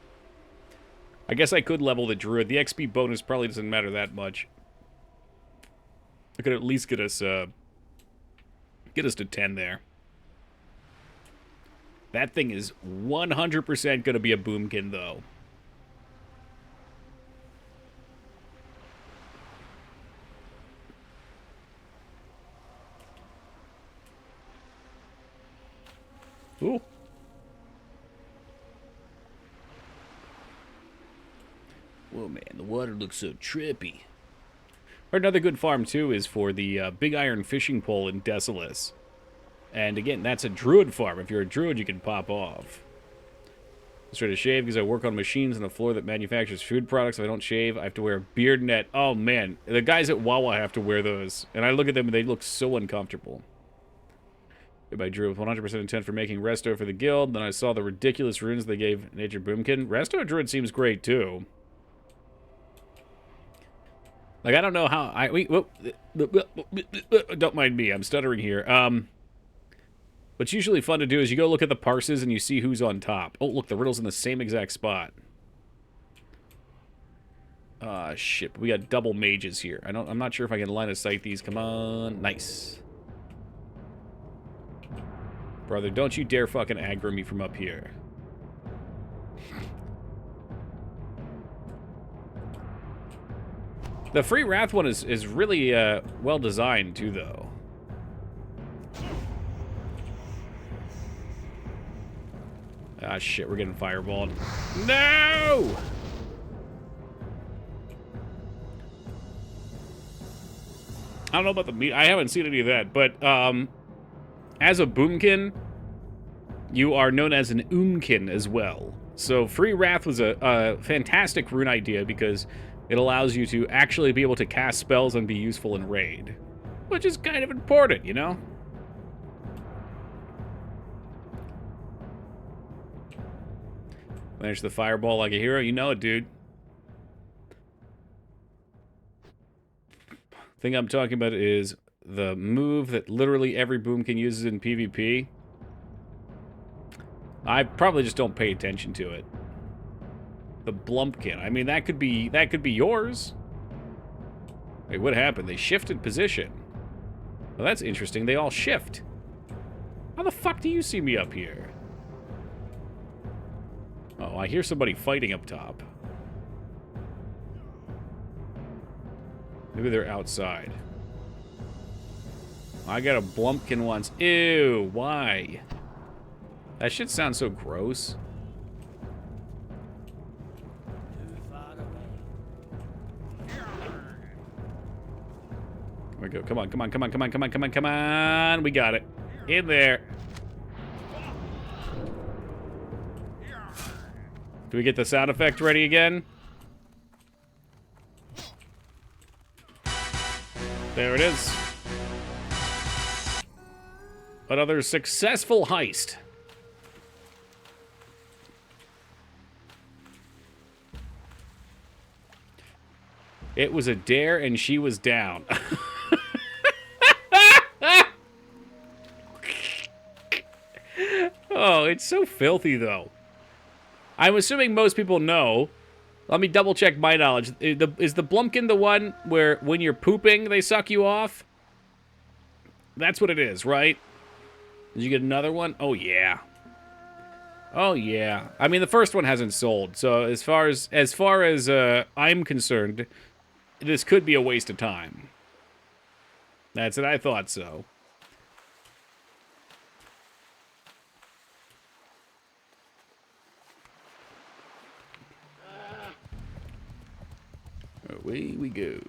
I guess I could level the druid. The XP bonus probably doesn't matter that much. I could at least get us to 10 there. That thing is 100% going to be a boomkin, though. Ooh. Whoa, man, the water looks so trippy. Or another good farm, too, is for the big iron fishing pole in Desolus. And again, that's a druid farm. If you're a druid, you can pop off. I'm trying to shave because I work on machines on a floor that manufactures food products. If I don't shave, I have to wear a beard net. Oh, man. The guys at Wawa have to wear those. And I look at them and they look so uncomfortable. I drew with 100% intent for making Resto for the guild. Then I saw the ridiculous runes they gave Nature Boomkin. Resto Druid seems great, too. Like, I don't know how... don't mind me. I'm stuttering here. What's usually fun to do is you go look at the parses and you see who's on top. Oh, look, the riddle's in the same exact spot. Shit. We got double mages here. I'm not sure if I can line of sight these. Come on. Nice. Brother, don't you dare fucking aggro me from up here. The free Wrath one is really well designed, too, though. Ah, shit, we're getting fireballed. No! I don't know about the meat. I haven't seen any of that, but as a boomkin, you are known as an oomkin as well. So free Wrath was a fantastic rune idea because it allows you to actually be able to cast spells and be useful in raid, which is kind of important, you know? Finish the fireball like a hero, you know it, dude. Thing I'm talking about is the move that literally every boomkin uses in PvP. I probably just don't pay attention to it. The Blumpkin. I mean, that could be yours. Wait, what happened? They shifted position. Well, that's interesting. They all shift. How the fuck do you see me up here? Oh, I hear somebody fighting up top. Maybe they're outside. I got a Blumpkin once. Ew, why? That shit sounds so gross. Here we go. Come on, come on, come on, come on, come on, come on, come on. We got it. In there. Do we get the sound effect ready again? There it is. Another successful heist. It was a dare and she was down. Oh, it's so filthy, though. I'm assuming most people know. Let me double check my knowledge. Is the Blumpkin the one where when you're pooping, they suck you off? That's what it is, right? Did you get another one? Oh, yeah. Oh, yeah. I mean, the first one hasn't sold, so as far as I'm concerned, this could be a waste of time. That's it. I thought so. Away we go.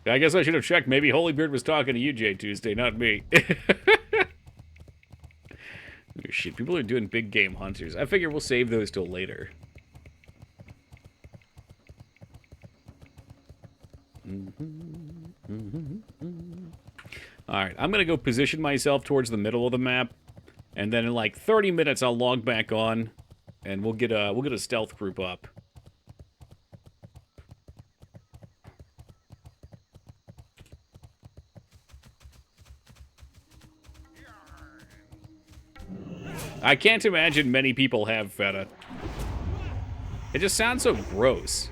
I guess I should have checked. Maybe Holybeard was talking to you, Jay Tuesday, not me. Oh, shit, people are doing big game hunters. I figure we'll save those till later. Alright, I'm gonna go position myself towards the middle of the map, and then in like 30 minutes I'll log back on, and we'll get a stealth group up. I can't imagine many people have feta. It just sounds so gross.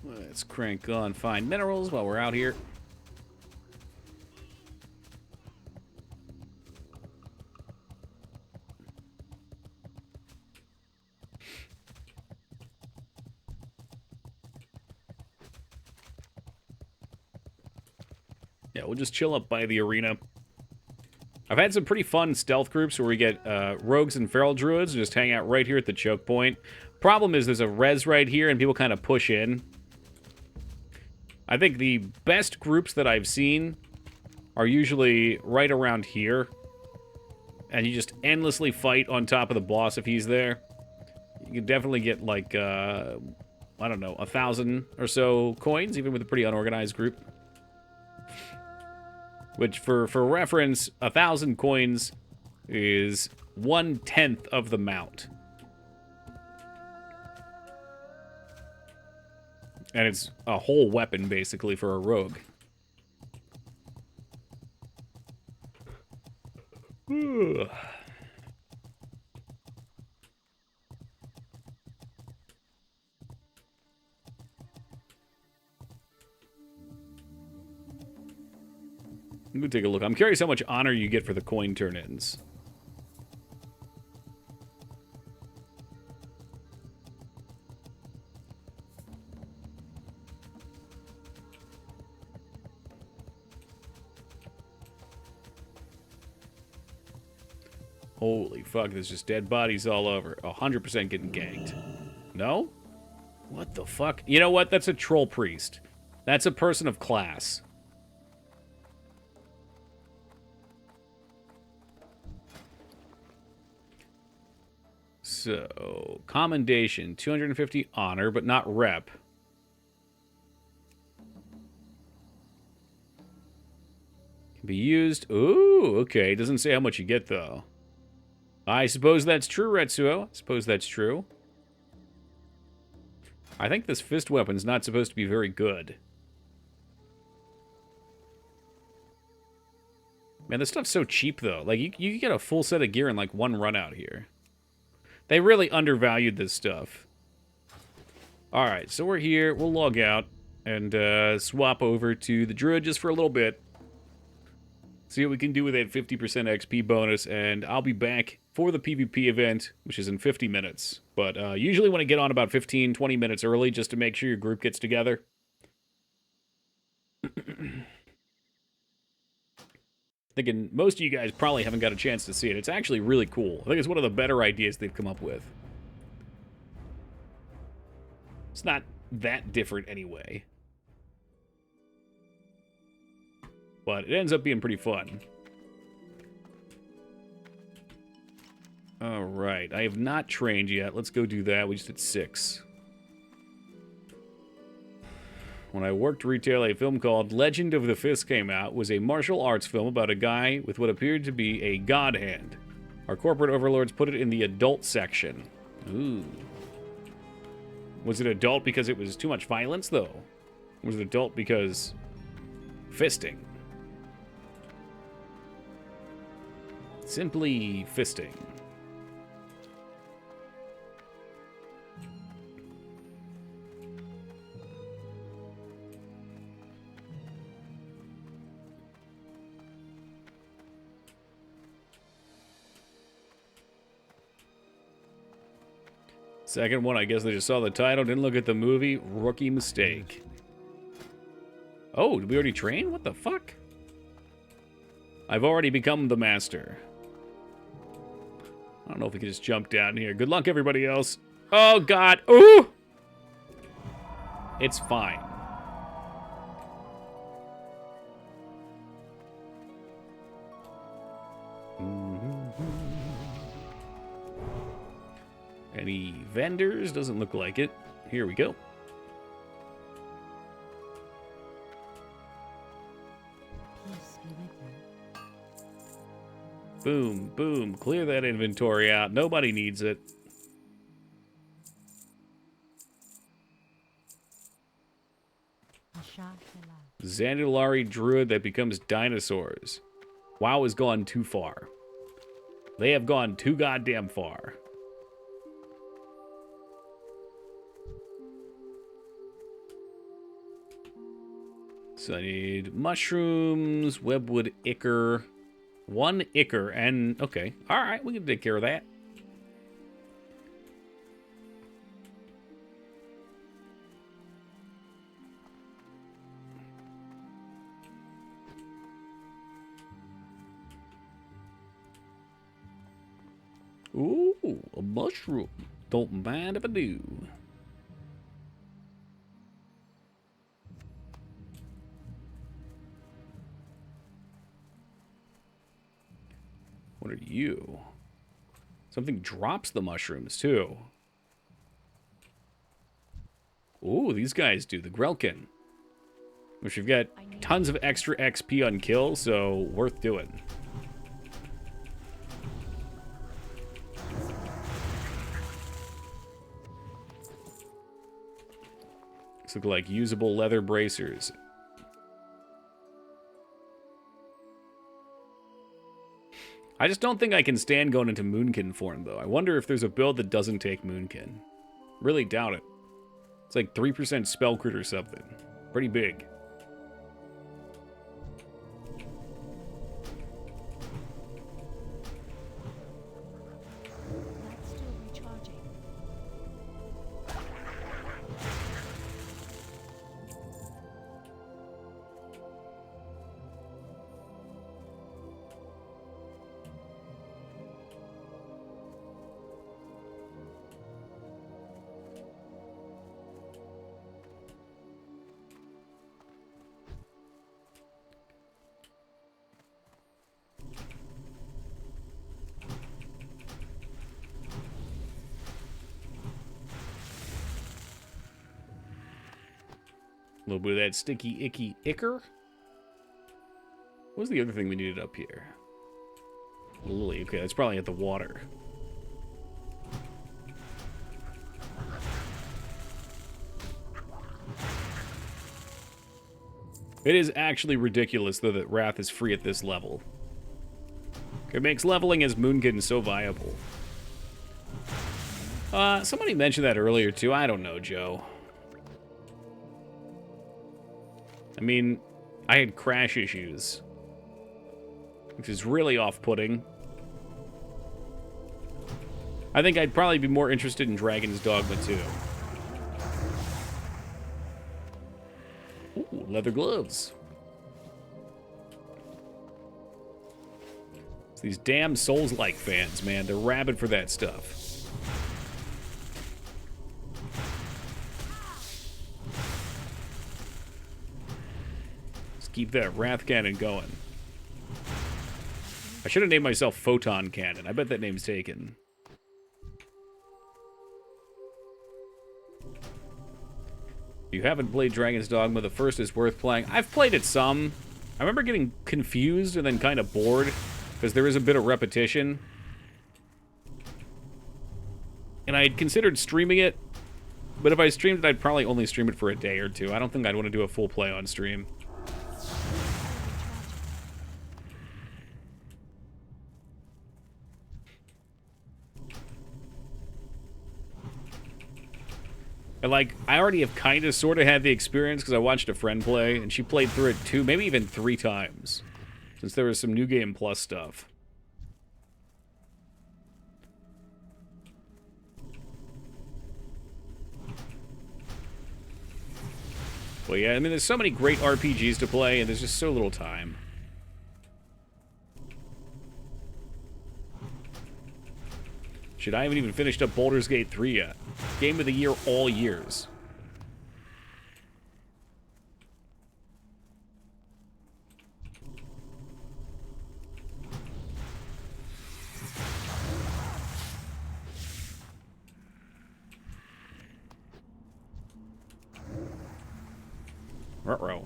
Let's crank on find minerals while we're out here. Yeah, we'll just chill up by the arena. I've had some pretty fun stealth groups where we get rogues and feral druids and just hang out right here at the choke point. Problem is there's a res right here and people kind of push in. I think the best groups that I've seen are usually right around here. And you just endlessly fight on top of the boss if he's there. You can definitely get like, I don't know, 1,000 or so coins, even with a pretty unorganized group. Which, for reference, 1,000 coins is 1/10 of the mount. And it's a whole weapon, basically, for a rogue. Ugh. Let me take a look. I'm curious how much honor you get for the coin turn-ins. Holy fuck, there's just dead bodies all over. 100% getting ganked. No? What the fuck? You know what? That's a troll priest. That's a person of class. So, commendation, 250 honor, but not rep. Can be used. Ooh, okay. Doesn't say how much you get, though. I suppose that's true, Retsuo. I suppose that's true. I think this fist weapon's not supposed to be very good. Man, this stuff's so cheap, though. Like, you can get a full set of gear in, like, one run out here. They really undervalued this stuff. Alright, so we're here. We'll log out and swap over to the Druid just for a little bit. See what we can do with that 50% XP bonus, and I'll be back for the PvP event, which is in 50 minutes. But usually when I get on about 15, 20 minutes early, just to make sure your group gets together. Thinking most of you guys probably haven't got a chance to see it. It's actually really cool. I think it's one of the better ideas they've come up with. It's not that different anyway. But it ends up being pretty fun. Alright, I have not trained yet. Let's go do that. We just did 6. When I worked retail, a film called Legend of the Fist came out. It was a martial arts film about a guy with what appeared to be a god hand. Our corporate overlords put it in the adult section. Ooh. Was it adult because it was too much violence, though? Or was it adult because fisting? Simply fisting. Second one, I guess they just saw the title, didn't look at the movie. Rookie mistake. Oh, did we already train? What the fuck? I've already become the master. I don't know if we can just jump down here. Good luck, everybody else. Oh, God. Ooh! It's fine. Any vendors? Doesn't look like it. Here we go. Boom, boom. Clear that inventory out. Nobody needs it. Zandulari druid that becomes dinosaurs. WoW has gone too far. They have gone too goddamn far. So I need mushrooms, webwood ichor, 1 ichor, and okay. Alright, we can take care of that. Ooh, a mushroom. Don't mind if I do. What are you? Something drops the mushrooms, too. Ooh, these guys do. The Grelkin. which we've got tons of extra XP on kill, so worth doing. These look like usable leather bracers. I just don't think I can stand going into Moonkin form, though. I wonder if there's a build that doesn't take Moonkin. Really doubt it. It's like 3% spell crit or something. Pretty big. That's still recharging. A little bit of that sticky, icky ichor. What was the other thing we needed up here? Lily. Okay, that's probably at the water. It is actually ridiculous, though, that Wrath is free at this level. It makes leveling as Moonkin so viable. Somebody mentioned that earlier, too. I don't know, Joe. I mean, I had crash issues, which is really off-putting. I think I'd probably be more interested in Dragon's Dogma, too. Ooh, leather gloves. It's these damn Souls-like fans, man. They're rabid for that stuff. Keep that Wrath Cannon going. I should have named myself Photon Cannon. I bet that name's taken. If you haven't played Dragon's Dogma, the first is worth playing. I've played it some. I remember getting confused and then kind of bored, because there is a bit of repetition. And I had considered streaming it, but if I streamed it, I'd probably only stream it for a day or two. I don't think I'd want to do a full play on stream. And, like, I already have kind of sort of had the experience because I watched a friend play, and she played through it 2, maybe even 3 times, since there was some New Game Plus stuff. Well, yeah, I mean, there's so many great RPGs to play, and there's just so little time. Shit, I haven't even finished up Baldur's Gate 3 yet. Game of the year all years. Ruh-roh.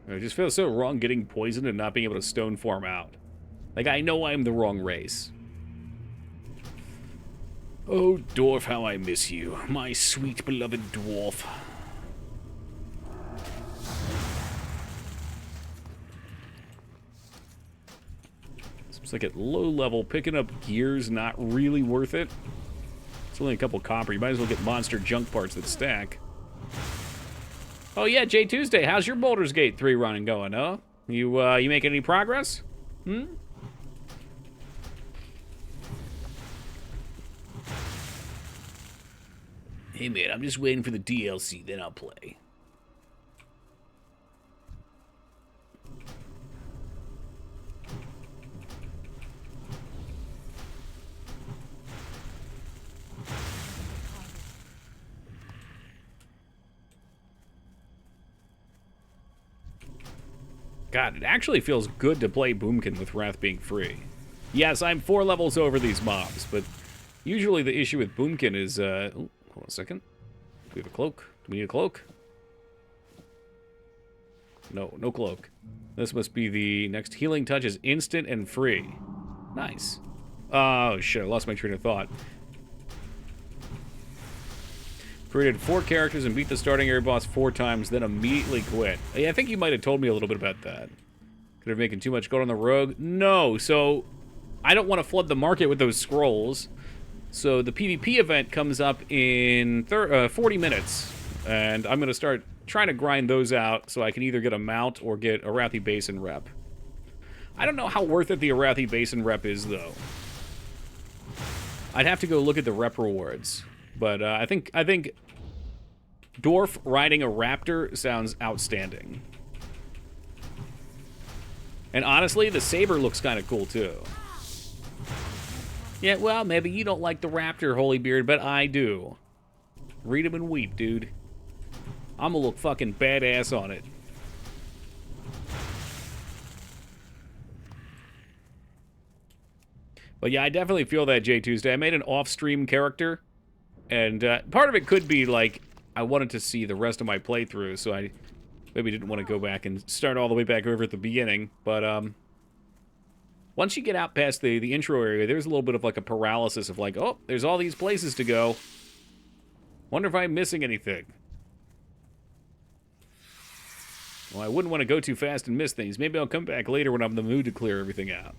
It just feels so wrong getting poisoned and not being able to stone form out. Like, I know I'm the wrong race. Oh, dwarf, how I miss you. My sweet, beloved dwarf. Seems like at low level, picking up gear's not really worth it. It's only a couple copper. You might as well get monster junk parts that stack. Oh yeah, J Tuesday, how's your Baldur's Gate 3 run and going, huh? You making any progress? Hmm? Hey man, I'm just waiting for the DLC, then I'll play. God, it actually feels good to play Boomkin with Wrath being free. Yes, I'm 4 levels over these mobs, but usually the issue with Boomkin is, oh, hold on a second. Do we have a cloak? Do we need a cloak? No, no cloak. This must be the next healing touch is instant and free. Nice. Oh, shit, I lost my train of thought. Created 4 characters and beat the starting area boss 4 times, then immediately quit. Yeah, I think you might have told me a little bit about that. Could have making too much gold on the rogue? No, so I don't want to flood the market with those scrolls. So the PvP event comes up in 40 minutes, and I'm going to start trying to grind those out so I can either get a mount or get Arathi Basin rep. I don't know how worth it the Arathi Basin rep is, though. I'd have to go look at the rep rewards. But I think Dwarf riding a raptor sounds outstanding. And honestly, the saber looks kind of cool, too. Yeah, well, maybe you don't like the raptor, Holybeard, but I do. Read 'em and weep, dude. I'm gonna look fucking badass on it. But yeah, I definitely feel that, J Tuesday. I made an off-stream character, and part of it could be, like, I wanted to see the rest of my playthrough, so I maybe didn't want to go back and start all the way back over at the beginning. But, once you get out past the intro area, there's a little bit of, like, a paralysis of, like, oh, there's all these places to go. Wonder if I'm missing anything. Well, I wouldn't want to go too fast and miss things. Maybe I'll come back later when I'm in the mood to clear everything out.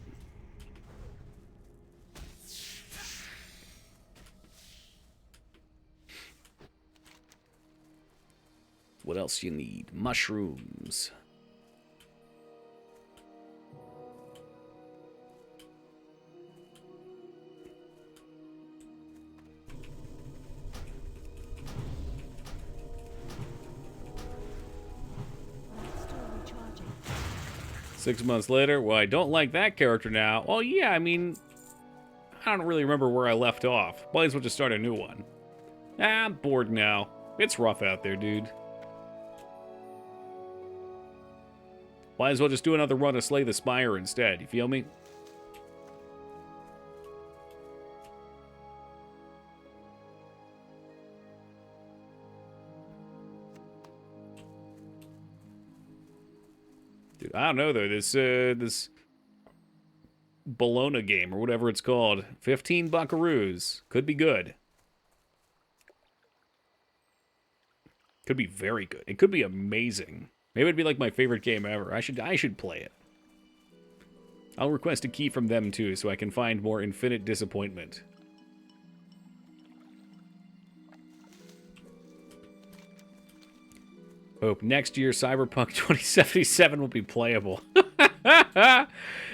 What else you need? Mushrooms. Still recharging. 6 months later, well, I don't like that character now. Oh, yeah, I mean, I don't really remember where I left off. Might as well just start a new one. I'm bored now. It's rough out there, dude. Might as well just do another run of Slay the Spire instead, you feel me? Dude, I don't know though, this Bologna game, or whatever it's called. 15 buckaroos. Could be good. Could be very good. It could be amazing. Maybe it'd be like my favorite game ever. I should play it. I'll request a key from them too, so I can find more infinite disappointment. Hope next year Cyberpunk 2077 will be playable.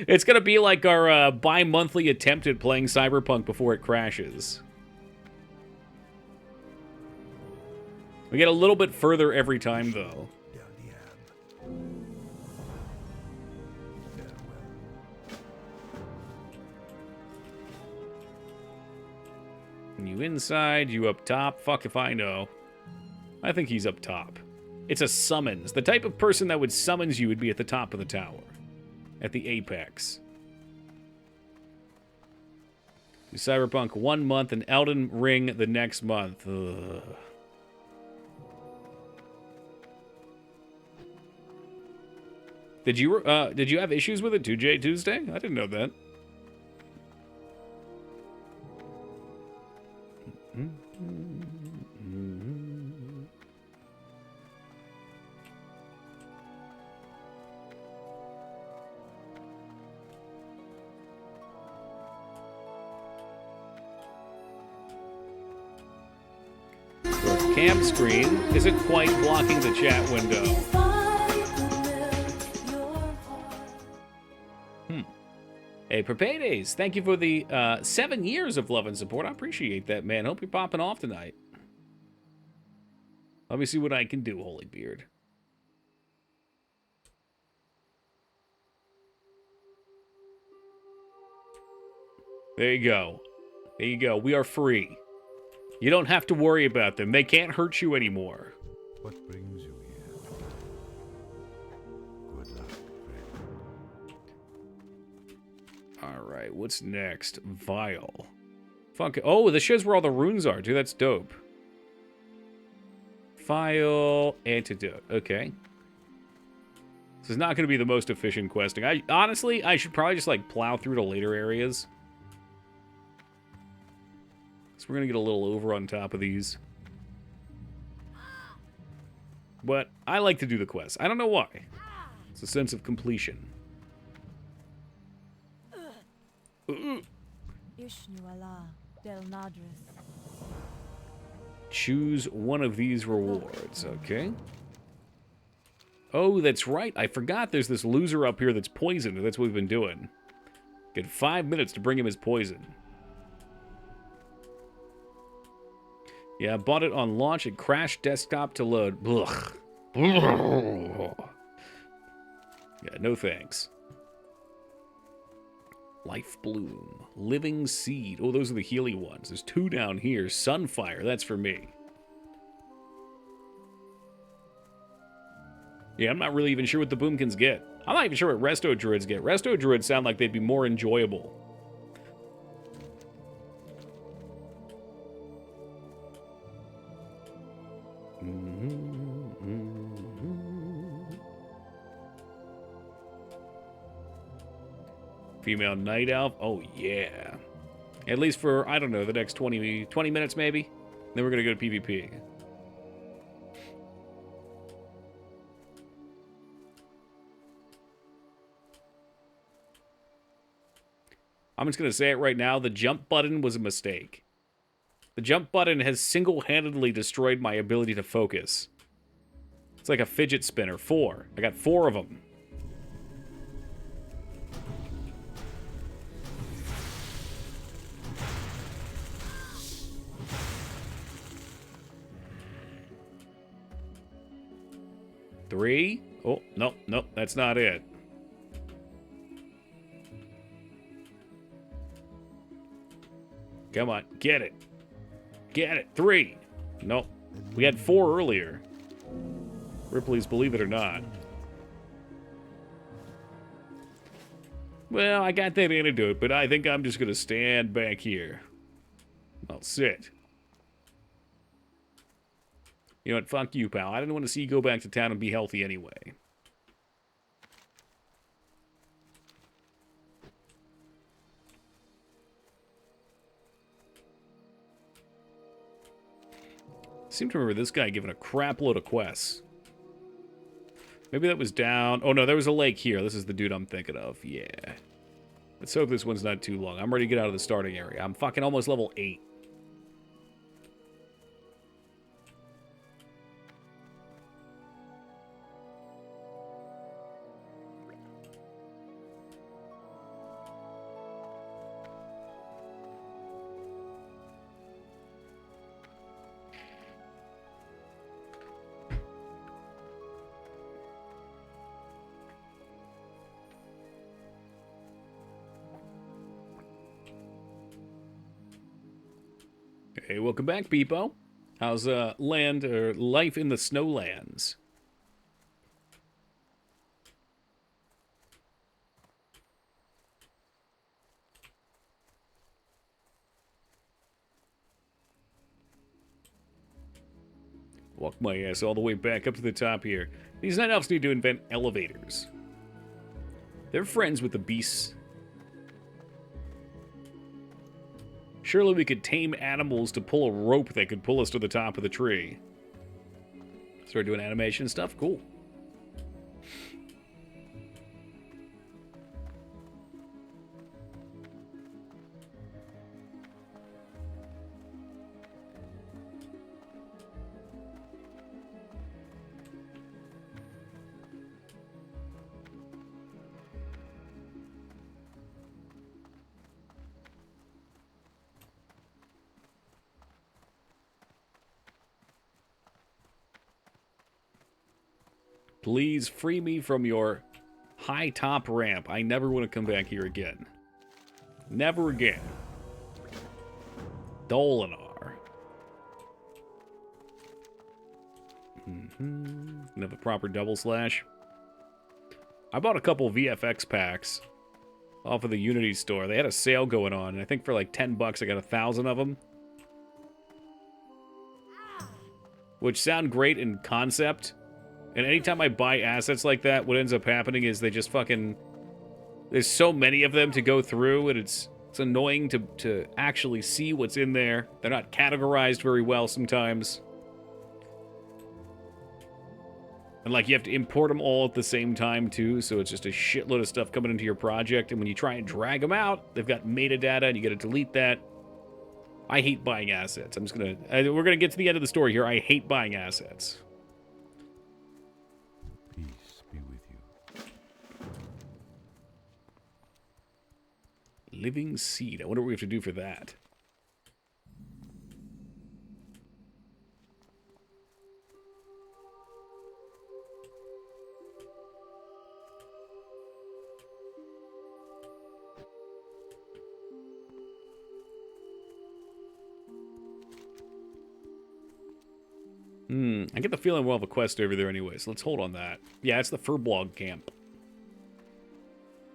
It's gonna be like our bi-monthly attempt at playing Cyberpunk before it crashes. We get a little bit further every time, though. You inside, you up top. Fuck if I know. I think he's up top. It's a summons. The type of person that would summons you would be at the top of the tower. At the apex. Cyberpunk 1 month and Elden Ring the next month. Ugh. Did you have issues with it too, Jay Tuesday? I didn't know that. The cam screen isn't quite blocking the chat window. Hey, Perpedes, thank you for the 7 years of love and support. I appreciate that, man. Hope you're popping off tonight. Let me see what I can do, Holybeard. There you go. There you go. We are free. You don't have to worry about them. They can't hurt you anymore. What brings you here? Good luck, friend. Alright, what's next? Vial. Fuck. Oh, this shows where all the runes are, dude. That's dope. Vial. Antidote. Okay. This is not going to be the most efficient questing. Honestly, I should probably just, like, plow through to later areas. So we're going to get a little over on top of these. But I like to do the quests. I don't know why. It's a sense of completion. Choose one of these rewards. Okay. Oh, that's right. I forgot there's this loser up here that's poisoned. That's what we've been doing. Get 5 minutes to bring him his poison. Yeah, I bought it on launch. It crashed desktop to load. Ugh. Yeah, no thanks. Life Bloom. Living Seed. Oh, those are the Healy ones. There's 2 down here. Sunfire. That's for me. Yeah, I'm not really even sure what the Boomkins get. I'm not even sure what Resto Druids get. Resto Druids sound like they'd be more enjoyable. Female Night Elf. Oh, yeah. At least for, I don't know, the next 20 minutes maybe. Then we're going to go to PvP. I'm just going to say it right now. The jump button was a mistake. The jump button has single-handedly destroyed my ability to focus. It's like a fidget spinner. 4. I got 4 of them. Three. Oh, no, no, that's not it. Come on, get it. Get it. 3. Nope. We had 4 earlier. Ripley's Believe It or Not. Well, I got that antidote, but I think I'm just going to stand back here. I'll sit. You know what? Fuck you, pal. I didn't want to see you go back to town and be healthy anyway. I seem to remember this guy giving a crap load of quests. Maybe that was down... Oh, no, there was a lake here. This is the dude I'm thinking of. Yeah. Let's hope this one's not too long. I'm ready to get out of the starting area. I'm fucking almost level 8. Hey, welcome back, Beepo. How's land or life in the snowlands? Walk my ass all the way back up to the top here. These night elves need to invent elevators. They're friends with the beasts. Surely we could tame animals to pull a rope that could pull us to the top of the tree. Start doing animation stuff? Cool. Please free me from your high top ramp. I never want to come back here again. Never again. Dolinar. Gonna have a proper double slash. I bought a couple VFX packs off of the Unity store. They had a sale going on, and I think for like 10 bucks I got 1,000 of them. Which sound great in concept. And anytime I buy assets like that, what ends up happening is they just fucking... There's so many of them to go through, and it's annoying to actually see what's in there. They're not categorized very well sometimes. And, like, you have to import them all at the same time, too, so it's just a shitload of stuff coming into your project, and when you try and drag them out, they've got metadata, and you gotta delete that. I hate buying assets. I'm just gonna... we're gonna get to the end of the story here. I hate buying assets. Peace be with you. Living seed. I wonder what we have to do for that. I get the feeling we'll have a quest over there anyway, so let's hold on that. Yeah, it's the Furblog camp.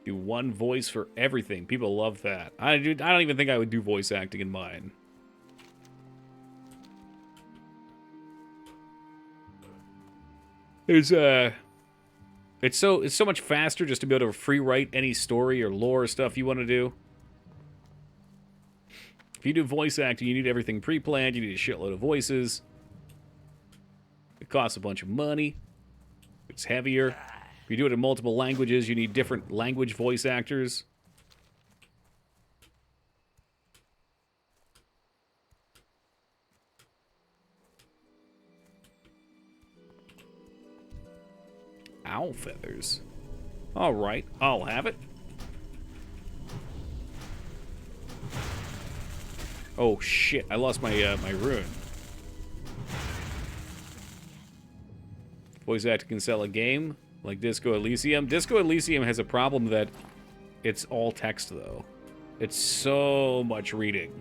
Do one voice for everything. People love that. I don't even think I would do voice acting in mine. There's it's so much faster just to be able to free write any story or lore or stuff you want to do. If you do voice acting, you need everything pre-planned. You need a shitload of voices. It costs a bunch of money. It's heavier. If you do it in multiple languages, you need different language voice actors. Owl feathers. All right, I'll have it. Oh shit! I lost my my rune. Voice actor can sell a game like Disco Elysium. Disco Elysium has a problem that it's all text, though. It's so much reading.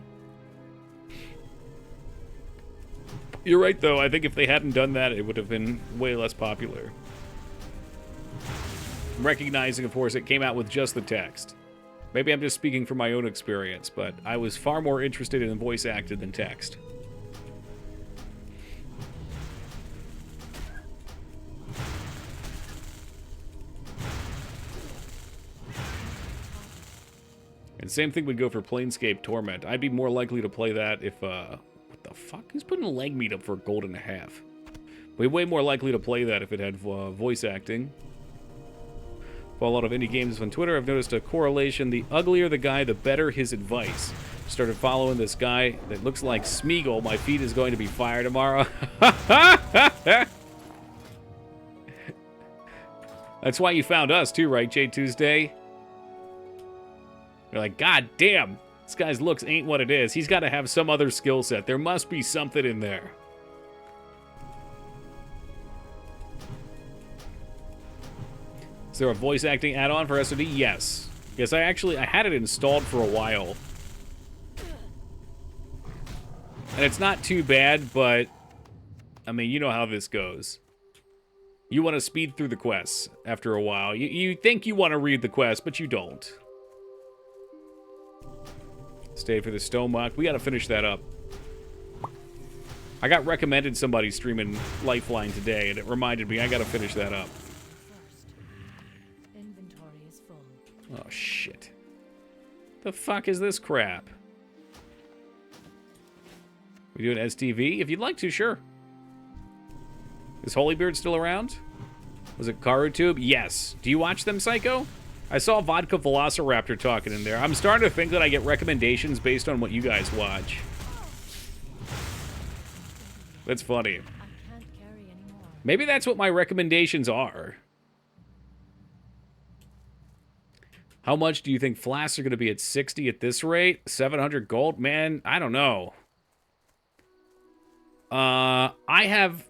You're right, though. I think if they hadn't done that, it would have been way less popular. Recognizing, of course, it came out with just the text. Maybe I'm just speaking from my own experience, but I was far more interested in voice acted than text. And same thing would go for Planescape Torment. I'd be more likely to play that if, what the fuck? Who's putting leg meat up for a gold and a half? We're way more likely to play that if it had voice acting. For a lot of indie games on Twitter, I've noticed a correlation. The uglier the guy, the better his advice. Started following this guy that looks like Smeagol. My feed is going to be fire tomorrow. That's why you found us, too, right, J Tuesday? You're like, God damn, this guy's looks ain't what it is. He's got to have some other skill set. There must be something in there. Is there a voice acting add-on for SoD? Yes. Yes, I had it installed for a while. And it's not too bad, but, I mean, you know how this goes. You want to speed through the quests after a while. You think you want to read the quest, but you don't. Stay for the stomach. We got to finish that up. I got recommended somebody streaming Lifeline today, and it reminded me I got to finish that up. Inventory is full. Oh, shit. The fuck is this crap? We do an STV? If you'd like to, sure. Is Holybeard still around? Was it Karutube? Yes. Do you watch them, Psycho? I saw Vodka Velociraptor talking in there. I'm starting to think that I get recommendations based on what you guys watch. That's funny. I can't carry anymore. Maybe that's what my recommendations are. How much do you think flasks are going to be at 60 at this rate? 700 gold? Man, I don't know. I have...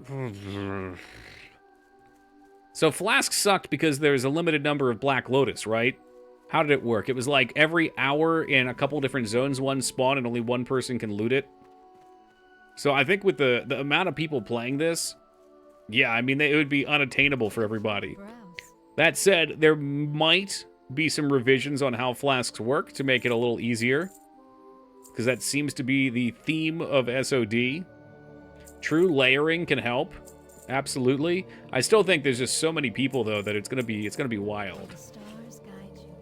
So flasks sucked because there's a limited number of Black Lotus, right? How did it work? It was like every hour in a couple different zones, one spawn and only one person can loot it. So I think with the amount of people playing this, yeah, I mean, it would be unattainable for everybody. Browse. That said, there might be some revisions on how flasks work to make it a little easier. Because that seems to be the theme of SoD. True layering can help. Absolutely. I still think there's just so many people, though, that it's gonna be wild. The stars guide you.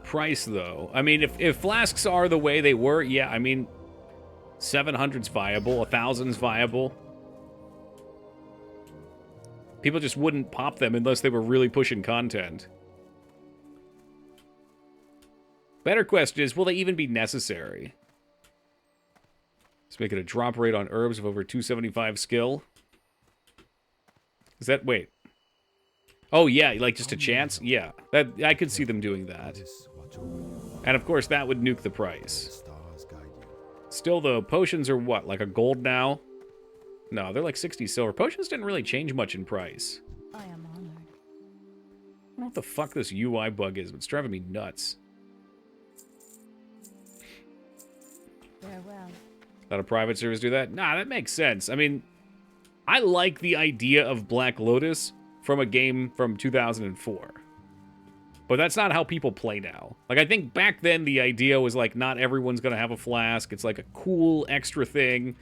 Price, though. I mean, if flasks are the way they were, yeah, I mean, 700's viable, 1,000's viable. People just wouldn't pop them unless they were really pushing content. Better question is, will they even be necessary? Let's make it a drop rate on herbs of over 275 skill. Is that... wait. Oh, yeah, like just a chance? Yeah, that I could see them doing that. And of course, that would nuke the price. Still, though, potions are what? Like a gold now? No, they're like 60 silver. Potions didn't really change much in price. I am honored. I don't know what the fuck this UI bug is, but it's driving me nuts. Farewell. Let a private service do that? Nah, that makes sense. I mean, I like the idea of Black Lotus from a game from 2004. But that's not how people play now. Like, I think back then the idea was, like, not everyone's gonna have a flask. It's, like, a cool extra thing.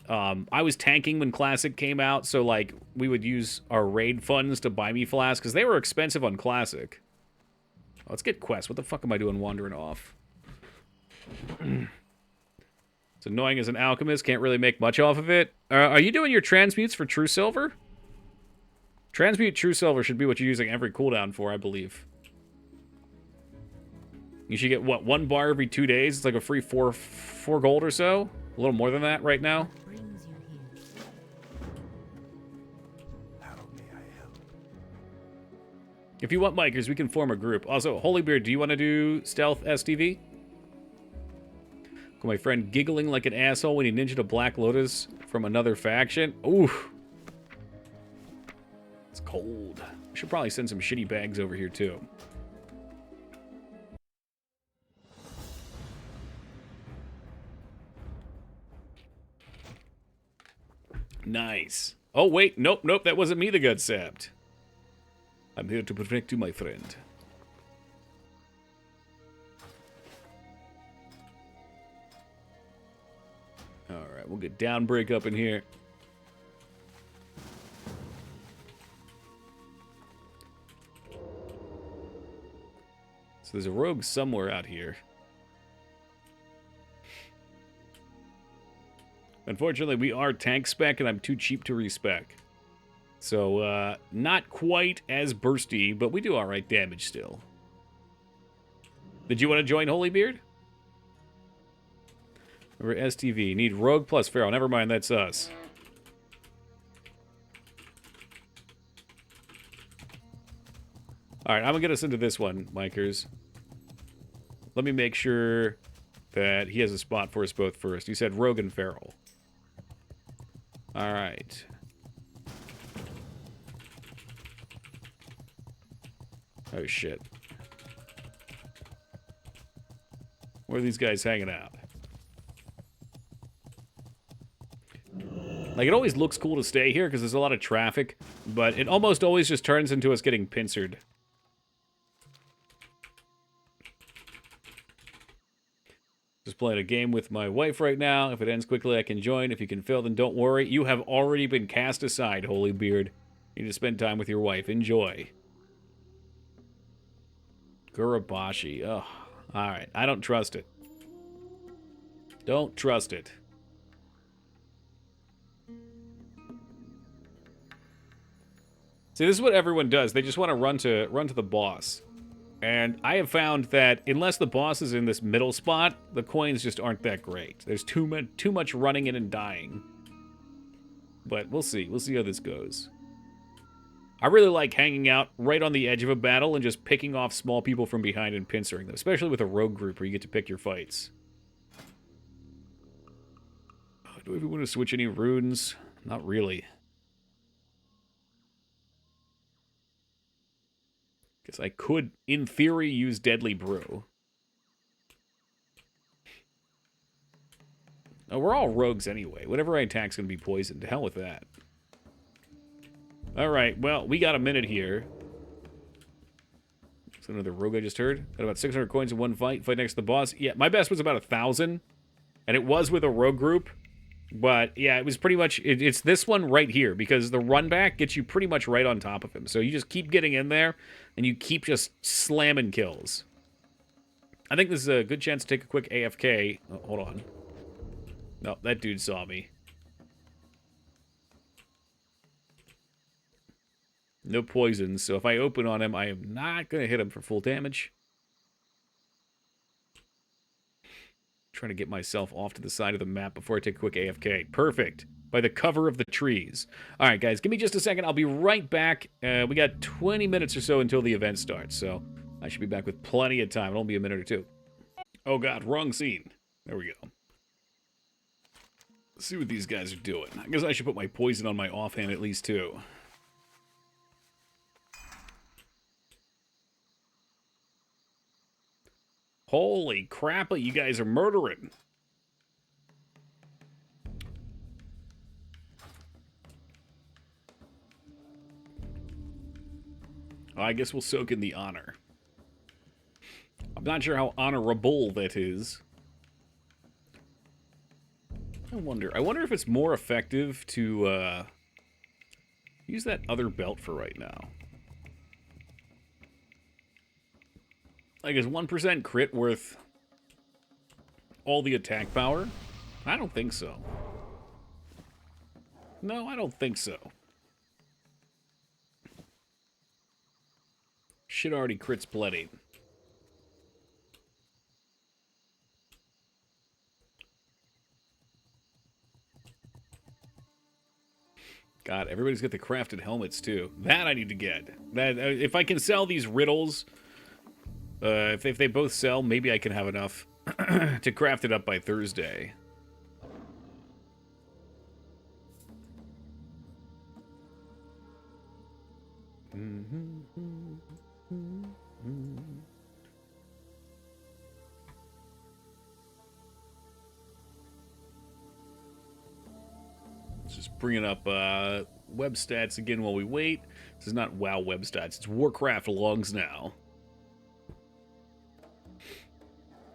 I was tanking when Classic came out, so, like, we would use our raid funds to buy me flasks, because they were expensive on Classic. Let's get quests. What the fuck am I doing wandering off? It's annoying as an alchemist. Can't really make much off of it. Are you doing your transmutes for True Silver? Transmute True Silver should be what you're using every cooldown for, I believe. You should get, what, 1 bar every 2 days? It's like a free 4 gold or so? A little more than that right now. Brings you here. How may I help? If you want Micers, we can form a group. Also, Holybeard, do you want to do Stealth STV? My friend giggling like an asshole when he ninja'd a Black Lotus from another faction. Ooh. It's cold. I should probably send some shitty bags over here, too. Nice. Oh, wait. Nope, nope. That wasn't me that got sapped. I'm here to protect you, my friend. Alright, we'll get Downbreak up in here. So there's a rogue somewhere out here. Unfortunately, we are tank spec, and I'm too cheap to respec. So, not quite as bursty, but we do alright damage still. Did you want to join Holybeard? Over STV. Need Rogue plus Pharaoh. Never mind, that's us. Alright, I'm gonna get us into this one, Micers. Let me make sure that he has a spot for us both first. You said Rogue and Feral. Alright. Oh, shit. Where are these guys hanging out? Like, it always looks cool to stay here because there's a lot of traffic, but it almost always just turns into us getting pincered. Just playing a game with my wife right now. If it ends quickly, I can join. If you can fail, then don't worry. You have already been cast aside, Holybeard. You need to spend time with your wife. Enjoy. Gurabashi. Ugh. Alright, I don't trust it. Don't trust it. See, this is what everyone does. They just want to run to the boss. And I have found that unless the boss is in this middle spot, the coins just aren't that great. There's too much running in and dying. But we'll see. We'll see how this goes. I really like hanging out right on the edge of a battle and just picking off small people from behind and pincering them, especially with a rogue group where you get to pick your fights. Do I even want to switch any runes? Not really. Guess I could, in theory, use Deadly Brew. We're all rogues anyway. Whatever I attack's going to be poisoned. To hell with that. Alright, well, we got a minute here. Is that another rogue I just heard? Got about 600 coins in one fight. Fight next to the boss. Yeah, my best was about 1,000. And it was with a rogue group. But, yeah, it was pretty much... It's this one right here. Because the run back gets you pretty much right on top of him. So you just keep getting in there. And you keep just slamming kills. I think this is a good chance to take a quick AFK. Oh, hold on. No, that dude saw me. No poisons, so if I open on him, I am not going to hit him for full damage. Trying to get myself off to the side of the map before I take a quick AFK. Perfect. By the cover of the trees. All right, guys, give me just a second. I'll be right back. We got 20 minutes or so until the event starts, so I should be back with plenty of time. It'll be a minute or two. Oh, God, wrong scene. There we go. Let's see what these guys are doing. I guess I should put my poison on my offhand at least, too. Holy crap, you guys are murdering. I guess we'll soak in the honor. I'm not sure how honorable that is. I wonder if it's more effective to use that other belt for right now. Like, is 1% crit worth all the attack power? I don't think so. No, I don't think so. Shit already crits plenty. God, everybody's got the crafted helmets, too. That I need to get. That if I can sell these riddles... if they both sell, maybe I can have enough to craft it up by Thursday. Let's just bring it up web stats again while we wait. This is not WoW web stats, it's Warcraft logs now.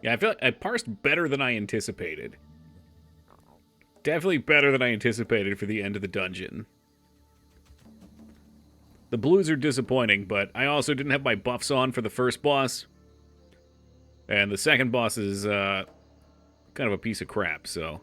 Yeah, I feel like I parsed better than I anticipated. Definitely better than I anticipated for the end of the dungeon. The blues are disappointing, but I also didn't have my buffs on for the first boss. And the second boss is kind of a piece of crap, so...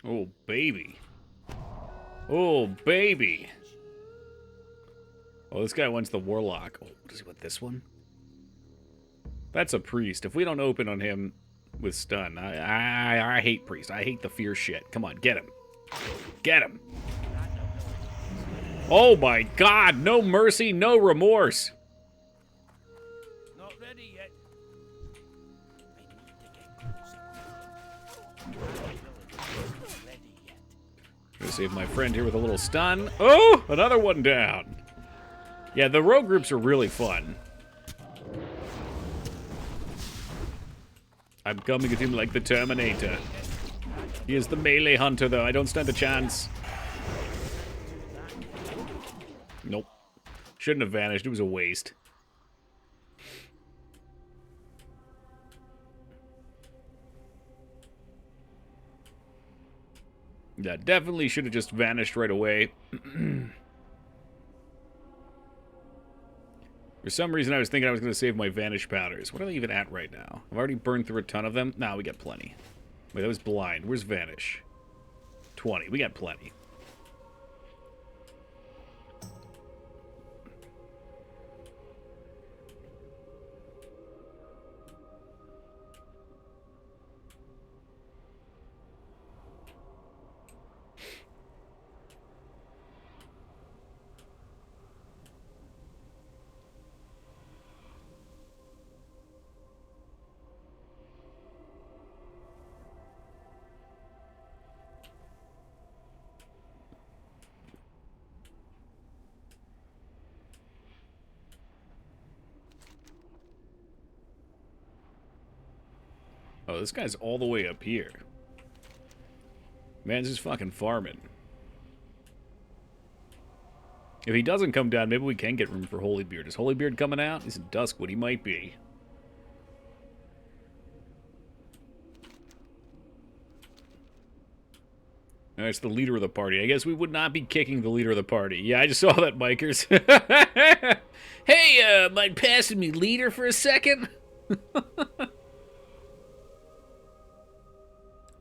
Oh, baby. Oh, baby. Oh, this guy wants the warlock. Oh, does he want this one? That's a priest. If we don't open on him with stun, I hate priest. I hate the fear shit. Come on, get him. Get him. Oh my God, no mercy, no remorse. Not ready yet. Gonna save my friend here with a little stun. Oh, another one down. Yeah, the rogue groups are really fun. I'm coming at him like the Terminator. He is the melee hunter, though. I don't stand a chance. Nope. Shouldn't have vanished. It was a waste. Yeah, definitely should have just vanished right away. For some reason, I was thinking I was going to save my vanish powders. What are they even at right now? I've already burned through a ton of them. Nah, we got plenty. Wait, that was blind. Where's vanish? 20. We got plenty. Oh, this guy's all the way up here. Man's just fucking farming. If he doesn't come down, maybe we can get room for Holybeard. Is Holybeard coming out? He's in Duskwood. He might be. That's the leader of the party. I guess we would not be kicking the leader of the party. Yeah, I just saw that, bikers. Hey, mind passing me leader for a second?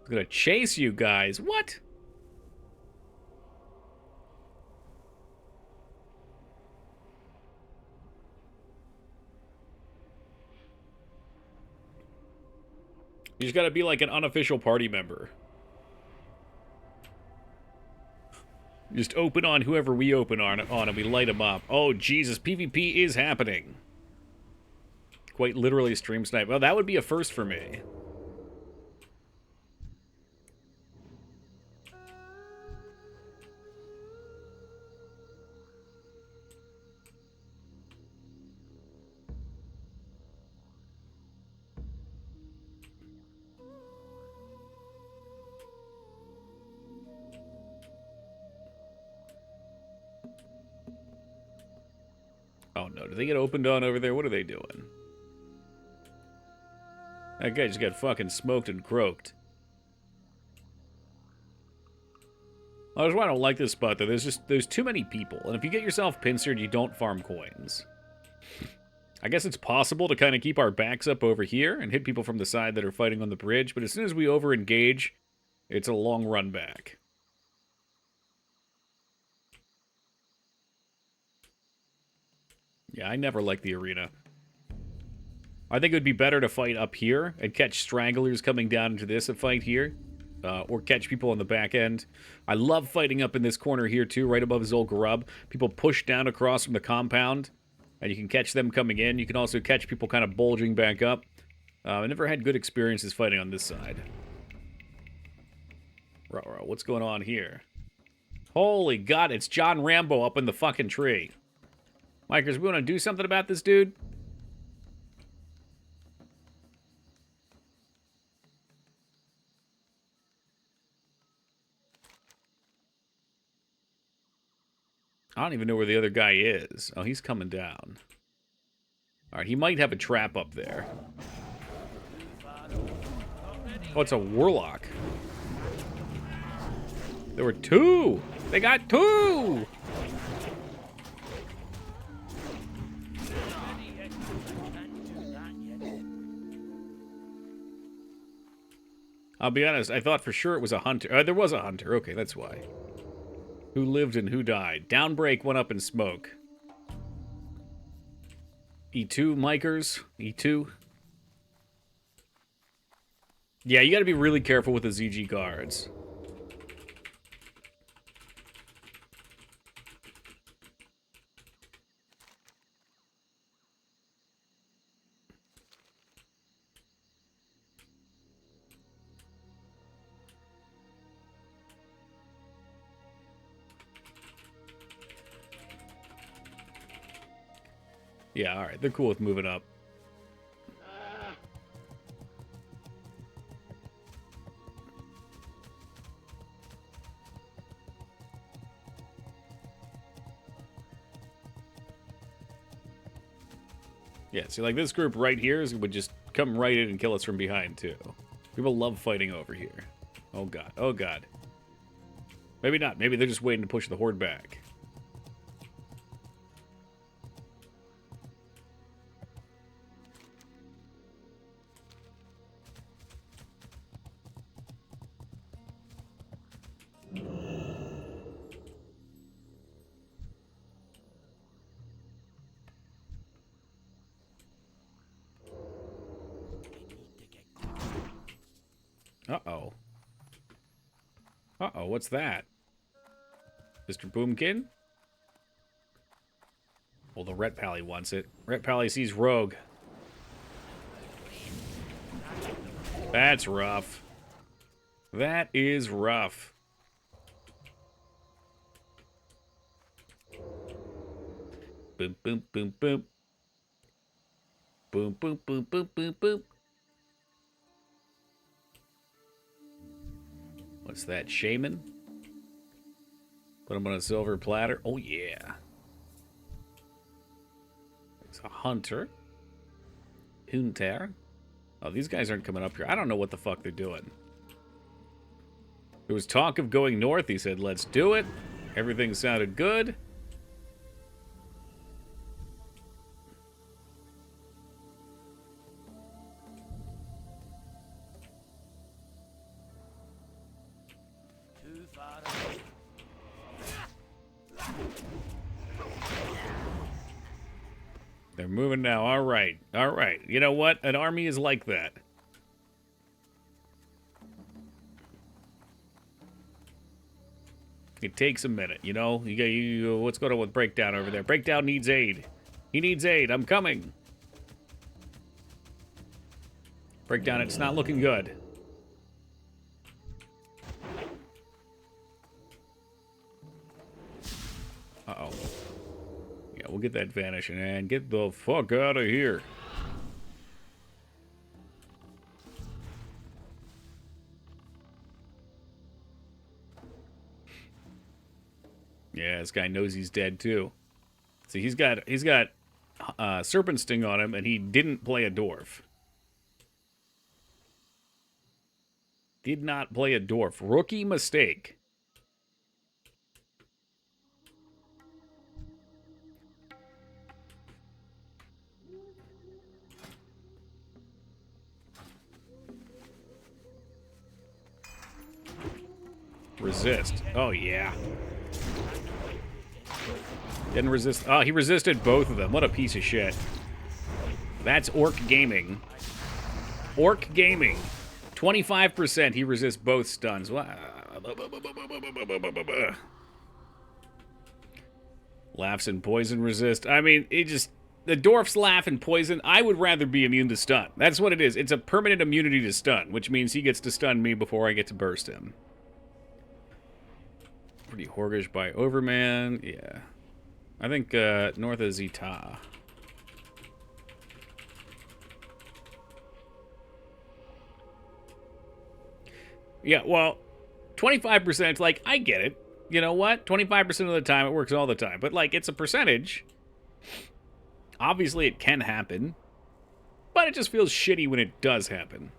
I'm gonna chase you guys. What? You just gotta be like an unofficial party member. Just open on whoever we open on and we light them up. Oh, Jesus, PvP is happening. Quite literally stream snipe. Well, that would be a first for me. Oh, no. Did they get opened on over there? What are they doing? That guy just got fucking smoked and croaked. That's why I don't like this spot, though. There's too many people. And if you get yourself pincered, you don't farm coins. I guess it's possible to kind of keep our backs up over here and hit people from the side that are fighting on the bridge. But as soon as we over-engage, it's a long run back. Yeah, I never liked the arena. I think it would be better to fight up here and catch stragglers coming down into this fight here. Or catch people on the back end. I love fighting up in this corner here, too, right above Zul'Gurub. People push down across from the compound, and you can catch them coming in. You can also catch people kind of bulging back up. I never had good experiences fighting on this side. Ruh-roh, what's going on here? Holy God, it's John Rambo up in the fucking tree. Micers, we want to do something about this dude? I don't even know where the other guy is. Oh, he's coming down. Alright, he might have a trap up there. Oh, it's a warlock. There were two! They got two! I'll be honest, I thought for sure it was a hunter. There was a hunter. Okay, that's why. Who lived and who died? Downbreak went up in smoke. E2, Micers. E2. Yeah, you gotta be really careful with the ZG guards. Yeah, alright. They're cool with moving up. Yeah, see, like this group right here would just come right in and kill us from behind, too. People love fighting over here. Oh, God. Oh, God. Maybe not. Maybe they're just waiting to push the horde back. Uh-oh. Uh-oh, what's that? Mr. Boomkin? Well, the Ret Pally wants it. Ret Pally sees Rogue. That's rough. That is rough. Boom, boom, boom, boom. Boom, boom, boom, boom, boom, boom. What's that? Shaman? Put him on a silver platter. Oh, yeah. It's a hunter. Hunter. Oh, these guys aren't coming up here. I don't know what the fuck they're doing. There was talk of going north. He said, let's do it. Everything sounded good. Too far They're moving now. All right. All right. You know what? An army is like that. It takes a minute, you know? What's going on with Breakdown over there? Breakdown needs aid. He needs aid. I'm coming. Breakdown, it's not looking good. Uh-oh. Yeah, we'll get that vanishing and get the fuck out of here. Yeah, this guy knows he's dead too. See, he's got Serpent Sting on him, and he didn't play a dwarf. Did not play a dwarf. Rookie mistake. Resist. Oh, yeah. Didn't resist. Oh, he resisted both of them. What a piece of shit. That's Orc Gaming. Orc Gaming. 25% he resists both stuns. Laughs and poison resist. I mean, it just... The dwarfs laugh and poison. I would rather be immune to stun. That's what it is. It's a permanent immunity to stun, which means he gets to stun me before I get to burst him. Pretty Horgish by Overman. Yeah. I think north of Zeta. Yeah, well, 25%, like, I get it. You know what? 25% of the time, it works all the time. But, like, it's a percentage. Obviously, it can happen. But it just feels shitty when it does happen.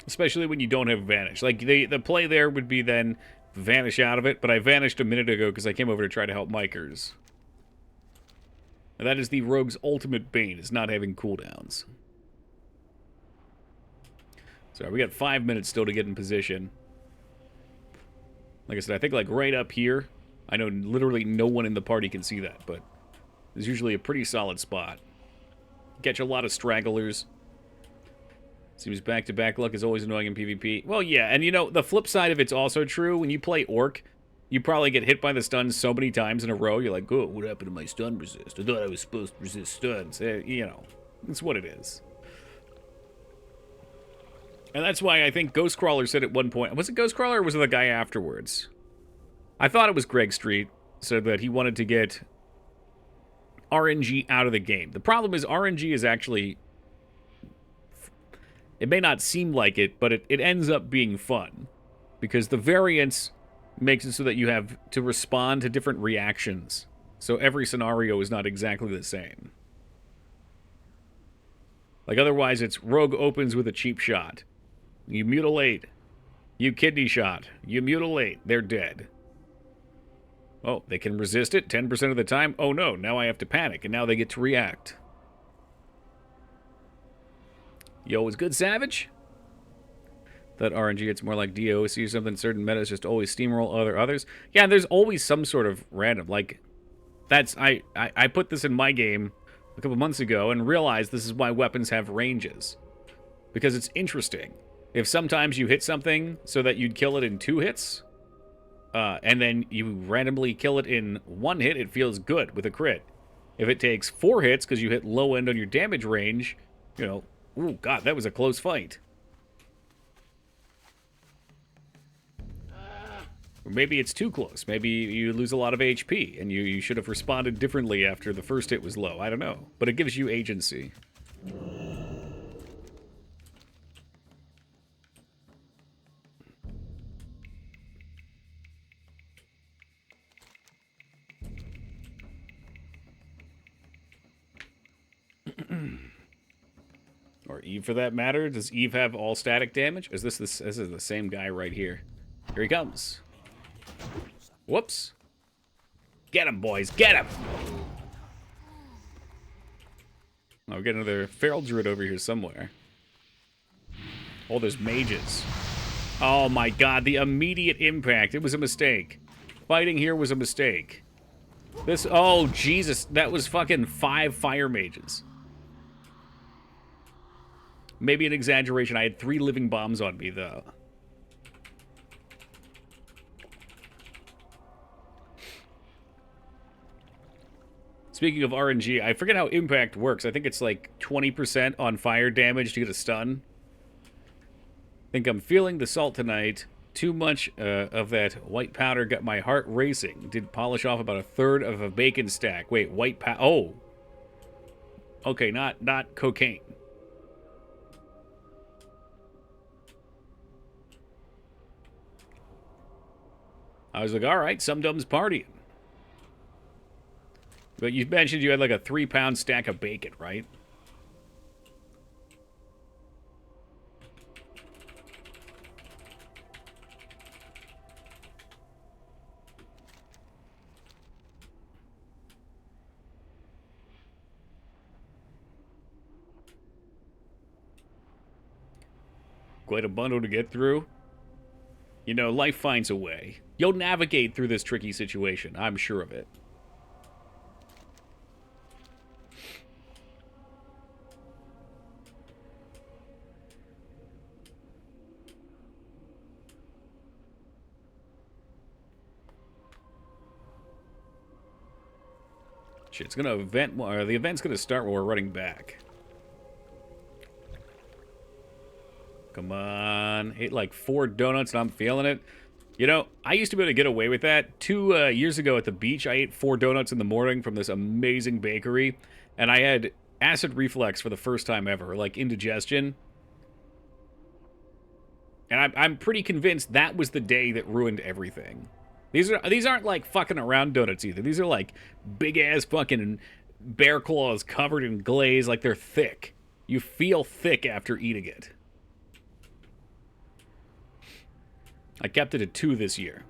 Especially when you don't have Vanish. Like, the play there would be then Vanish out of it, but I vanished a minute ago because I came over to try to help Mikers. And that is the rogue's ultimate bane, is not having cooldowns. So we got 5 minutes still to get in position. Like I said, I think like right up here, I know literally no one in the party can see that, but it's usually a pretty solid spot. Catch a lot of stragglers. Seems back-to-back luck is always annoying in PvP. Well, yeah, and you know, the flip side of it's also true. When you play Orc, you probably get hit by the stun so many times in a row, you're like, oh, what happened to my stun resist? I thought I was supposed to resist stuns. You know, it's what it is. And that's why I think Ghostcrawler said at one point... Was it Ghostcrawler or was it the guy afterwards? I thought it was Greg Street, said that he wanted to get RNG out of the game. The problem is RNG is actually... It may not seem like it, but it ends up being fun. Because the variance makes it so that you have to respond to different reactions. So every scenario is not exactly the same. Like otherwise it's Rogue opens with a cheap shot. You mutilate. You kidney shot. You mutilate. They're dead. Oh, they can resist it 10% of the time? Oh no, now I have to panic, and now they get to react. Yo, is good, Savage? That RNG, it's more like DO. See something certain metas just always steamroll others. Yeah, there's always some sort of random. Like, that's... I put this in my game a couple months ago and realized this is why weapons have ranges. Because it's interesting. If sometimes you hit something so that you'd kill it in 2 hits, and then you randomly kill it in 1 hit, it feels good with a crit. If it takes 4 hits because you hit low end on your damage range, you know, ooh, God, that was a close fight. Or maybe it's too close. Maybe you lose a lot of HP, and you should have responded differently after the first hit was low. I don't know. But it gives you agency. Or Eve, for that matter. Does Eve have all static damage? Is this is the same guy right here? Here he comes. Whoops. Get him, boys. Get him! Oh, we got another feral druid over here somewhere. Oh, there's mages. Oh my god, the immediate impact. It was a mistake. Fighting here was a mistake. This, oh Jesus, that was fucking 5 fire mages. Maybe an exaggeration. I had 3 living bombs on me, though. Speaking of RNG, I forget how impact works. I think it's like 20% on fire damage to get a stun. Think I'm feeling the salt tonight. Too much of that white powder got my heart racing. Did polish off about 1/3 of a bacon stack. Wait, white powder. Oh. Okay, not cocaine. I was like, all right, some dumb's partying. But you mentioned you had like a 3-pound stack of bacon, right? Quite a bundle to get through. You know, life finds a way. You'll navigate through this tricky situation. I'm sure of it. Shit, it's gonna event. The event's gonna start while we're running back. Come on, ate like 4 donuts and I'm feeling it. You know, I used to be able to get away with that. 2 years ago at the beach, I ate 4 donuts in the morning from this amazing bakery, and I had acid reflux for the first time ever, like indigestion. And I'm pretty convinced that was the day that ruined everything. These aren't like fucking around donuts either. These are like big ass fucking bear claws covered in glaze, like they're thick. You feel thick after eating it. I kept it at 2 this year.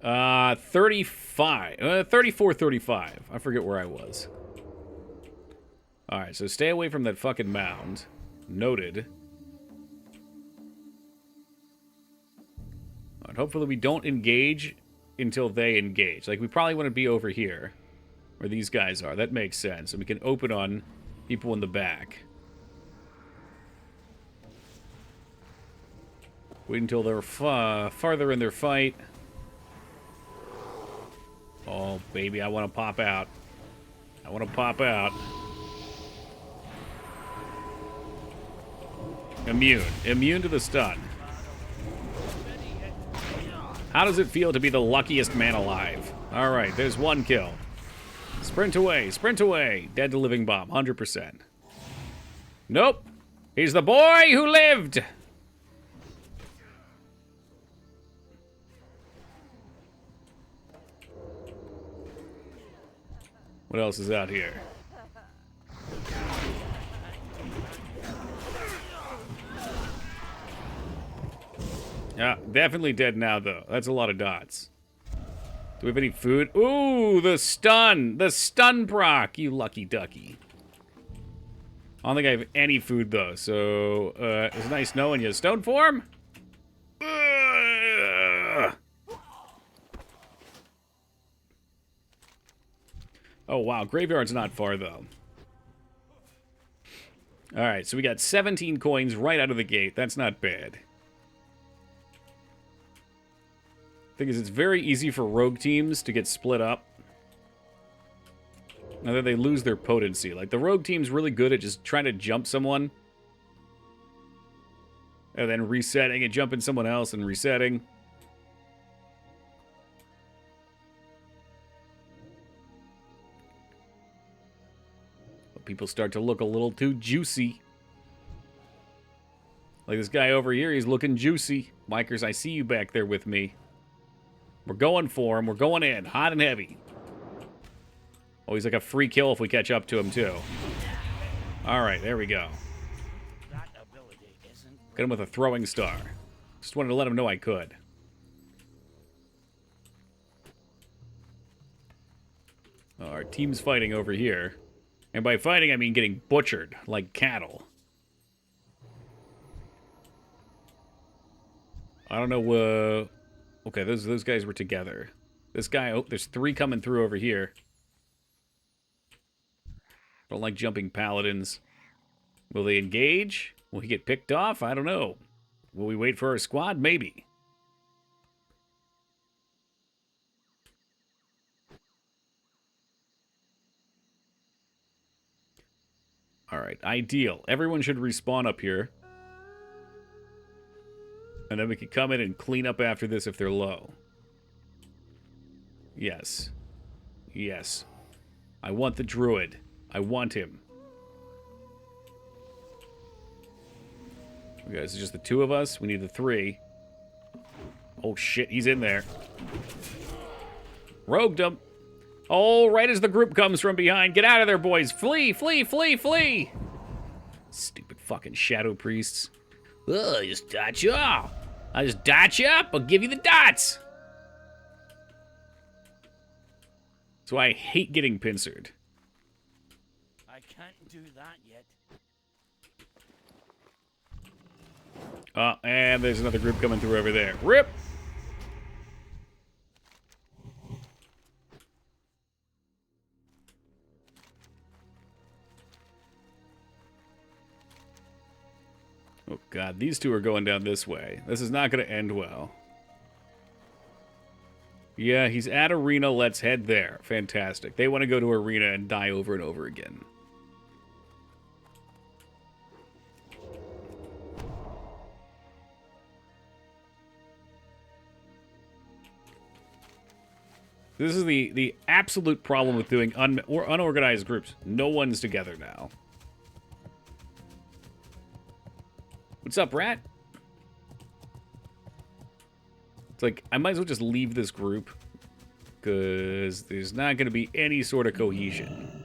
35. 34, 35. I forget where I was. Alright, so stay away from that fucking mound. Noted. Alright, hopefully we don't engage until they engage. Like, we probably want to be over here, where these guys are. That makes sense. And we can open on people in the back. Wait until they're farther in their fight. Oh, baby, I want to pop out. I want to pop out. Immune. Immune to the stun. How does it feel to be the luckiest man alive? Alright, there's 1 kill. Sprint away, sprint away. Dead to living bomb, 100%. Nope. He's the boy who lived. What else is out here? Yeah, definitely dead now, though. That's a lot of dots. Do we have any food? Ooh, the stun! The stun proc, you lucky ducky. I don't think I have any food, though, so it's nice knowing you. Stone form? Oh, wow. Graveyard's not far, though. Alright, so we got 17 coins right out of the gate. That's not bad. Thing is, it's very easy for rogue teams to get split up. And then they lose their potency. Like, the rogue team's really good at just trying to jump someone. And then resetting and jumping someone else and resetting. people start to look a little too juicy. Like this guy over here, he's looking juicy. Micers, I see you back there with me. We're going for him. We're going in, hot and heavy. Oh, he's like a free kill if we catch up to him, too. All right, there we go. Got him with a throwing star. Just wanted to let him know I could. Oh, our team's fighting over here. And by fighting, I mean getting butchered like cattle. I don't know, okay, those guys were together. This guy, oh, there's 3 coming through over here. Don't like jumping paladins. Will they engage? Will he get picked off? I don't know. Will we wait for our squad? Maybe. Alright, ideal. Everyone should respawn up here. And then we can come in and clean up after this if they're low. Yes. Yes. I want the druid. I want him. Okay, this is just the 2 of us. We need the 3. Oh shit, he's in there. Rogued him. Oh, right as the group comes from behind. Get out of there, boys. Flee, flee, flee, flee. Stupid fucking shadow priests. Ugh, I just dot you off. I just dot you up. I'll give you the dots. So I hate getting pincered. I can't do that yet. And there's another group coming through over there. Rip! Oh god, these 2 are going down this way. This is not going to end well. Yeah, he's at arena. Let's head there. Fantastic. They want to go to arena and die over and over again. This is the absolute problem with doing unorganized groups. No one's together now. What's up, Rat? It's like, I might as well just leave this group. Because there's not going to be any sort of cohesion.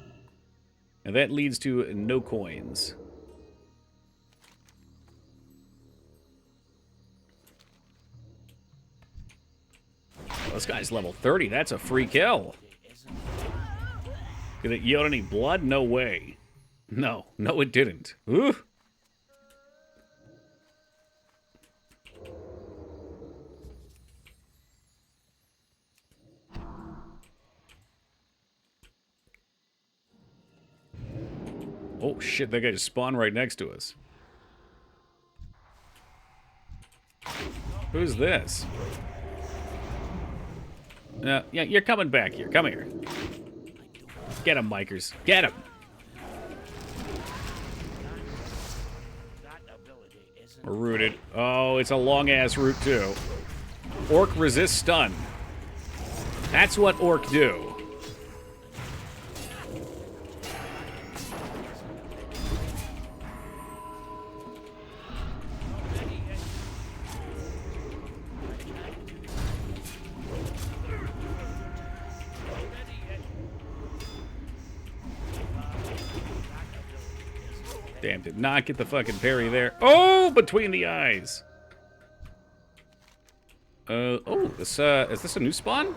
And that leads to no coins. Oh, this guy's level 30. That's a free kill. Did it yield any blood? No way. No. No, it didn't. Ooh. Oh, shit, that guy just spawned right next to us. Who's this? Yeah, you're coming back here. Come here. Get him, Micers. Get him. We're rooted. Oh, it's a long-ass route, too. Orc resist stun. That's what orc do. Damn, did not get the fucking parry there. Oh, between the eyes. Oh, this, is this a new spawn?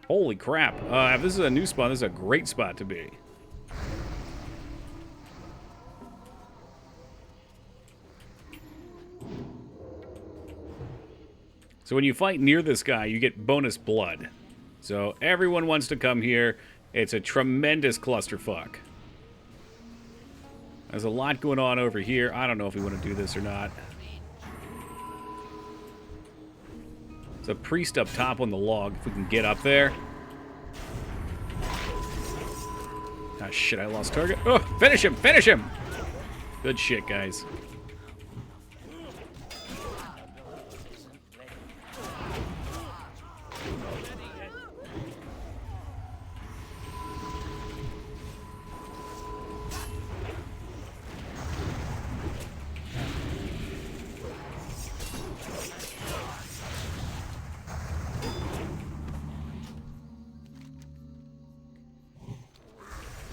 Holy crap. If this is a new spawn, this is a great spot to be. So when you fight near this guy, you get bonus blood. So everyone wants to come here. It's a tremendous clusterfuck. There's a lot going on over here. I don't know if we want to do this or not. There's a priest up top on the log, if we can get up there. Ah, shit, I lost target. Oh, finish him! Finish him! Good shit, guys.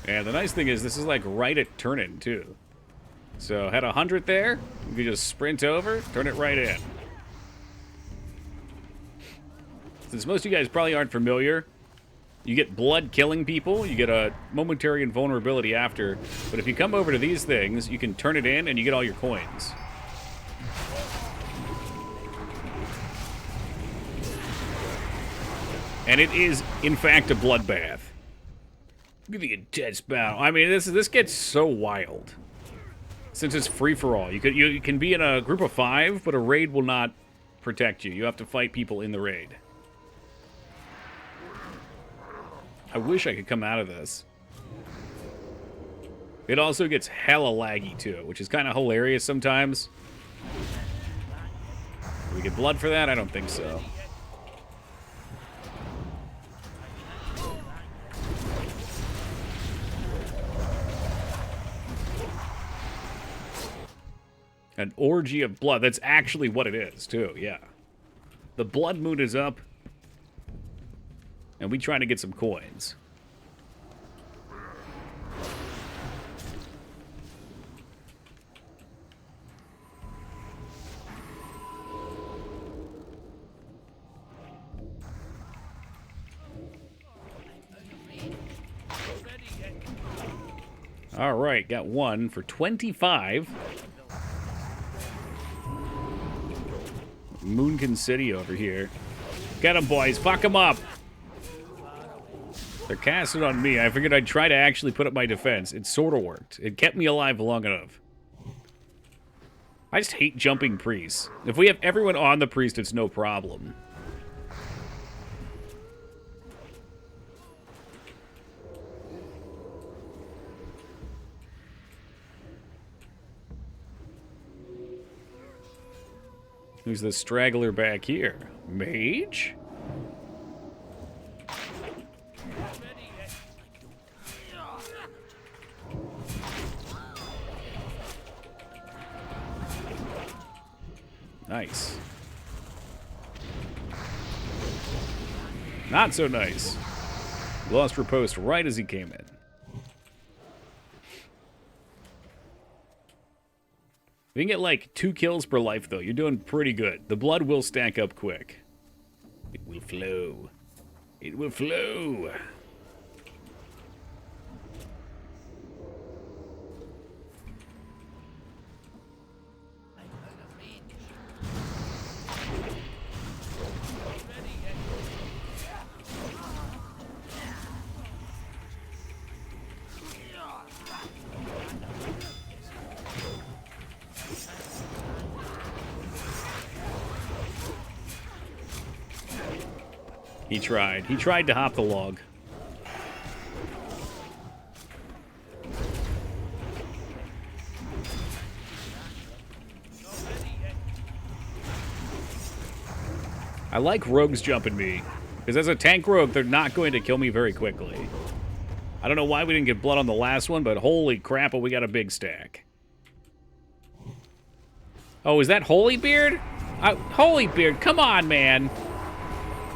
And the nice thing is this is like right at turn-in, too. So, had 100 there. You can just sprint over, turn it right in. Since most of you guys probably aren't familiar, you get blood killing people, you get a momentary invulnerability after, but if you come over to these things, you can turn it in and you get all your coins. And it is, in fact, a bloodbath. Look at the intense battle. I mean, this gets so wild. Since it's free-for-all. You can be in a group of 5, but a raid will not protect you. You have to fight people in the raid. I wish I could come out of this. It also gets hella laggy, too, which is kind of hilarious sometimes. Do we get blood for that? I don't think so. An orgy of blood. That's actually what it is, too, yeah. The blood moon is up. And we try to get some coins. All right, got one for 25. Moonkin City over here. Get them, boys. Fuck them up. They're casting on me. I figured I'd try to actually put up my defense. It sort of worked. It kept me alive long enough. I just hate jumping priests. If we have everyone on the priest, it's no problem. Who's the straggler back here? Mage? Nice. Not so nice. Lost riposte right as he came in. If you can get like 2 kills per life, though, you're doing pretty good. The blood will stack up quick. It will flow. It will flow. He tried. He tried to hop the log. I like rogues jumping me, because as a tank rogue, they're not going to kill me very quickly. I don't know why we didn't get blood on the last one, but holy crap, we got a big stack. Oh, is that Holy Beard? Holy Beard, come on, man.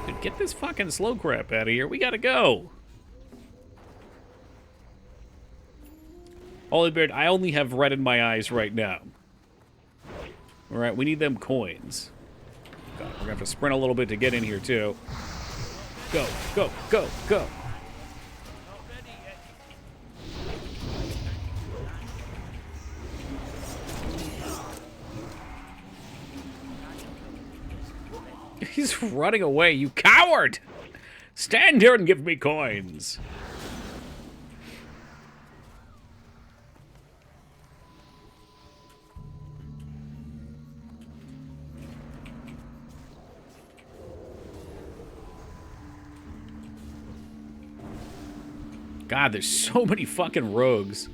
Dude, get this fucking slow crap out of here. We gotta go. Holy Beard, I only have red in my eyes right now. Alright, we need them coins. God, we're gonna have to sprint a little bit to get in here, too. Go, go, go, go. He's running away, you coward! Stand here and give me coins. God, there's so many fucking rogues.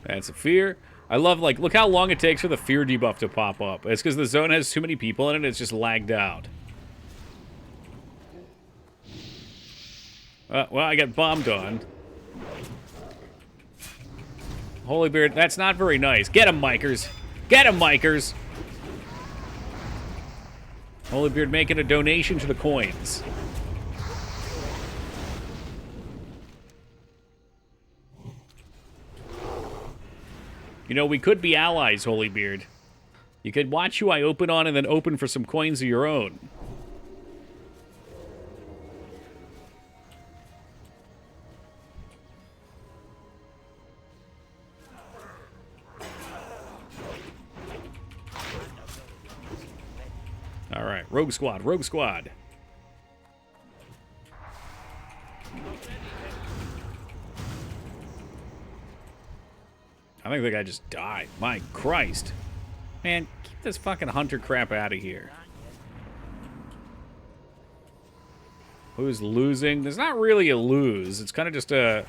That's a fear. I love, like, look how long it takes for the fear debuff to pop up. It's because the zone has too many people in it, it's just lagged out. Well, I got bombed on. Holy Beard, that's not very nice. Get him, Mikers. Get him, Mikers. Holybeard making a donation to the coins. You know, we could be allies, Holybeard. You could watch who I open on and then open for some coins of your own. All right, Rogue Squad, Rogue Squad. I think the guy just died. My Christ. Man, keep this fucking hunter crap out of here. Who's losing? There's not really a lose. It's kind of just a...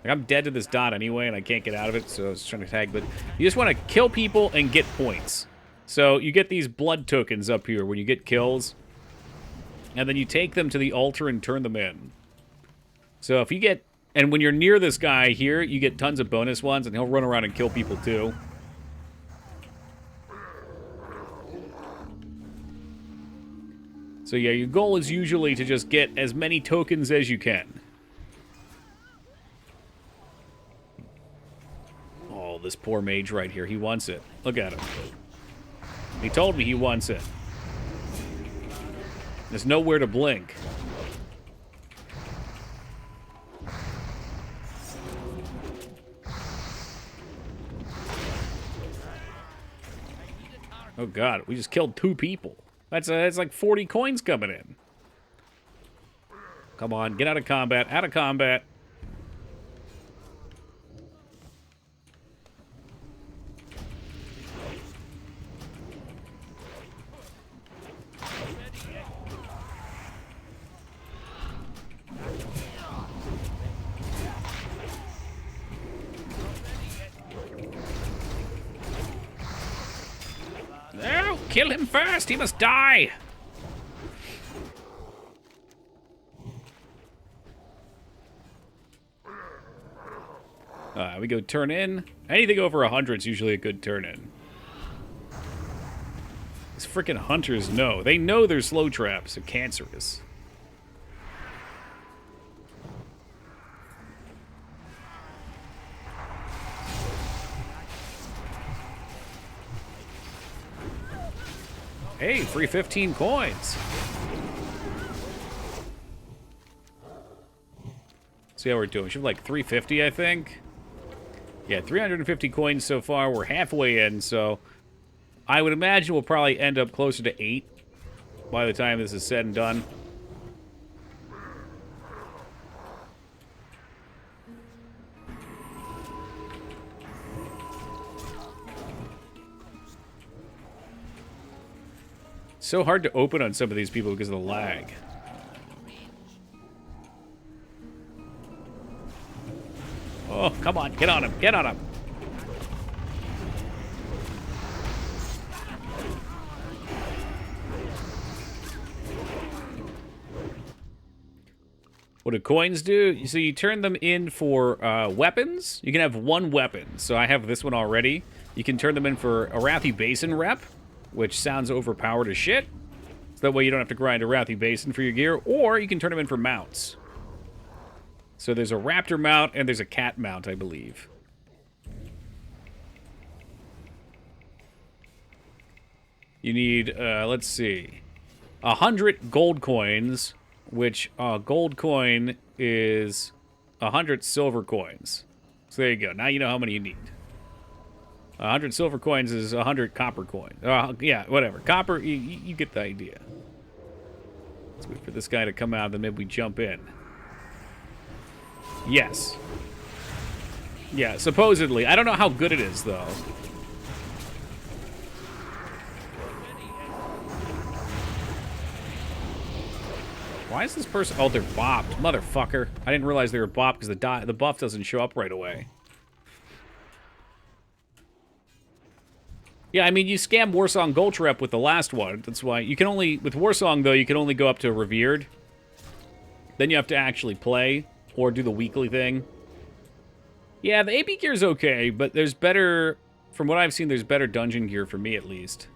Like, I'm dead to this dot anyway, and I can't get out of it, so I was trying to tag. But you just want to kill people and get points. So you get these blood tokens up here when you get kills. And then you take them to the altar and turn them in. So if you get... And when you're near this guy here, you get tons of bonus ones, and he'll run around and kill people too. So yeah, your goal is usually to just get as many tokens as you can. Oh, this poor mage right here. He wants it. Look at him. He told me he wants it. There's nowhere to blink. Oh god, we just killed 2 people. That's like 40 coins coming in. Come on, get out of combat, out of combat. No, kill him first, he must die. We go turn in. Anything over 100 is usually a good turn in. These freaking hunters know. They know their slow traps are cancerous. Hey, free 15 coins. See how we're doing. We should have like 350, I think. Yeah, 350 coins so far. We're halfway in, so I would imagine we'll probably end up closer to 8 by the time this is said and done. So hard to open on some of these people because of the lag. Oh, come on, get on him, get on him. What do coins do? So you turn them in for weapons. You can have 1 weapon. So I have this one already. You can turn them in for a Wrathy Basin rep, which sounds overpowered as shit. So that way you don't have to grind a Wrathy Basin for your gear. Or you can turn them in for mounts. So there's a raptor mount and there's a cat mount, I believe. You need, let's see, 100 gold coins, which gold coin is 100 silver coins. So there you go. Now you know how many you need. 100 silver coins is 100 copper coins. Yeah, whatever. Copper, you get the idea. Let's wait for this guy to come out, then maybe we jump in. Yes. Yeah, supposedly. I don't know how good it is, though. Why is this person... Oh, they're bopped. Motherfucker. I didn't realize they were bopped because the buff doesn't show up right away. Yeah, I mean, you scam Warsong Gulch Rep with the last one. That's why you can only... With Warsong, though, you can only go up to Revered. Then you have to actually play or do the weekly thing. Yeah, the AP gear's okay, but there's better... From what I've seen, there's better dungeon gear for me, at least.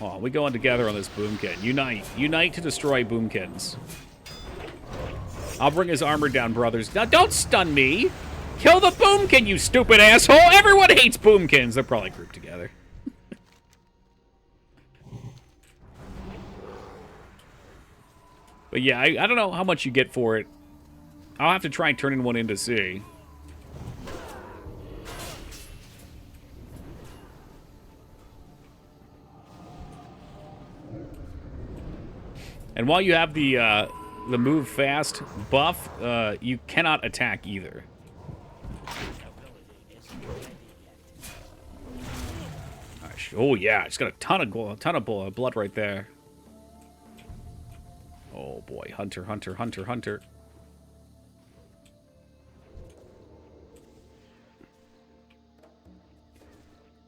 Oh, we going together on this boomkin. Unite. Unite to destroy boomkins. I'll bring his armor down, brothers. Now, don't stun me! Kill the boomkin, you stupid asshole! Everyone hates boomkins! They're probably grouped together. But yeah, I don't know how much you get for it. I'll have to try turning one in to see. And while you have the move fast buff, you cannot attack either. Oh yeah, it's got a ton of blood right there. Oh boy, hunter, hunter, hunter, hunter.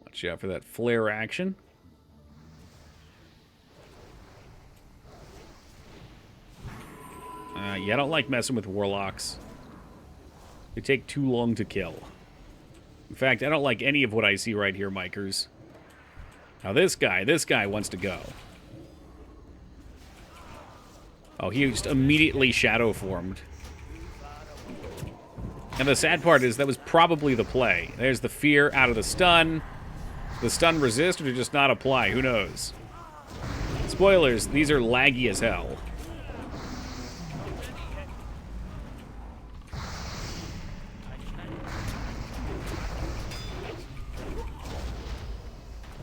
Watch out for that flare action. Yeah, I don't like messing with warlocks. They take too long to kill. In fact, I don't like any of what I see right here, Mikers. Now this guy wants to go. Oh, he just immediately shadow formed. And the sad part is that was probably the play. There's the fear out of the stun. The stun resist or just not apply, who knows? Spoilers, these are laggy as hell.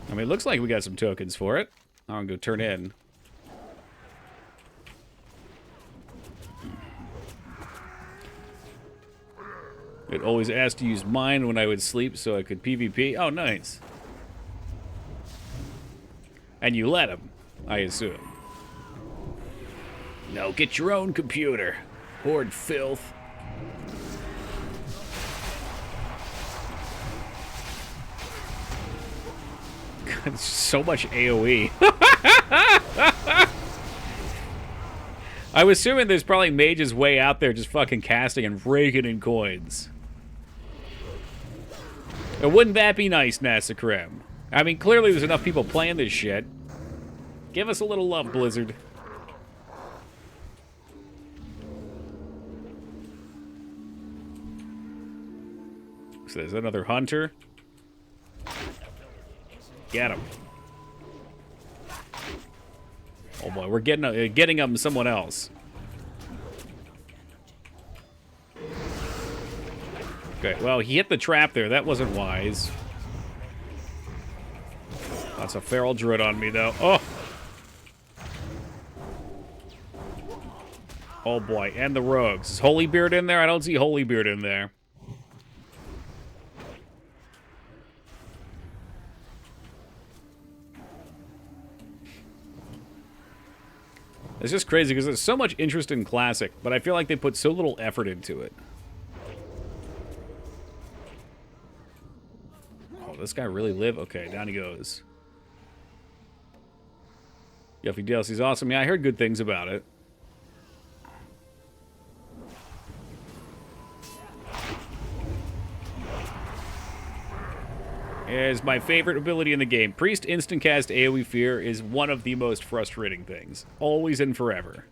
I mean, it looks like we got some tokens for it. I'm gonna go turn in. It always asked to use mine when I would sleep so I could PvP. Oh, nice. And you let him, I assume. No, get your own computer. Horde filth. God, so much AoE. I'm assuming there's probably mages way out there just fucking casting and raking in coins. And wouldn't that be nice, Nasacrim? I mean, clearly there's enough people playing this shit. Give us a little love, Blizzard. So there's another hunter. Get him. Oh boy, we're getting him someone else. Okay, well, he hit the trap there. That wasn't wise. That's a feral druid on me, though. Oh! Oh boy, and the rogues. Is Holybeard in there? I don't see Holybeard in there. It's just crazy because there's so much interest in Classic, but I feel like they put so little effort into it. Oh, this guy really live? Okay, down he goes. Yuffie DLC's awesome. Yeah, I heard good things about it. Is my favorite ability in the game. Priest instant cast AoE Fear is one of the most frustrating things. Always and forever.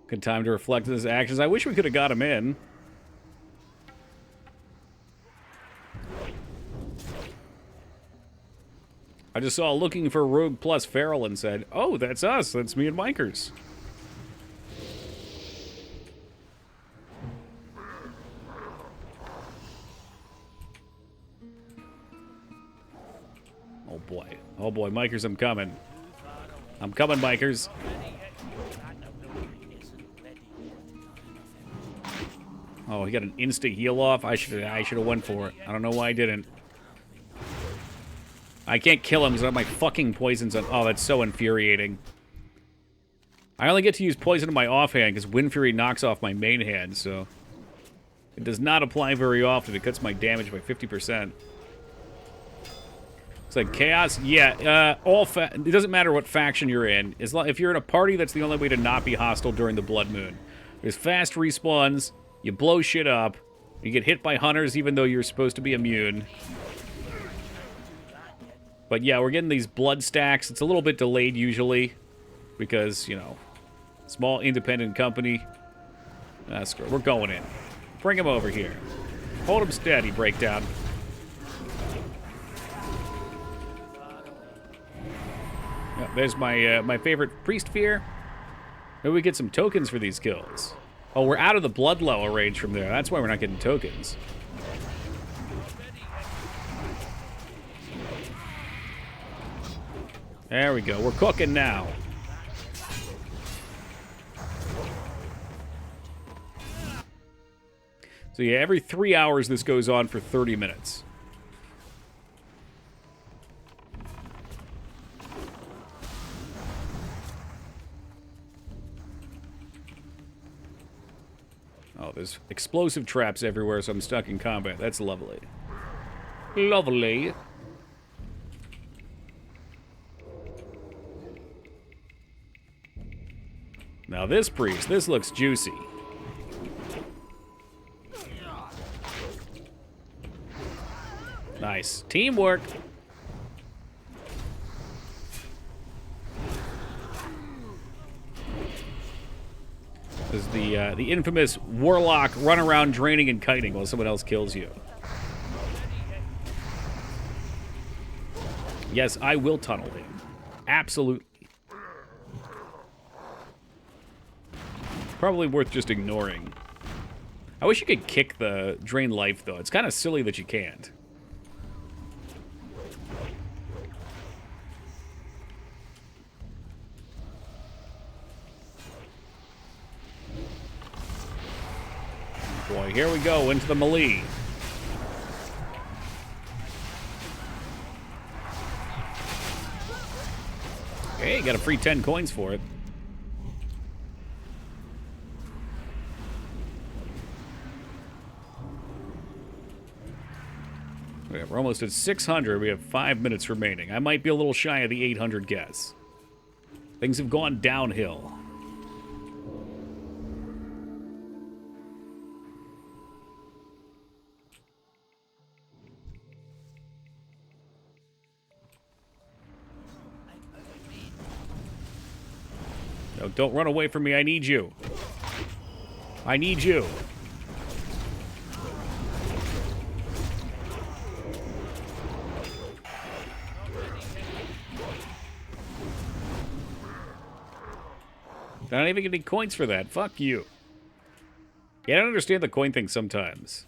Good time to reflect on his actions. I wish we could have got him in. I just saw looking for Rogue plus Feral and said, oh, that's us. That's me and Mikers. Oh boy. Oh boy, Mikers, I'm coming. I'm coming, Mikers. Oh, he got an instant heal off. I should have went for it. I don't know why I didn't. I can't kill him because I have my fucking poisons on. Oh, that's so infuriating. I only get to use poison in my offhand because Wind Fury knocks off my main hand, so it does not apply very often. It cuts my damage by 50%. It's like chaos. Yeah, it doesn't matter what faction you're in. If you're in a party, that's the only way to not be hostile during the blood moon. There's fast respawns. You blow shit up. You get hit by hunters even though you're supposed to be immune. But yeah, we're getting these blood stacks. It's a little bit delayed usually because, you know, small independent company. Screw it. We're going in. Bring him over here. Hold him steady, Breakdown. Yeah, there's my favorite Priest Fear. Maybe we get some tokens for these kills. Oh, we're out of the Bloodlower range from there. That's why we're not getting tokens. There we go. We're cooking now. So yeah, every 3 hours this goes on for 30 minutes. Oh, there's explosive traps everywhere, so I'm stuck in combat. That's lovely. Lovely. Now this priest, this looks juicy. Nice. Teamwork. This is the infamous warlock run around draining and kiting while someone else kills you. Yes, I will tunnel him. Absolutely. Probably worth just ignoring. I wish you could kick the drain life, though. It's kind of silly that you can't. Boy, here we go into the melee. Okay, got a free 10 coins for it. Okay, we're almost at 600. We have 5 minutes remaining. I might be a little shy of the 800 guess. Things have gone downhill. No, don't run away from me. I need you. I need you. I don't even get any coins for that. Fuck you. Yeah, I don't understand the coin thing sometimes.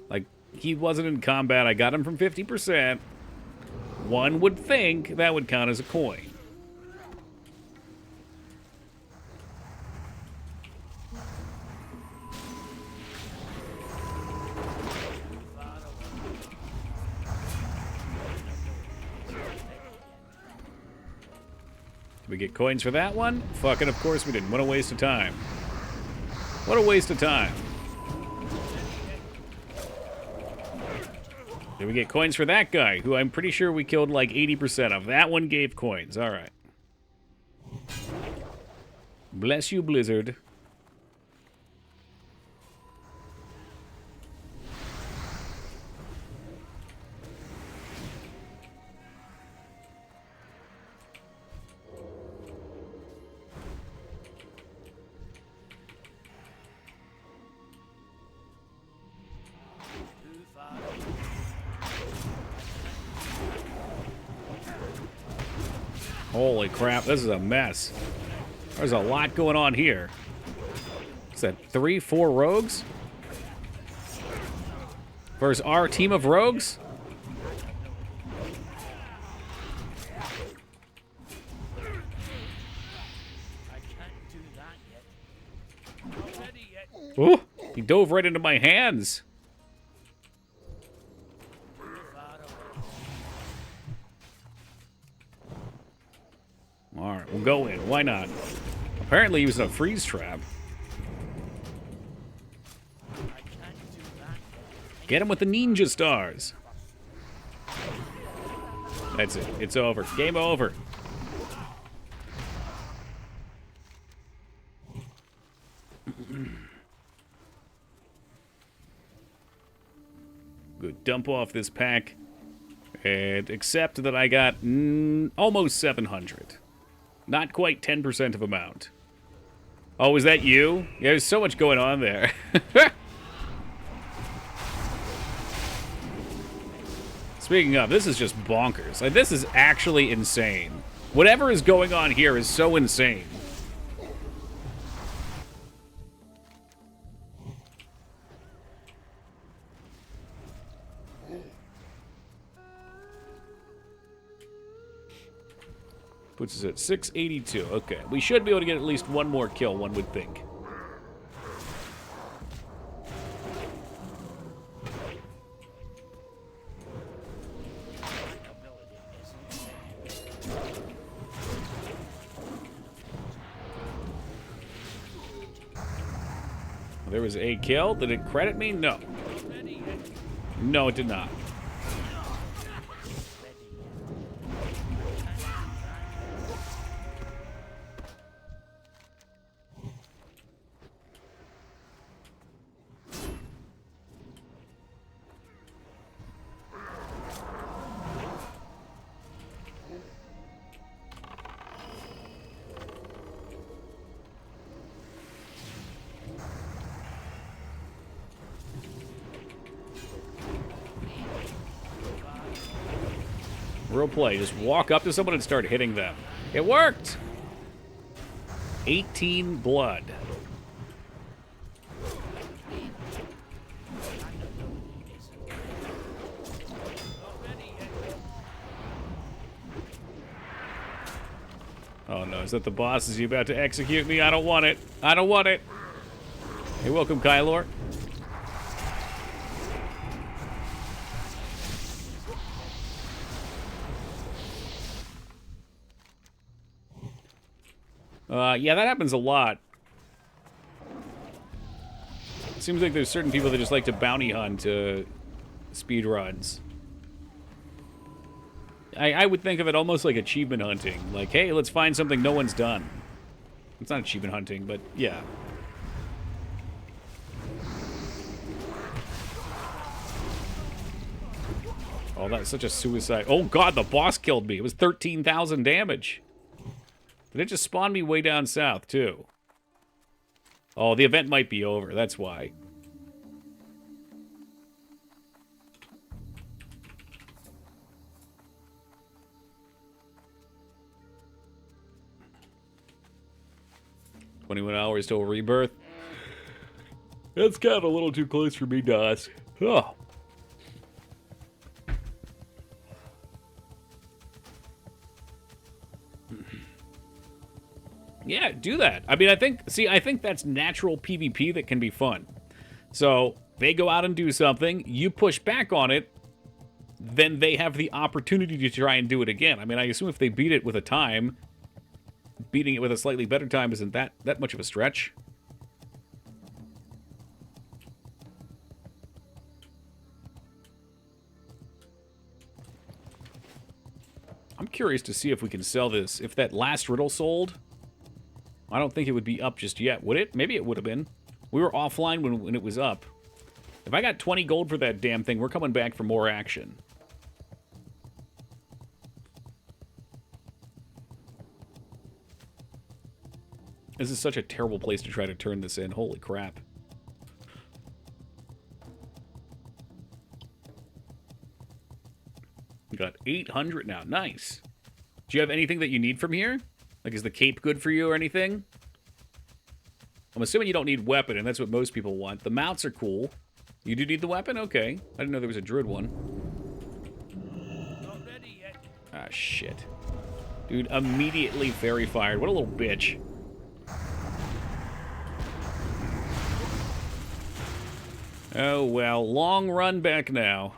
Like, he wasn't in combat. I got him from 50%. One would think that would count as a coin. Did we get coins for that one? Fucking, of course we didn't. What a waste of time. What a waste of time. Did we get coins for that guy, who I'm pretty sure we killed like 80% of? That one gave coins. All right. Bless you, Blizzard. Holy crap, this is a mess. There's a lot going on here. Is that 3, 4 rogues? Versus our team of rogues? Ooh, he dove right into my hands. Alright, we'll go in. Why not? Apparently he was in a freeze trap. Get him with the ninja stars. That's it. It's over. Game over. Good. Dump off this pack. And accept that I got almost 700. Not quite 10% of amount. Oh, is that you? Yeah, there's so much going on there. Speaking of, this is just bonkers. Like, this is actually insane. Whatever is going on here is so insane. Puts us at 682. Okay, we should be able to get at least one more kill, one would think. There was a kill. Did it credit me? No. No, it did not. Real play. Just walk up to someone and start hitting them. It worked! 18 blood. Oh no, is that the boss? Is he about to execute me? I don't want it. I don't want it. Hey, welcome, Kylor. Yeah, that happens a lot. Seems like there's certain people that just like to bounty hunt speed runs. I would think of it almost like achievement hunting. Like, hey, let's find something no one's done. It's not achievement hunting, but yeah. Oh, that's such a suicide. Oh, God, the boss killed me. It was 13,000 damage. Did it just spawn me way down south, too? Oh, the event might be over. That's why. "21 hours till rebirth." That's kind of a little too close for me, DOS. Oh. Yeah, do that. I mean, I think that's natural PvP that can be fun. So, they go out and do something, you push back on it, then they have the opportunity to try and do it again. I mean, I assume if they beat it with a time, beating it with a slightly better time isn't that much of a stretch. I'm curious to see if we can sell this. If that last riddle sold, I don't think it would be up just yet, would it? Maybe it would have been. We were offline when it was up. If I got 20 gold for that damn thing, we're coming back for more action. This is such a terrible place to try to turn this in. Holy crap. We got 800 now. Nice. Do you have anything that you need from here? Like, is the cape good for you or anything? I'm assuming you don't need weapon, and that's what most people want. The mounts are cool. You do need the weapon? Okay. I didn't know there was a druid one. Not ready yet. Ah, shit. Dude, immediately fairy fired. What a little bitch. Oh, well. Long run back now.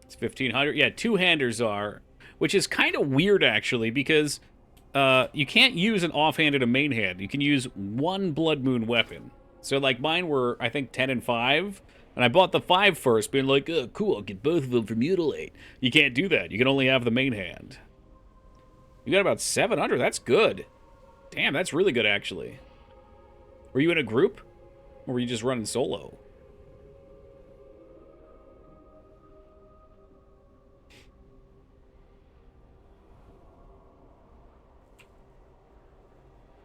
It's 1,500. Yeah, two-handers are... Which is kind of weird, actually, because you can't use an offhand and a main hand. You can use one Blood Moon weapon. So, like, mine were, I think, 10 and 5, And I bought the 5 first, being like, oh, cool, I'll get both of them for Mutilate. You can't do that. You can only have the main hand. You got about 700. That's good. Damn, that's really good, actually. Were you in a group? Or were you just running solo?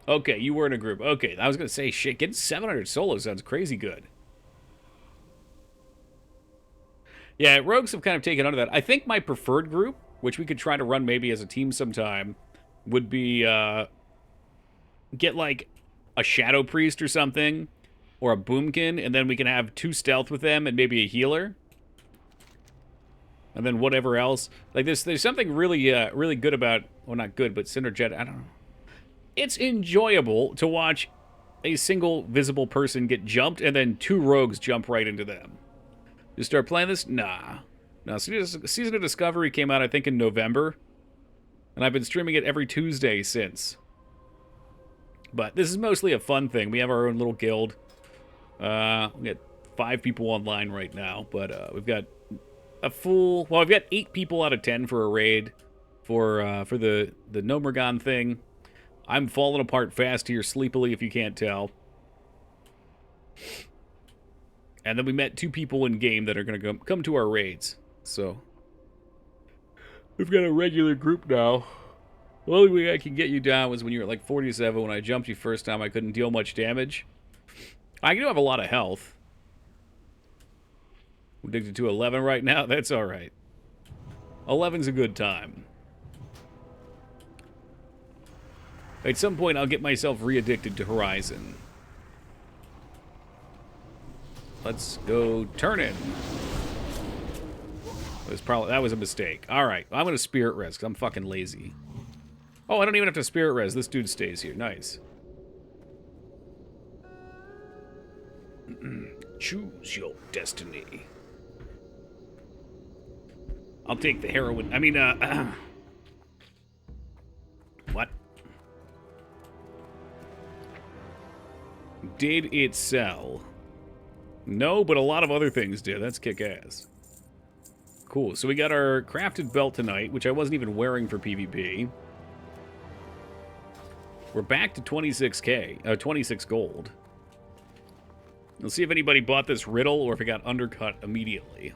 Okay, you were in a group. Okay, I was going to say, shit, getting 700 solo sounds crazy good. Yeah, rogues have kind of taken under that. I think my preferred group, which we could try to run maybe as a team sometime, would be get like a Shadow Priest or something, or a Boomkin, and then we can have 2 stealth with them and maybe a healer. And then whatever else. Like, there's something really really good about, well, not good, but synergetic, I don't know. It's enjoyable to watch a single visible person get jumped and then 2 rogues jump right into them. You start playing this? Nah. No, Season of Discovery came out, I think, in November. And I've been streaming it every Tuesday since. But this is mostly a fun thing. We have our own little guild. We got 5 people online right now. But we've got a full... Well, we've got 8 people out of 10 for a raid. For the Gnomer thing. I'm falling apart fast here, sleepily, if you can't tell. And then we met 2 people in game that are going to come to our raids. So, we've got a regular group now. The only way I can get you down was when you were at like 47. When I jumped you first time, I couldn't deal much damage. I do have a lot of health. I'm addicted to 11 right now. That's alright. 11's a good time. At some point, I'll get myself re-addicted to Horizon. Let's go turn-in. That was a mistake. Alright, I'm going to Spirit Res, because I'm fucking lazy. Oh, I don't even have to Spirit Res. This dude stays here. Nice. Choose your destiny. I'll take the heroin. I mean, what? Did it sell? No, but a lot of other things did. That's kick-ass. Cool. So we got our crafted belt tonight, which I wasn't even wearing for PvP. We're back to 26k, 26 gold. Let's see if anybody bought this riddle or if it got undercut immediately.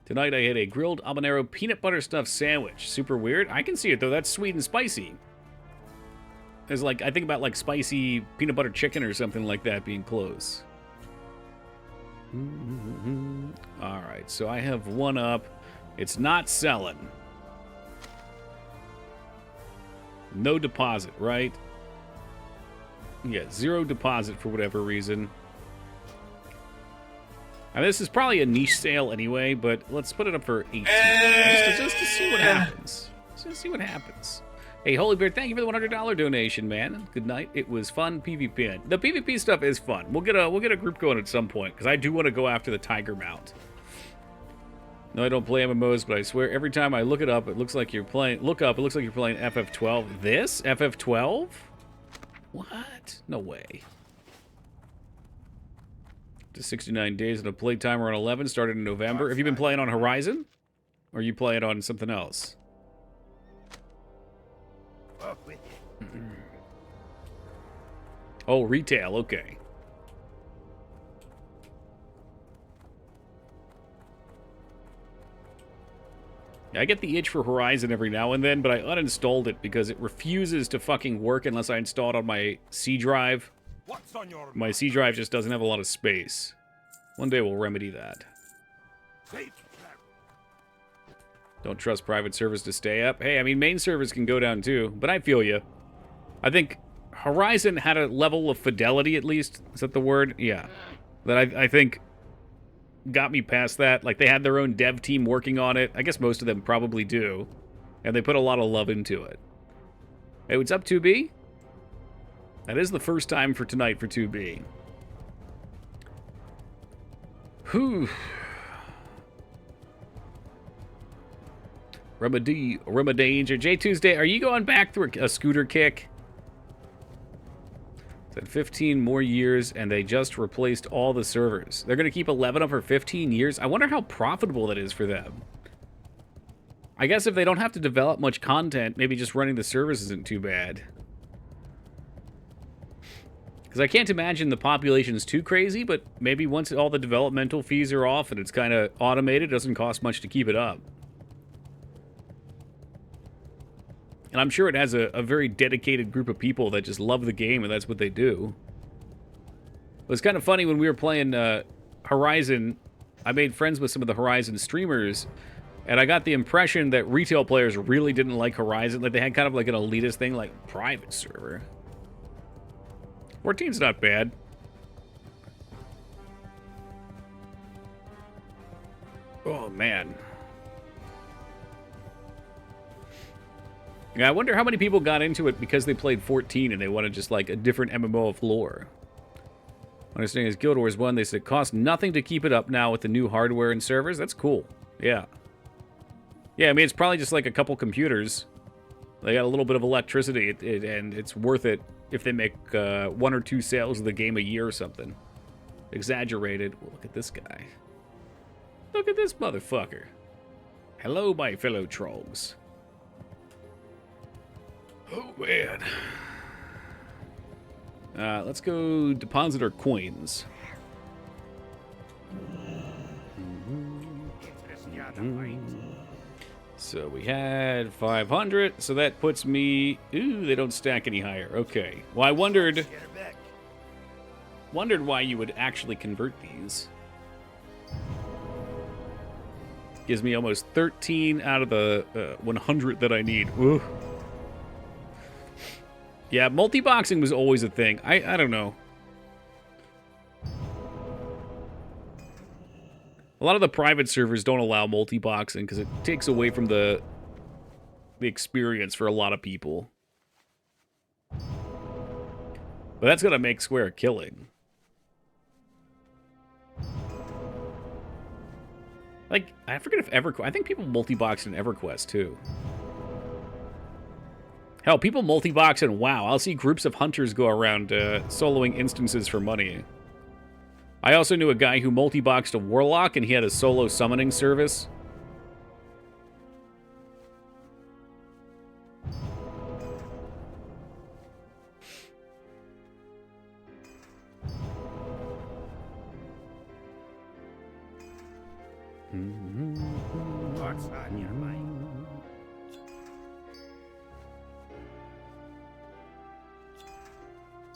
Tonight I had a grilled habanero peanut butter stuffed sandwich. Super weird. I can see it though. That's sweet and spicy. There's like, I think about like spicy peanut butter chicken or something like that being close. Alright, so I have one up. It's not selling. No deposit, right? Yeah, 0 deposit for whatever reason. I mean, this is probably a niche sale anyway, but let's put it up for 18. Just to see what happens. Just to see what happens. Hey, Holy Bear, thank you for the $100 donation, man. Good night. It was fun PvP. The PvP stuff is fun. We'll get a group going at some point, because I do want to go after the Tiger Mount. No, I don't play MMOs, but I swear every time I look it up, it looks like you're playing... Look up, it looks like you're playing FF12. This? FF12? What? No way. To 69 days and a play timer on 11, started in November. Have you been playing on Horizon? Or are you playing on something else? Oh, retail, okay. I get the itch for Horizon every now and then, but I uninstalled it because it refuses to fucking work unless I install it on my C drive. My C drive just doesn't have a lot of space. One day we'll remedy that. Don't trust private servers to stay up. Hey, I mean, main servers can go down too, but I feel you. I think Horizon had a level of fidelity, at least. Is that the word? Yeah. That I think got me past that. Like, they had their own dev team working on it. I guess most of them probably do. And they put a lot of love into it. Hey, what's up, 2B? That is the first time for tonight for 2B. Whew. Remadanger. J Tuesday, are you going back through a scooter kick? Said 15 more years, and they just replaced all the servers. They're going to keep 11 up for 15 years? I wonder how profitable that is for them. I guess if they don't have to develop much content, maybe just running the servers isn't too bad. Because I can't imagine the population's too crazy, but maybe once all the developmental fees are off and it's kind of automated, it doesn't cost much to keep it up. And I'm sure it has a very dedicated group of people that just love the game, and that's what they do. It was kind of funny when we were playing Horizon. I made friends with some of the Horizon streamers, and I got the impression that retail players really didn't like Horizon. Like, they had kind of like an elitist thing, like private server. 14's not bad. Oh, man. Yeah, I wonder how many people got into it because they played 14 and they wanted just like a different MMO of lore. My understanding is Guild Wars 1, they said it costs nothing to keep it up now with the new hardware and servers. That's cool. Yeah. Yeah, I mean, it's probably just like a couple computers. They got a little bit of electricity, and it's worth it if they make 1 or 2 sales of the game a year or something. Exaggerated. Well, look at this guy. Look at this motherfucker. Hello, my fellow trolls. Oh, man. Let's go deposit our coins. So we had 500, so that puts me... Ooh, they don't stack any higher. Okay. Well, I wondered why you would actually convert these. Gives me almost 13 out of the 100 that I need. Ooh. Yeah, multi-boxing was always a thing. I don't know. A lot of the private servers don't allow multi-boxing because it takes away from the experience for a lot of people. But that's gonna make Square a killing. Like, I forget if EverQuest... I think people multi-box in EverQuest, too. Hell, people multi-box in WoW. I'll see groups of hunters go around soloing instances for money. I also knew a guy who multi-boxed a warlock, and he had a solo summoning service. What's on your mind?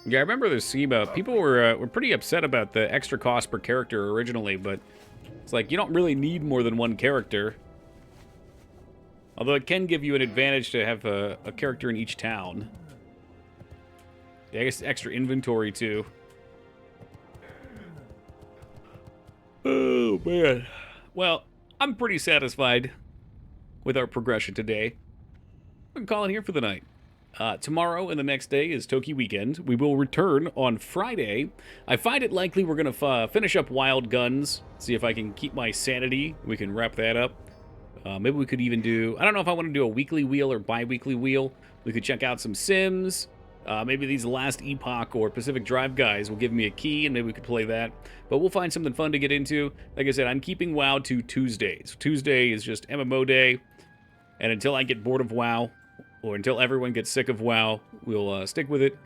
Yeah, I remember the SEMA. People were pretty upset about the extra cost per character originally, but it's like, you don't really need more than one character. Although it can give you an advantage to have a character in each town. Yeah, I guess extra inventory, too. Oh, man. Well, I'm pretty satisfied with our progression today. I'm calling here for the night. Tomorrow and the next day is Toki Weekend. We will return on Friday. I find it likely we're going to finish up Wild Guns, see if I can keep my sanity. We can wrap that up. Maybe we could even do... I don't know if I want to do a weekly wheel or bi-weekly wheel. We could check out some Sims. Maybe these Last Epoch or Pacific Drive guys will give me a key, and maybe we could play that. But we'll find something fun to get into. Like I said, I'm keeping WoW to Tuesdays. Tuesday is just MMO day. And until I get bored of WoW... or until everyone gets sick of WoW, we'll stick with it.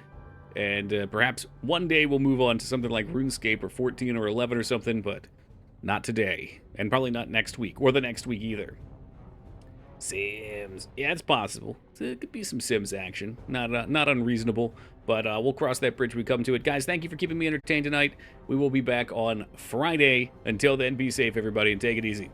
And perhaps one day we'll move on to something like RuneScape or 14 or 11 or something, but not today. And probably not next week, or the next week either. Sims. Yeah, it's possible. It could be some Sims action. Not unreasonable, but we'll cross that bridge when we come to it. Guys, thank you for keeping me entertained tonight. We will be back on Friday. Until then, be safe, everybody, and take it easy.